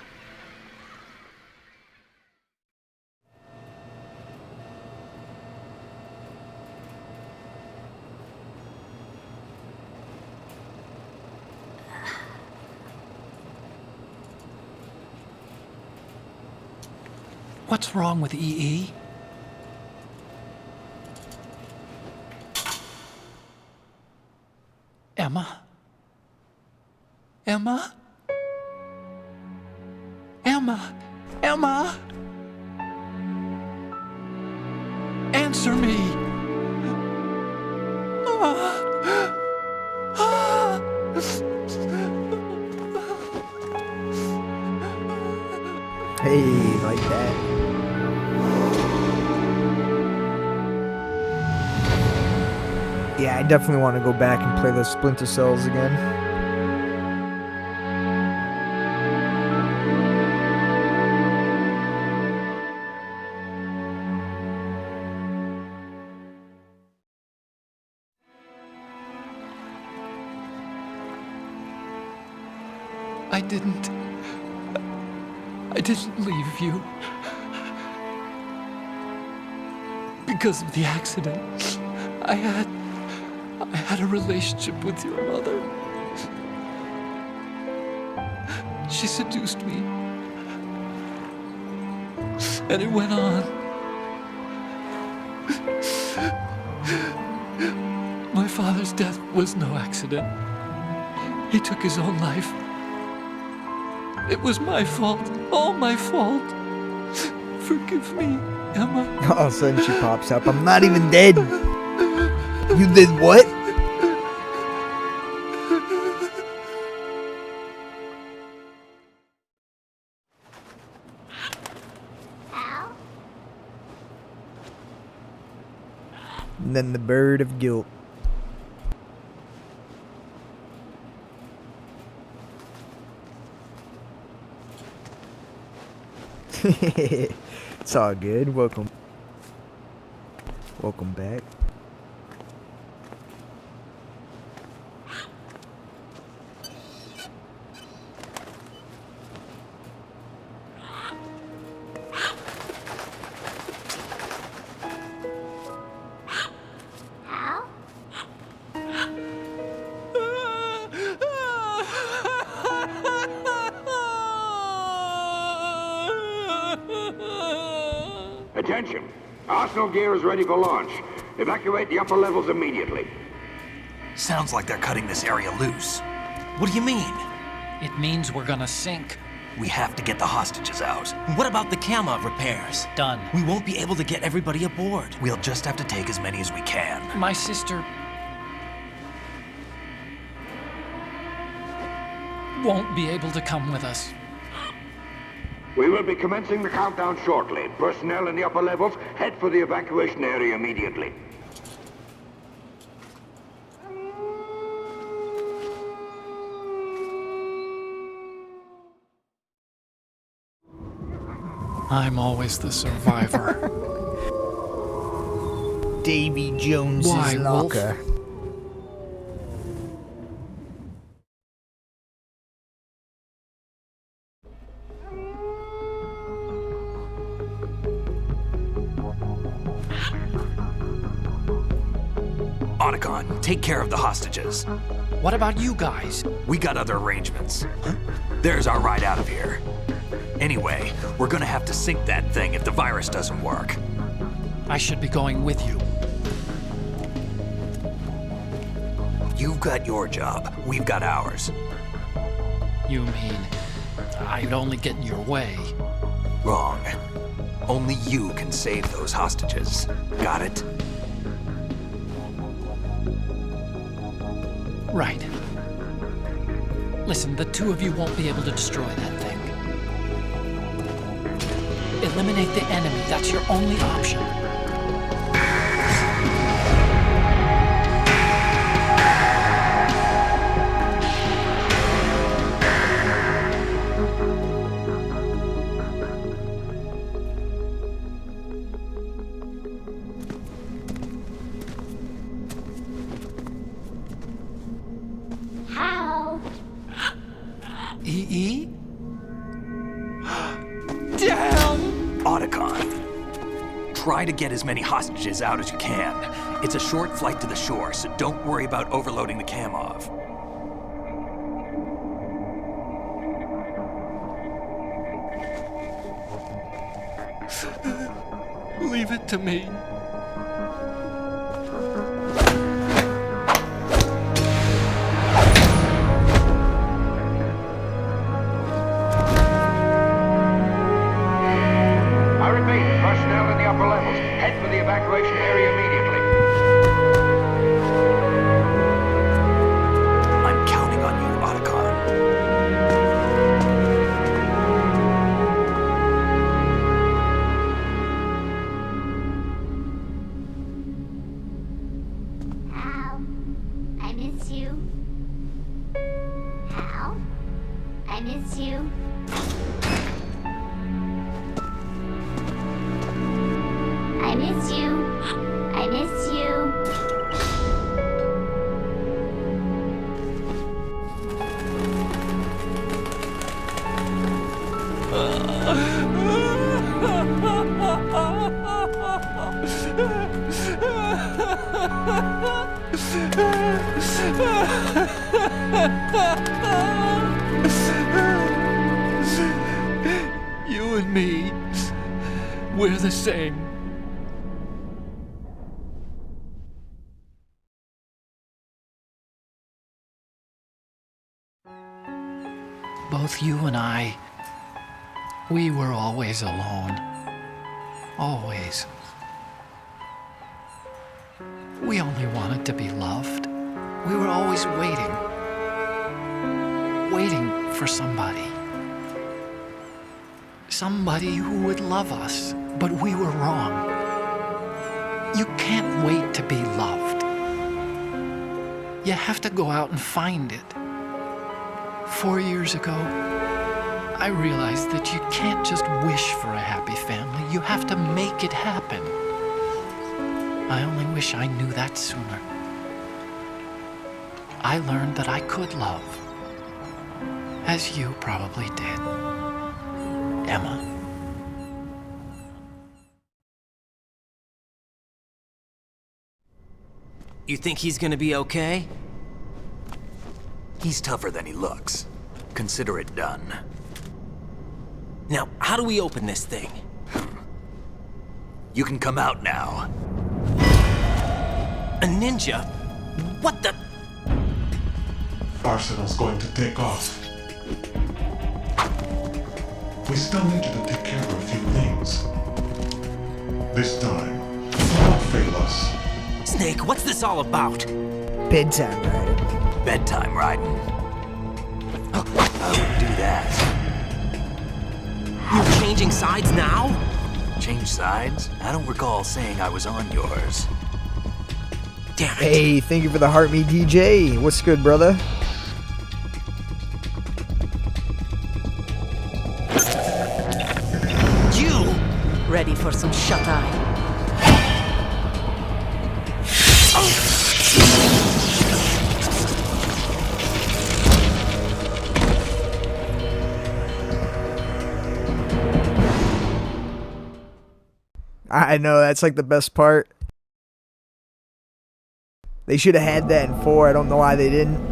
What's wrong with EE? Emma? Emma? Emma? Emma? Answer me! Hey, like that. Yeah, I definitely want to go back and play the Splinter Cells again. I didn't leave you. Because of the accident, I had a relationship with your mother. She seduced me. And it went on. My father's death was no accident. He took his own life. It was my fault. All my fault. Forgive me, Emma. All of a sudden she pops up. I'm not even dead. You did what? And then the bird of guilt. It's all good. Welcome back. Attention! Arsenal gear is ready for launch. Evacuate the upper levels immediately. Sounds like they're cutting this area loose. What do you mean? It means we're gonna sink. We have to get the hostages out. What about the camera repairs? Done. We won't be able to get everybody aboard. We'll just have to take as many as we can. My sister won't be able to come with us. We will be commencing the countdown shortly. Personnel in the upper levels, head for the evacuation area immediately. I'm always the survivor. Davy Jones's Why, locker. Wolf? Otacon, take care of the hostages. What about you guys? We got other arrangements. There's our ride out of here. Anyway, we're gonna have to sink that thing if the virus doesn't work. I should be going with you. You've got your job, we've got ours. You mean I'd only get in your way? Wrong. Only you can save those hostages. Got it? Right. Listen, the two of you won't be able to destroy that thing. Eliminate the enemy. That's your only option. How? EE? Damn! Otacon, try to get as many hostages out as you can. It's a short flight to the shore, so don't worry about overloading the Kamov. Leave it to me. I repeat, personnel in the upper levels, head for the evacuation area immediately. I'm counting on you, Otacon. Hal, I miss you. Hal, I miss you. I miss you. I miss you. and me, we're the same. Both you and I, we were always alone. Always. We only wanted to be loved. We were always waiting. Waiting for somebody. Somebody who would love us, but we were wrong. You can't wait to be loved. You have to go out and find it. 4 years ago, I realized that you can't just wish for a happy family. You have to make it happen. I only wish I knew that sooner. I learned that I could love, as you probably did, Emma. You think he's gonna be okay? He's tougher than he looks. Consider it done. Now, how do we open this thing? You can come out now. A ninja? What the? Arsenal's going to take off. We still need you to take care of a few things. This time, don't fail us. Snake, what's this all about? Bedtime riding. Bedtime riding. I wouldn't do that. You're changing sides now? Change sides? I don't recall saying I was on yours. Damn it. Hey, thank you for the Heart Me DJ. What's good, brother? You! Ready for some shut-eye? I know, that's like the best part. They should have had that in 4. I don't know why they didn't.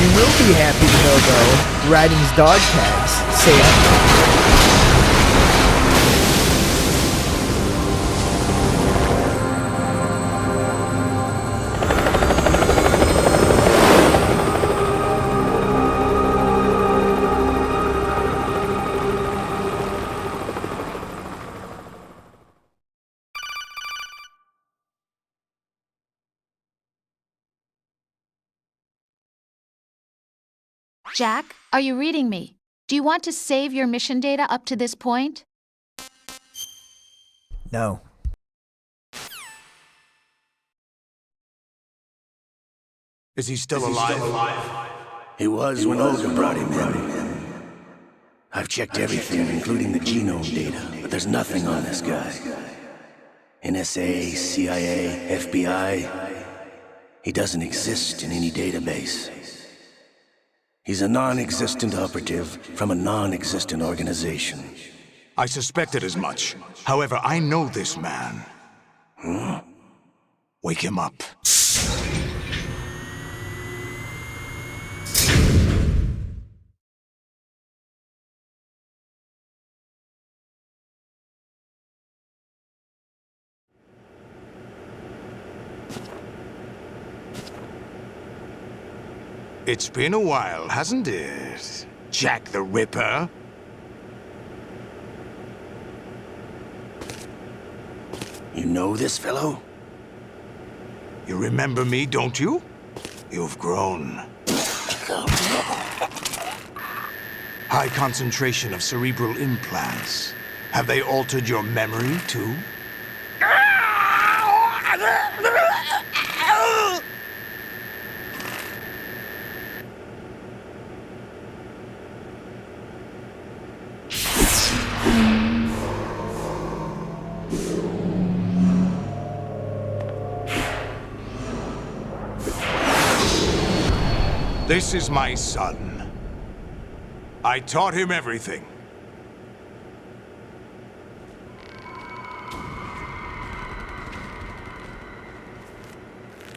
You will be happy to know, though, Raiding's dog tags say Jack, are you reading me? Do you want to save your mission data up to this point? no. Is he still alive? He was when Olga brought him in. I've checked everything, including the genome data, but there's nothing on this guy. NSA, CIA, FBI. He doesn't exist in any database. He's a non-existent operative from a non-existent organization. I suspected as much. However, I know this man. Wake him up. It's been a while, hasn't it? Jack the Ripper? You know this fellow? You remember me, don't you? You've grown. High concentration of cerebral implants. Have they altered your memory, too? This is my son. I taught him everything.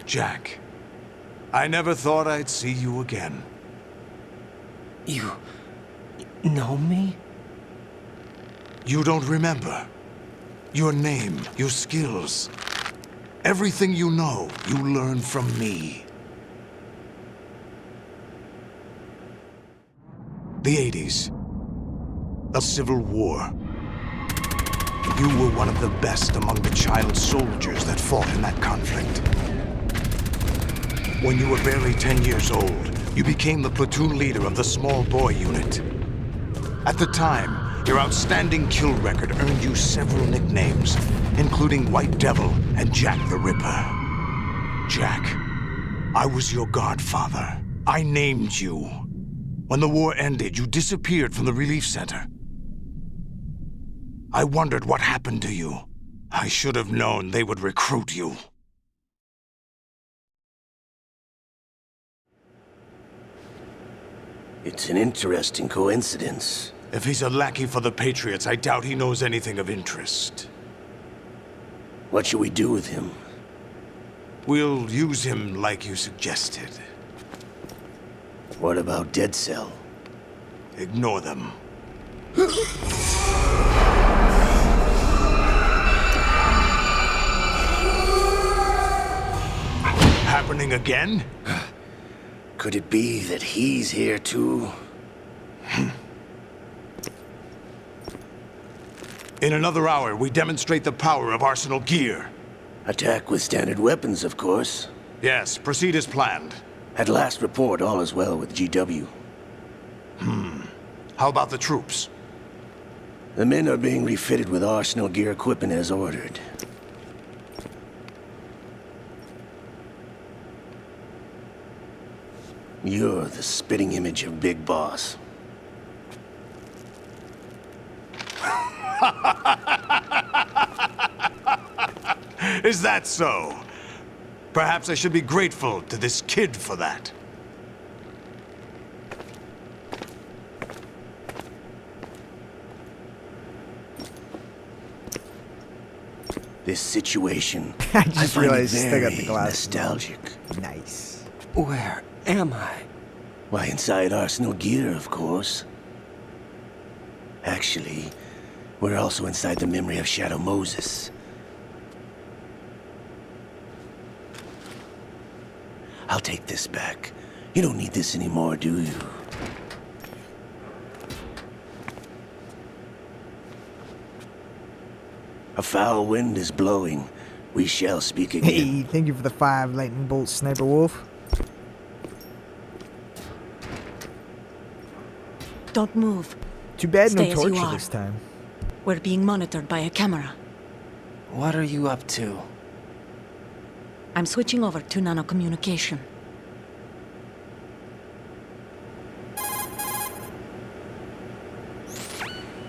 Jack, I never thought I'd see you again. You know me? You don't remember. Your name, your skills. Everything you know, you learned from me. The 80s. The Civil War. You were one of the best among the child soldiers that fought in that conflict. When you were barely 10 years old, you became the platoon leader of the small boy unit. At the time, your outstanding kill record earned you several nicknames, including White Devil and Jack the Ripper. Jack, I was your godfather. I named you. When the war ended, you disappeared from the relief center. I wondered what happened to you. I should have known they would recruit you. It's an interesting coincidence. If he's a lackey for the Patriots, I doubt he knows anything of interest. What should we do with him? We'll use him like you suggested. What about Dead Cell? Ignore them. Happening again? Could it be that he's here too? In another hour, we demonstrate the power of Arsenal gear. Attack with standard weapons, of course. Yes, proceed as planned. At last report, all is well with GW. How about the troops? The men are being refitted with Arsenal gear equipment as ordered. You're the spitting image of Big Boss. Is that so? Perhaps I should be grateful to this kid for that. This situation, I just find realized it I still very got the glasses. nostalgic. Nice. Where am I? Why, inside Arsenal gear, of course. Actually, we're also inside the memory of Shadow Moses. I'll take this back. You don't need this anymore, do you? A foul wind is blowing. We shall speak again. Hey, thank you for the 5 lightning bolts, Sniper Wolf. Don't move. Too bad Stay no as you torture are. this time. We're being monitored by a camera. What are you up to? I'm switching over to nanocommunication.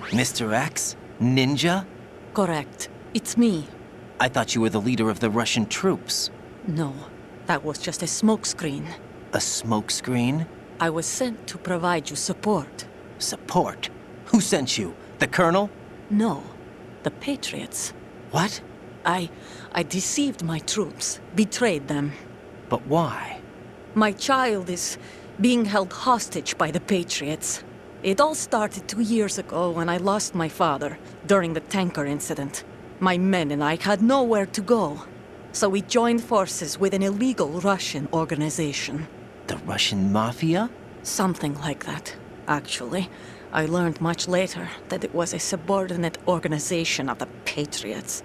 Mr. X? Ninja? Correct. It's me. I thought you were the leader of the Russian troops. No, that was just a smokescreen. A smokescreen? I was sent to provide you support. Support? Who sent you? The Colonel? No, the Patriots. What? I deceived my troops, betrayed them. But why? My child is being held hostage by the Patriots. It all started 2 years ago when I lost my father during the tanker incident. My men and I had nowhere to go, so we joined forces with an illegal Russian organization. The Russian Mafia? Something like that, actually. I learned much later that it was a subordinate organization of the Patriots.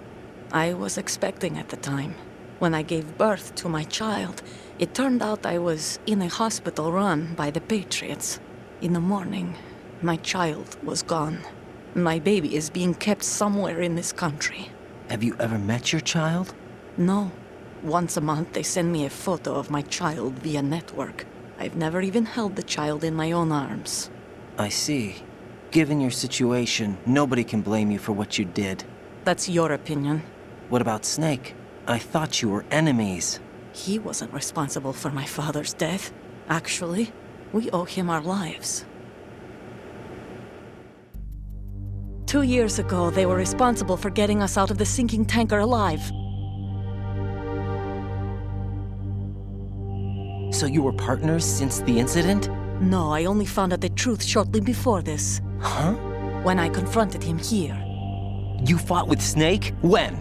I was expecting at the time. When I gave birth to my child, it turned out I was in a hospital run by the Patriots. In the morning, my child was gone. My baby is being kept somewhere in this country. Have you ever met your child? No. Once a month, they send me a photo of my child via network. I've never even held the child in my own arms. I see. Given your situation, nobody can blame you for what you did. That's your opinion. What about Snake? I thought you were enemies. He wasn't responsible for my father's death. Actually, we owe him our lives. 2 years ago, they were responsible for getting us out of the sinking tanker alive. So you were partners since the incident? No, I only found out the truth shortly before this. Huh? When I confronted him here. You fought with Snake? When?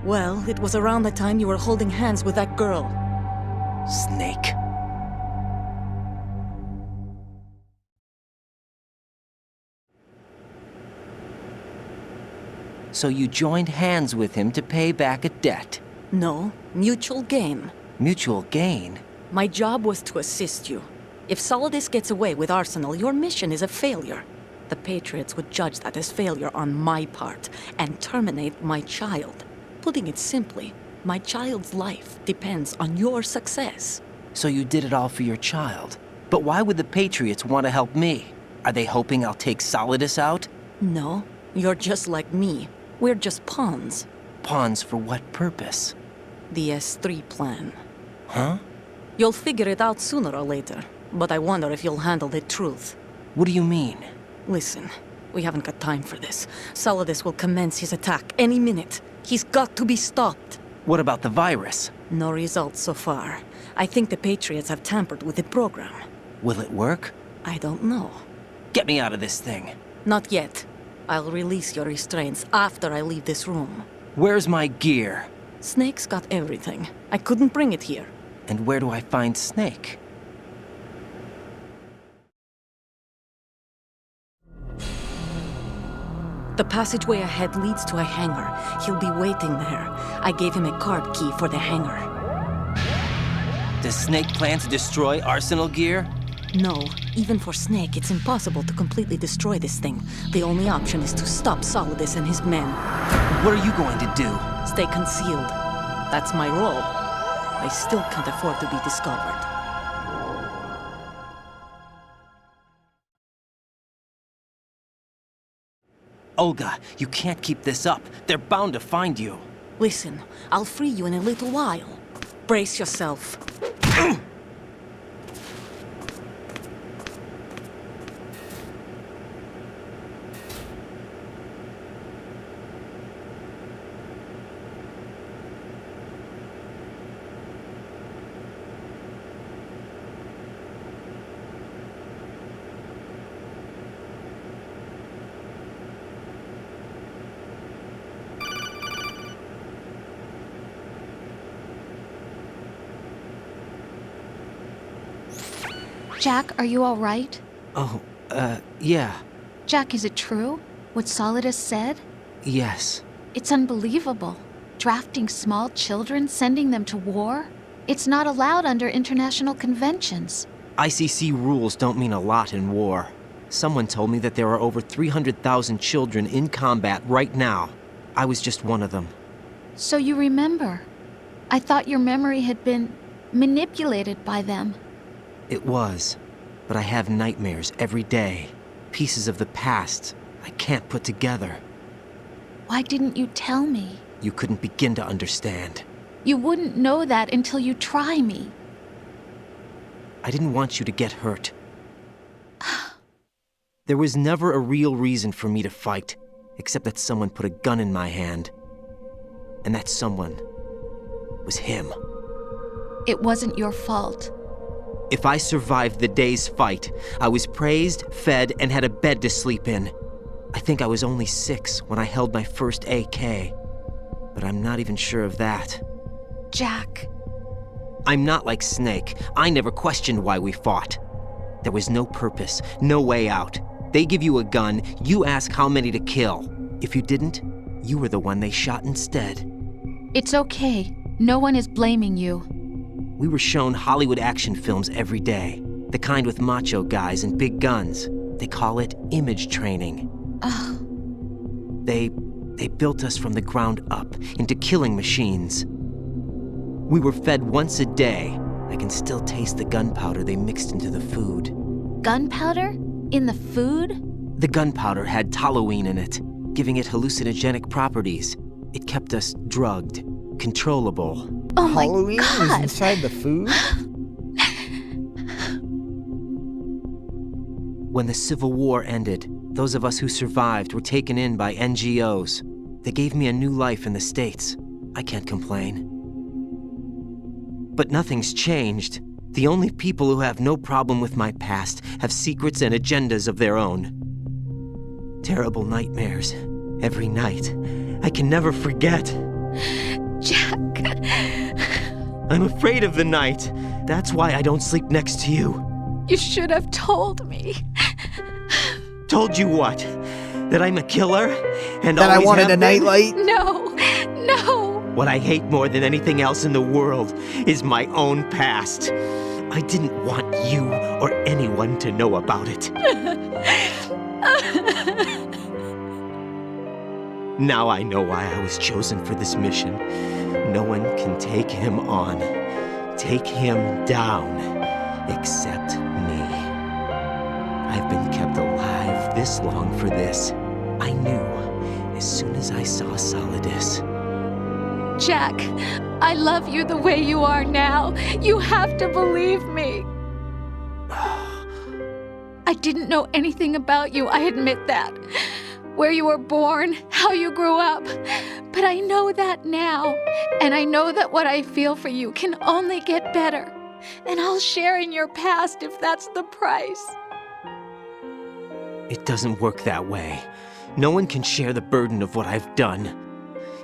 Well, it was around the time you were holding hands with that girl. Snake. So you joined hands with him to pay back a debt? No, mutual gain. Mutual gain? My job was to assist you. If Solidus gets away with Arsenal, your mission is a failure. The Patriots would judge that as failure on my part and terminate my child. Putting it simply, my child's life depends on your success. So you did it all for your child. But why would the Patriots want to help me? Are they hoping I'll take Solidus out? No, you're just like me. We're just pawns. Pawns for what purpose? The S3 plan. Huh? You'll figure it out sooner or later, but I wonder if you'll handle the truth. What do you mean? Listen, we haven't got time for this. Solidus will commence his attack any minute. He's got to be stopped. What about the virus? No results so far. I think the Patriots have tampered with the program. Will it work? I don't know. Get me out of this thing. Not yet. I'll release your restraints after I leave this room. Where's my gear? Snake's got everything. I couldn't bring it here. And where do I find Snake? The passageway ahead leads to a hangar. He'll be waiting there. I gave him a card key for the hangar. Does Snake plan to destroy Arsenal gear? No. Even for Snake, it's impossible to completely destroy this thing. The only option is to stop Solidus and his men. What are you going to do? Stay concealed. That's my role. I still can't afford to be discovered. Olga, you can't keep this up. They're bound to find you. Listen, I'll free you in a little while. Brace yourself. Jack, are you all right? Oh, yeah. Jack, is it true? What Solidus said? Yes. It's unbelievable. Drafting small children, sending them to war? It's not allowed under international conventions. ICC rules don't mean a lot in war. Someone told me that there are over 300,000 children in combat right now. I was just one of them. So you remember? I thought your memory had been manipulated by them. It was, but I have nightmares every day. Pieces of the past I can't put together. Why didn't you tell me? You couldn't begin to understand. You wouldn't know that until you try me. I didn't want you to get hurt. There was never a real reason for me to fight, except that someone put a gun in my hand. And that someone was him. It wasn't your fault. If I survived the day's fight, I was praised, fed, and had a bed to sleep in. I think I was only 6 when I held my first AK. But I'm not even sure of that. Jack. I'm not like Snake. I never questioned why we fought. There was no purpose, no way out. They give you a gun, you ask how many to kill. If you didn't, you were the one they shot instead. It's okay. No one is blaming you. We were shown Hollywood action films every day. The kind with macho guys and big guns. They call it image training. They built us from the ground up into killing machines. We were fed once a day. I can still taste the gunpowder they mixed into the food. Gunpowder? In the food? The gunpowder had toluene in it, giving it hallucinogenic properties. It kept us drugged, controllable. Oh my Halloween God. was inside the food? When the Civil War ended, those of us who survived were taken in by NGOs. They gave me a new life in the States. I can't complain. But nothing's changed. The only people who have no problem with my past have secrets and agendas of their own. Terrible nightmares. Every night. I can never forget. Jack. I'm afraid of the night. That's why I don't sleep next to you. You should have told me. Told you what? That I'm a killer? And That I always wanted have a been? nightlight? No. What I hate more than anything else in the world is my own past. I didn't want you or anyone to know about it. Now I know why I was chosen for this mission. No one can take him on, take him down, except me. I've been kept alive this long for this. I knew as soon as I saw Solidus. Jack, I love you the way you are now. You have to believe me. I didn't know anything about you, I admit that. Where you were born, how you grew up. But I know that now. And I know that what I feel for you can only get better. And I'll share in your past if that's the price. It doesn't work that way. No one can share the burden of what I've done.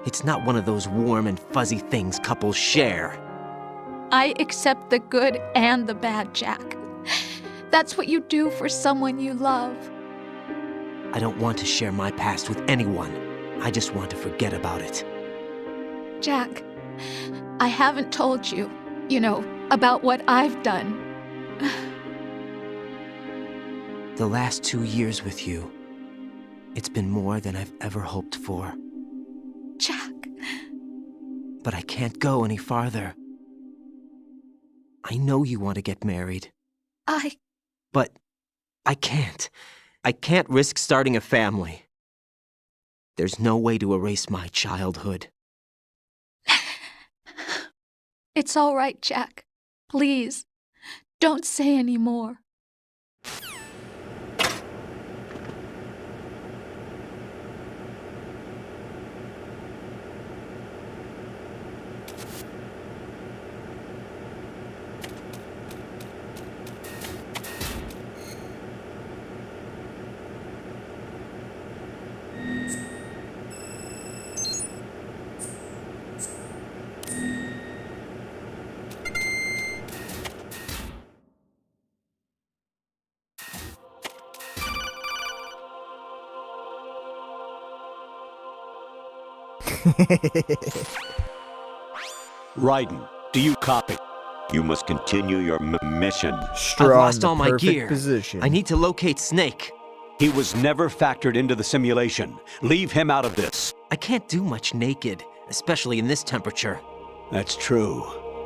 It's not one of those warm and fuzzy things couples share. I accept the good and the bad, Jack. That's what you do for someone you love. I don't want to share my past with anyone. I just want to forget about it. Jack, I haven't told you, about what I've done. The last 2 years with you, it's been more than I've ever hoped for. Jack. But I can't go any farther. I know you want to get married. But I can't. I can't risk starting a family. There's no way to erase my childhood. It's all right, Jack. Please, don't say any more. Raiden, do you copy? You must continue your mission. I've lost all my gear. I need to locate Snake. He was never factored into the simulation. Leave him out of this. I can't do much naked, especially in this temperature. That's true.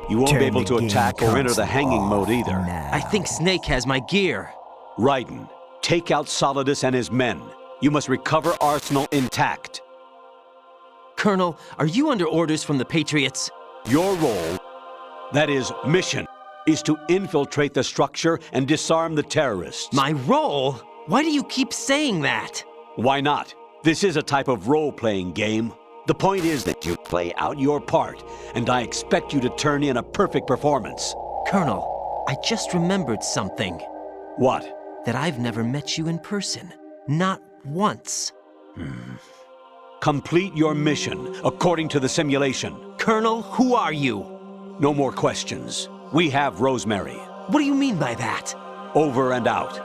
You won't be able to attack or enter the hanging mode either. I think Snake has my gear. Raiden, take out Solidus and his men. You must recover Arsenal intact. Colonel, are you under orders from the Patriots? Your role, that is, mission, is to infiltrate the structure and disarm the terrorists. My role? Why do you keep saying that? Why not? This is a type of role-playing game. The point is that you play out your part, and I expect you to turn in a perfect performance. Colonel, I just remembered something. What? That I've never met you in person. Not once. Complete your mission, according to the simulation. Colonel, who are you? No more questions. We have Rosemary. What do you mean by that? Over and out.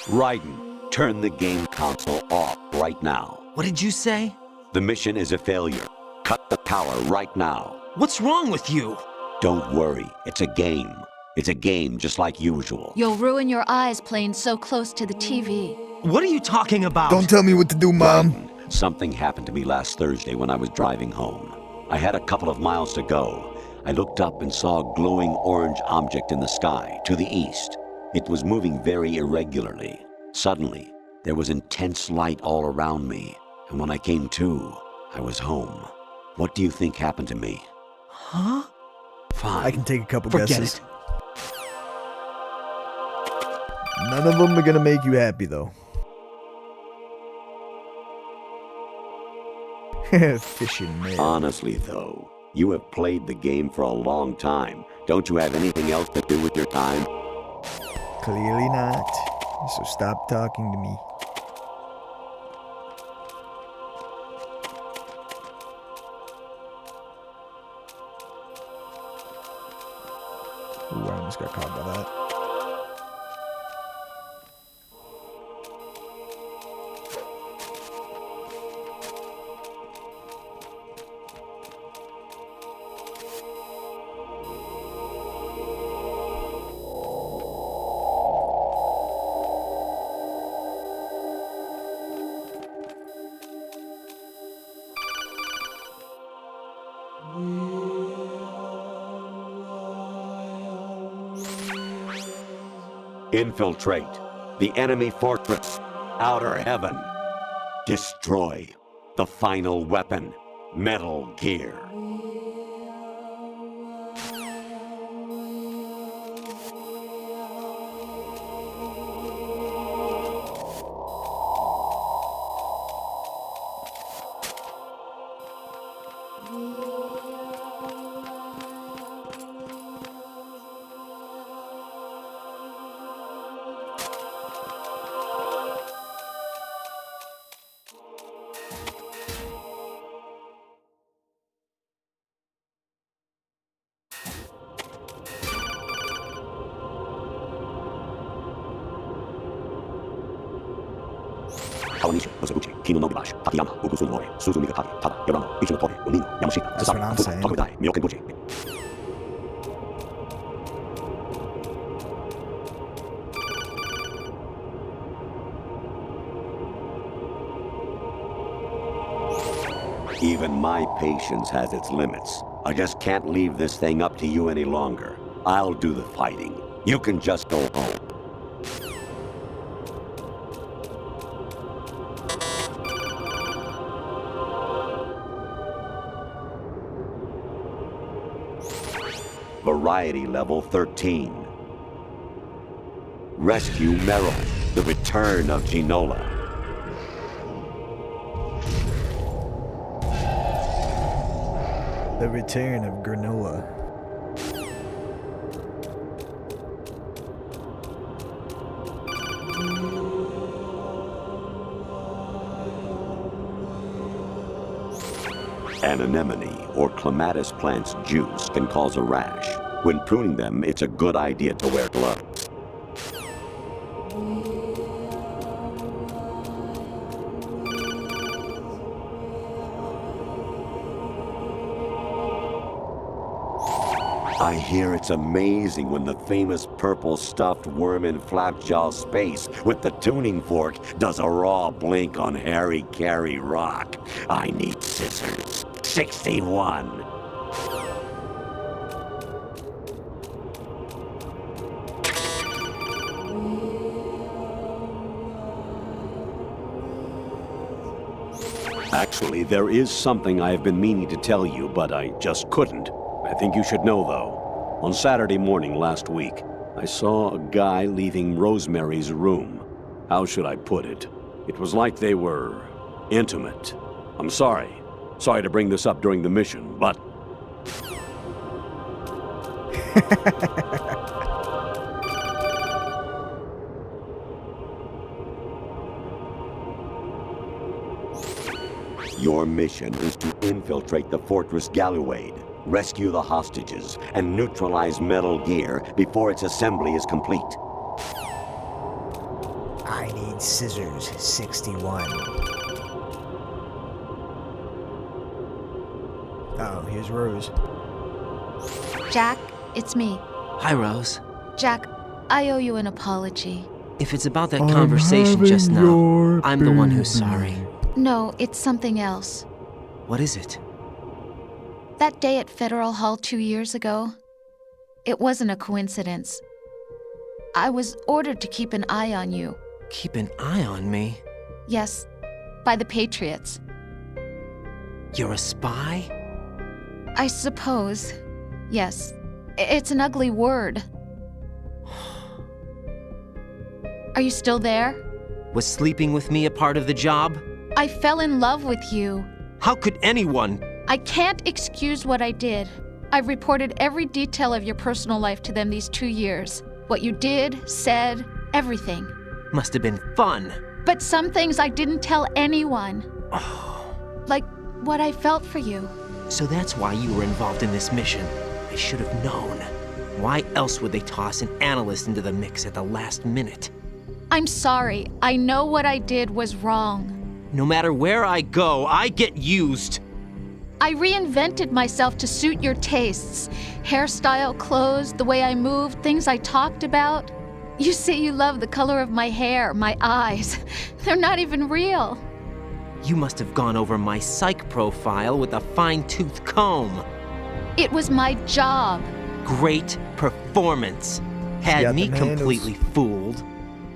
Raiden, turn the game console off right now. What did you say? The mission is a failure. Cut the power right now. What's wrong with you? Don't worry, it's a game. It's a game just like usual. You'll ruin your eyes playing so close to the TV. What are you talking about? Don't tell me what to do, Mom. Raiden, something happened to me last Thursday when I was driving home. I had a couple of miles to go. I looked up and saw a glowing orange object in the sky to the east. It was moving very irregularly. Suddenly, there was intense light all around me, and when I came to, I was home. What do you think happened to me? Huh? Fine. I can take a couple Forget guesses. it. None of them are gonna make you happy, though. Fishing mail. Honestly, though, you have played the game for a long time. Don't you have anything else to do with your time? Clearly not. So stop talking to me. Ooh, I almost got caught by that. Infiltrate the enemy fortress, Outer Heaven. Destroy the final weapon, Metal Gear. That's what I'm saying. Even my patience has its limits. I just can't leave this thing up to you any longer. I'll do the fighting. You can just go home. Variety level 13. Rescue Merrill, the return of Ginola. The return of Granola. An anemone or clematis plant's juice can cause a rash. When pruning them, it's a good idea to wear gloves. I hear it's amazing when the famous purple stuffed worm in Flapjaw space with the tuning fork does a raw blink on Harry Carey rock. I need scissors. 61. Actually, there is something I have been meaning to tell you, but I just couldn't. I think you should know, though. On Saturday morning last week, I saw a guy leaving Rosemary's room. How should I put it? It was like they were intimate. I'm sorry. Sorry to bring this up during the mission, but... Your mission is to infiltrate the Fortress Galluade, rescue the hostages, and neutralize Metal Gear before its assembly is complete. I need scissors, 61. Oh, here's Rose. Jack, it's me. Hi, Rose. Jack, I owe you an apology. If it's about that conversation just now, I'm the one who's sorry. No, it's something else. What is it? That day at Federal Hall 2 years ago, it wasn't a coincidence. I was ordered to keep an eye on you. Keep an eye on me? Yes, by the Patriots. You're a spy? I suppose. Yes. It's an ugly word. Are you still there? Was sleeping with me a part of the job? I fell in love with you. How could anyone? I can't excuse what I did. I've reported every detail of your personal life to them these 2 years. What you did, said, everything. Must have been fun. But some things I didn't tell anyone. Like what I felt for you. So that's why you were involved in this mission. I should have known. Why else would they toss an analyst into the mix at the last minute? I'm sorry. I know what I did was wrong. No matter where I go, I get used. I reinvented myself to suit your tastes. Hairstyle, clothes, the way I moved, things I talked about. You say you love the color of my hair, my eyes. They're not even real. You must have gone over my psych profile with a fine-tooth comb. It was my job. Great performance. Had me completely fooled.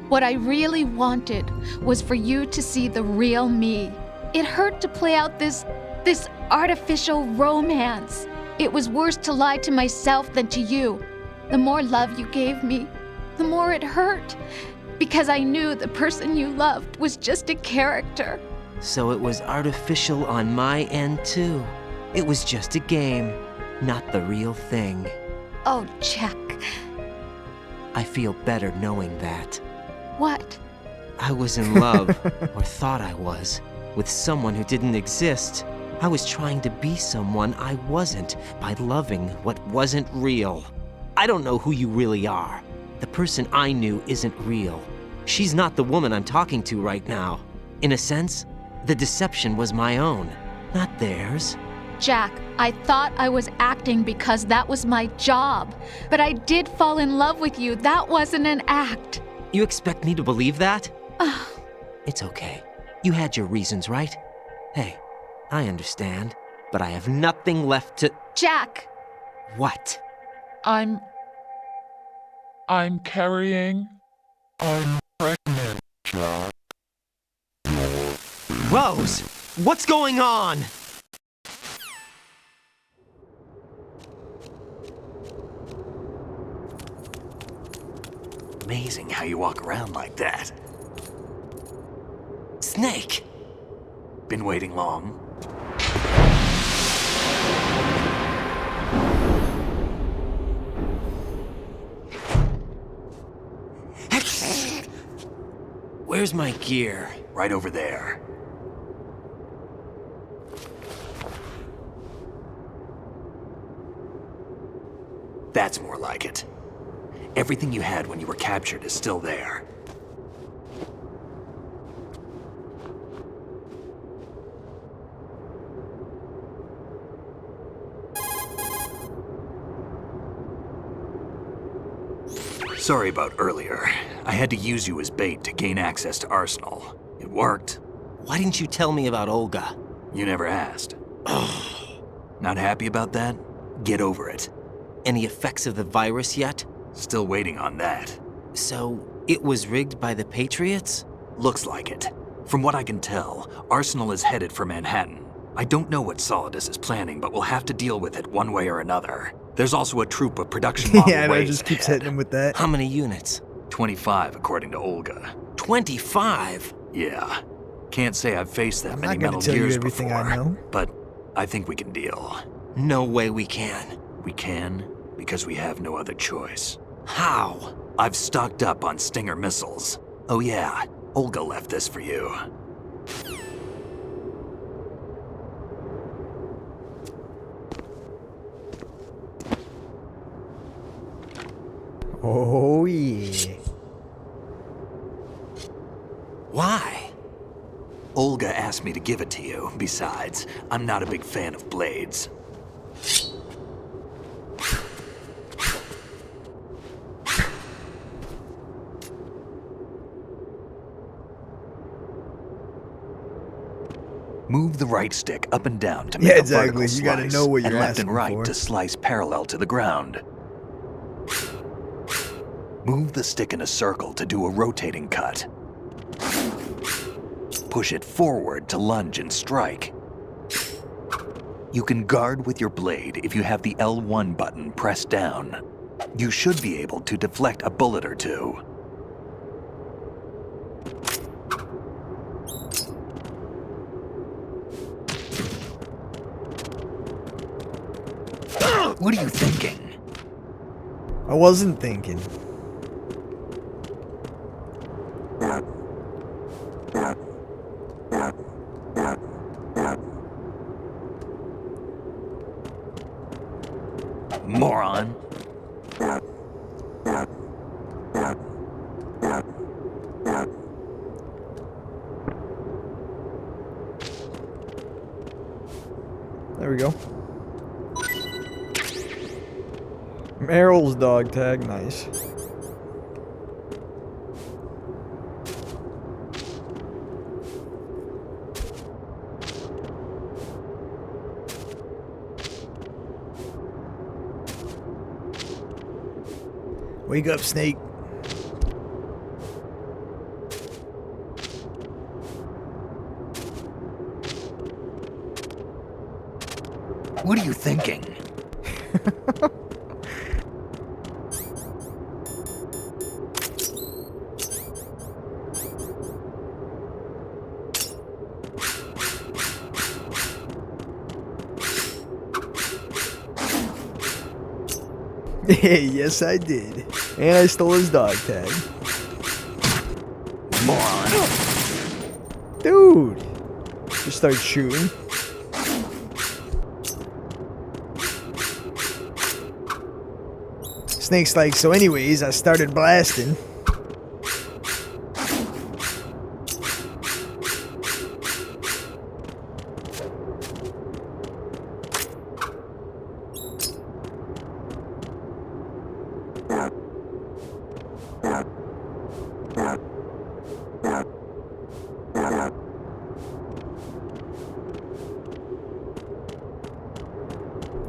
What I really wanted was for you to see the real me. It hurt to play out this artificial romance. It was worse to lie to myself than to you. The more love you gave me, the more it hurt. Because I knew the person you loved was just a character. So it was artificial on my end too. It was just a game, not the real thing. Oh, Jack. I feel better knowing that. What? I was in love, or thought I was, with someone who didn't exist. I was trying to be someone I wasn't by loving what wasn't real. I don't know who you really are. The person I knew isn't real. She's not the woman I'm talking to right now. In a sense, the deception was my own, not theirs. Jack, I thought I was acting because that was my job. But I did fall in love with you. That wasn't an act. You expect me to believe that? It's okay. You had your reasons, right? Hey, I understand, but I have nothing left to... Jack! What? I'm carrying... I'm pregnant, Jack. Rose! What's going on? Amazing how you walk around like that. Snake! Been waiting long? Where's my gear? Right over there. That's more like it. Everything you had when you were captured is still there. Sorry about earlier. I had to use you as bait to gain access to Arsenal. It worked. Why didn't you tell me about Olga? You never asked. Not happy about that? Get over it. Any effects of the virus yet? Still waiting on that. So, it was rigged by the Patriots? Looks like it. From what I can tell, Arsenal is headed for Manhattan. I don't know what Solidus is planning, but we'll have to deal with it one way or another. There's also a troop of production model yeah, waves it just keeps ahead. hitting him with that. How many units? 25, according to Olga. 25? Yeah. Can't say I've faced that I'm many not gonna Metal tell you Gears everything before, I know. but I think we can deal. No way we can. We can, because we have no other choice. How? I've stocked up on Stinger missiles. Oh yeah, Olga left this for you. Oh yeah. Why? Olga asked me to give it to you. Besides, I'm not a big fan of blades. Move the right stick up and down to Yeah, make a exactly. vertical You gotta slice, know what you're and left and asking right for. to slice parallel to the ground. Move the stick in a circle to do a rotating cut. Push it forward to lunge and strike. You can guard with your blade if you have the L1 button pressed down. You should be able to deflect a bullet or two. What are you thinking? I wasn't thinking. Moron. There we go. Meryl's dog tag, nice. Wake up, Snake. What are you thinking? Yes, I did. And I stole his dog tag. Moron. Dude. Just start shooting. Snake's like, so anyways, I started blasting.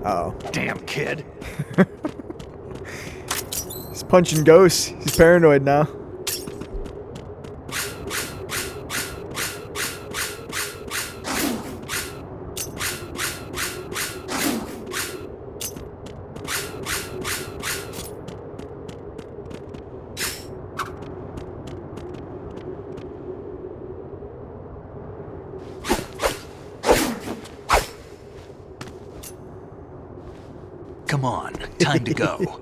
Uh-oh. Damn kid. He's punching ghosts. He's paranoid now. Come on, time to go.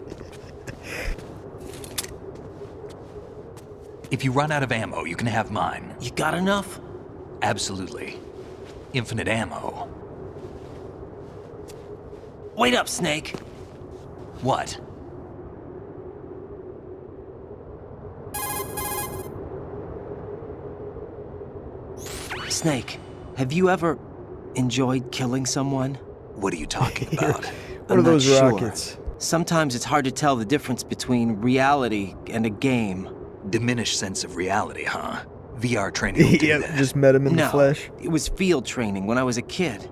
If you run out of ammo, you can have mine. You got enough? Absolutely. Infinite ammo. Wait up, Snake. What? Snake, have you ever enjoyed killing someone? What are you talking about? What are those Sure. rockets? Sometimes it's hard to tell the difference between reality and a game. Diminished sense of reality, huh? VR training will do Yeah, that. just met him in No, the flesh. it was field training when I was a kid.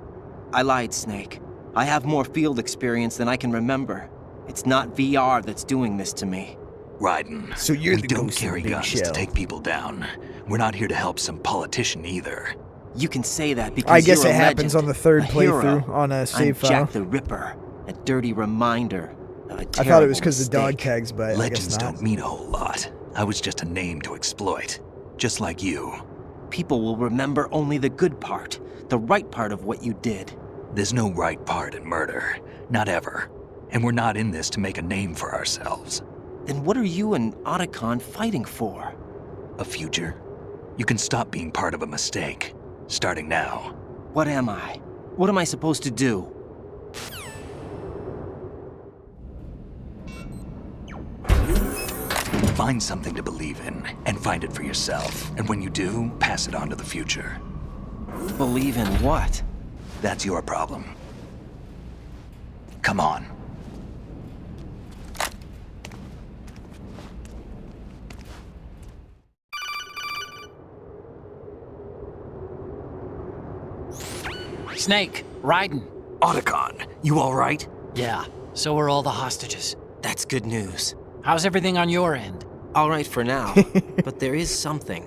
I lied, Snake. I have more field experience than I can remember. It's not VR that's doing this to me. Raiden, So you're we the don't ghost in the carry big guns shell. to take people down. We're not here to help some politician either. You can say that because I guess you're it a happens legend, on the third a hero. playthrough on a save I'm file. Jack the Ripper, a dirty reminder of a I terrible thought it was because the dog mistake. tags, but I Legends guess not. don't mean a whole lot. I was just a name to exploit. Just like you. People will remember only the good part, the right part of what you did. There's no right part in murder. Not ever. And we're not in this to make a name for ourselves. Then what are you and Otacon fighting for? A future? You can stop being part of a mistake. Starting now. What am I? What am I supposed to do? Find something to believe in, and find it for yourself. And when you do, pass it on to the future. Believe in what? That's your problem. Come on. Snake, Raiden. Otacon, you all right? Yeah, so are all the hostages. That's good news. How's everything on your end? All right for now, but there is something.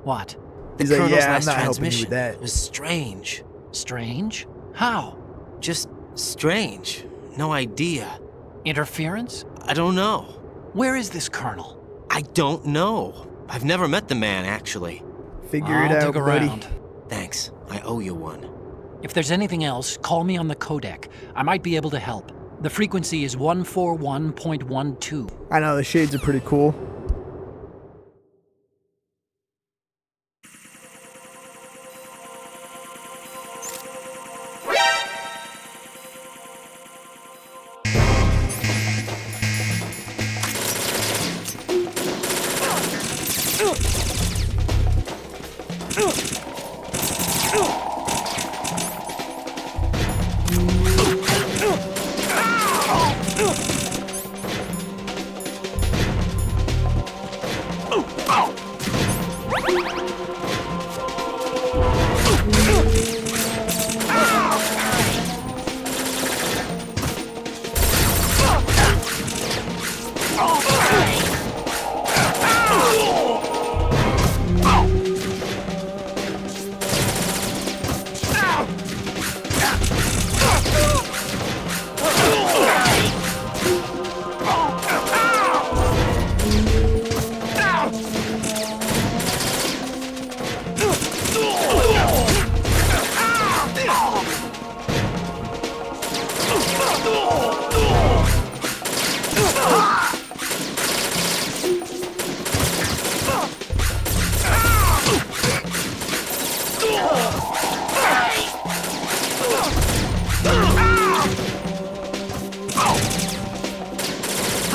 What? The He's like, Colonel's yeah, I'm last not helping you with transmission that. was strange. Strange? How? Just strange. No idea. Interference? I don't know. Where is this Colonel? I don't know. I've never met the man, actually. Figure it out, dig buddy. around. Thanks. I owe you one. If there's anything else, call me on the codec. I might be able to help. The frequency is 141.12. I know, the shades are pretty cool.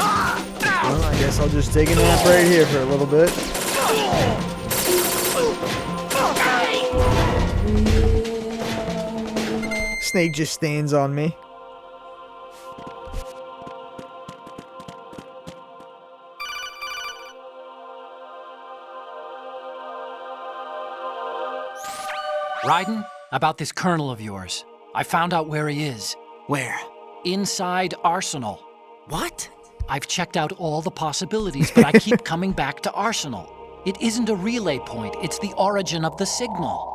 Well, I guess I'll just take a nap right here for a little bit. Snake just stands on me. Raiden, about this Colonel of yours. I found out where he is. Where? Inside Arsenal. What? I've checked out all the possibilities, but I keep coming back to Arsenal. It isn't a relay point, it's the origin of the signal.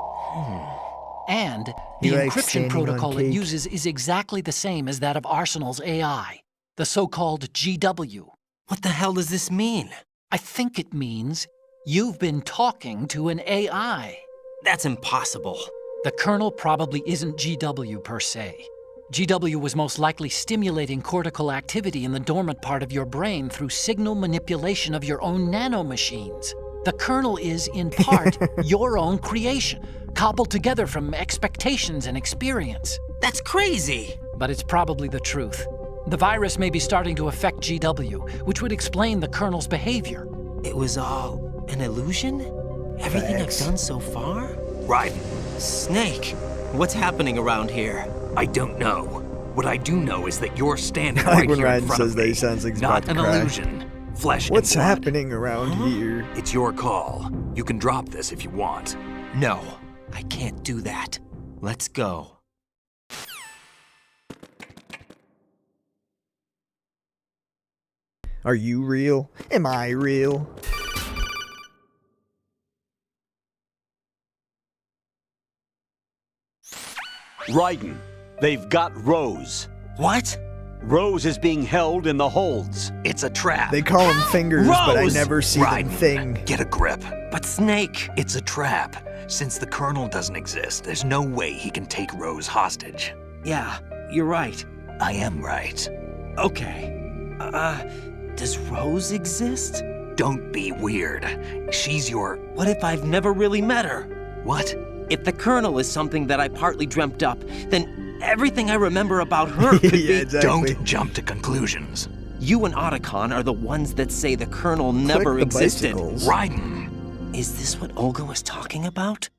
And the He likes encryption standing on protocol it cake. uses is exactly the same as that of Arsenal's AI, the so-called GW. What the hell does this mean? I think it means you've been talking to an AI. That's impossible. The Colonel probably isn't GW per se. GW was most likely stimulating cortical activity in the dormant part of your brain through signal manipulation of your own nanomachines. The Colonel is, in part, your own creation, cobbled together from expectations and experience. That's crazy! But it's probably the truth. The virus may be starting to affect GW, which would explain the Colonel's behavior. It was all an illusion? Everything I've done so far? Raiden. Snake, what's happening around here? I don't know. What I do know is that you're standing I like right when here in Raiden front says of that, me. he sounds like he's Not about to an cry. illusion. Flesh What's and blood. happening around here? It's your call. You can drop this if you want. No, I can't do that. Let's go. Are you real? Am I real? Raiden, they've got Rose. What? Rose is being held in the holds. It's a trap. They call him fingers, but I Rose! never see them thing. Get a grip. But Snake... It's a trap. Since the Colonel doesn't exist, there's no way he can take Rose hostage. Yeah, you're right. I am right. Okay. Does Rose exist? Don't be weird. She's your... What if I've never really met her? What? If the Colonel is something that I partly dreamt up, then everything I remember about her could be... Exactly. Don't jump to conclusions. You and Otacon are the ones that say the Colonel never the existed. bicycles. Raiden. Is this what Olga was talking about?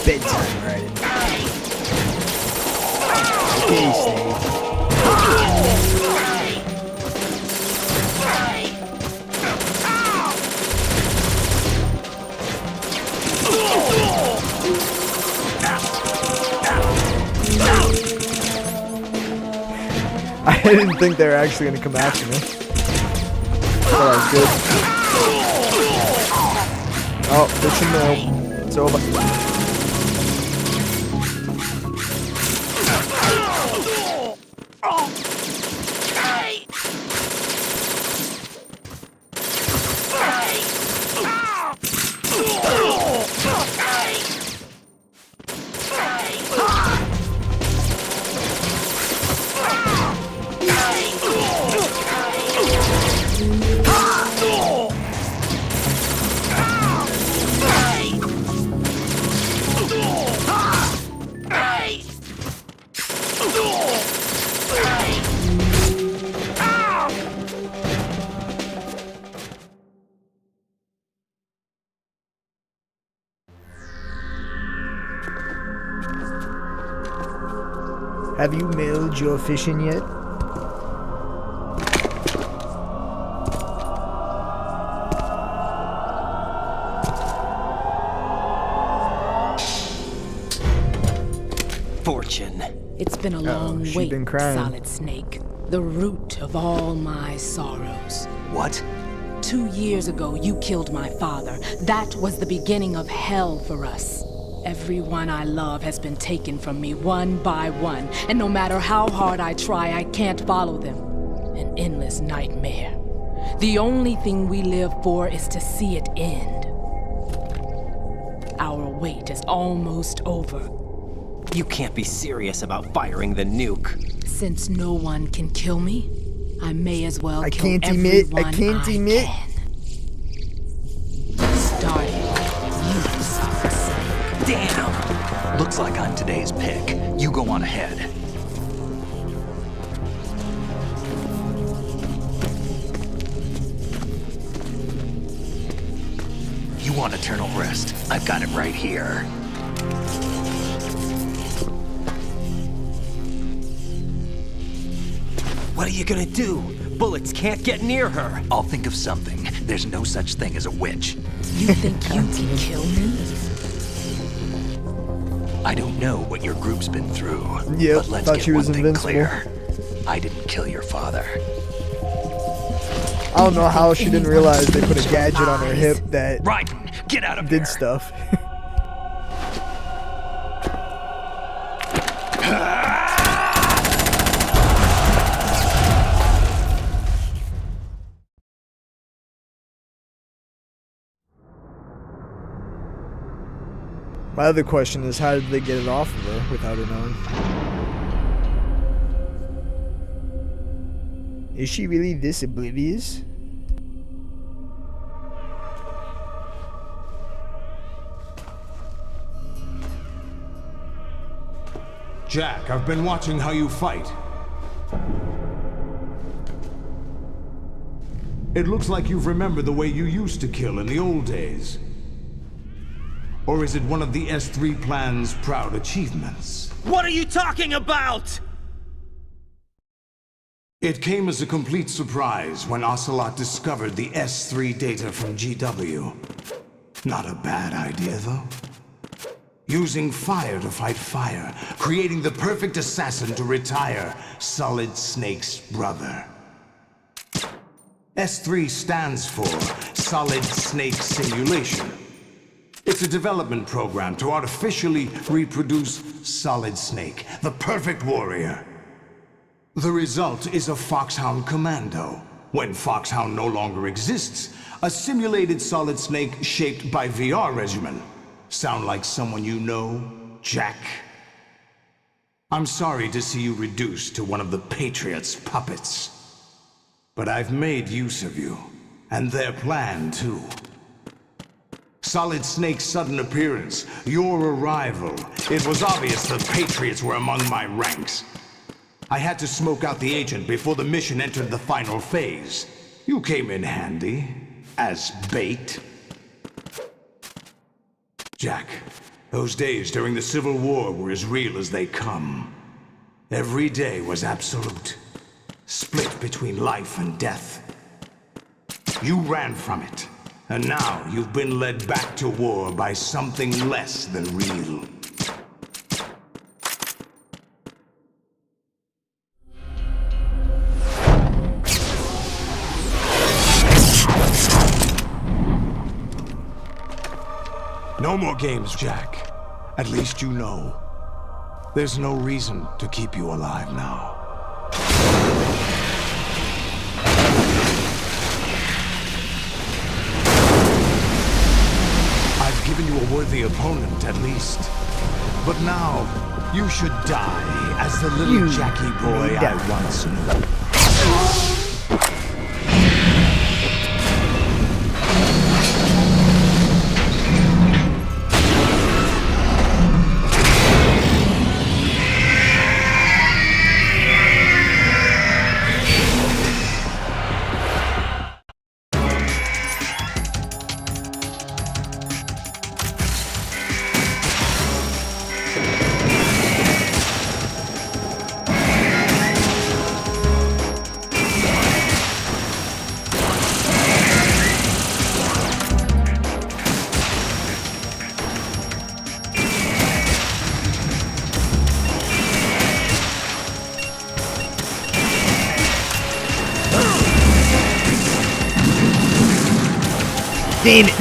bedtime writing. Okay, Snake. I didn't think they were actually going to come after me. But I was good. Oh, it's a no. It's over. Have you mailed your fishing yet? Fortune. It's been a long she's wait, been crying. Solid Snake. The root of all my sorrows. What? 2 years ago, you killed my father. That was the beginning of hell for us. Everyone I love has been taken from me one by one, and no matter how hard I try, I can't follow them. An endless nightmare. The only thing we live for is to see it end. Our wait is almost over. You can't be serious about firing the nuke. Since no one can kill me, I may as well kill can't everyone I can't admit. can. Starting with you, Solid Snake. Damn! Looks like I'm today's pick. You go on ahead. You want eternal rest? I've got it right here. What are you gonna do? Bullets can't get near her. I'll think of something. There's no such thing as a witch. You think you can kill me? I don't know what your group's been through, Yep, but let's thought get she was one thing invincible. clear. I didn't kill your father. I don't know how she didn't realize they put a gadget on her hip that Get out of did stuff. My other question is, how did they get it off of her without her knowing? Is she really this oblivious? Jack, I've been watching how you fight. It looks like you've remembered the way you used to kill in the old days. Or is it one of the S3 plan's proud achievements? What are you talking about? It came as a complete surprise when Ocelot discovered the S3 data from GW. Not a bad idea, though. Using fire to fight fire, creating the perfect assassin to retire Solid Snake's brother. S3 stands for Solid Snake Simulation. It's a development program to artificially reproduce Solid Snake, the perfect warrior. The result is a Foxhound Commando. When Foxhound no longer exists, a simulated Solid Snake shaped by VR regimen. Sound like someone you know, Jack? I'm sorry to see you reduced to one of the Patriots' puppets. But I've made use of you, and their plan too. Solid Snake's sudden appearance, your arrival. It was obvious the Patriots were among my ranks. I had to smoke out the agent before the mission entered the final phase. You came in handy, as bait. Jack, Those days during the Civil War were as real as they come. Every day was absolute, split between life and death. You ran from it, and now you've been led back to war by something less than real. No more games, Jack. At least you know. There's no reason to keep you alive now. I've given you a worthy opponent, at least. But now, you should die as the little Jackie boy I once knew. Damn it!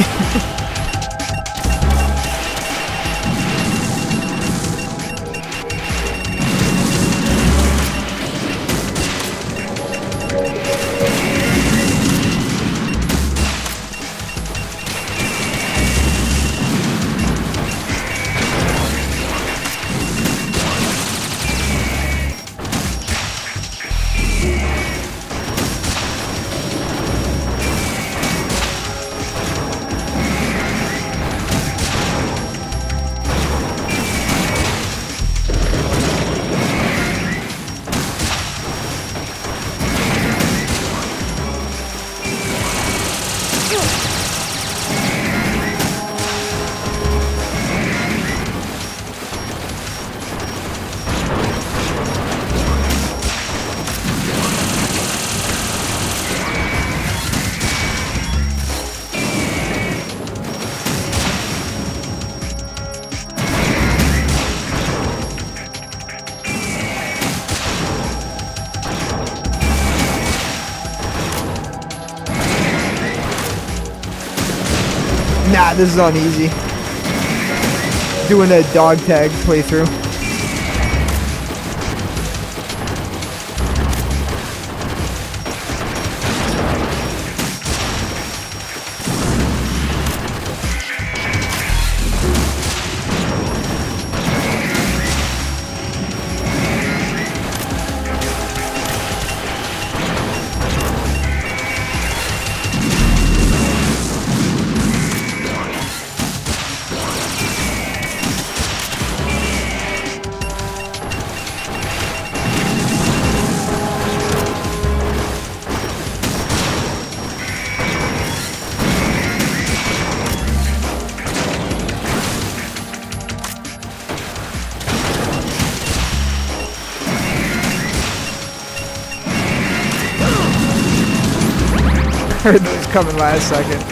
Nah, this is on easy. Doing a dog tag playthrough. Heard those coming last second.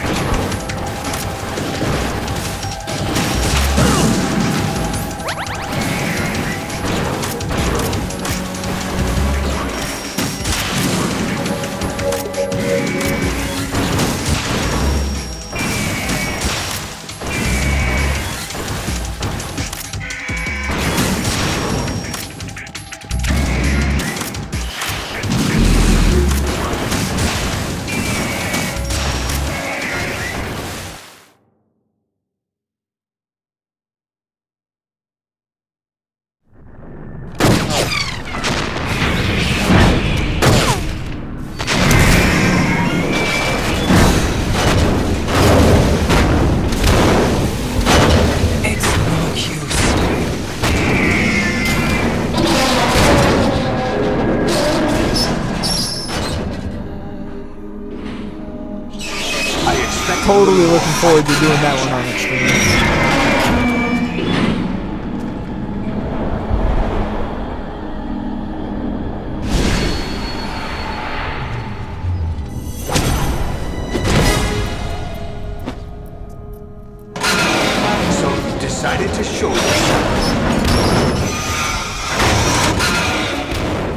Totally looking forward to doing that one on the stream. decided to show you.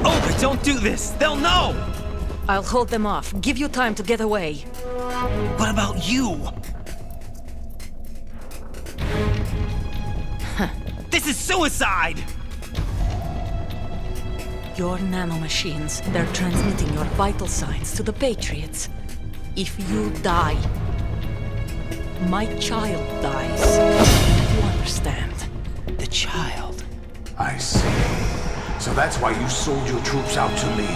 Olga, don't do this! They'll know! I'll hold them off. Give you time to get away. What about you? This is suicide! Your nanomachines, they're transmitting your vital signs to the Patriots. If you die, my child dies. You understand? The child? I see. So that's why you sold your troops out to me.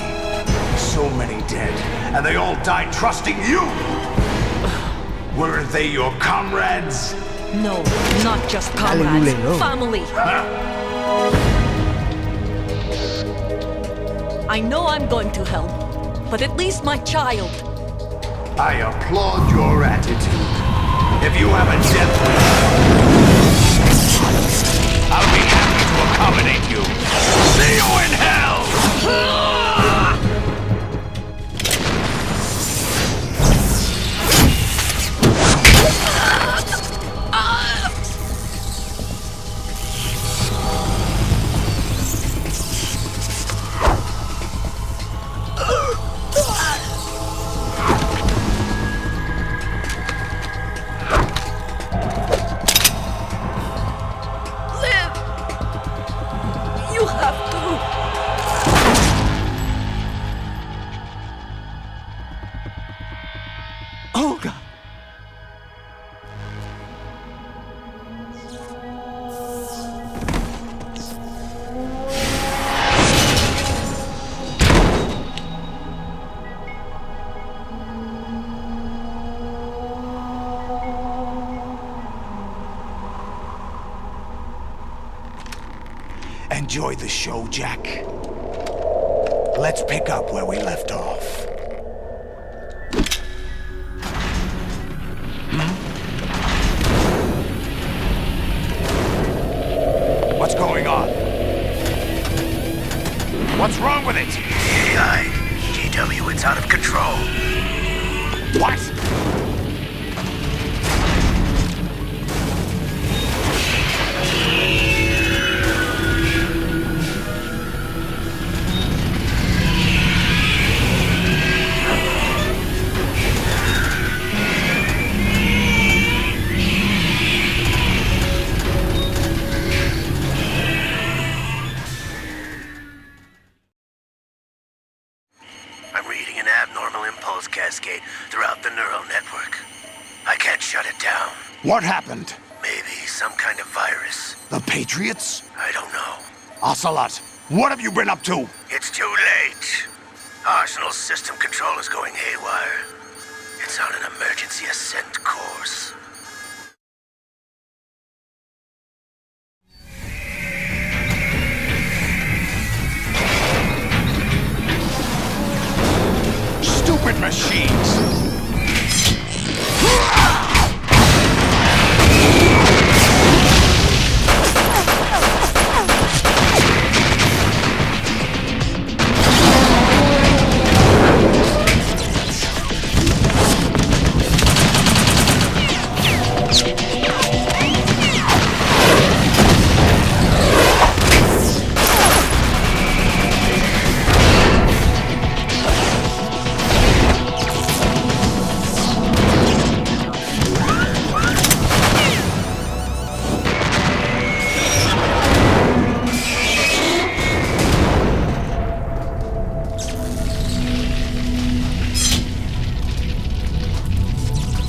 So many dead, and they all died trusting you! Weren't they your comrades? No, not just comrades. Family. I know I'm going to help, but at least my child. I applaud your attitude. If you have a death wish, I'll be happy to accommodate you. See you in hell! Olga! Enjoy the show, Jack. Let's pick up where we left off. What's going on? What's wrong with it? AI, GW, it's out of control. What? I'm reading an abnormal impulse cascade throughout the neural network. I can't shut it down. What happened? Maybe some kind of virus. The Patriots? I don't know. Ocelot, what have you been up to? It's too late. Arsenal's system control is going haywire. It's on an emergency ascent course. Stupid machines!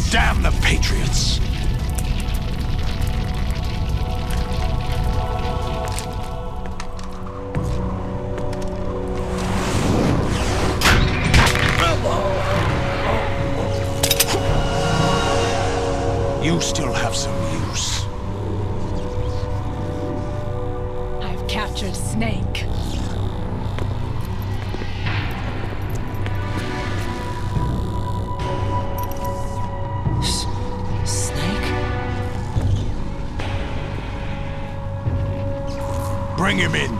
Damn the Patriots! You still have some use. I've captured Snake. Snake? Bring him in.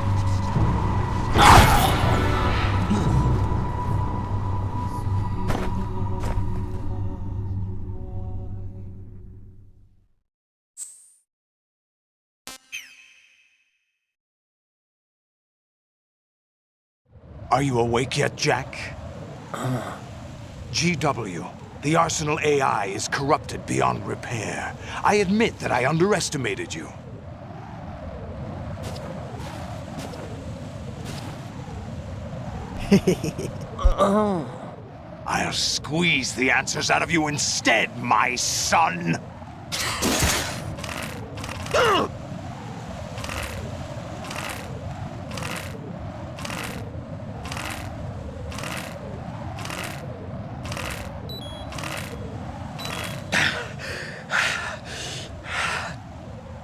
Are you awake yet, Jack? GW, the Arsenal AI is corrupted beyond repair. I admit that I underestimated you. I'll squeeze the answers out of you instead, my son!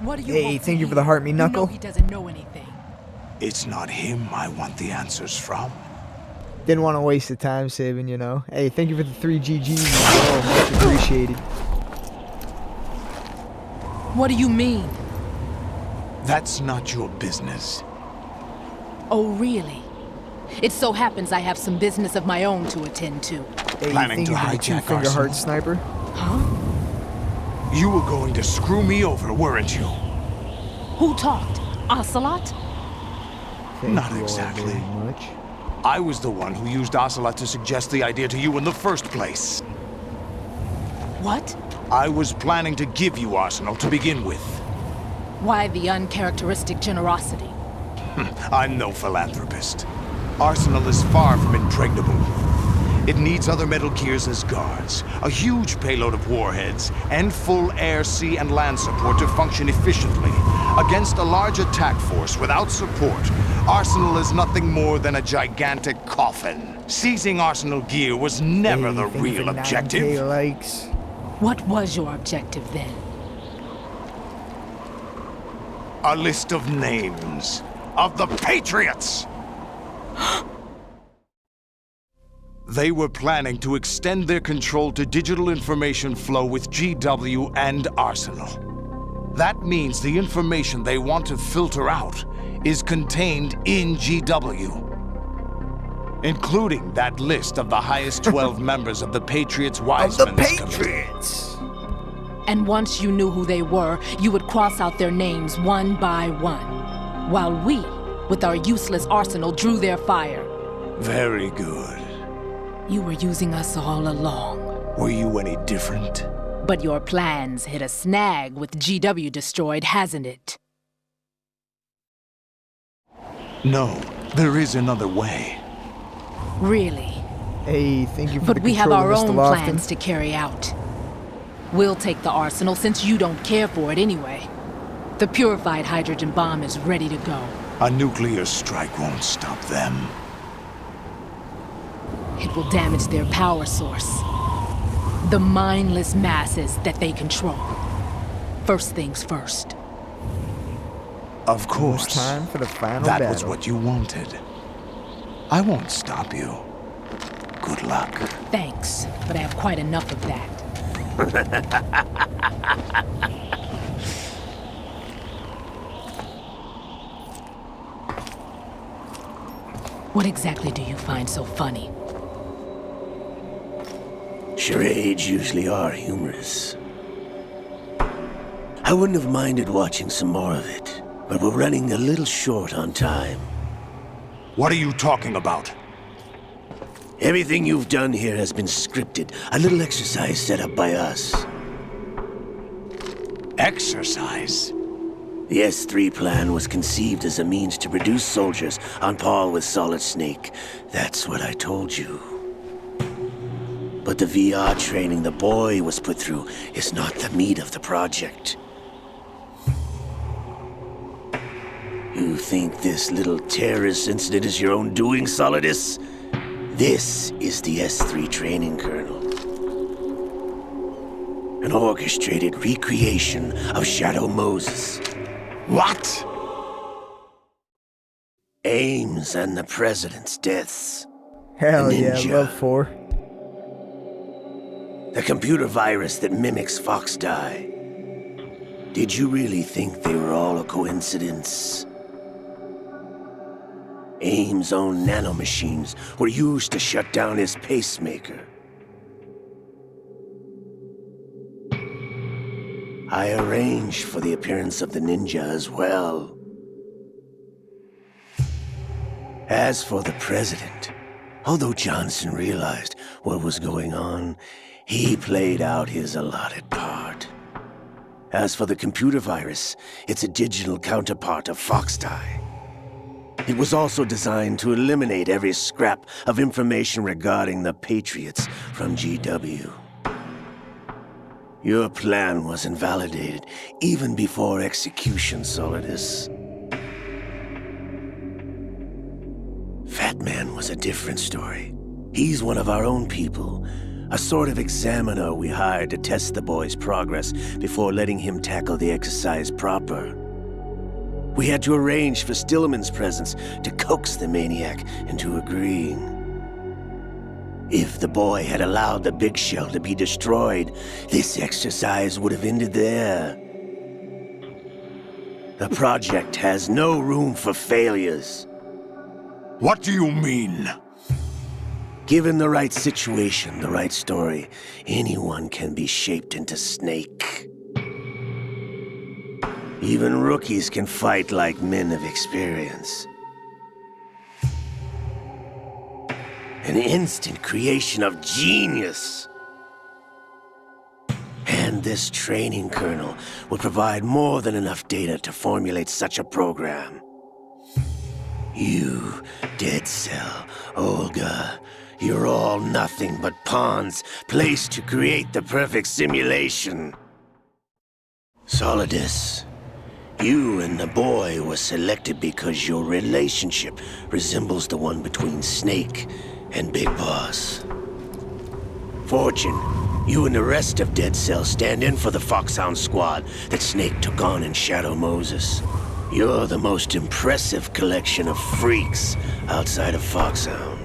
What do you Hey, hope to thank you for hear? the heart me knuckle. You know he doesn't know anything. It's not him I want the answers from. Didn't want to waste the time saving, you know. Hey, thank you for the 3 GGs as well. Much appreciated. What do you mean? That's not your business. Oh, really? It so happens I have some business of my own to attend to. Hey, Planning thank to you for the hijack 2-finger Arsenal? heart sniper. Huh? You were going to screw me over, weren't you? Who talked? Ocelot? Thank Not you all exactly. very much. I was the one who used Ocelot to suggest the idea to you in the first place. What? I was planning to give you Arsenal to begin with. Why the uncharacteristic generosity? I'm no philanthropist. Arsenal is far from impregnable. It needs other Metal Gears as guards, a huge payload of warheads, and full air, sea, and land support to function efficiently. Against a large attack force without support, Arsenal is nothing more than a gigantic coffin. Seizing Arsenal gear was never the Thank you real for objective. 9K likes. What was your objective then? A list of names of the Patriots! They were planning to extend their control to digital information flow with GW and Arsenal. That means the information they want to filter out is contained in GW, including that list of the highest 12 members of the Patriots Wiseman's Committee. And once you knew who they were, you would cross out their names one by one, while we, with our useless arsenal, drew their fire. Very good. You were using us all along. Were you any different? But your plans hit a snag with GW destroyed, hasn't it? No, there is another way. Really? Hey, thank you for But the we have control, our Mr. own Lofton. plans to carry out. We'll take the arsenal since you don't care for it anyway. The purified hydrogen bomb is ready to go. A nuclear strike won't stop them. It will damage their power source. The mindless masses that they control. First things first. Of course. It's time for the final That battle. was what you wanted. I won't stop you. Good luck. Thanks, but I have quite enough of that. What exactly do you find so funny? Charades usually are humorous. I wouldn't have minded watching some more of it, but we're running a little short on time. What are you talking about? Everything you've done here has been scripted. A little exercise set up by us. Exercise? The S3 plan was conceived as a means to produce soldiers on par with Solid Snake. That's what I told you. But the VR training the boy was put through is not the meat of the project. You think this little terrorist incident is your own doing, Solidus? This is the S3 training kernel. An orchestrated recreation of Shadow Moses. What? Ames and the President's deaths. Hell The yeah, ninja. love 4. The computer virus that mimics Foxdie. Did you really think they were all a coincidence? Ames' own nanomachines were used to shut down his pacemaker. I arranged for the appearance of the ninja as well. As for the president, although Johnson realized what was going on, he played out his allotted part. As for the computer virus, it's a digital counterpart of Foxdie. It was also designed to eliminate every scrap of information regarding the Patriots from GW. Your plan was invalidated even before execution, Solidus. Fat Man was a different story. He's one of our own people, a sort of examiner we hired to test the boy's progress before letting him tackle the exercise proper. We had to arrange for Stillman's presence to coax the maniac into agreeing. If the boy had allowed the big shell to be destroyed, this exercise would have ended there. The project has no room for failures. What do you mean? Given the right situation, the right story, anyone can be shaped into Snake. Even rookies can fight like men of experience. An instant creation of genius. And this training kernel would provide more than enough data to formulate such a program. You, Dead Cell, Olga, you're all nothing but pawns placed to create the perfect simulation. Solidus, you and the boy were selected because your relationship resembles the one between Snake and Big Boss. Fortune, you and the rest of Dead Cell stand in for the Foxhound squad that Snake took on in Shadow Moses. You're the most impressive collection of freaks outside of Foxhound.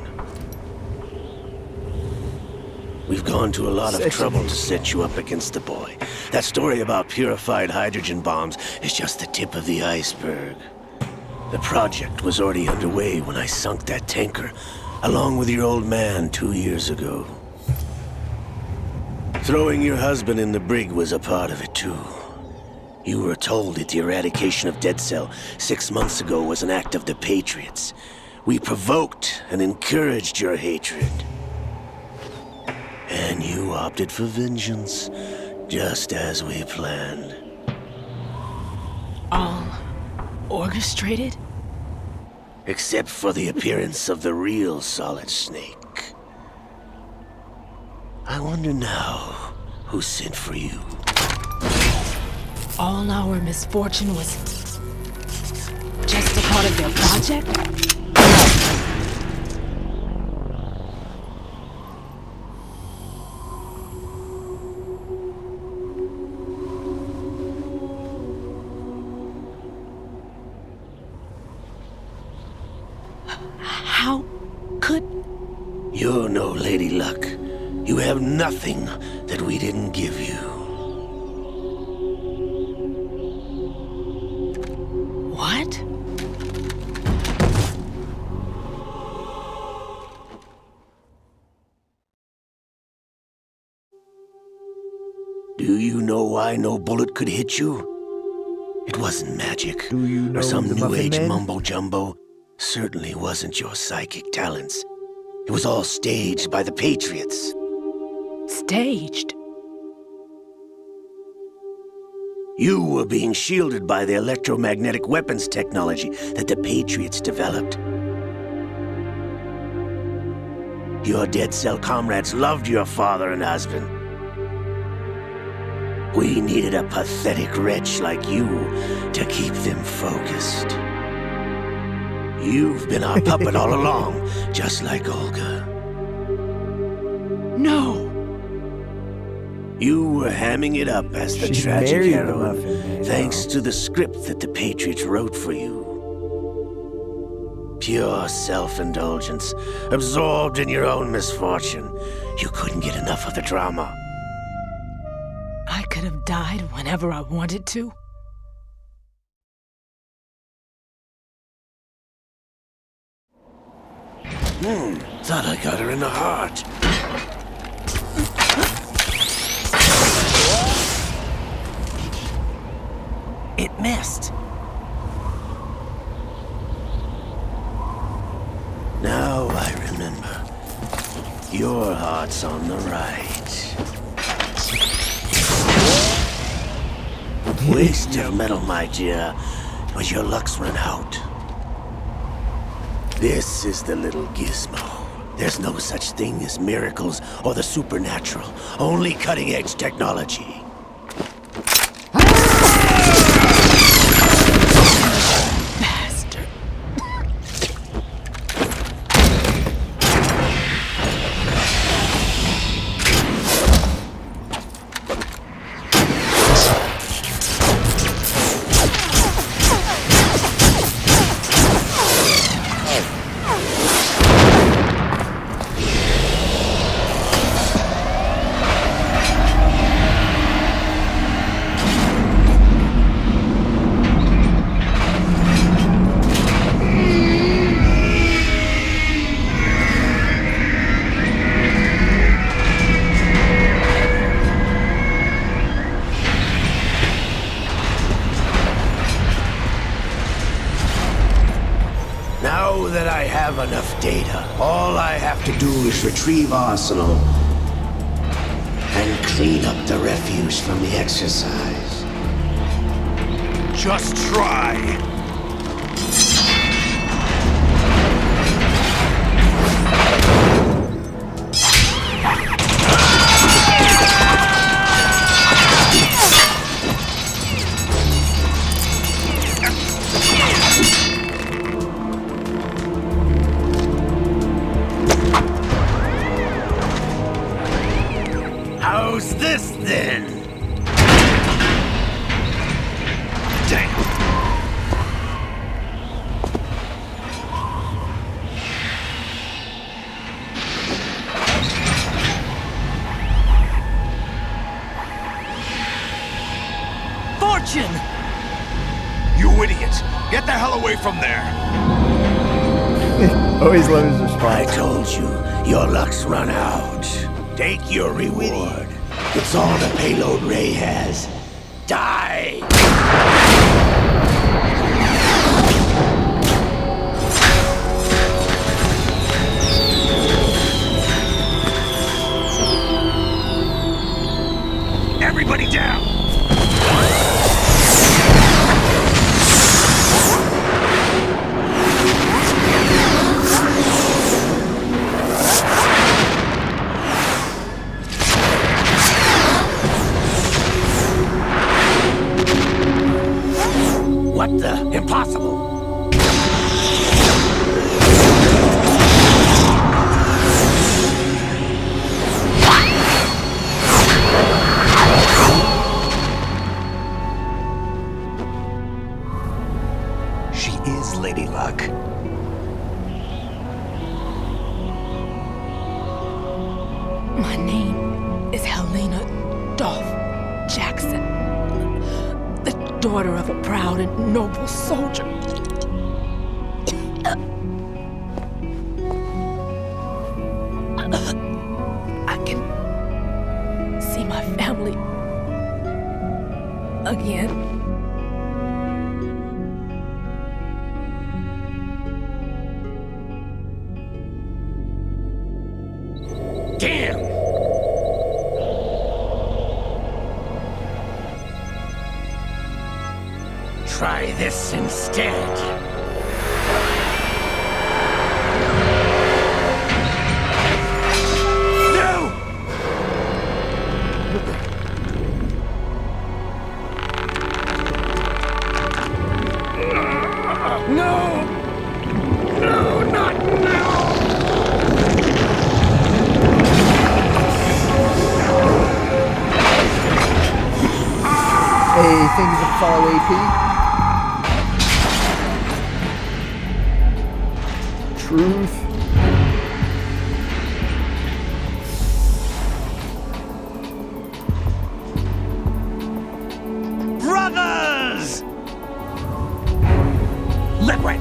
We've gone to a lot of trouble to set you up against the boy. That story about purified hydrogen bombs is just the tip of the iceberg. The project was already underway when I sunk that tanker, along with your old man 2 years ago. Throwing your husband in the brig was a part of it too. You were told that the eradication of Dead Cell 6 months ago was an act of the Patriots. We provoked and encouraged your hatred. And you opted for vengeance, just as we planned. All orchestrated? Except for the appearance of the real Solid Snake. I wonder now who sent for you. All our misfortune was just a part of their project? How could... You're no Lady Luck. You have nothing that we didn't give you. What? Do you know why no bullet could hit you? It wasn't magic. Do you know or some the new Muffin age Man? mumbo-jumbo. Certainly wasn't your psychic talents. It was all staged by the Patriots. Staged? You were being shielded by the electromagnetic weapons technology that the Patriots developed. Your Dead Cell comrades loved your father and husband. We needed a pathetic wretch like you to keep them focused. You've been our puppet all along, just like Olga. No! You were hamming it up as the She tragic married the heroine, Muffin Man, thanks to the script that the Patriots wrote for you. Pure self-indulgence, absorbed in your own misfortune. You couldn't get enough of the drama. I could have died whenever I wanted to. Thought I got her in the heart. It missed. Your heart's on the right. Waste of metal, my dear, but your luck's run out. This is the little gizmo. There's no such thing as miracles or the supernatural, only cutting-edge technology. Now that I have enough data, all I have to do is retrieve Arsenal and clean up the refuse from the exercise. Just try. How's this then? Damn. Fortune! You idiot! Get the hell away from there! Always love his response. I told you, your luck's run out. Take your reward. It's all the payload Ray has. Die! Everybody down! What the? Impossible! She is Lady Luck. My name is Helena Dolph Jackson, the daughter of a proud and noble soldier. I can see my family again. Damn! Try this instead. No! No! No, not now! Hey, thank you for the follow, AP. Truth. Brothers! Liquid!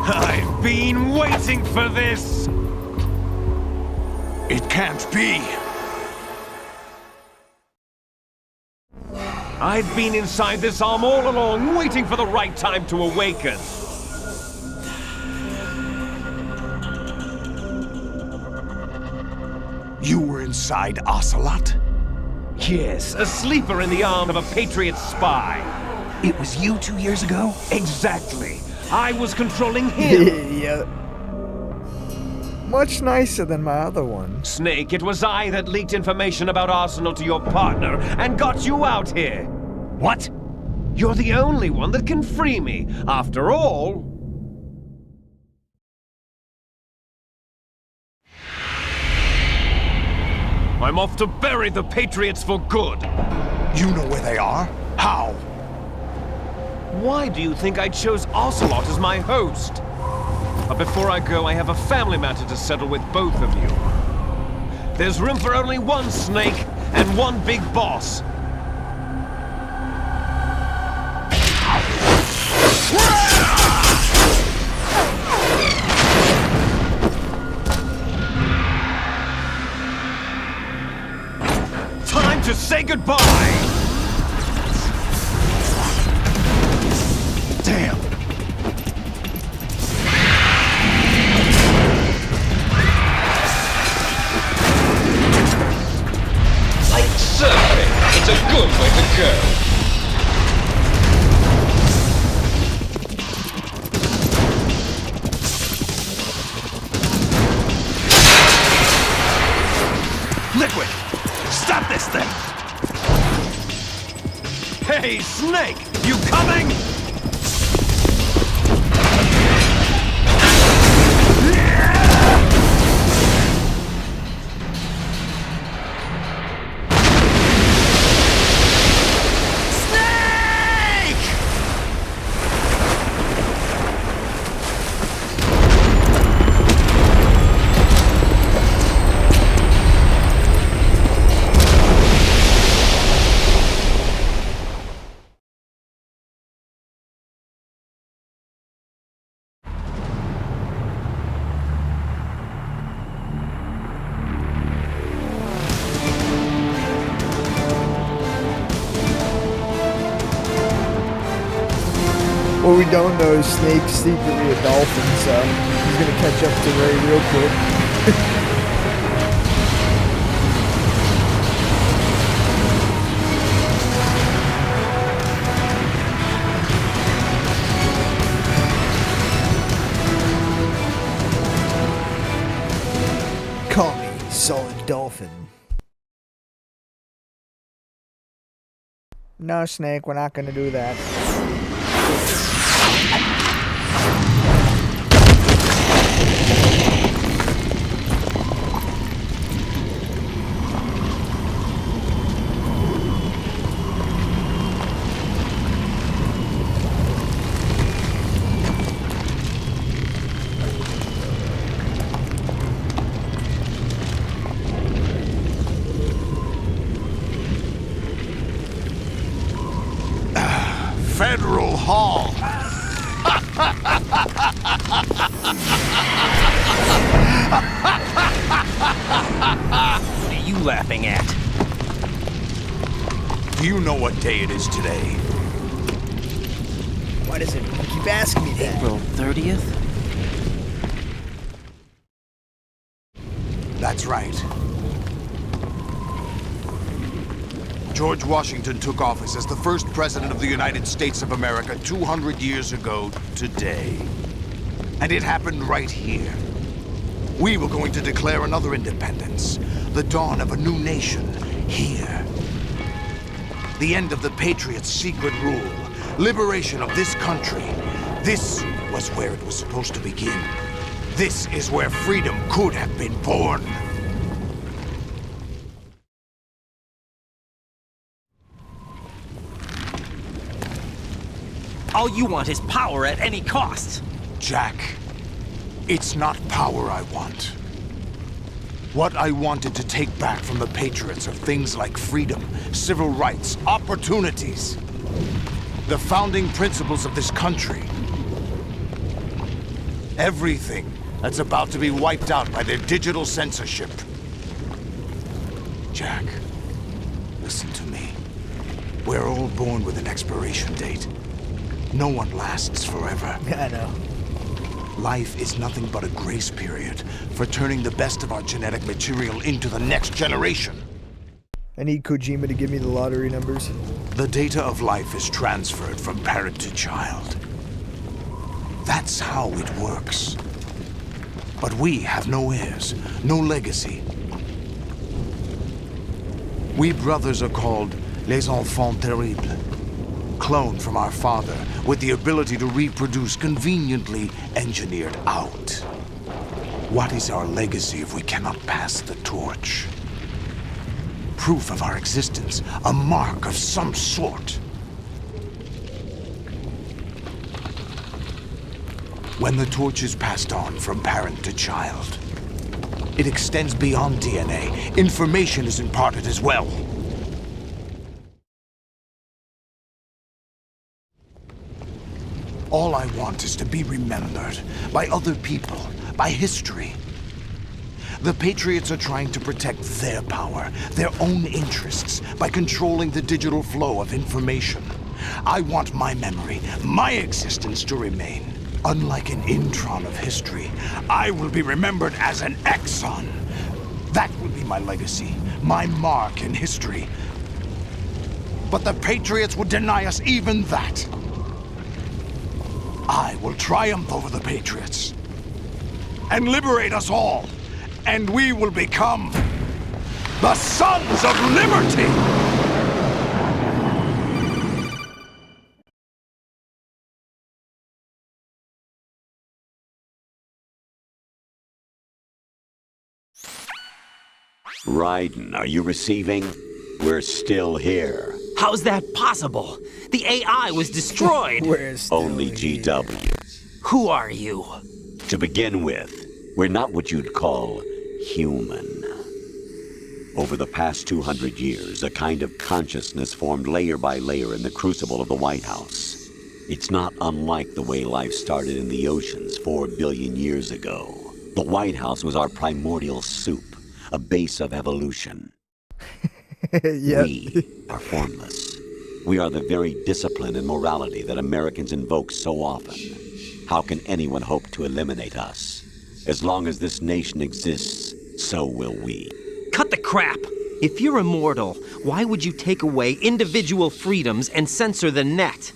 I've been waiting for this! It can't be. I've been inside this arm all along, waiting for the right time to awaken. You were inside Ocelot? Yes, a sleeper in the arm of a Patriot spy. It was you 2 years ago? Exactly. I was controlling him. Yeah. Much nicer than my other one. Snake, it was I that leaked information about Arsenal to your partner and got you out here. What? You're the only one that can free me. After all... I'm off to bury the Patriots for good. You know where they are? How? Why do you think I chose Ocelot as my host? But before I go, I have a family matter to settle with both of you. There's room for only one Snake and one big boss. Time to say goodbye! Damn! Like surfing, it's a good way to go. Liquid! Stop this thing! Hey, Snake! You coming? What we don't know is Snake's secretly a dolphin, so he's gonna catch up to Ray real quick. Call me Solid Dolphin. No, Snake, we're not gonna do that. Federal Hall. What are you laughing at? Do you know what day it is today? Why does it keep asking me that? April 30th? That's right. George Washington took office as the first president of the United States of America 200 years ago today. And it happened right here. We were going to declare another independence, the dawn of a new nation, here. The end of the Patriots' secret rule, liberation of this country. This was where it was supposed to begin. This is where freedom could have been born. All you want is power at any cost. Jack, it's not power I want. What I wanted to take back from the Patriots are things like freedom, civil rights, opportunities. The founding principles of this country. Everything that's about to be wiped out by their digital censorship. Jack, listen to me. We're all born with an expiration date. No one lasts forever. I know. Life is nothing but a grace period for turning the best of our genetic material into the next generation. I need Kojima to give me the lottery numbers. The data of life is transferred from parent to child. That's how it works. But we have no heirs, no legacy. We brothers are called les enfants terribles. Cloned from our father, with the ability to reproduce conveniently engineered out. What is our legacy if we cannot pass the torch? Proof of our existence, a mark of some sort. When the torch is passed on from parent to child, it extends beyond DNA. Information is imparted as well. All I want is to be remembered by other people, by history. The Patriots are trying to protect their power, their own interests, by controlling the digital flow of information. I want my memory, my existence to remain. Unlike an intron of history, I will be remembered as an exon. That will be my legacy, my mark in history. But the Patriots would deny us even that. I will triumph over the Patriots and liberate us all, and we will become the Sons of Liberty! Raiden, are you receiving? We're still here. How's that possible? The AI was destroyed. Only GW. Who are you? To begin with, we're not what you'd call human. Over the past 200 years, a kind of consciousness formed layer by layer in the crucible of the White House. It's not unlike the way life started in the oceans 4 billion years ago. The White House was our primordial soup, a base of evolution. Yep. We are formless. We are the very discipline and morality that Americans invoke so often. How can anyone hope to eliminate us? As long as this nation exists, so will we. Cut the crap! If you're immortal, why would you take away individual freedoms and censor the net?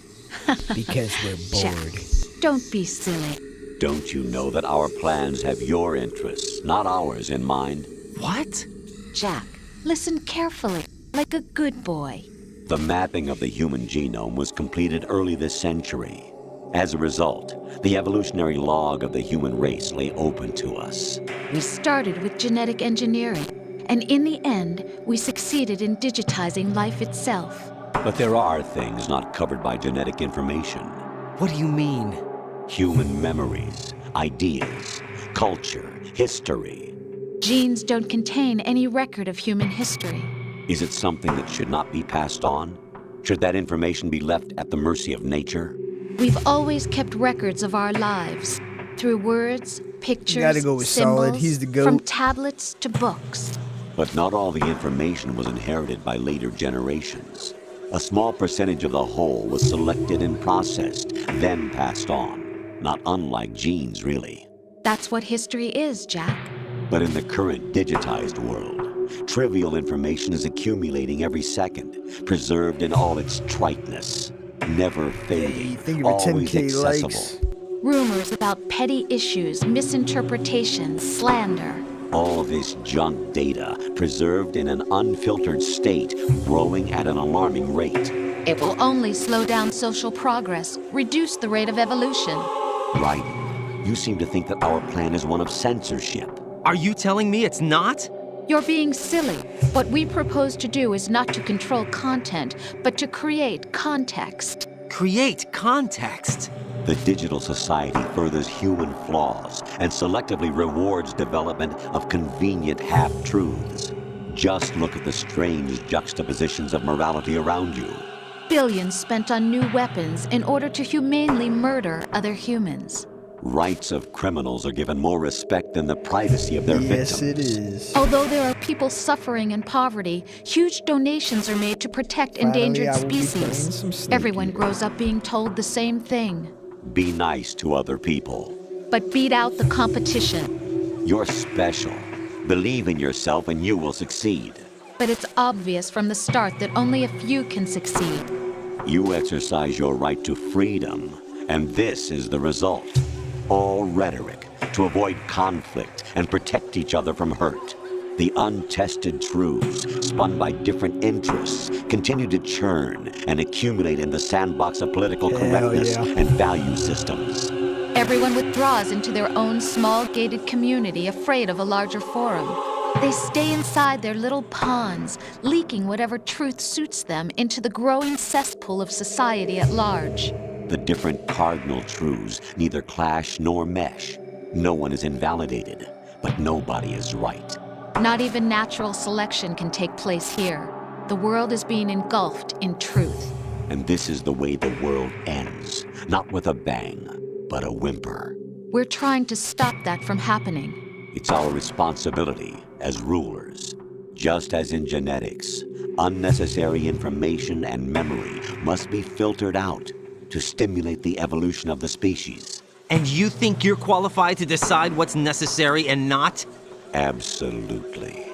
Because we're bored. Jack, don't be silly. Don't you know that our plans have your interests, not ours, in mind? What? Jack, listen carefully, like a good boy. The mapping of the human genome was completed early this century. As a result, the evolutionary log of the human race lay open to us. We started with genetic engineering, and in the end, we succeeded in digitizing life itself. But there are things not covered by genetic information. What do you mean? Human memories, ideas, culture, history. Genes don't contain any record of human history. Is it something that should not be passed on? Should that information be left at the mercy of nature? We've always kept records of our lives, through words, pictures, gotta go with symbols, Solid. He's the GOAT. from tablets to books. But not all the information was inherited by later generations. A small percentage of the whole was selected and processed, then passed on. Not unlike genes, really. That's what history is, Jack. But in the current digitized world, trivial information is accumulating every second, preserved in all its triteness, never fading, always 10K accessible. likes. Rumors about petty issues, misinterpretations, slander. All this junk data, preserved in an unfiltered state, growing at an alarming rate. It will only slow down social progress, reduce the rate of evolution. Right. You seem to think that our plan is one of censorship. Are you telling me it's not? You're being silly. What we propose to do is not to control content, but to create context. Create context? The digital society furthers human flaws and selectively rewards development of convenient half-truths. Just look at the strange juxtapositions of morality around you. Billions spent on new weapons in order to humanely murder other humans. Rights of criminals are given more respect than the privacy of their victims. Yes, it is. Although there are people suffering in poverty, huge donations are made to protect endangered I will be playing species. some Snake Everyone Eater. grows up being told the same thing. Be nice to other people. But beat out the competition. You're special. Believe in yourself and you will succeed. But it's obvious from the start that only a few can succeed. You exercise your right to freedom, and this is the result. All rhetoric to avoid conflict and protect each other from hurt. The untested truths, spun by different interests, continue to churn and accumulate in the sandbox of political correctness and value systems. Everyone withdraws into their own small gated community, afraid of a larger forum. They stay inside their little ponds, leaking whatever truth suits them into the growing cesspool of society at large. The different cardinal truths neither clash nor mesh. No one is invalidated, but nobody is right. Not even natural selection can take place here. The world is being engulfed in truth. And this is the way the world ends, not with a bang, but a whimper. We're trying to stop that from happening. It's our responsibility as rulers. Just as in genetics, unnecessary information and memory must be filtered out to stimulate the evolution of the species. And you think you're qualified to decide what's necessary and not? Absolutely.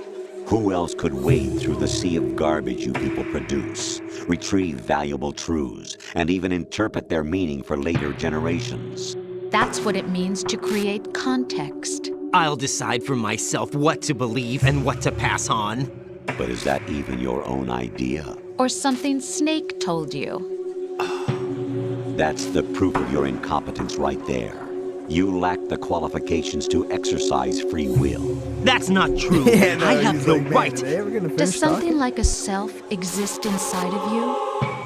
Who else could wade through the sea of garbage you people produce, retrieve valuable truths, and even interpret their meaning for later generations? That's what it means to create context. I'll decide for myself what to believe and what to pass on. But is that even your own idea? Or something Snake told you? That's the proof of your incompetence right there. You lack the qualifications to exercise free will. That's not true. I have the right. Does something like a self exist inside of you?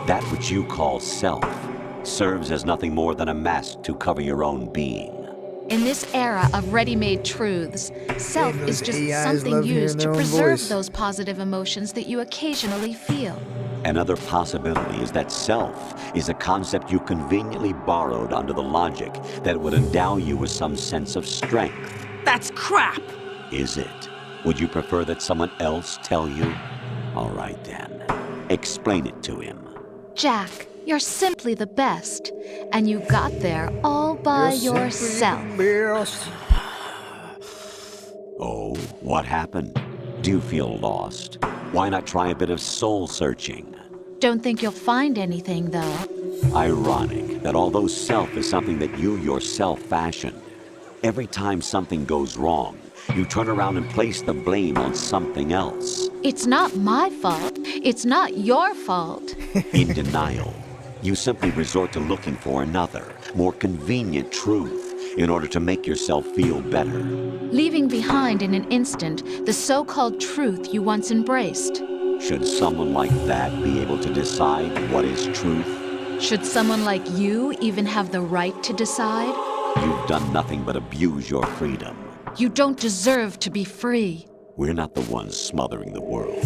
That which you call self serves as nothing more than a mask to cover your own being. In this era of ready-made truths, self is just AIs something love hearing used to their own preserve voice. those positive emotions that you occasionally feel. Another possibility is that self is a concept you conveniently borrowed under the logic that it would endow you with some sense of strength. That's crap! Is it? Would you prefer that someone else tell you? All right then. Explain it to him. Jack, you're simply the best, and you got there all by yourself. Oh, what happened? Do you feel lost? Why not try a bit of soul searching? Don't think you'll find anything, though. Ironic that although self is something that you yourself fashioned, every time something goes wrong, you turn around and place the blame on something else. It's not my fault. It's not your fault. In denial, you simply resort to looking for another, more convenient truth in order to make yourself feel better. Leaving behind in an instant the so-called truth you once embraced. Should someone like that be able to decide what is truth? Should someone like you even have the right to decide? You've done nothing but abuse your freedom. You don't deserve to be free. We're not the ones smothering the world.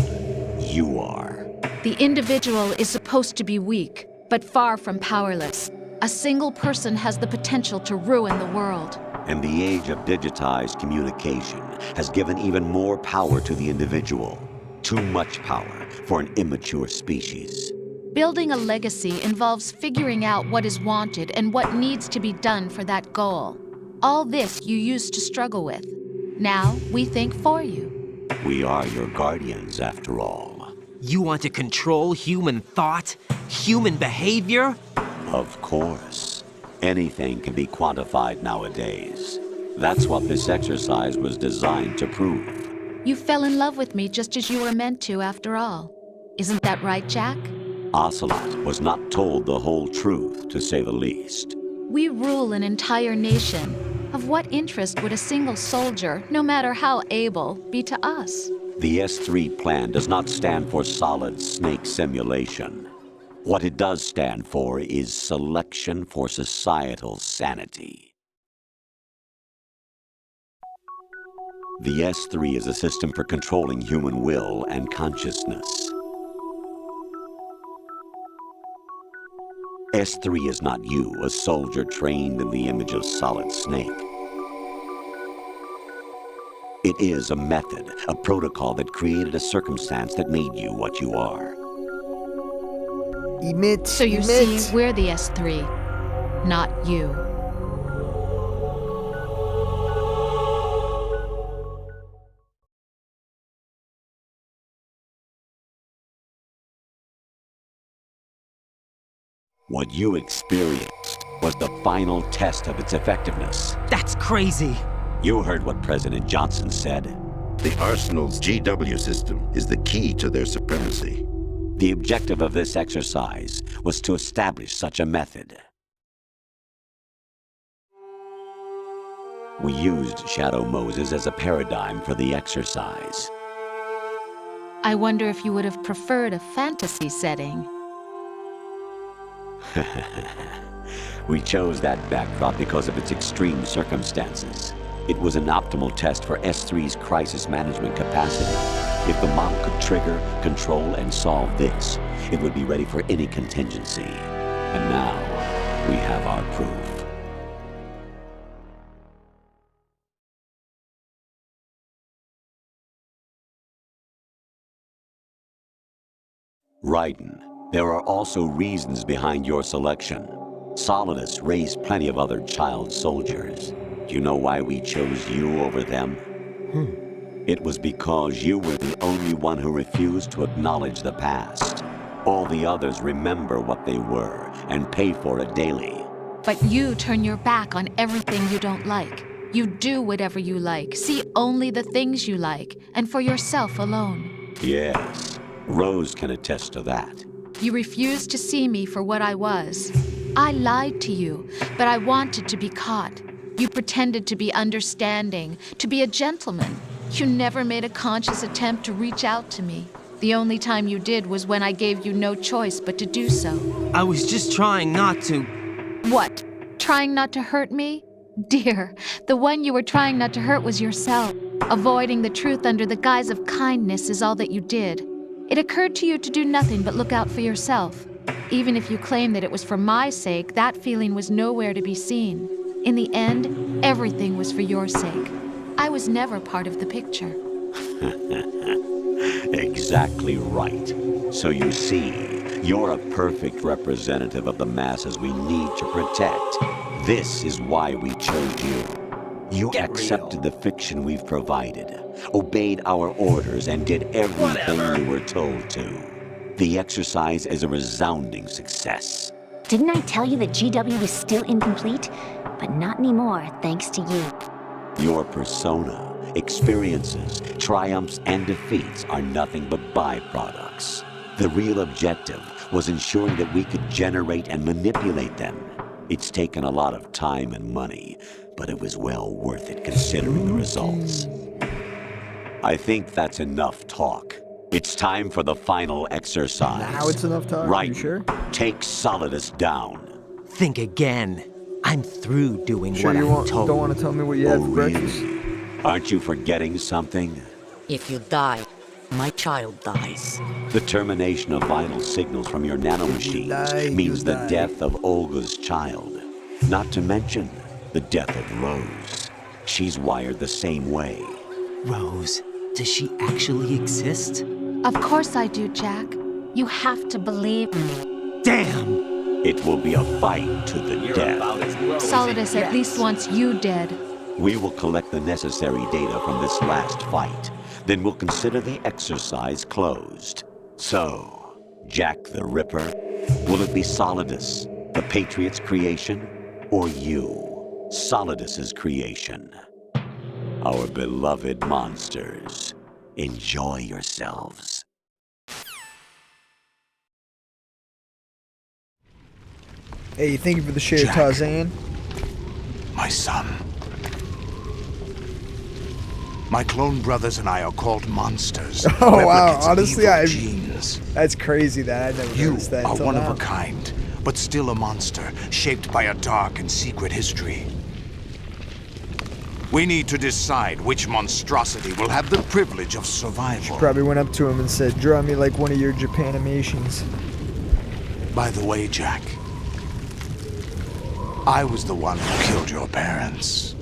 You are. The individual is supposed to be weak, but far from powerless. A single person has the potential to ruin the world. And the age of digitized communication has given even more power to the individual. Too much power for an immature species. Building a legacy involves figuring out what is wanted and what needs to be done for that goal. All this you used to struggle with. Now we think for you. We are your guardians, after all. You want to control human thought? Human behavior? Of course. Anything can be quantified nowadays. That's what this exercise was designed to prove. You fell in love with me just as you were meant to, after all. Isn't that right, Jack? Ocelot was not told the whole truth, to say the least. We rule an entire nation. Of what interest would a single soldier, no matter how able, be to us? The S3 plan does not stand for solid snake simulation. What it does stand for is selection for societal sanity. The S3 is a system for controlling human will and consciousness. S3 is not you, a soldier trained in the image of Solid Snake. It is a method, a protocol that created a circumstance that made you what you are. So you see, we're the S3, not you. What you experienced was the final test of its effectiveness. That's crazy. You heard what President Johnson said. The Arsenal's GW system is the key to their supremacy. The objective of this exercise was to establish such a method. We used Shadow Moses as a paradigm for the exercise. I wonder if you would have preferred a fantasy setting. We chose that backdrop because of its extreme circumstances. It was an optimal test for S3's crisis management capacity. If the model could trigger, control, and solve this, it would be ready for any contingency. And now, we have our proof. Raiden, there are also reasons behind your selection. Solidus raised plenty of other child soldiers. Do you know why we chose you over them? It was because you were the only one who refused to acknowledge the past. All the others remember what they were and pay for it daily. But you turn your back on everything you don't like. You do whatever you like, see only the things you like, and for yourself alone. Yes, Rose can attest to that. You refused to see me for what I was. I lied to you, but I wanted to be caught. You pretended to be understanding, to be a gentleman. You never made a conscious attempt to reach out to me. The only time you did was when I gave you no choice but to do so. I was just trying not to. What? Trying not to hurt me? Dear, the one you were trying not to hurt was yourself. Avoiding the truth under the guise of kindness is all that you did. It occurred to you to do nothing but look out for yourself. Even if you claim that it was for my sake, that feeling was nowhere to be seen. In the end, everything was for your sake. I was never part of the picture. Exactly right. So you see, you're a perfect representative of the masses we need to protect. This is why we chose you. You accepted the fiction we've provided, obeyed our orders, and did everything you were told to. The exercise is a resounding success. Didn't I tell you that GW was still incomplete? But not anymore, thanks to you. Your persona, experiences, triumphs, and defeats are nothing but byproducts. The real objective was ensuring that we could generate and manipulate them. It's taken a lot of time and money, but it was well worth it considering the results. I think that's enough talk. It's time for the final exercise. Now it's enough talk, right. You sure? Take Solidus down. Think again. I'm through doing Sure what you I'm told. don't want to tell me what you had for really? breakfast? Aren't you forgetting something? If you die, my child dies. The termination of vital signals from your nanomachines means the death of Olga's child. Not to mention the death of Rose. She's wired the same way. Rose, does she actually exist? Of course I do, Jack. You have to believe me. Damn! It will be a fight to the death. Solidus at least wants you dead. We will collect the necessary data from this last fight. Then we'll consider the exercise closed. So, Jack the Ripper, will it be Solidus, the Patriot's creation, or you, Solidus's creation? Our beloved monsters, enjoy yourselves. Hey, thank you for the share, Jack. Tarzan. My son. My clone brothers and I are called monsters. Oh wow! Replicates of Honestly, evil I genes. that's crazy that I never You noticed that are until one now. of a kind, but still a monster, shaped by a dark and secret history. We need to decide which monstrosity will have the privilege of survival. Probably went up to him and said, "Draw me like one of your Japanimations." By the way, Jack, I was the one who killed your parents.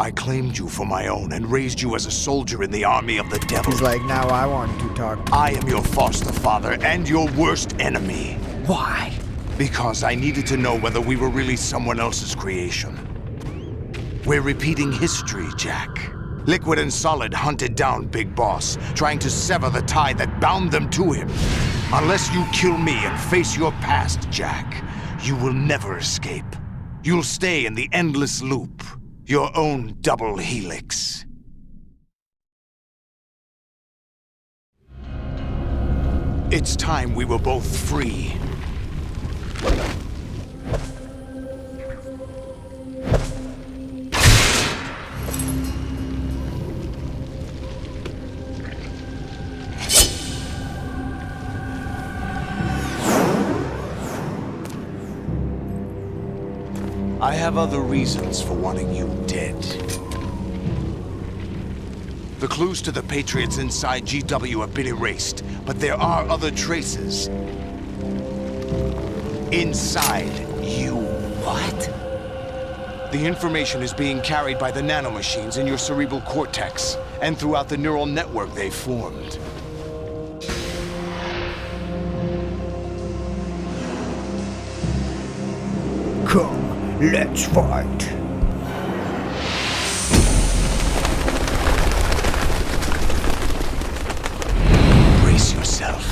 I claimed you for my own and raised you as a soldier in the army of the devil. He's like, now I want to talk. I am your foster father and your worst enemy. Why? Because I needed to know whether we were really someone else's creation. We're repeating history, Jack. Liquid and Solid hunted down Big Boss, trying to sever the tie that bound them to him. Unless you kill me and face your past, Jack, you will never escape. You'll stay in the endless loop, your own double helix. It's time we were both free. I have other reasons for wanting you dead. The clues to the Patriots inside GW have been erased, but there are other traces. Inside you. What? The information is being carried by the nanomachines in your cerebral cortex, and throughout the neural network they've formed. Come, let's fight. Brace yourself.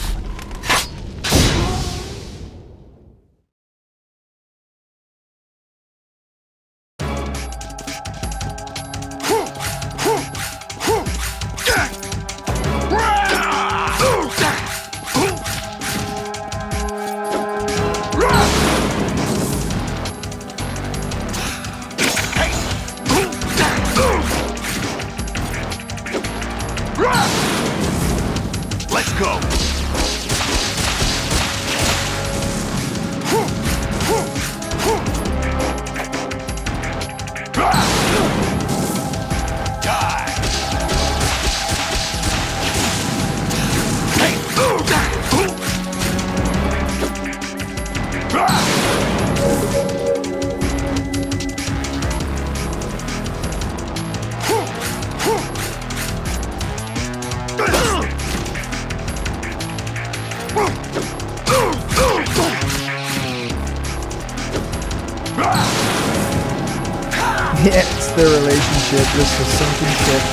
Let's go! Yeah, it's their relationship. This is sinking ship.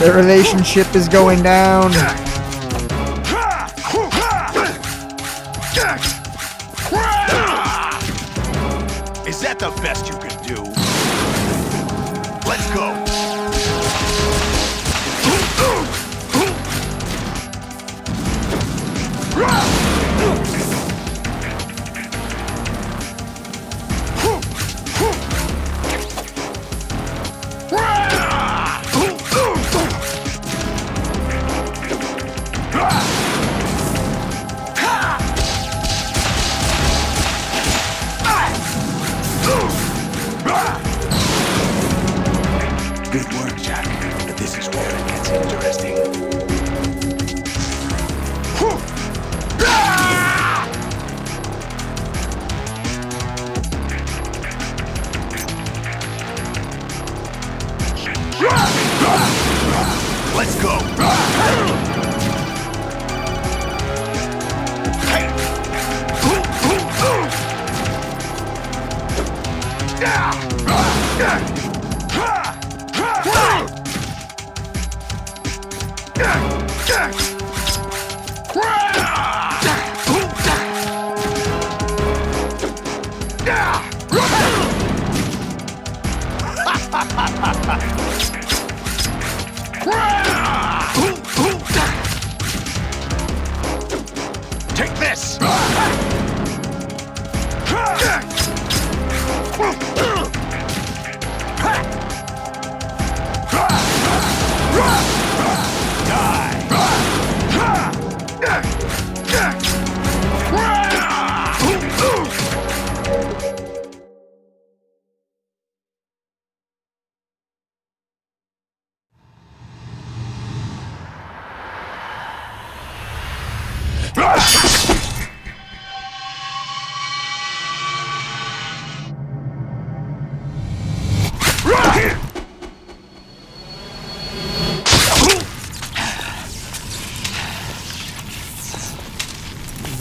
Their relationship is going down. Is that the best you can do? Let's go! Good work, Jack. But this is where it gets interesting. Let's go! Take this!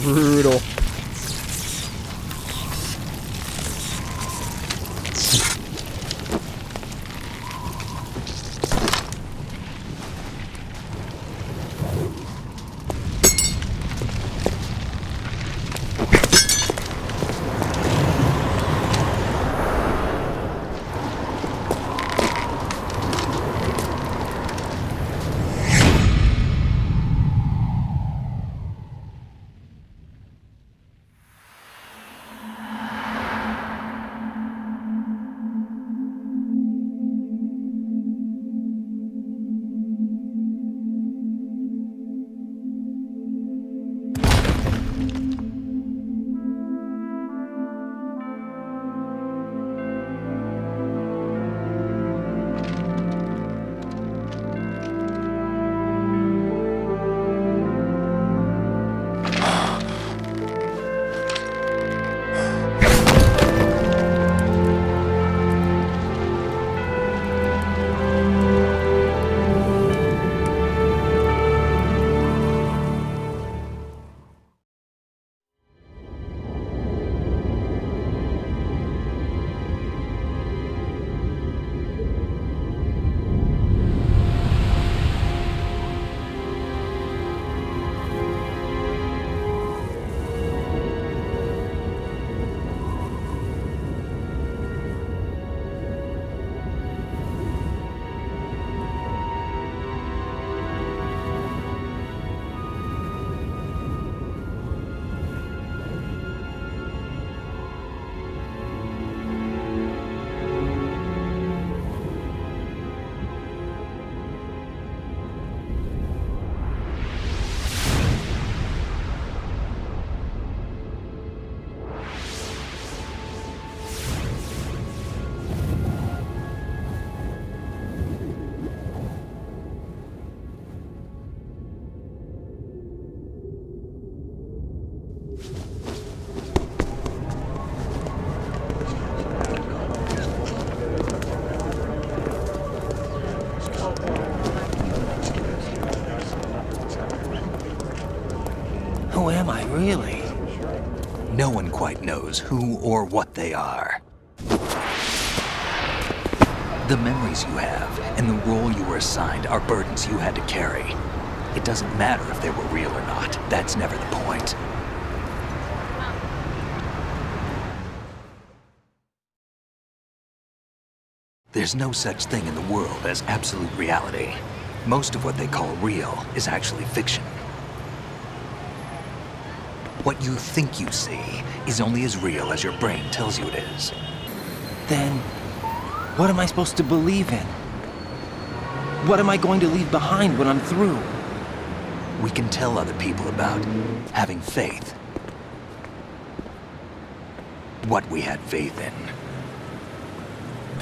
Brutal. Who am I, really? No one quite knows who or what they are. The memories you have and the role you were assigned are burdens you had to carry. It doesn't matter if they were real or not. That's never the point. There's no such thing in the world as absolute reality. Most of what they call real is actually fiction. What you think you see is only as real as your brain tells you it is. Then, what am I supposed to believe in? What am I going to leave behind when I'm through? We can tell other people about having faith. What we had faith in.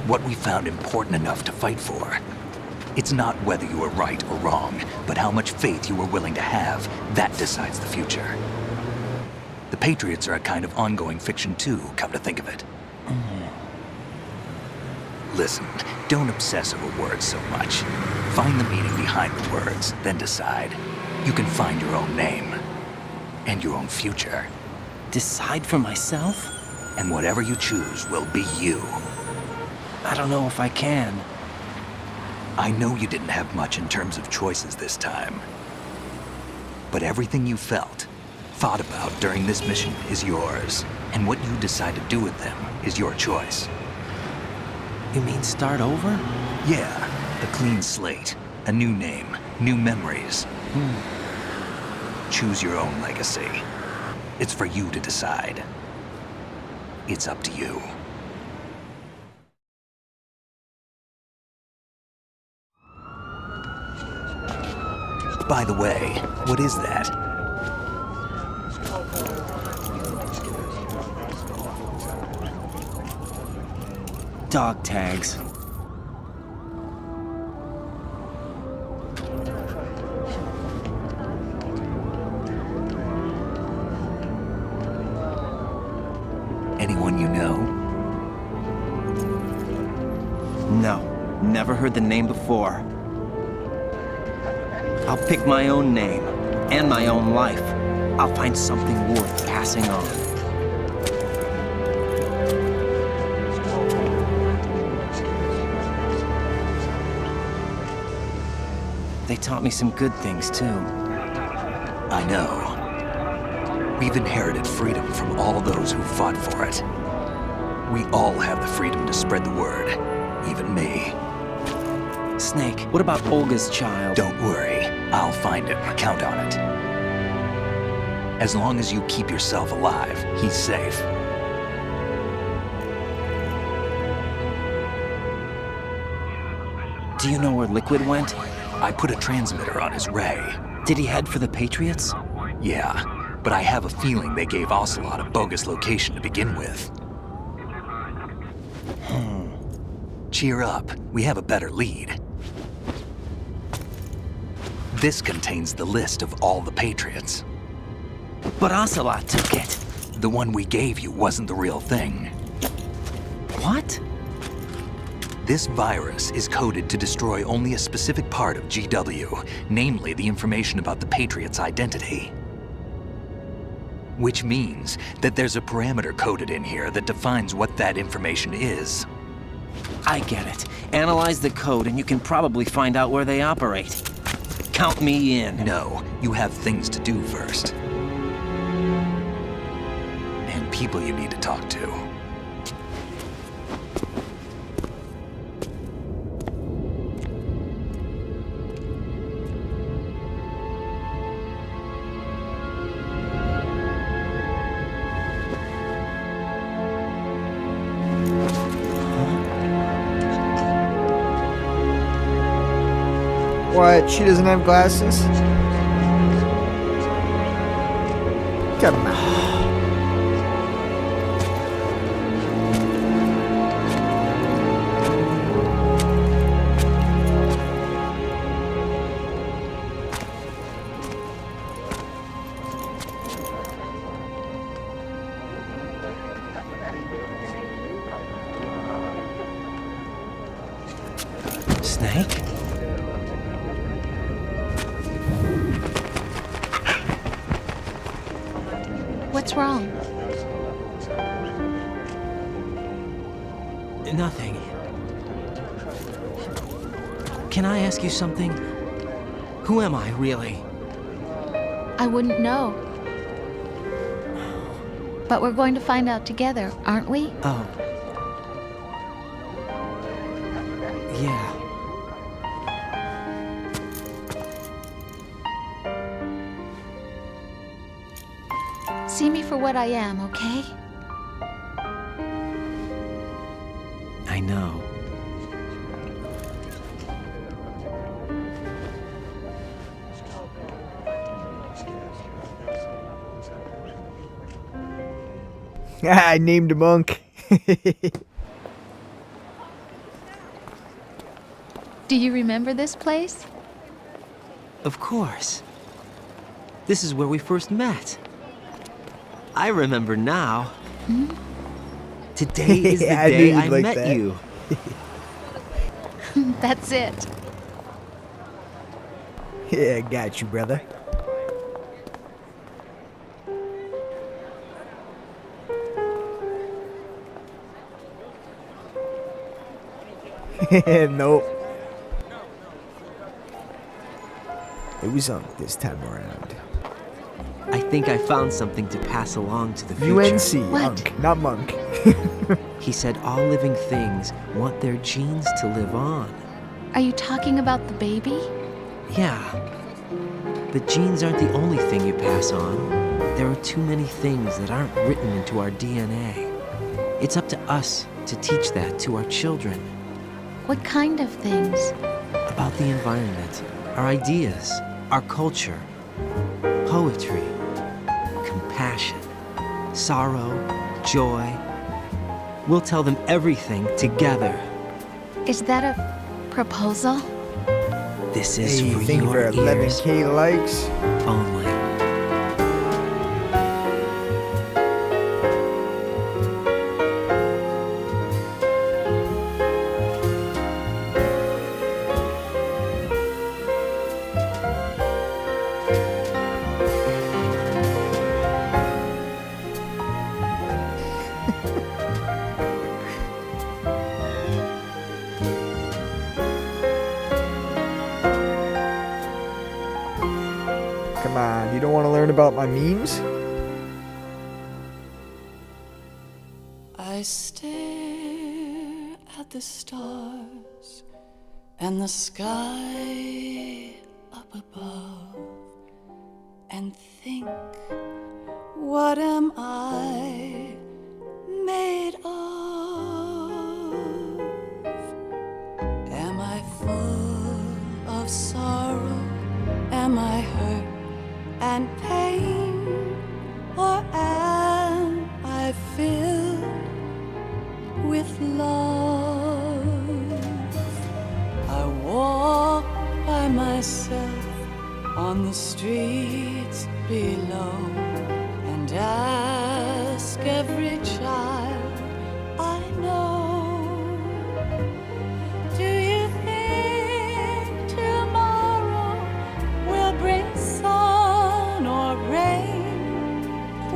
What we found important enough to fight for. It's not whether you were right or wrong, but how much faith you were willing to have. That decides the future. The Patriots are a kind of ongoing fiction too, come to think of it. Listen, don't obsess over words so much. Find the meaning behind the words, then decide. You can find your own name. And your own future. Decide for myself? And whatever you choose will be you. I don't know if I can. I know you didn't have much in terms of choices this time. But everything you felt, thought about during this mission is yours. And what you decide to do with them is your choice. You mean start over? Yeah, a clean slate, a new name, new memories. Choose your own legacy. It's for you to decide. It's up to you. By the way, what is that? Dog tags. Anyone you know? No, never heard the name before. I'll pick my own name, and my own life. I'll find something worth passing on. They taught me some good things, too. I know. We've inherited freedom from all those who fought for it. We all have the freedom to spread the word, even me. Snake, what about Olga's child? Don't worry, I'll find him. Count on it. As long as you keep yourself alive, he's safe. Do you know where Liquid went? I put a transmitter on his ray. Did he head for the Patriots? Yeah, but I have a feeling they gave Ocelot a bogus location to begin with. Cheer up, we have a better lead. This contains the list of all the Patriots. But Ocelot took it. The one we gave you wasn't the real thing. What? This virus is coded to destroy only a specific part of GW, namely the information about the Patriots' identity. Which means that there's a parameter coded in here that defines what that information is. I get it. Analyze the code and you can probably find out where they operate. Count me in. No, you have things to do first. And people you need to talk to. What? She doesn't have glasses? Come on. Snake? What's wrong? Nothing. Can I ask you something? Who am I, really? I wouldn't know. But we're going to find out together, aren't we? Oh. Yeah. See me for what I am, okay? I know. I named a monk. Do you remember this place? Of course. This is where we first met. I remember now. Hmm? Today is the day I met that. you. That's it. Yeah, got you, brother. Nope. It was Unk this time around. I think I found something to pass along to the future. UNC, Unk, not Monk. He said all living things want their genes to live on. Are you talking about the baby? Yeah. But genes aren't the only thing you pass on. There are too many things that aren't written into our DNA. It's up to us to teach that to our children. What kind of things? About the environment, our ideas, our culture, poetry, compassion, sorrow, joy. We'll tell them everything together. Is that a proposal? This is Hey, for thank you your for ears 11K likes. only. You don't want to learn about my memes? I stare at the stars and the sky up above and think, what am I made of? Am I full of sorrow? Am I hurt and pain? Or am I filled with love? I walk by myself on the streets below and ask every child I know, do you think tomorrow will bring sun or rain?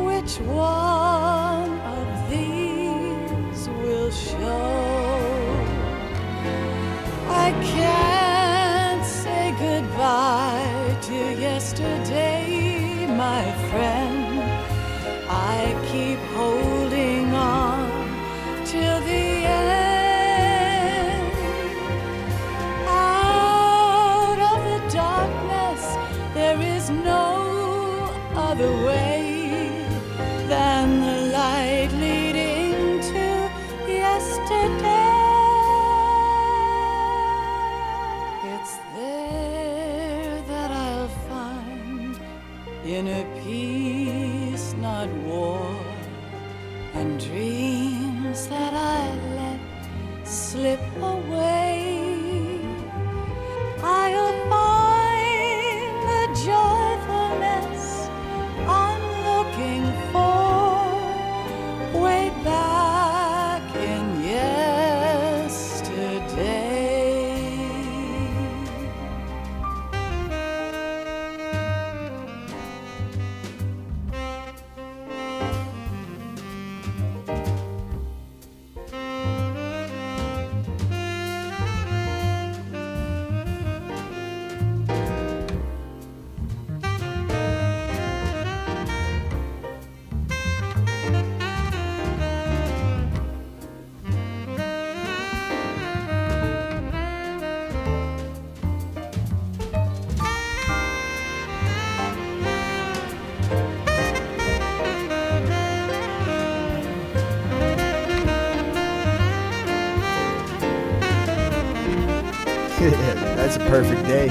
Which one of these will show? I can't say goodbye to yesterday, my friend. I keep holding on till the end. Out of the darkness, there is no other way than the light leading to yesterday. It's there that I'll find inner peace, not war, and dreams that I let slip away. I'll find the joyfulness I'm looking for way back in yesterday. That's a perfect day.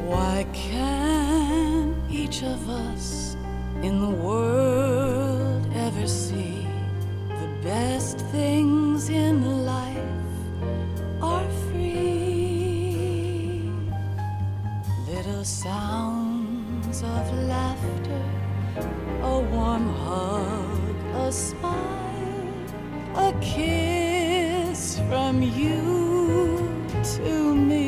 Why can't each of us in the world ever see the best things in life are free? Little sounds of laughter, a warm hug, a smile, a kiss from you to me.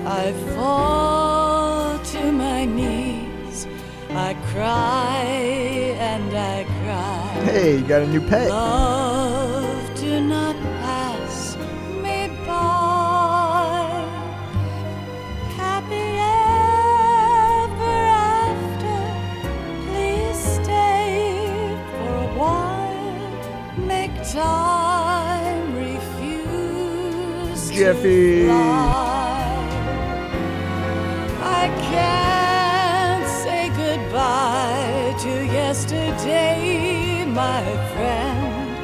I fall to my knees, I cry and I cry. Hey, you got a new pet. Love, do not pass me by. Happy ever after, please stay for a while. Make time, refuse Jeffy. to fly. I can't say goodbye to yesterday, my friend,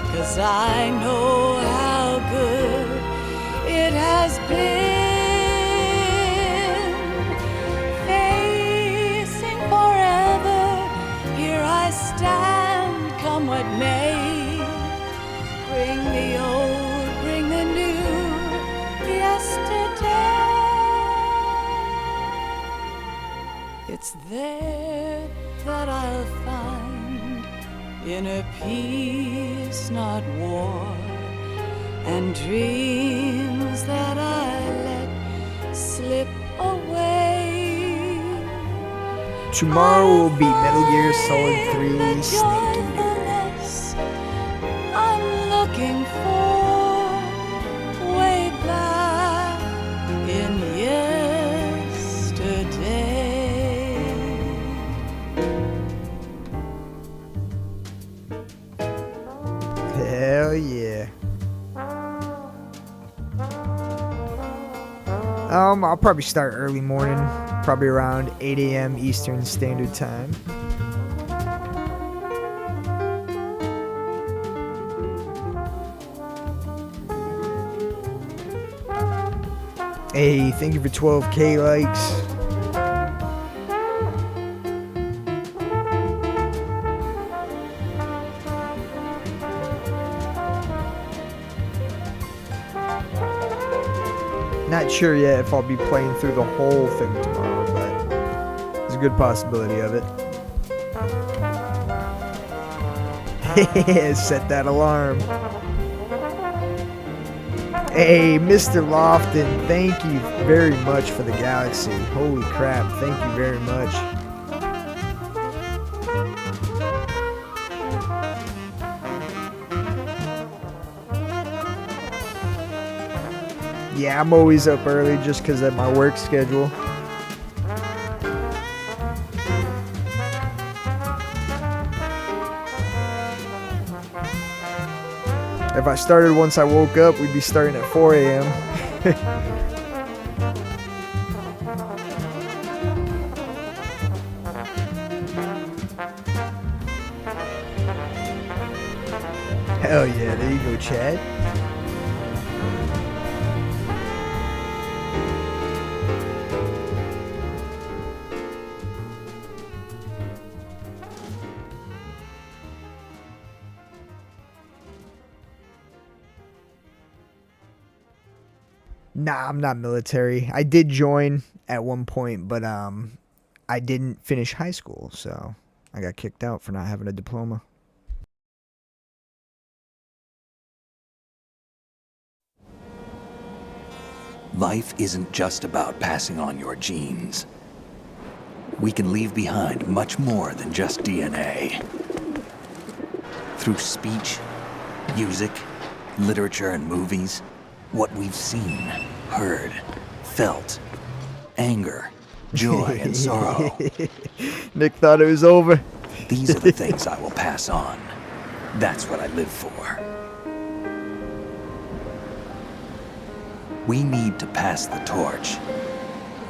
'cause I know how good it has been. Facing forever, here I stand, come what may. Bring the old, bring the new, yesterday. It's there that I'll find inner peace, not war, and dreams that I let slip away. tomorrow will be Metal Gear Solid 3 Snake Eater. I'm looking for way back in yesterday. Hell yeah. I'll probably start early morning, probably around 8 a.m. Eastern Standard Time. Hey, thank you for 12K likes. Not sure yet if I'll be playing through the whole thing tomorrow, but there's a good possibility of it. Set that alarm. Hey, Mr. Lofton, thank you very much for the galaxy. Holy crap, thank you very much. Yeah, I'm always up early just because of my work schedule. If I started once I woke up, we'd be starting at 4 a.m. Hell yeah, there you go, Chad. Nah, I'm not military. I did join at one point, but I didn't finish high school, so I got kicked out for not having a diploma. Life isn't just about passing on your genes. We can leave behind much more than just DNA. Through speech, music, literature, and movies, what we've seen, heard, felt, anger, joy, and sorrow. Nick thought it was over. These are the things I will pass on. That's what I live for. We need to pass the torch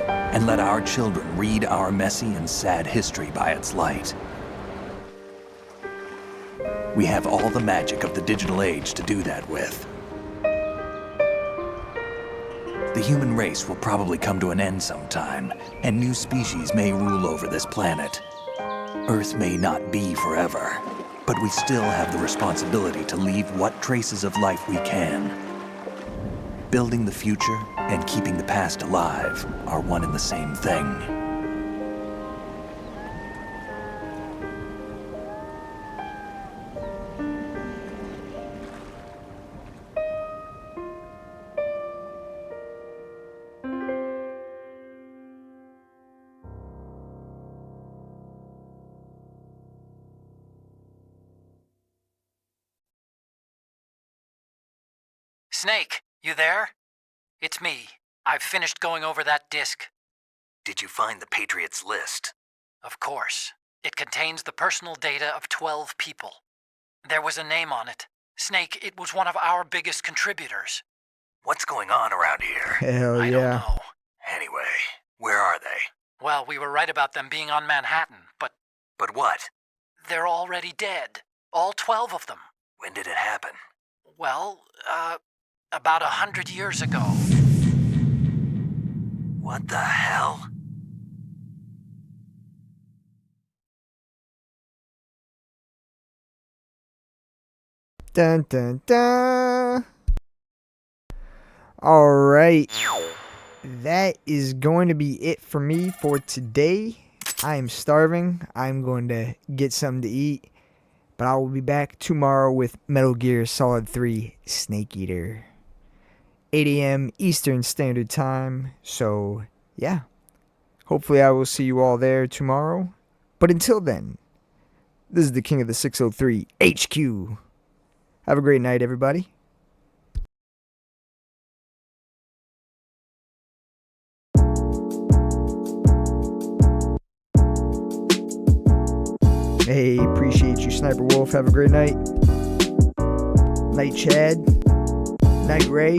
and let our children read our messy and sad history by its light. We have all the magic of the digital age to do that with. The human race will probably come to an end sometime, and new species may rule over this planet. Earth may not be forever, but we still have the responsibility to leave what traces of life we can. Building the future and keeping the past alive are one and the same thing. Snake, you there? It's me. I've finished going over that disk. Did you find the Patriots list? Of course. It contains the personal data of 12 people. There was a name on it. Snake, it was one of our biggest contributors. What's going on around here? Hell I yeah. don't know. Anyway, where are they? Well, we were right about them being on Manhattan, but But what? they're already dead. All 12 of them. When did it happen? Well, about 100 years ago. What the hell? Dun dun dun. Alright. That is going to be it for me for today. I am starving. I'm going to get something to eat. But I will be back tomorrow with Metal Gear Solid 3 Snake Eater. 8 a.m. Eastern Standard Time. So, yeah. Hopefully I will see you all there tomorrow. But until then, this is the King of the 603 HQ. Have a great night, everybody. Hey, appreciate you, Sniper Wolf. Have a great night. Night, Chad. Night, Ray.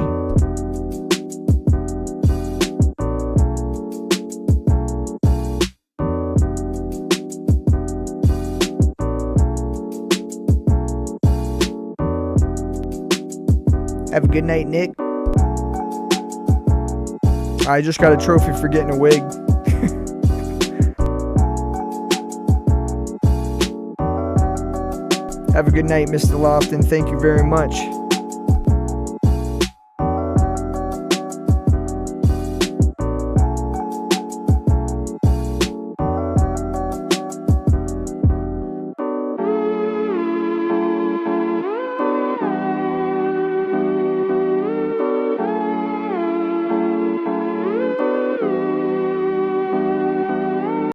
Have a good night, Nick. I just got a trophy for getting a wig. Have a good night, Mr. Lofton. Thank you very much.